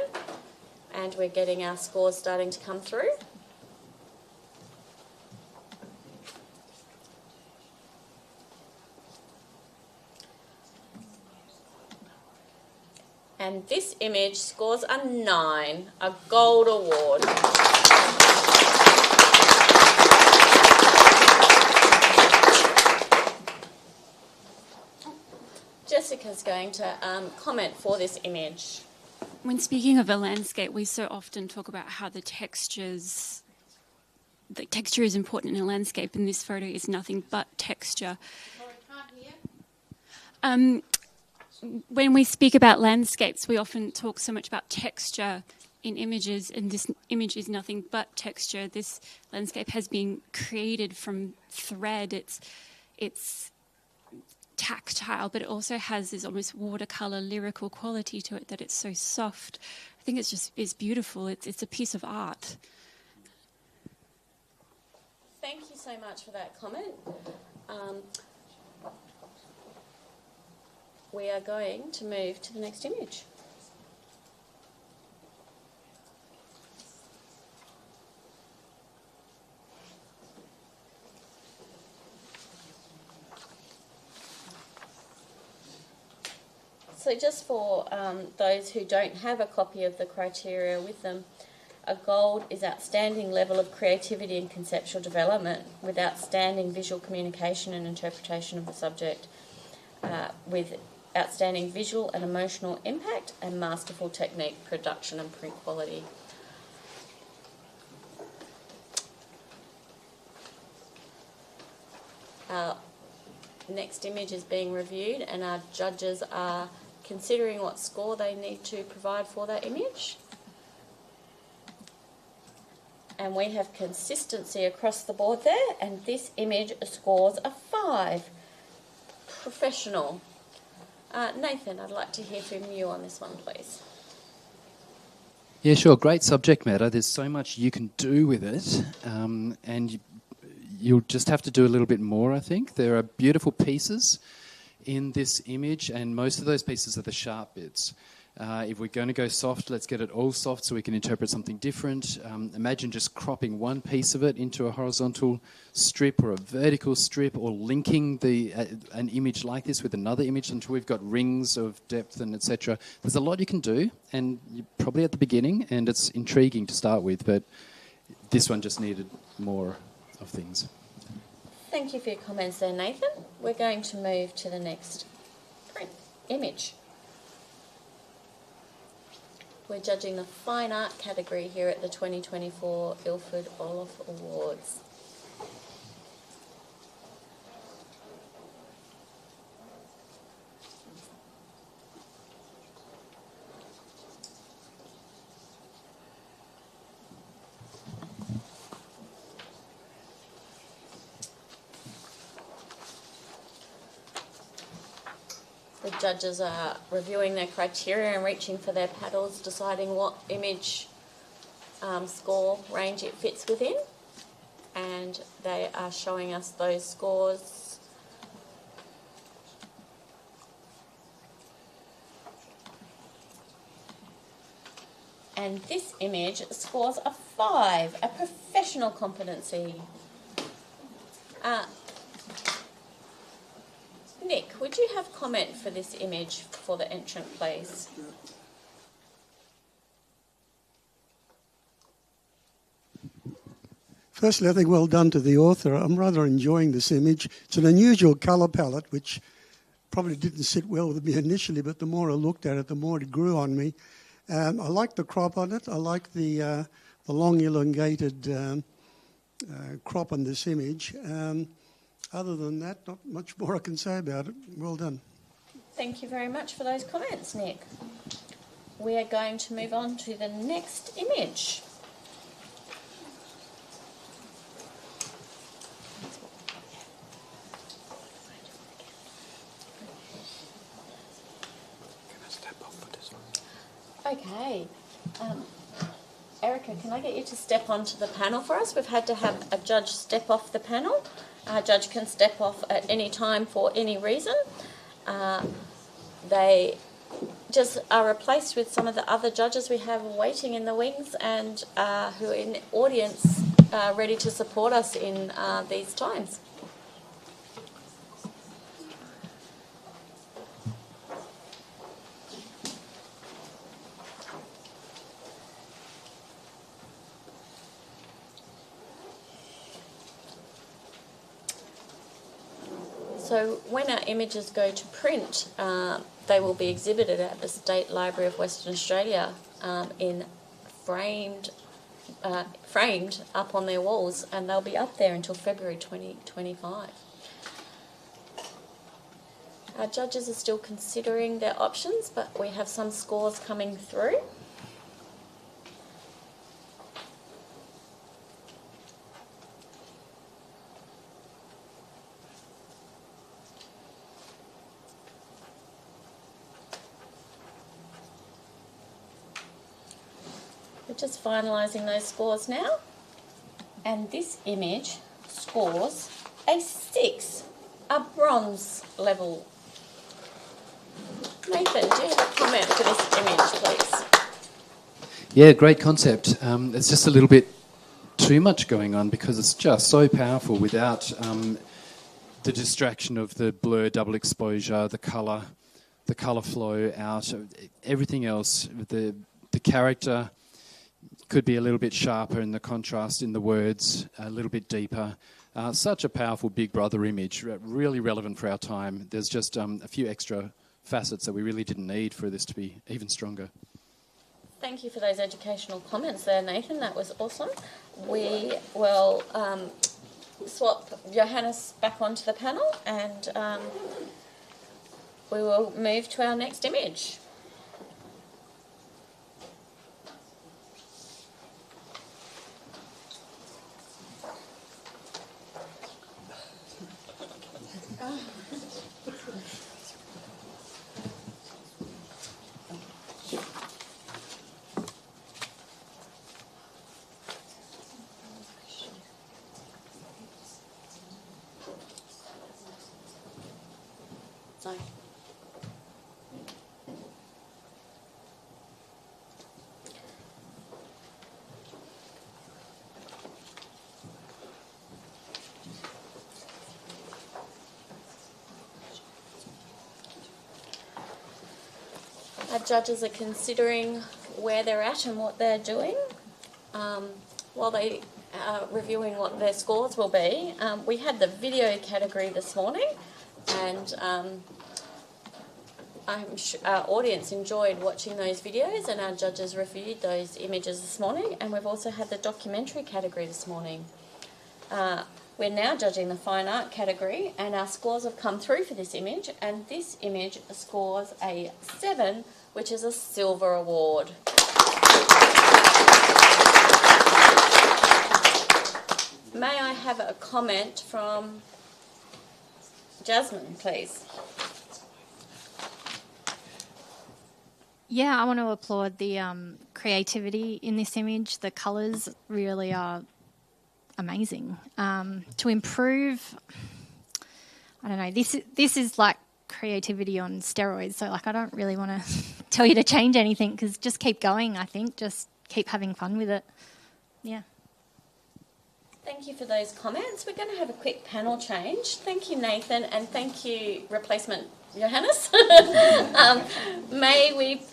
and we're getting our scores starting to come through. And this image scores a 9, a gold award. Jessica's going to comment for this image. When speaking of a landscape, we so often talk about how the texture is important in a landscape, and this photo is nothing but texture. When we speak about landscapes, we often talk so much about texture in images, and this image is nothing but texture. This landscape has been created from thread. It's tactile, but it also has this almost watercolour lyrical quality to it, that it's so soft. I think it's beautiful. It's a piece of art. Thank you so much for that comment. We are going to move to the next image. So just for those who don't have a copy of the criteria with them, a gold is outstanding level of creativity and conceptual development with outstanding visual communication and interpretation of the subject, with outstanding visual and emotional impact and masterful technique, production and print quality. Our next image is being reviewed and our judges are considering what score they need to provide for that image. And we have consistency across the board there, and this image scores a 5. Professional. Nathan, I'd like to hear from you on this one, please. Yeah, sure. Great subject matter. There's so much you can do with it, and you'll just have to do a little bit more, I think. There are beautiful pieces in this image, and most of those pieces are the sharp bits. If we're going to go soft, let's get it all soft so we can interpret something different. Imagine just cropping one piece of it into a horizontal strip or a vertical strip, or linking an image like this with another image until we've got rings of depth and etc. There's a lot you can do, and you're probably at the beginning, and it's intriguing to start with, but this one just needed more of things. Thank you for your comments there, Nathan. We're going to move to the next image. We're judging the fine art category here at the 2024 Ilford Orloff Awards. The judges are reviewing their criteria and reaching for their paddles, deciding what image score range it fits within, and they are showing us those scores. And this image scores a 5, a professional competency. Nick, would you have comment for this image for the entrant, please? Firstly, I think well done to the author. I'm rather enjoying this image. It's an unusual colour palette, which probably didn't sit well with me initially, but the more I looked at it, the more it grew on me. I like the crop on it. I like the long elongated crop on this image. Other than that, not much more I can say about it. Well done. Thank you very much for those comments, Nick. We are going to move on to the next image. Okay. Erica, can I get you to step onto the panel for us? We've had to have a judge step off the panel. A judge can step off at any time for any reason. They just are replaced with some of the other judges we have waiting in the wings and who are in the audience ready to support us in these times. So when our images go to print, they will be exhibited at the State Library of Western Australia in framed up on their walls, and they'll be up there until February 2025. Our judges are still considering their options, but we have some scores coming through. We're just finalising those scores now, and this image scores a 6, a bronze level. Nathan, do you have a comment for this image, please? Yeah, great concept. It's just a little bit too much going on because it's just so powerful without the distraction of the blur, double exposure, the colour flow out, everything else. The character could be a little bit sharper in the contrast in the words, a little bit deeper. Such a powerful Big Brother image, really relevant for our time. There's just a few extra facets that we really didn't need for this to be even stronger. Thank you for those educational comments there, Nathan. That was awesome. We will swap Johannes back onto the panel and we will move to our next image. No. Our judges are considering where they're at and what they're doing. While they are reviewing what their scores will be, we had the video category this morning, and I'm sure our audience enjoyed watching those videos, and our judges reviewed those images this morning, and we've also had the documentary category this morning. We're now judging the fine art category, and our scores have come through for this image, and this image scores a 7, which is a silver award. May I have a comment from Jasmine, please? Yeah, I want to applaud the creativity in this image. The colours really are amazing. To improve, I don't know, this is like creativity on steroids. So, like, I don't really want to tell you to change anything because just keep going, I think. Just keep having fun with it. Yeah. Thank you for those comments. We're going to have a quick panel change. Thank you, Nathan, and thank you, replacement Johannes.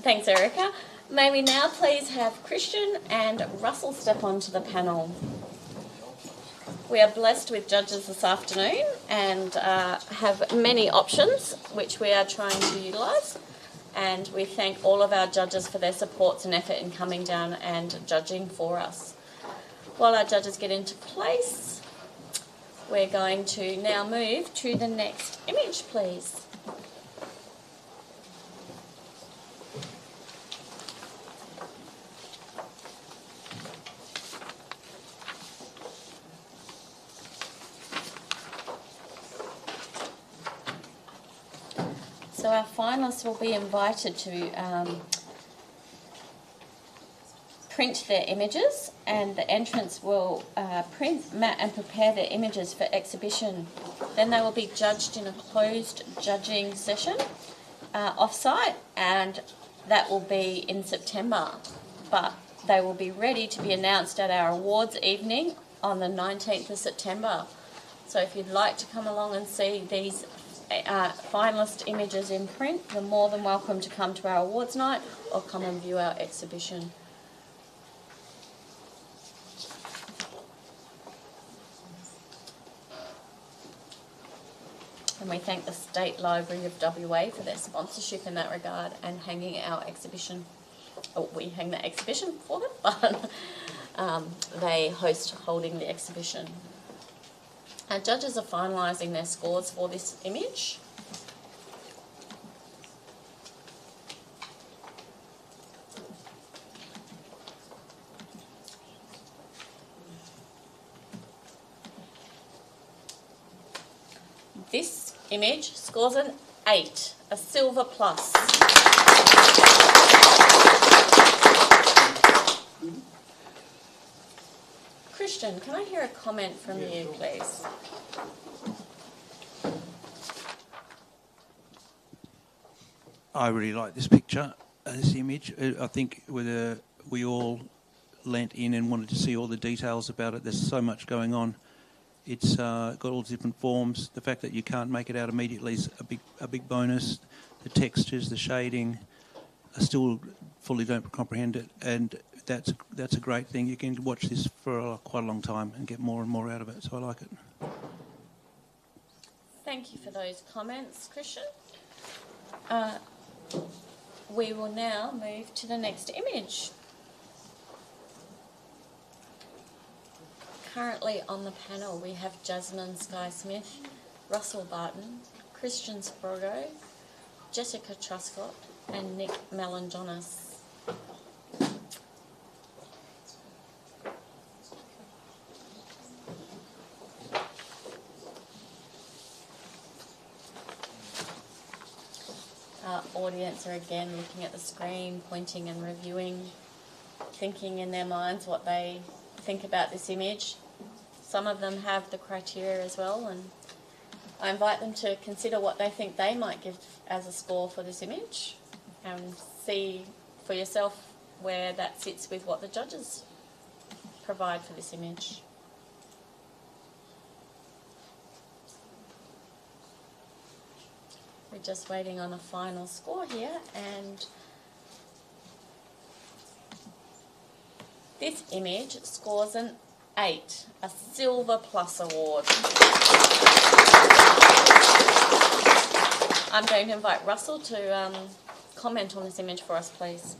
Thanks, Erica. May we now please have Christian and Russell step onto the panel. We are blessed with judges this afternoon and have many options which we are trying to utilise. And we thank all of our judges for their supports and effort in coming down and judging for us. While our judges get into place, we're going to now move to the next image, please. So our finalists will be invited to print their images, and the entrants will print, mat and prepare their images for exhibition. Then they will be judged in a closed judging session off-site, and that will be in September. But they will be ready to be announced at our awards evening on the 19th of September. So if you'd like to come along and see these finalist images in print, you're more than welcome to come to our awards night or come and view our exhibition. And we thank the State Library of WA for their sponsorship in that regard and hanging our exhibition. Oh, we hang the exhibition for them, but they host holding the exhibition. Our judges are finalising their scores for this image. This image scores an 8, a silver plus. Christian, can I hear a comment from you, please? I really like this picture, this image. I think we all leant in and wanted to see all the details about it. There's so much going on. It's got all different forms. The fact that you can't make it out immediately is a big bonus. The textures, the shading, I still fully don't comprehend it, and that's a great thing. You can watch this for quite a long time and get more and more out of it, so I like it. Thank you for those comments, Christian. We will now move to the next image. Currently on the panel we have Jasmine Skye-Smith, Russell Barton, Christian Sprogo, Jessica Truscott and Nick Melanjonis. Our audience are again looking at the screen, pointing and reviewing, thinking in their minds what they think about this image. Some of them have the criteria as well, and I invite them to consider what they think they might give as a score for this image and see for yourself where that sits with what the judges provide for this image. We're just waiting on a final score here, and this image scores an 8, a Silver Plus award. I'm going to invite Russell to comment on this image for us, please.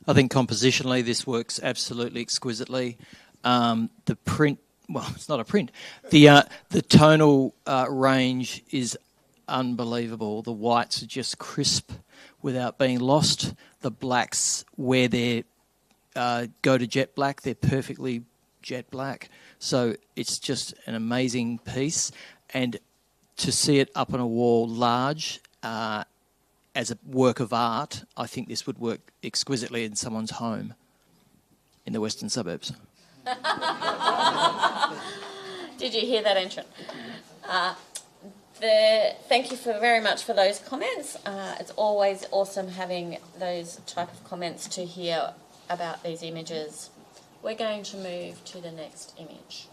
I think compositionally this works absolutely exquisitely. The print, well, it's not a print. The tonal range is unbelievable. The whites are just crisp without being lost. The blacks, where they go to jet black, they're perfectly jet black. So it's just an amazing piece. And to see it up on a wall large as a work of art, I think this would work exquisitely in someone's home in the western suburbs. Did you hear that entrant? Thank you very much for those comments. It's always awesome having those type of comments to hear about these images. We're going to move to the next image.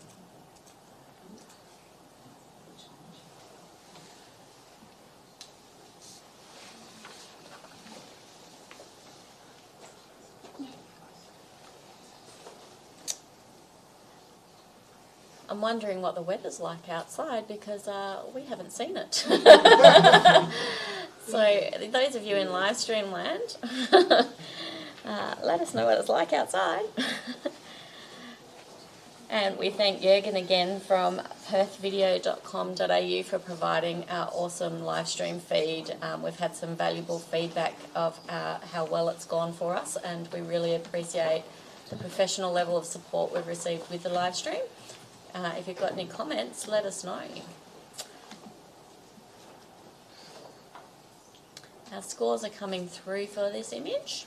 I'm wondering what the weather's like outside because we haven't seen it. So those of you in live stream land, let us know what it's like outside. And we thank Jürgen again from perthvideo.com.au for providing our awesome live stream feed. We've had some valuable feedback of how well it's gone for us, and we really appreciate the professional level of support we've received with the live stream. If you've got any comments, let us know. Our scores are coming through for this image.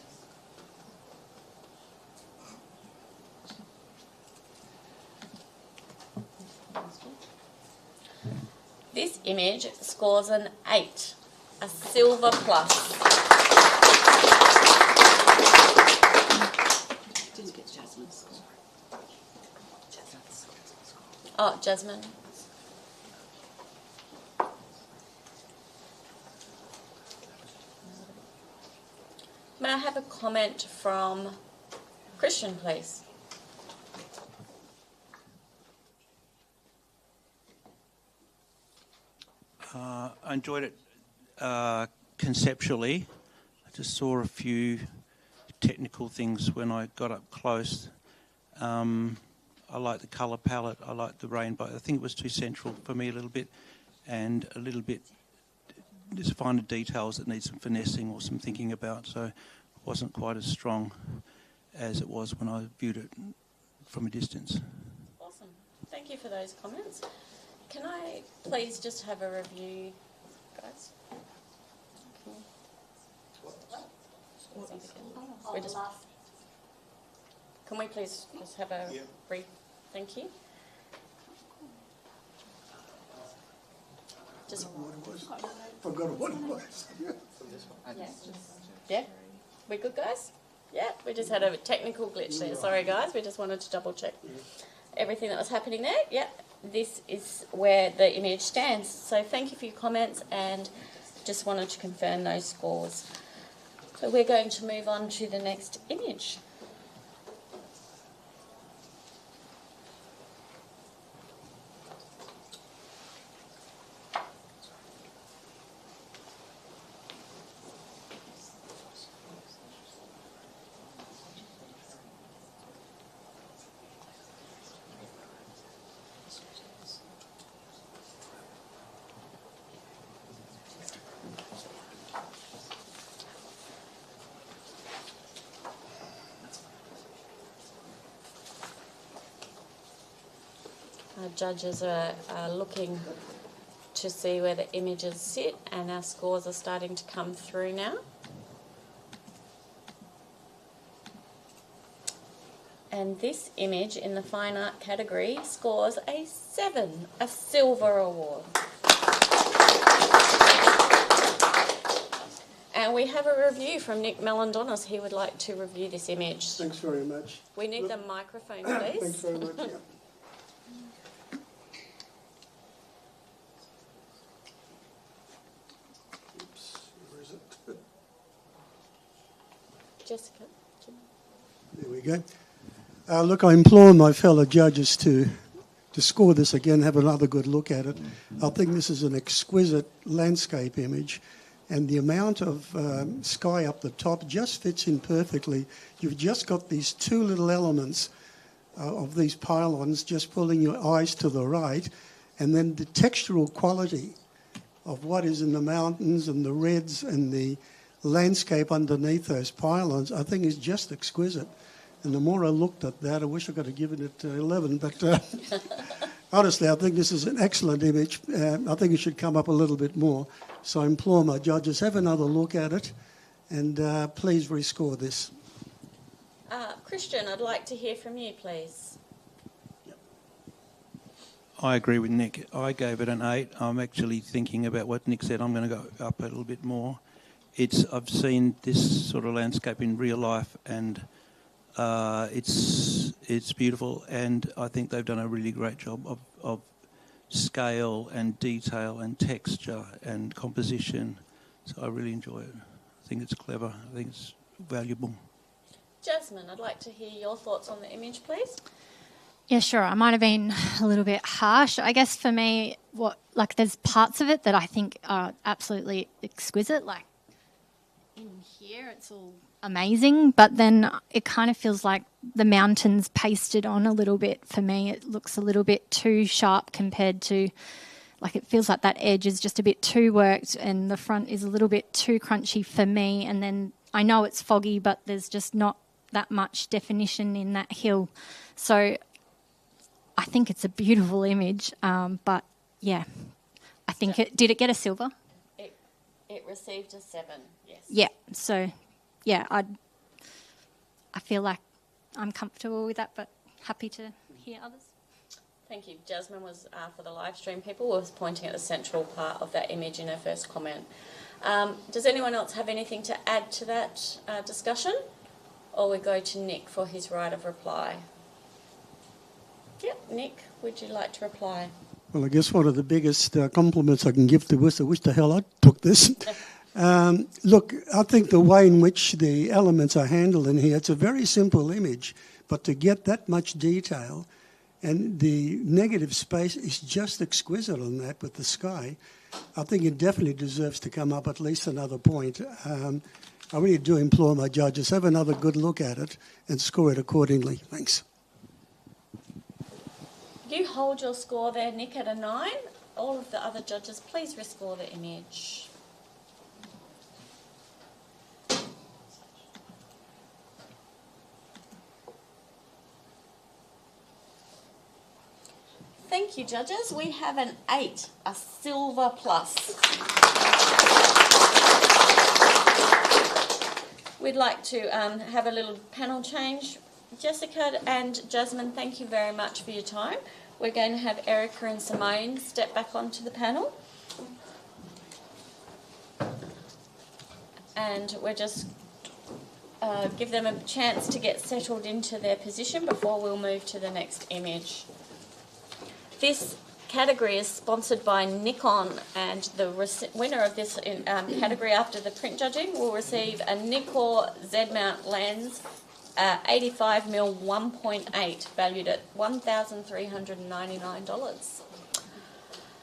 This image scores an 8, a silver plus. Didn't get Jasmine's score. Oh, Jasmine. May I have a comment from Christian, please? I enjoyed it conceptually. I just saw a few technical things when I got up close. I like the colour palette, I like the rainbow. I think it was too central for me a little bit, and a little bit just finer details that need some finessing or some thinking about, so it wasn't quite as strong as it was when I viewed it from a distance. Awesome. Thank you for those comments. Can I please just have a review, guys? Can we please just have a brief thank you? Just Forgot what it was. Yeah, we good, guys? Yeah, we just had a technical glitch there. Sorry, guys. We just wanted to double check everything that was happening there. Yeah, this is where the image stands. So thank you for your comments, and just wanted to confirm those scores. So we're going to move on to the next image. Our judges are looking to see where the images sit, and our scores are starting to come through now. And this image in the fine art category scores a 7, a silver award. And we have a review from Nick Melandonis. He would like to review this image. Thanks very much. We need the microphone, please. Thanks very much. Yeah. Jessica. There we go. Look, I implore my fellow judges to score this again, have another good look at it. I think this is an exquisite landscape image, and the amount of sky up the top just fits in perfectly. You've just got these two little elements of these pylons just pulling your eyes to the right, and then the textural quality of what is in the mountains and the reds and the landscape underneath those pylons, I think is just exquisite. And the more I looked at that, I wish I could have given it 11, but honestly, I think this is an excellent image. I think it should come up a little bit more. So I implore my judges, have another look at it, and please rescore this. Christian, I'd like to hear from you, please. I agree with Nick. I gave it an 8. I'm actually thinking about what Nick said. I'm going to go up a little bit more. I've seen this sort of landscape in real life, and It's beautiful, and I think they've done a really great job of scale and detail and texture and composition. So I really enjoy it. I think it's clever. I think it's valuable. Jasmine, I'd like to hear your thoughts on the image, please. Yeah, sure. I might have been a little bit harsh. I guess for me, there's parts of it that I think are absolutely exquisite. Like in here, it's all amazing, but then it kind of feels like the mountains pasted on a little bit for me. It looks a little bit too sharp compared to, like, it feels like that edge is just a bit too worked and the front is a little bit too crunchy for me. And then I know it's foggy, but there's just not that much definition in that hill. So I think it's a beautiful image, but yeah, I think did it get a silver? It received a 7, yes. Yeah, so yeah, I feel like I'm comfortable with that, but happy to hear others. Thank you. Jasmine was, for the live stream people, was pointing at the central part of that image in her first comment. Does anyone else have anything to add to that discussion? Or we go to Nick for his right of reply. Yep, Nick, would you like to reply? Well, I guess one of the biggest compliments I can give to Wis, I wish the hell I took this. Look, I think the way in which the elements are handled in here, it's a very simple image, but to get that much detail, and the negative space is just exquisite on that with the sky. I think it definitely deserves to come up at least another point. I really do implore my judges, have another good look at it and score it accordingly. Thanks. You hold your score there, Nick, at a 9. All of the other judges, please rescore the image. Thank you, judges. We have an 8, a silver plus. We'd like to have a little panel change. Jessica and Jasmine, thank you very much for your time. We're going to have Erica and Simone step back onto the panel. And we're just give them a chance to get settled into their position before we'll move to the next image. This category is sponsored by Nikon, and the winner of this category after the print judging will receive a Nikon Z-mount lens 85mm 1.8 valued at $1,399.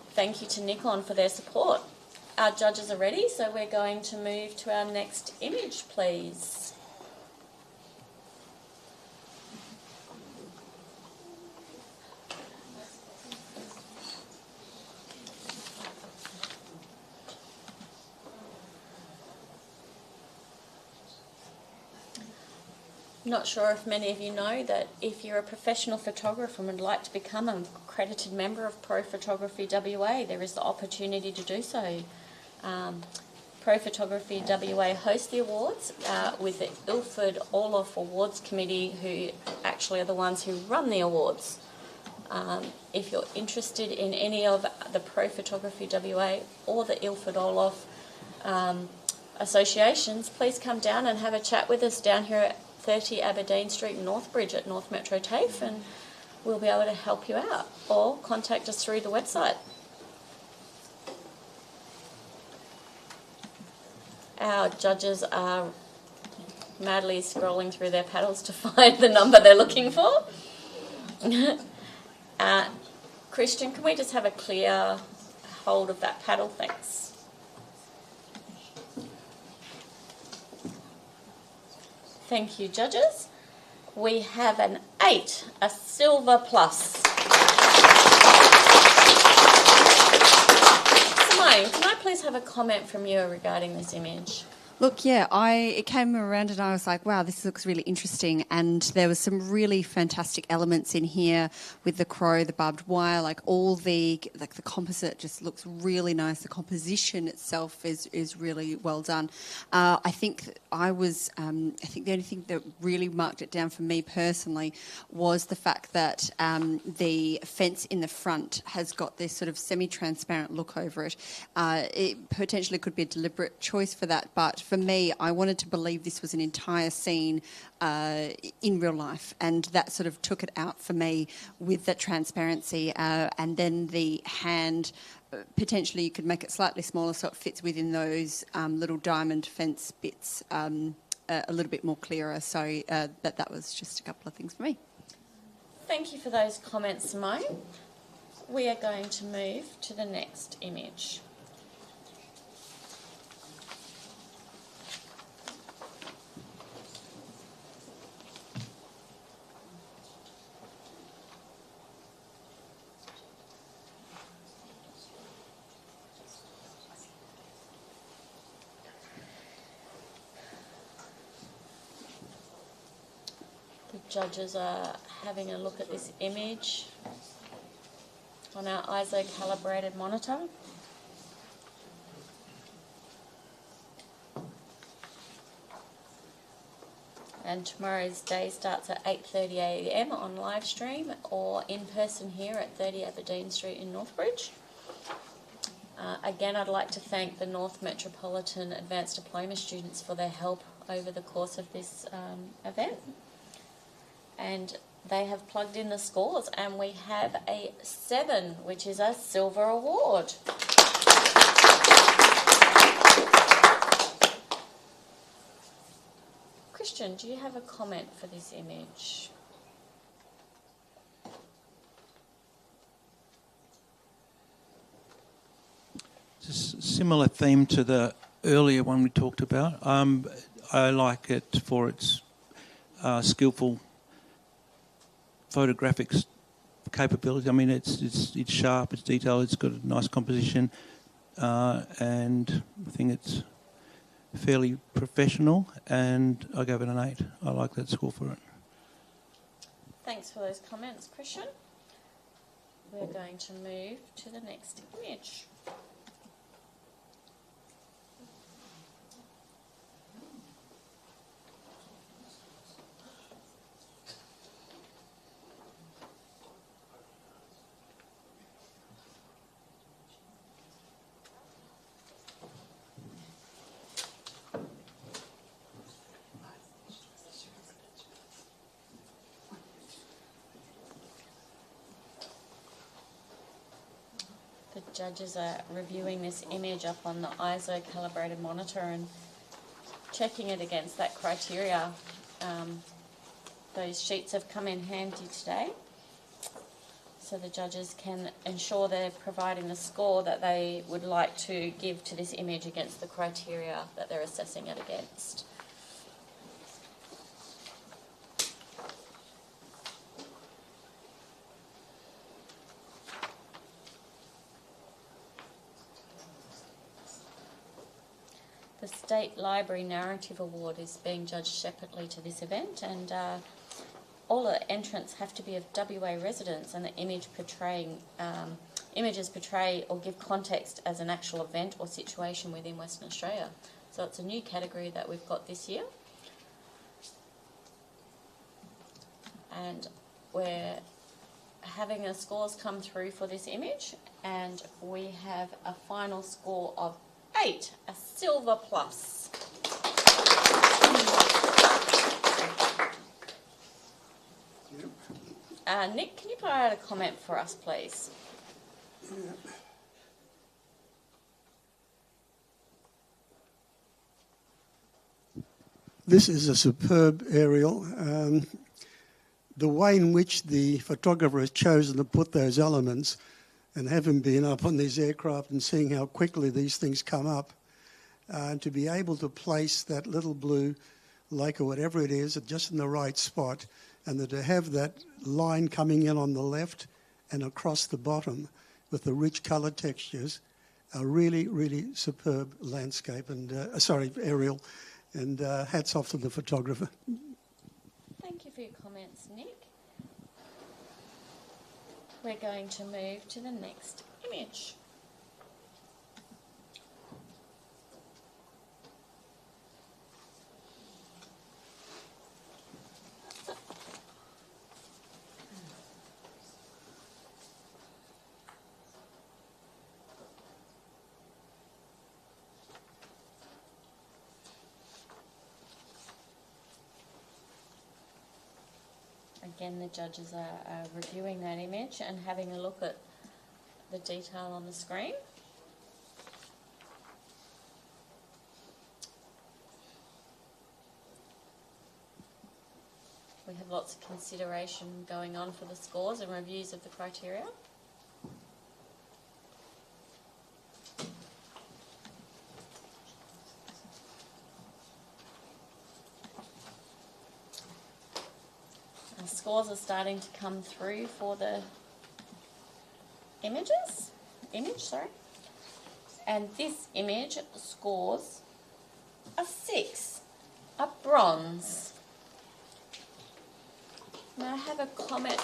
Thank you to Nikon for their support. Our judges are ready, so we're going to move to our next image, please. Not sure if many of you know that if you're a professional photographer and would like to become an accredited member of Pro Photography WA, there is the opportunity to do so. Pro Photography WA hosts the awards with the Ilford Orloff Awards Committee, who actually are the ones who run the awards. If you're interested in any of the Pro Photography WA or the Ilford Orloff associations, please come down and have a chat with us down here at 30 Aberdeen Street, Northbridge at North Metro TAFE, and we'll be able to help you out, or contact us through the website. Our judges are madly scrolling through their paddles to find the number they're looking for. Christian, can we just have a clear hold of that paddle? Thanks. Thank you, judges. We have an 8, a silver plus. Simone, can I please have a comment from you regarding this image? Look, yeah, it came around and I was like, wow, this looks really interesting. And there was some really fantastic elements in here with the crow, the barbed wire, like the composite just looks really nice. The composition itself is really well done. I think the only thing that really marked it down for me personally was the fact that the fence in the front has got this sort of semi-transparent look over it. It potentially could be a deliberate choice for that, but for me, I wanted to believe this was an entire scene in real life, and that sort of took it out for me with that transparency. And then the hand, potentially you could make it slightly smaller so it fits within those little diamond fence bits a little bit more clearer. So that was just a couple of things for me. Thank you for those comments, Simone. We are going to move to the next image. Judges are having a look at this image on our ISO calibrated monitor. And tomorrow's day starts at 8:30 a.m. on live stream or in person here at 30 Aberdeen Street in Northbridge. Again, I'd like to thank the North Metropolitan Advanced Diploma students for their help over the course of this event. And they have plugged in the scores, and we have a 7, which is a silver award. Christian, do you have a comment for this image? It's a similar theme to the earlier one we talked about. I like it for its skillful photographic capability. I mean, it's sharp, it's detailed, it's got a nice composition, and I think it's fairly professional, and I gave it an 8. I like that score for it. Thanks for those comments, Christian. We're going to move to the next image. The judges are reviewing this image up on the ISO calibrated monitor and checking it against that criteria. Those sheets have come in handy today, so the judges can ensure they're providing the score that they would like to give to this image against the criteria that they're assessing it against. The State Library Narrative Award is being judged separately to this event, and all the entrants have to be of WA residents, and the images portray or give context as an actual event or situation within Western Australia. So it's a new category that we've got this year. And we're having the scores come through for this image, and we have a final score of 8, a silver plus. Nick, can you provide a comment for us, please? This is a superb aerial. The way in which the photographer has chosen to put those elements, and having been up on these aircraft and seeing how quickly these things come up, to be able to place that little blue lake or whatever it is just in the right spot, and to have that line coming in on the left and across the bottom with the rich colour textures, a really, really superb landscape and, aerial, and hats off to the photographer. Thank you for your comments, Nick. We're going to move to the next image. Again, the judges are reviewing that image and having a look at the detail on the screen. We have lots of consideration going on for the scores and reviews of the criteria. Our scores are starting to come through for the image, and this image scores a 6, a bronze. May I have a comment?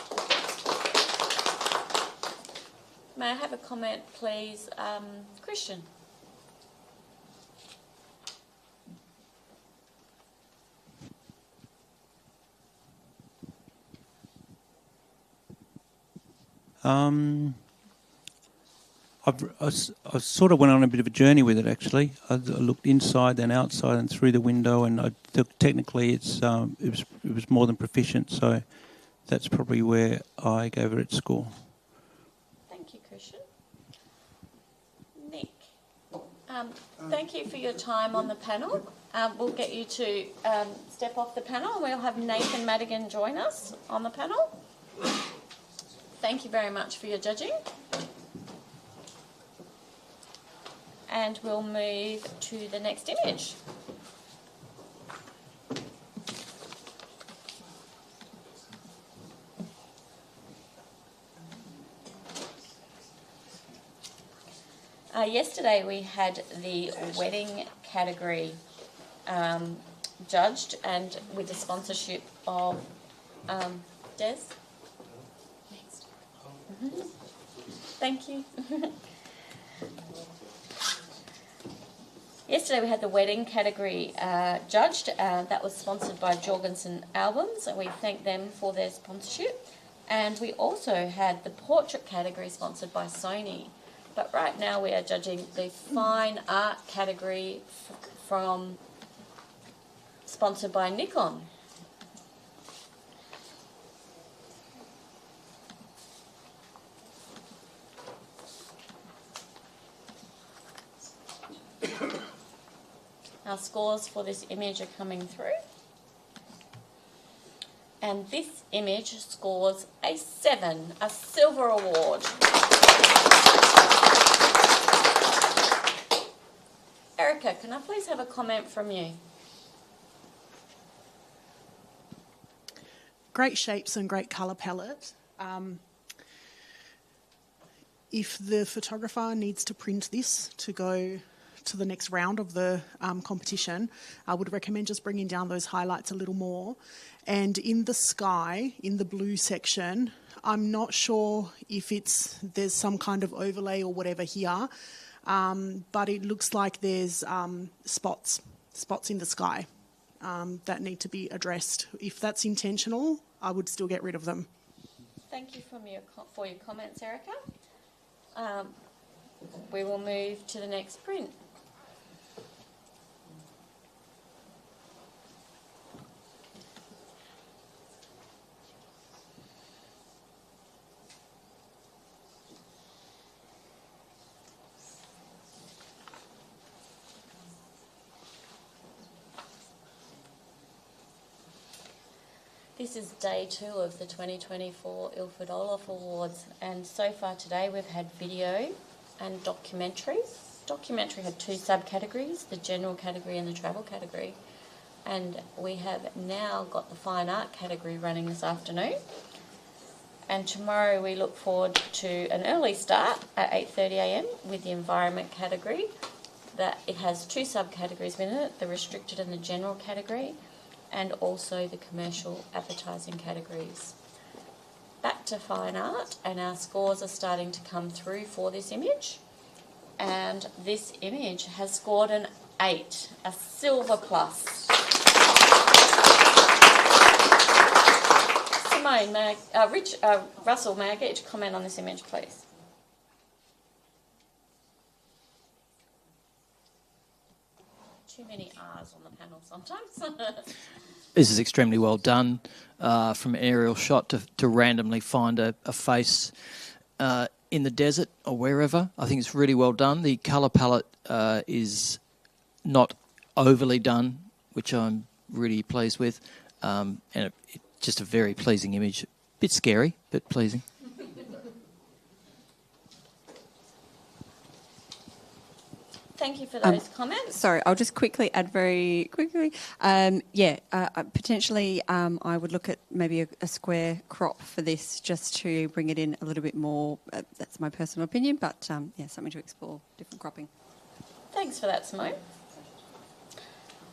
May I have a comment, please, Christian? I sort of went on a bit of a journey with it, actually. I looked inside, then outside, and through the window, and I think technically it was more than proficient. So that's probably where I gave it its score. Thank you, Christian. Nick, thank you for your time on the panel. We'll get you to step off the panel, and we'll have Nathan Madigan join us on the panel. Thank you very much for your judging. And we'll move to the next image. Yesterday we had the wedding category judged, and with the sponsorship of Des. Next. Thank you. Yesterday we had the wedding category judged. That was sponsored by Jorgensen Albums, and we thank them for their sponsorship. And we also had the portrait category sponsored by Sony. But right now we are judging the fine art category sponsored by Nikon. Our scores for this image are coming through. And this image scores a 7, a silver award. Erica, can I please have a comment from you? Great shapes and great colour palette. If the photographer needs to print this to go to the next round of the competition, I would recommend just bringing down those highlights a little more. And in the sky, in the blue section, I'm not sure if there's some kind of overlay or whatever here, but it looks like there's spots in the sky that need to be addressed. If that's intentional, I would still get rid of them. Thank you for your comments, Erica. We will move to the next print. This is day 2 of the 2024 Ilford Orloff Awards, and so far today we've had video and documentary. Documentary had 2 subcategories, the general category and the travel category, and we have now got the fine art category running this afternoon. And tomorrow we look forward to an early start at 8:30 a.m. with the environment category. That it has 2 subcategories within it, the restricted and the general category, and also the commercial advertising categories. Back to fine art, and our scores are starting to come through for this image. And this image has scored an 8, a silver plus. Simone, Russell, may I get you to comment on this image, please? Too many R's on the panel sometimes. This is extremely well done. from aerial shot to randomly find a face in the desert or wherever. I think it's really well done. The colour palette is not overly done, which I'm really pleased with, and it's just a very pleasing image. Bit scary, but pleasing. Thank you for those comments. Sorry, I'll just quickly add very quickly. Potentially I would look at maybe a square crop for this just to bring it in a little bit more. That's my personal opinion, but something to explore, different cropping. Thanks for that, Simone.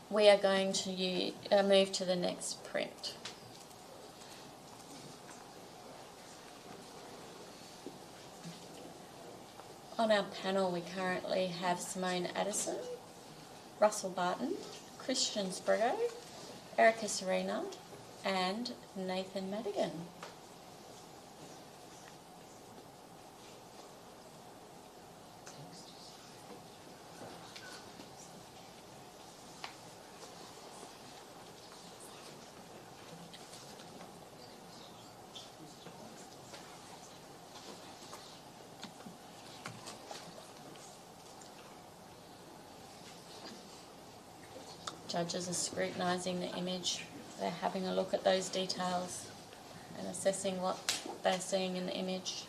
We are going to move to the next print. On our panel, we currently have Simone Addison, Russell Barton, Christian Sprigo, Erica Serena, and Nathan Madigan. Judges are scrutinising the image. They're having a look at those details and assessing what they're seeing in the image.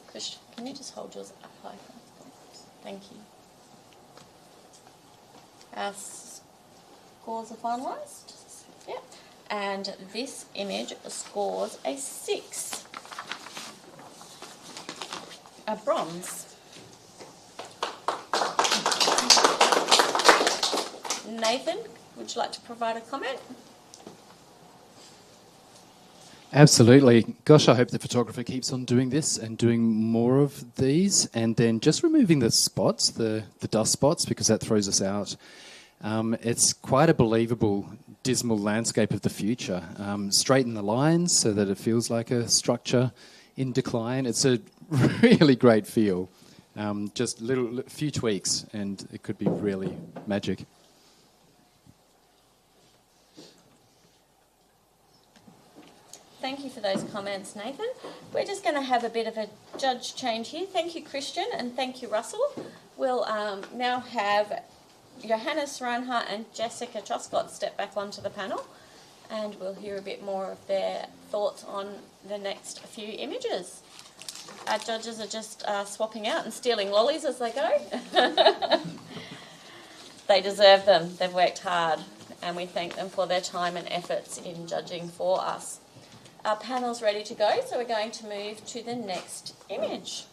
Christian, can you just hold yours up high? Thank you. Our scores are finalised. Yep. And this image scores a 6. A bronze. Nathan, would you like to provide a comment? Absolutely. Gosh, I hope the photographer keeps on doing this and doing more of these, and then just removing the spots, the dust spots, because that throws us out. It's quite a believable, dismal landscape of the future. Straighten the lines so that it feels like a structure in decline. It's a really great feel. Just a few tweaks and it could be really magic. Thank you for those comments, Nathan. We're just going to have a bit of a judge change here. Thank you, Christian, and thank you, Russell. We'll now have Johannes Reinhardt and Jessica Truscott step back onto the panel, and we'll hear a bit more of their thoughts on the next few images. Our judges are just swapping out and stealing lollies as they go. They deserve them. They've worked hard, and we thank them for their time and efforts in judging for us. Our panel's ready to go, so we're going to move to the next image.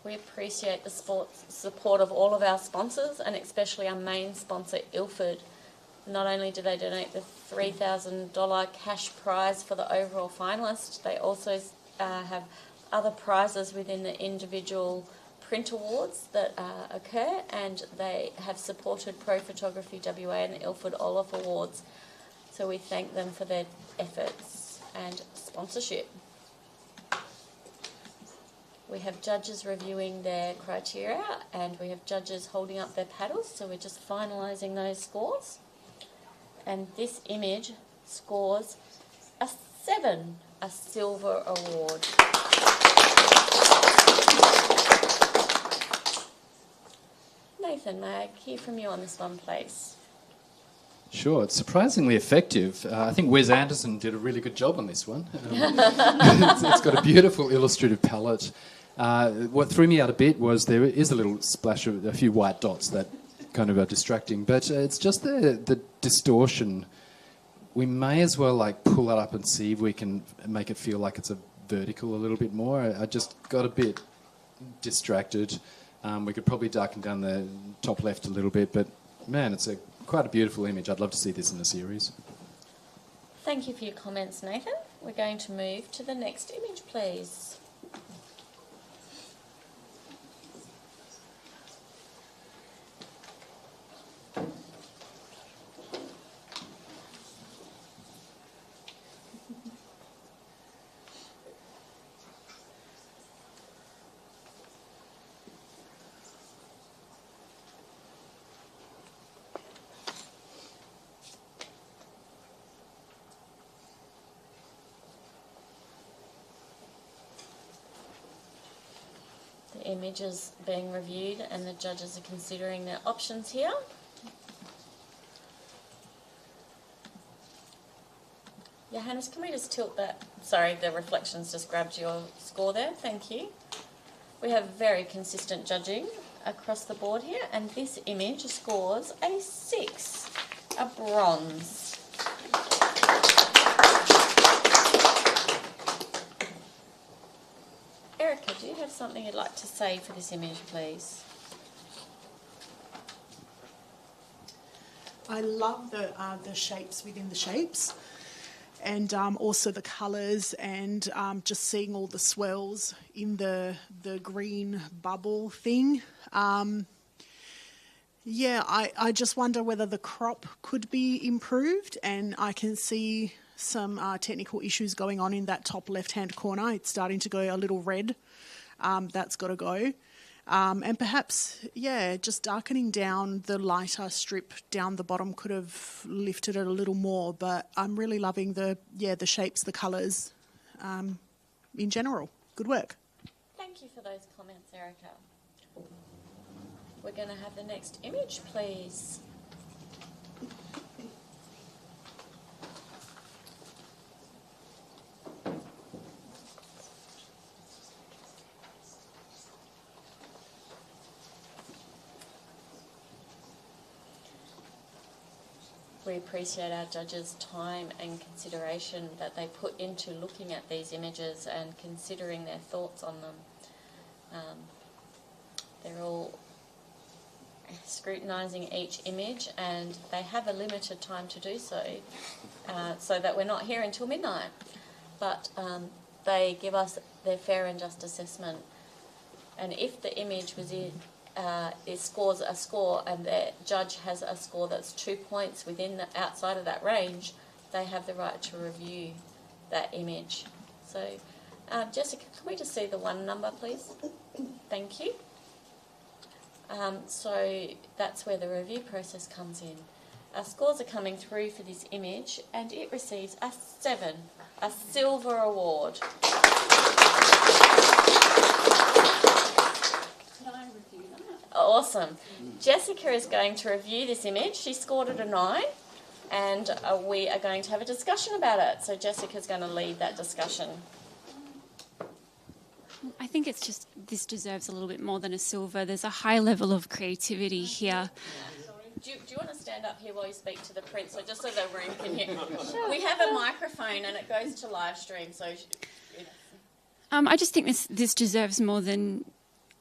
We appreciate the support of all of our sponsors, and especially our main sponsor, Ilford. Not only do they donate the $3,000 cash prize for the overall finalist, they also have other prizes within the individual print awards that occur, and they have supported Pro Photography WA and the Ilford Orloff Awards. So we thank them for their efforts and sponsorship. We have judges reviewing their criteria, and we have judges holding up their paddles, so we're just finalising those scores. And this image scores a 7, a silver award. Nathan, may I hear from you on this one, please? Sure, it's surprisingly effective. I think Wes Anderson did a really good job on this one. It's got a beautiful illustrative palette. What threw me out a bit was there is a little splash of a few white dots that kind of are distracting, but it's just the distortion. We may as well pull that up and see if we can make it feel like it's a vertical a little bit more. I just got a bit distracted. We could probably darken down the top left a little bit, but man, it's quite a beautiful image. I'd love to see this in the series. Thank you for your comments, Nathan. We're going to move to the next image, please. The image is being reviewed and the judges are considering their options here. Johannes, can we just tilt that? Sorry, the reflections just grabbed your score there. Thank you. We have very consistent judging across the board here, and this image scores a 6, a bronze. Erica, do you have something you'd like to say for this image, please? I love the shapes within the shapes, and also the colours, and just seeing all the swirls in the green bubble thing. Yeah, I just wonder whether the crop could be improved, and I can see some technical issues going on in that top left-hand corner. It's starting to go a little red. That's got to go. And perhaps, yeah, just darkening down the lighter strip down the bottom could have lifted it a little more. But I'm really loving the shapes, the colours in general. Good work. Thank you for those comments, Erica. We're going to have the next image, please. We appreciate our judges' time and consideration that they put into looking at these images and considering their thoughts on them. They're all scrutinising each image, and they have a limited time to do so, so that we're not here until midnight. But they give us their fair and just assessment. And if the image was it scores a score and the judge has a score that's 2 points outside of that range, they have the right to review that image. So, Jessica, can we just see the one number, please? Thank you. So that's where the review process comes in. Our scores are coming through for this image, and it receives a 7, a silver award. Awesome. Jessica is going to review this image. She scored it a 9, and we are going to have a discussion about it. So Jessica's going to lead that discussion. I think it's just, this deserves a little bit more than a silver. There's a high level of creativity here. Do you want to stand up here while you speak to the print, so just so the room can hear? We have a microphone and it goes to live stream, so... I just think this deserves more than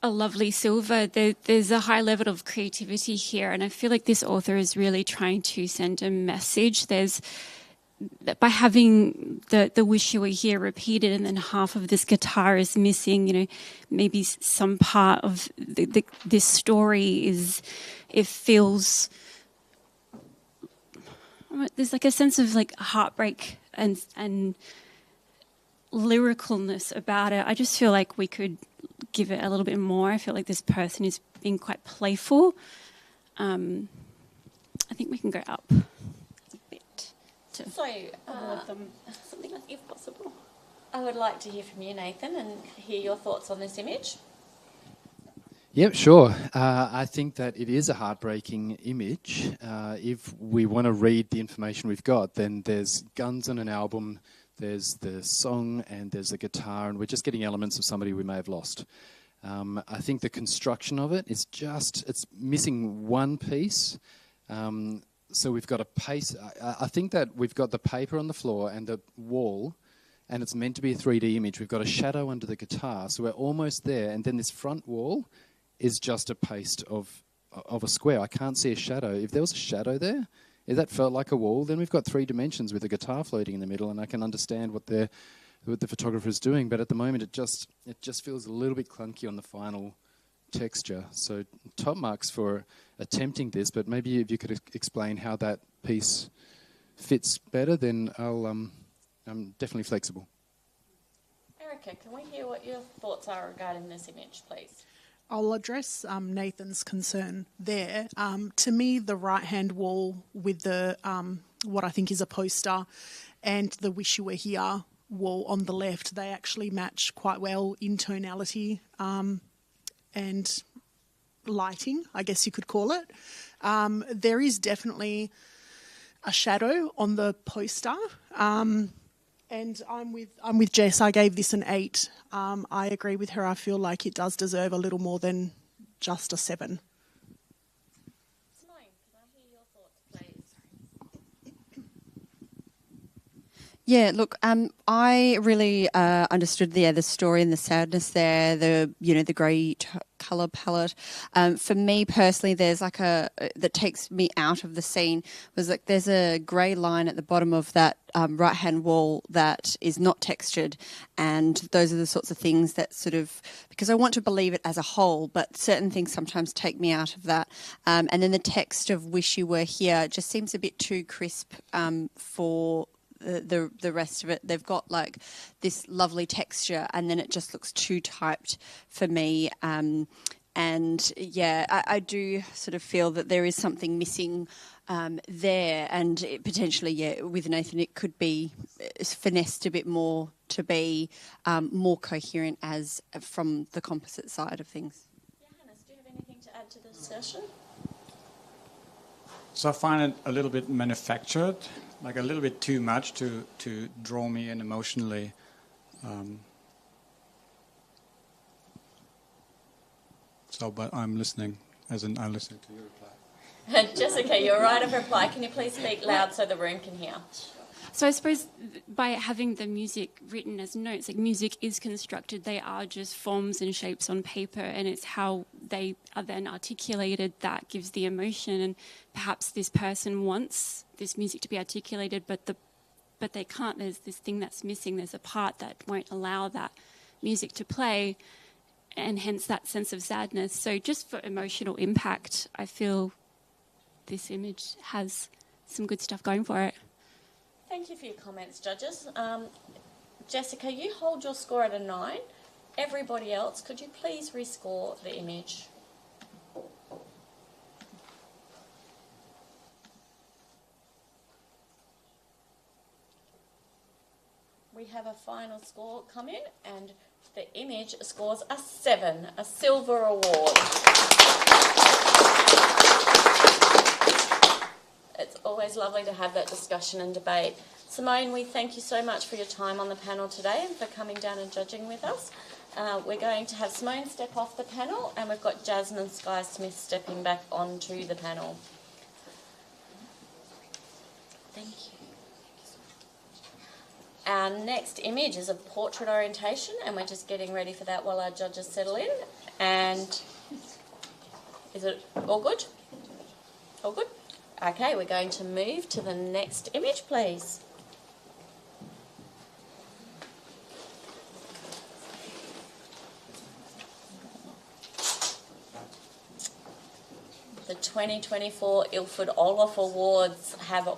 a lovely silver. There's a high level of creativity here, and I feel like this author is really trying to send a message. By having the wish you were here repeated, and then half of this guitar is missing, maybe some part of this story it feels, there's like a sense of like heartbreak and lyricalness about it. I just feel like we could give it a little bit more. I feel like this person is being quite playful. I think we can go up a bit to award them something, if possible. I would like to hear from you, Nathan, and hear your thoughts on this image. Yep, sure. I think that it is a heartbreaking image. If we want to read the information we've got, then there's guns on an album, there's the song, and there's the guitar, and we're just getting elements of somebody we may have lost. I think the construction of it is it's missing one piece. So we've got a pace. I think that we've got the paper on the floor and the wall, and it's meant to be a 3D image. We've got a shadow under the guitar, so we're almost there, and then this front wall is just a paste of a square. I can't see a shadow. If there was a shadow there, if that felt like a wall, then we've got 3 dimensions with a guitar floating in the middle, and I can understand what the photographer's doing. But at the moment, it just feels a little bit clunky on the final texture. So top marks for attempting this, but maybe if you could explain how that piece fits better, then I'm definitely flexible. Erica, can we hear what your thoughts are regarding this image, please? I'll address Nathan's concern there. To me, the right-hand wall with the what I think is a poster and the Wish You Were Here wall on the left, they actually match quite well in tonality and lighting, I guess you could call it. There is definitely a shadow on the poster. And I'm with Jess. I gave this an 8. I agree with her. I feel like it does deserve a little more than just a 7. Simone, can I hear your thoughts, please? Yeah, look, I really understood the story and the sadness there, the grey colour palette. For me personally, there's like that takes me out of the scene, was like there's a grey line at the bottom of that right-hand wall that is not textured, and those are the sorts of things that sort of, because I want to believe it as a whole, but certain things sometimes take me out of that. And then the text of Wish You Were Here just seems a bit too crisp for the rest of it. They've got like this lovely texture, and then it just looks too typed for me. And yeah, I do sort of feel that there is something missing there, and potentially, yeah, with Nathan, it could be finessed a bit more to be more coherent as from the composite side of things. Johannes, do you have anything to add to the discussion? So I find it a little bit manufactured, like a little bit too much to draw me in emotionally. But I'm listening, as in I'm listening to your reply. Jessica, you're right of reply. Can you please speak loud so the room can hear? So I suppose by having the music written as notes, like music is constructed, they are just forms and shapes on paper, and it's how they are then articulated that gives the emotion. And perhaps this person wants this music to be articulated, but they can't. There's this thing that's missing. There's a part that won't allow that music to play, and hence that sense of sadness. So just for emotional impact, I feel this image has some good stuff going for it. Thank you for your comments, judges. Jessica, you hold your score at a 9. Everybody else, could you please rescore the image? We have a final score come in, and the image scores a 7, a silver award. It's always lovely to have that discussion and debate. Simone, we thank you so much for your time on the panel today and for coming down and judging with us. We're going to have Simone step off the panel, and we've got Jasmine Sky Smith stepping back onto the panel. Thank you. Our next image is of portrait orientation, and we're just getting ready for that while our judges settle in. And is it all good? All good? Okay, we're going to move to the next image, please. The 2024 Ilford Orloff Awards have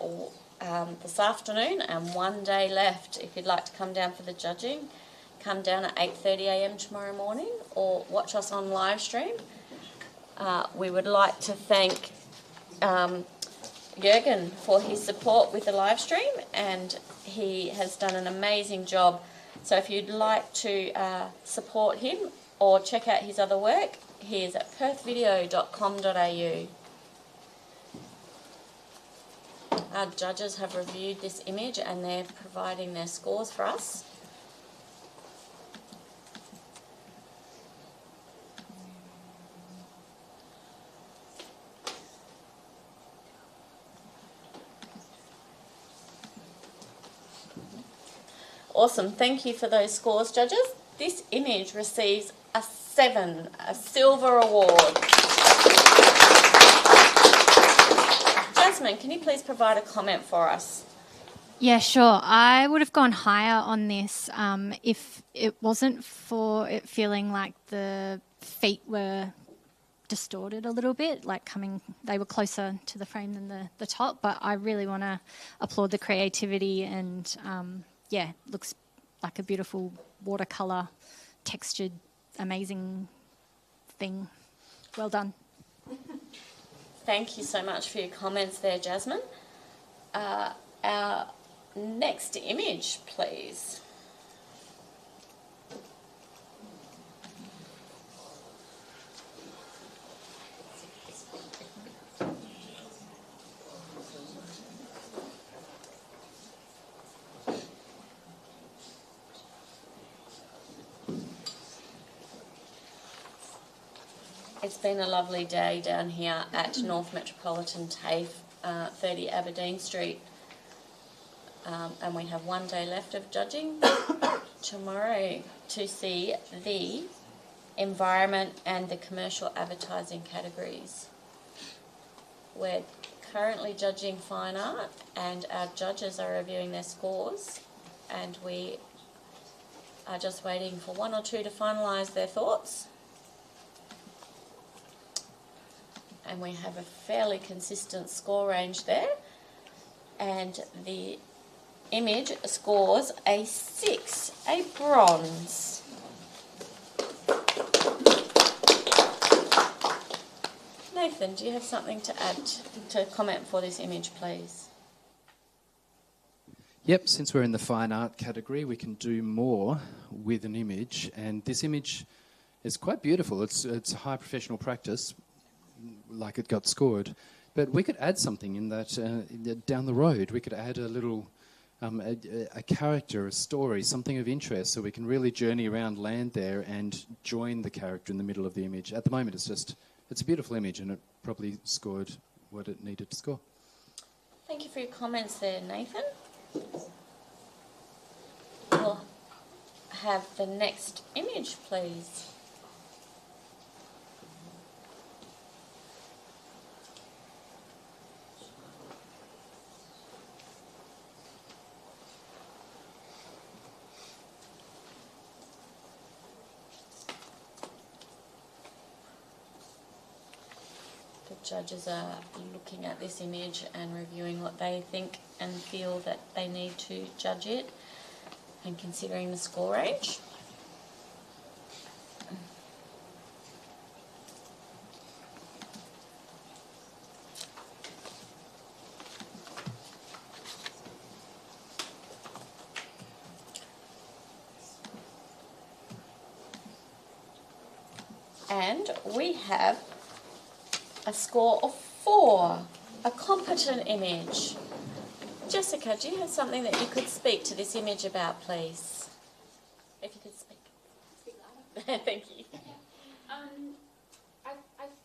this afternoon and one day left. If you'd like to come down for the judging, come down at 8:30 a.m. tomorrow morning or watch us on live stream. We would like to thank Jürgen for his support with the live stream, and he has done an amazing job. So if you'd like to support him or check out his other work, he is at perthvideo.com.au. Our judges have reviewed this image and they're providing their scores for us. Awesome. Thank you for those scores, judges. This image receives a 7, a silver award. Jasmine, can you please provide a comment for us? Yeah, sure. I would have gone higher on this if it wasn't for it feeling like the feet were distorted a little bit, like they were closer to the frame than the top. But I really want to applaud the creativity and, looks like a beautiful watercolour, textured, amazing thing. Well done. Thank you so much for your comments there, Jasmine. Our next image, please. It's been a lovely day down here at North Metropolitan TAFE, 30 Aberdeen Street. And we have one day left of judging tomorrow to see the environment and the commercial advertising categories. We're currently judging fine art and our judges are reviewing their scores, and we are just waiting for one or two to finalise their thoughts. And we have a fairly consistent score range there, and the image scores a 6, a bronze. Nathan, do you have something to add to comment for this image, please? Yep, since we're in the fine art category, we can do more with an image, and this image is quite beautiful. It's a high professional practice, like it got scored, but we could add something in that down the road. We could add a little a character, a story, something of interest, so we can really journey around, land there, and join the character in the middle of the image. At the moment, it's a beautiful image, and it probably scored what it needed to score. Thank you for your comments there, Nathan. We'll have the next image, please. Judges are looking at this image and reviewing what they think and feel that they need to judge it, and considering the score range. And we have a score of 4, a competent image. Jessica, do you have something that you could speak to this image about, please? If you could speak. Speak louder. Thank you. I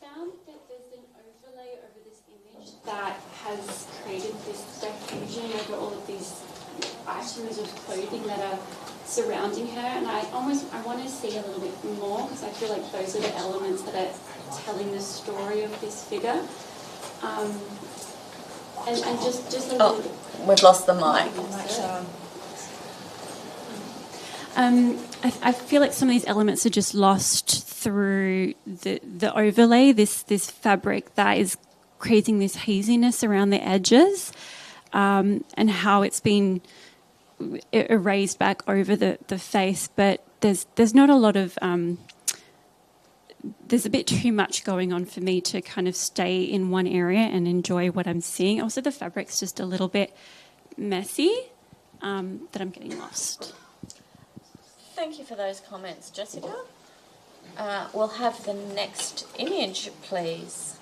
found that there's an overlay over this image that has created this diffusion over all of these items of clothing that are surrounding her, and I want to see a little bit more, because I feel like those are the elements that are telling the story of this figure. And just a little bit. We've lost the mic. I feel like some of these elements are just lost through the overlay, this fabric that is creating this haziness around the edges, and how it's been erased back over the face. But there's not a lot of there's a bit too much going on for me to kind of stay in one area and enjoy what I'm seeing. Also, the fabric's just a little bit messy, that I'm getting lost. Thank you for those comments, Jessica. We'll have the next image, please.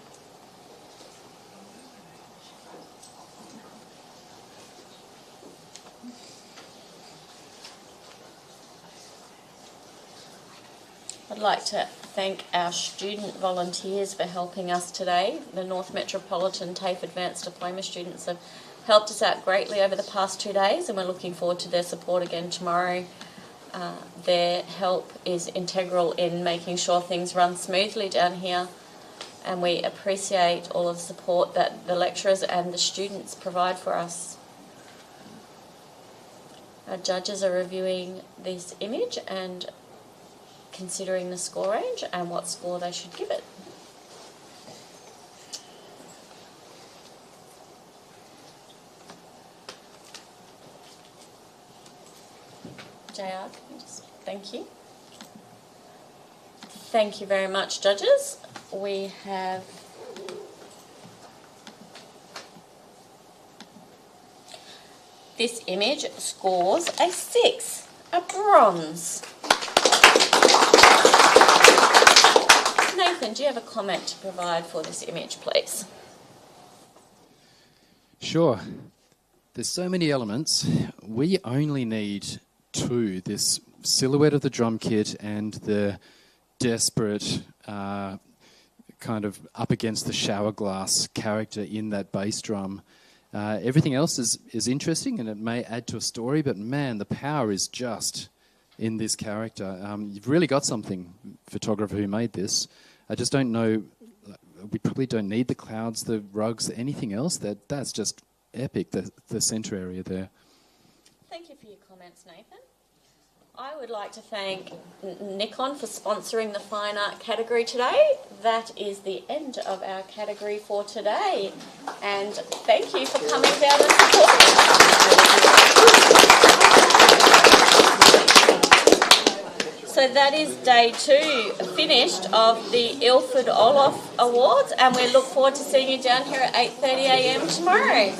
I'd like to thank our student volunteers for helping us today. The North Metropolitan TAFE Advanced Diploma students have helped us out greatly over the past 2 days, and we're looking forward to their support again tomorrow. Their help is integral in making sure things run smoothly down here, and we appreciate all of the support that the lecturers and the students provide for us. Our judges are reviewing this image and considering the score range and what score they should give it. JR, can you just thank you. Thank you very much, judges. We have this image scores a 6, a bronze. Nathan, do you have a comment to provide for this image, please? Sure. There's so many elements. We only need 2, this silhouette of the drum kit and the desperate kind of up against the shower glass character in that bass drum. Everything else is interesting and it may add to a story, but man, the power is just in this character. You've really got something, photographer who made this. I just don't know, we probably don't need the clouds, the rugs, anything else. That's just epic, the centre area there. Thank you for your comments, Nathan. I would like to thank Nikon for sponsoring the Fine Art category today. That is the end of our category for today. And thank you for coming down and supporting us. So that is day 2 finished of the Ilford Orloff Awards, and we look forward to seeing you down here at 8:30 a.m. tomorrow.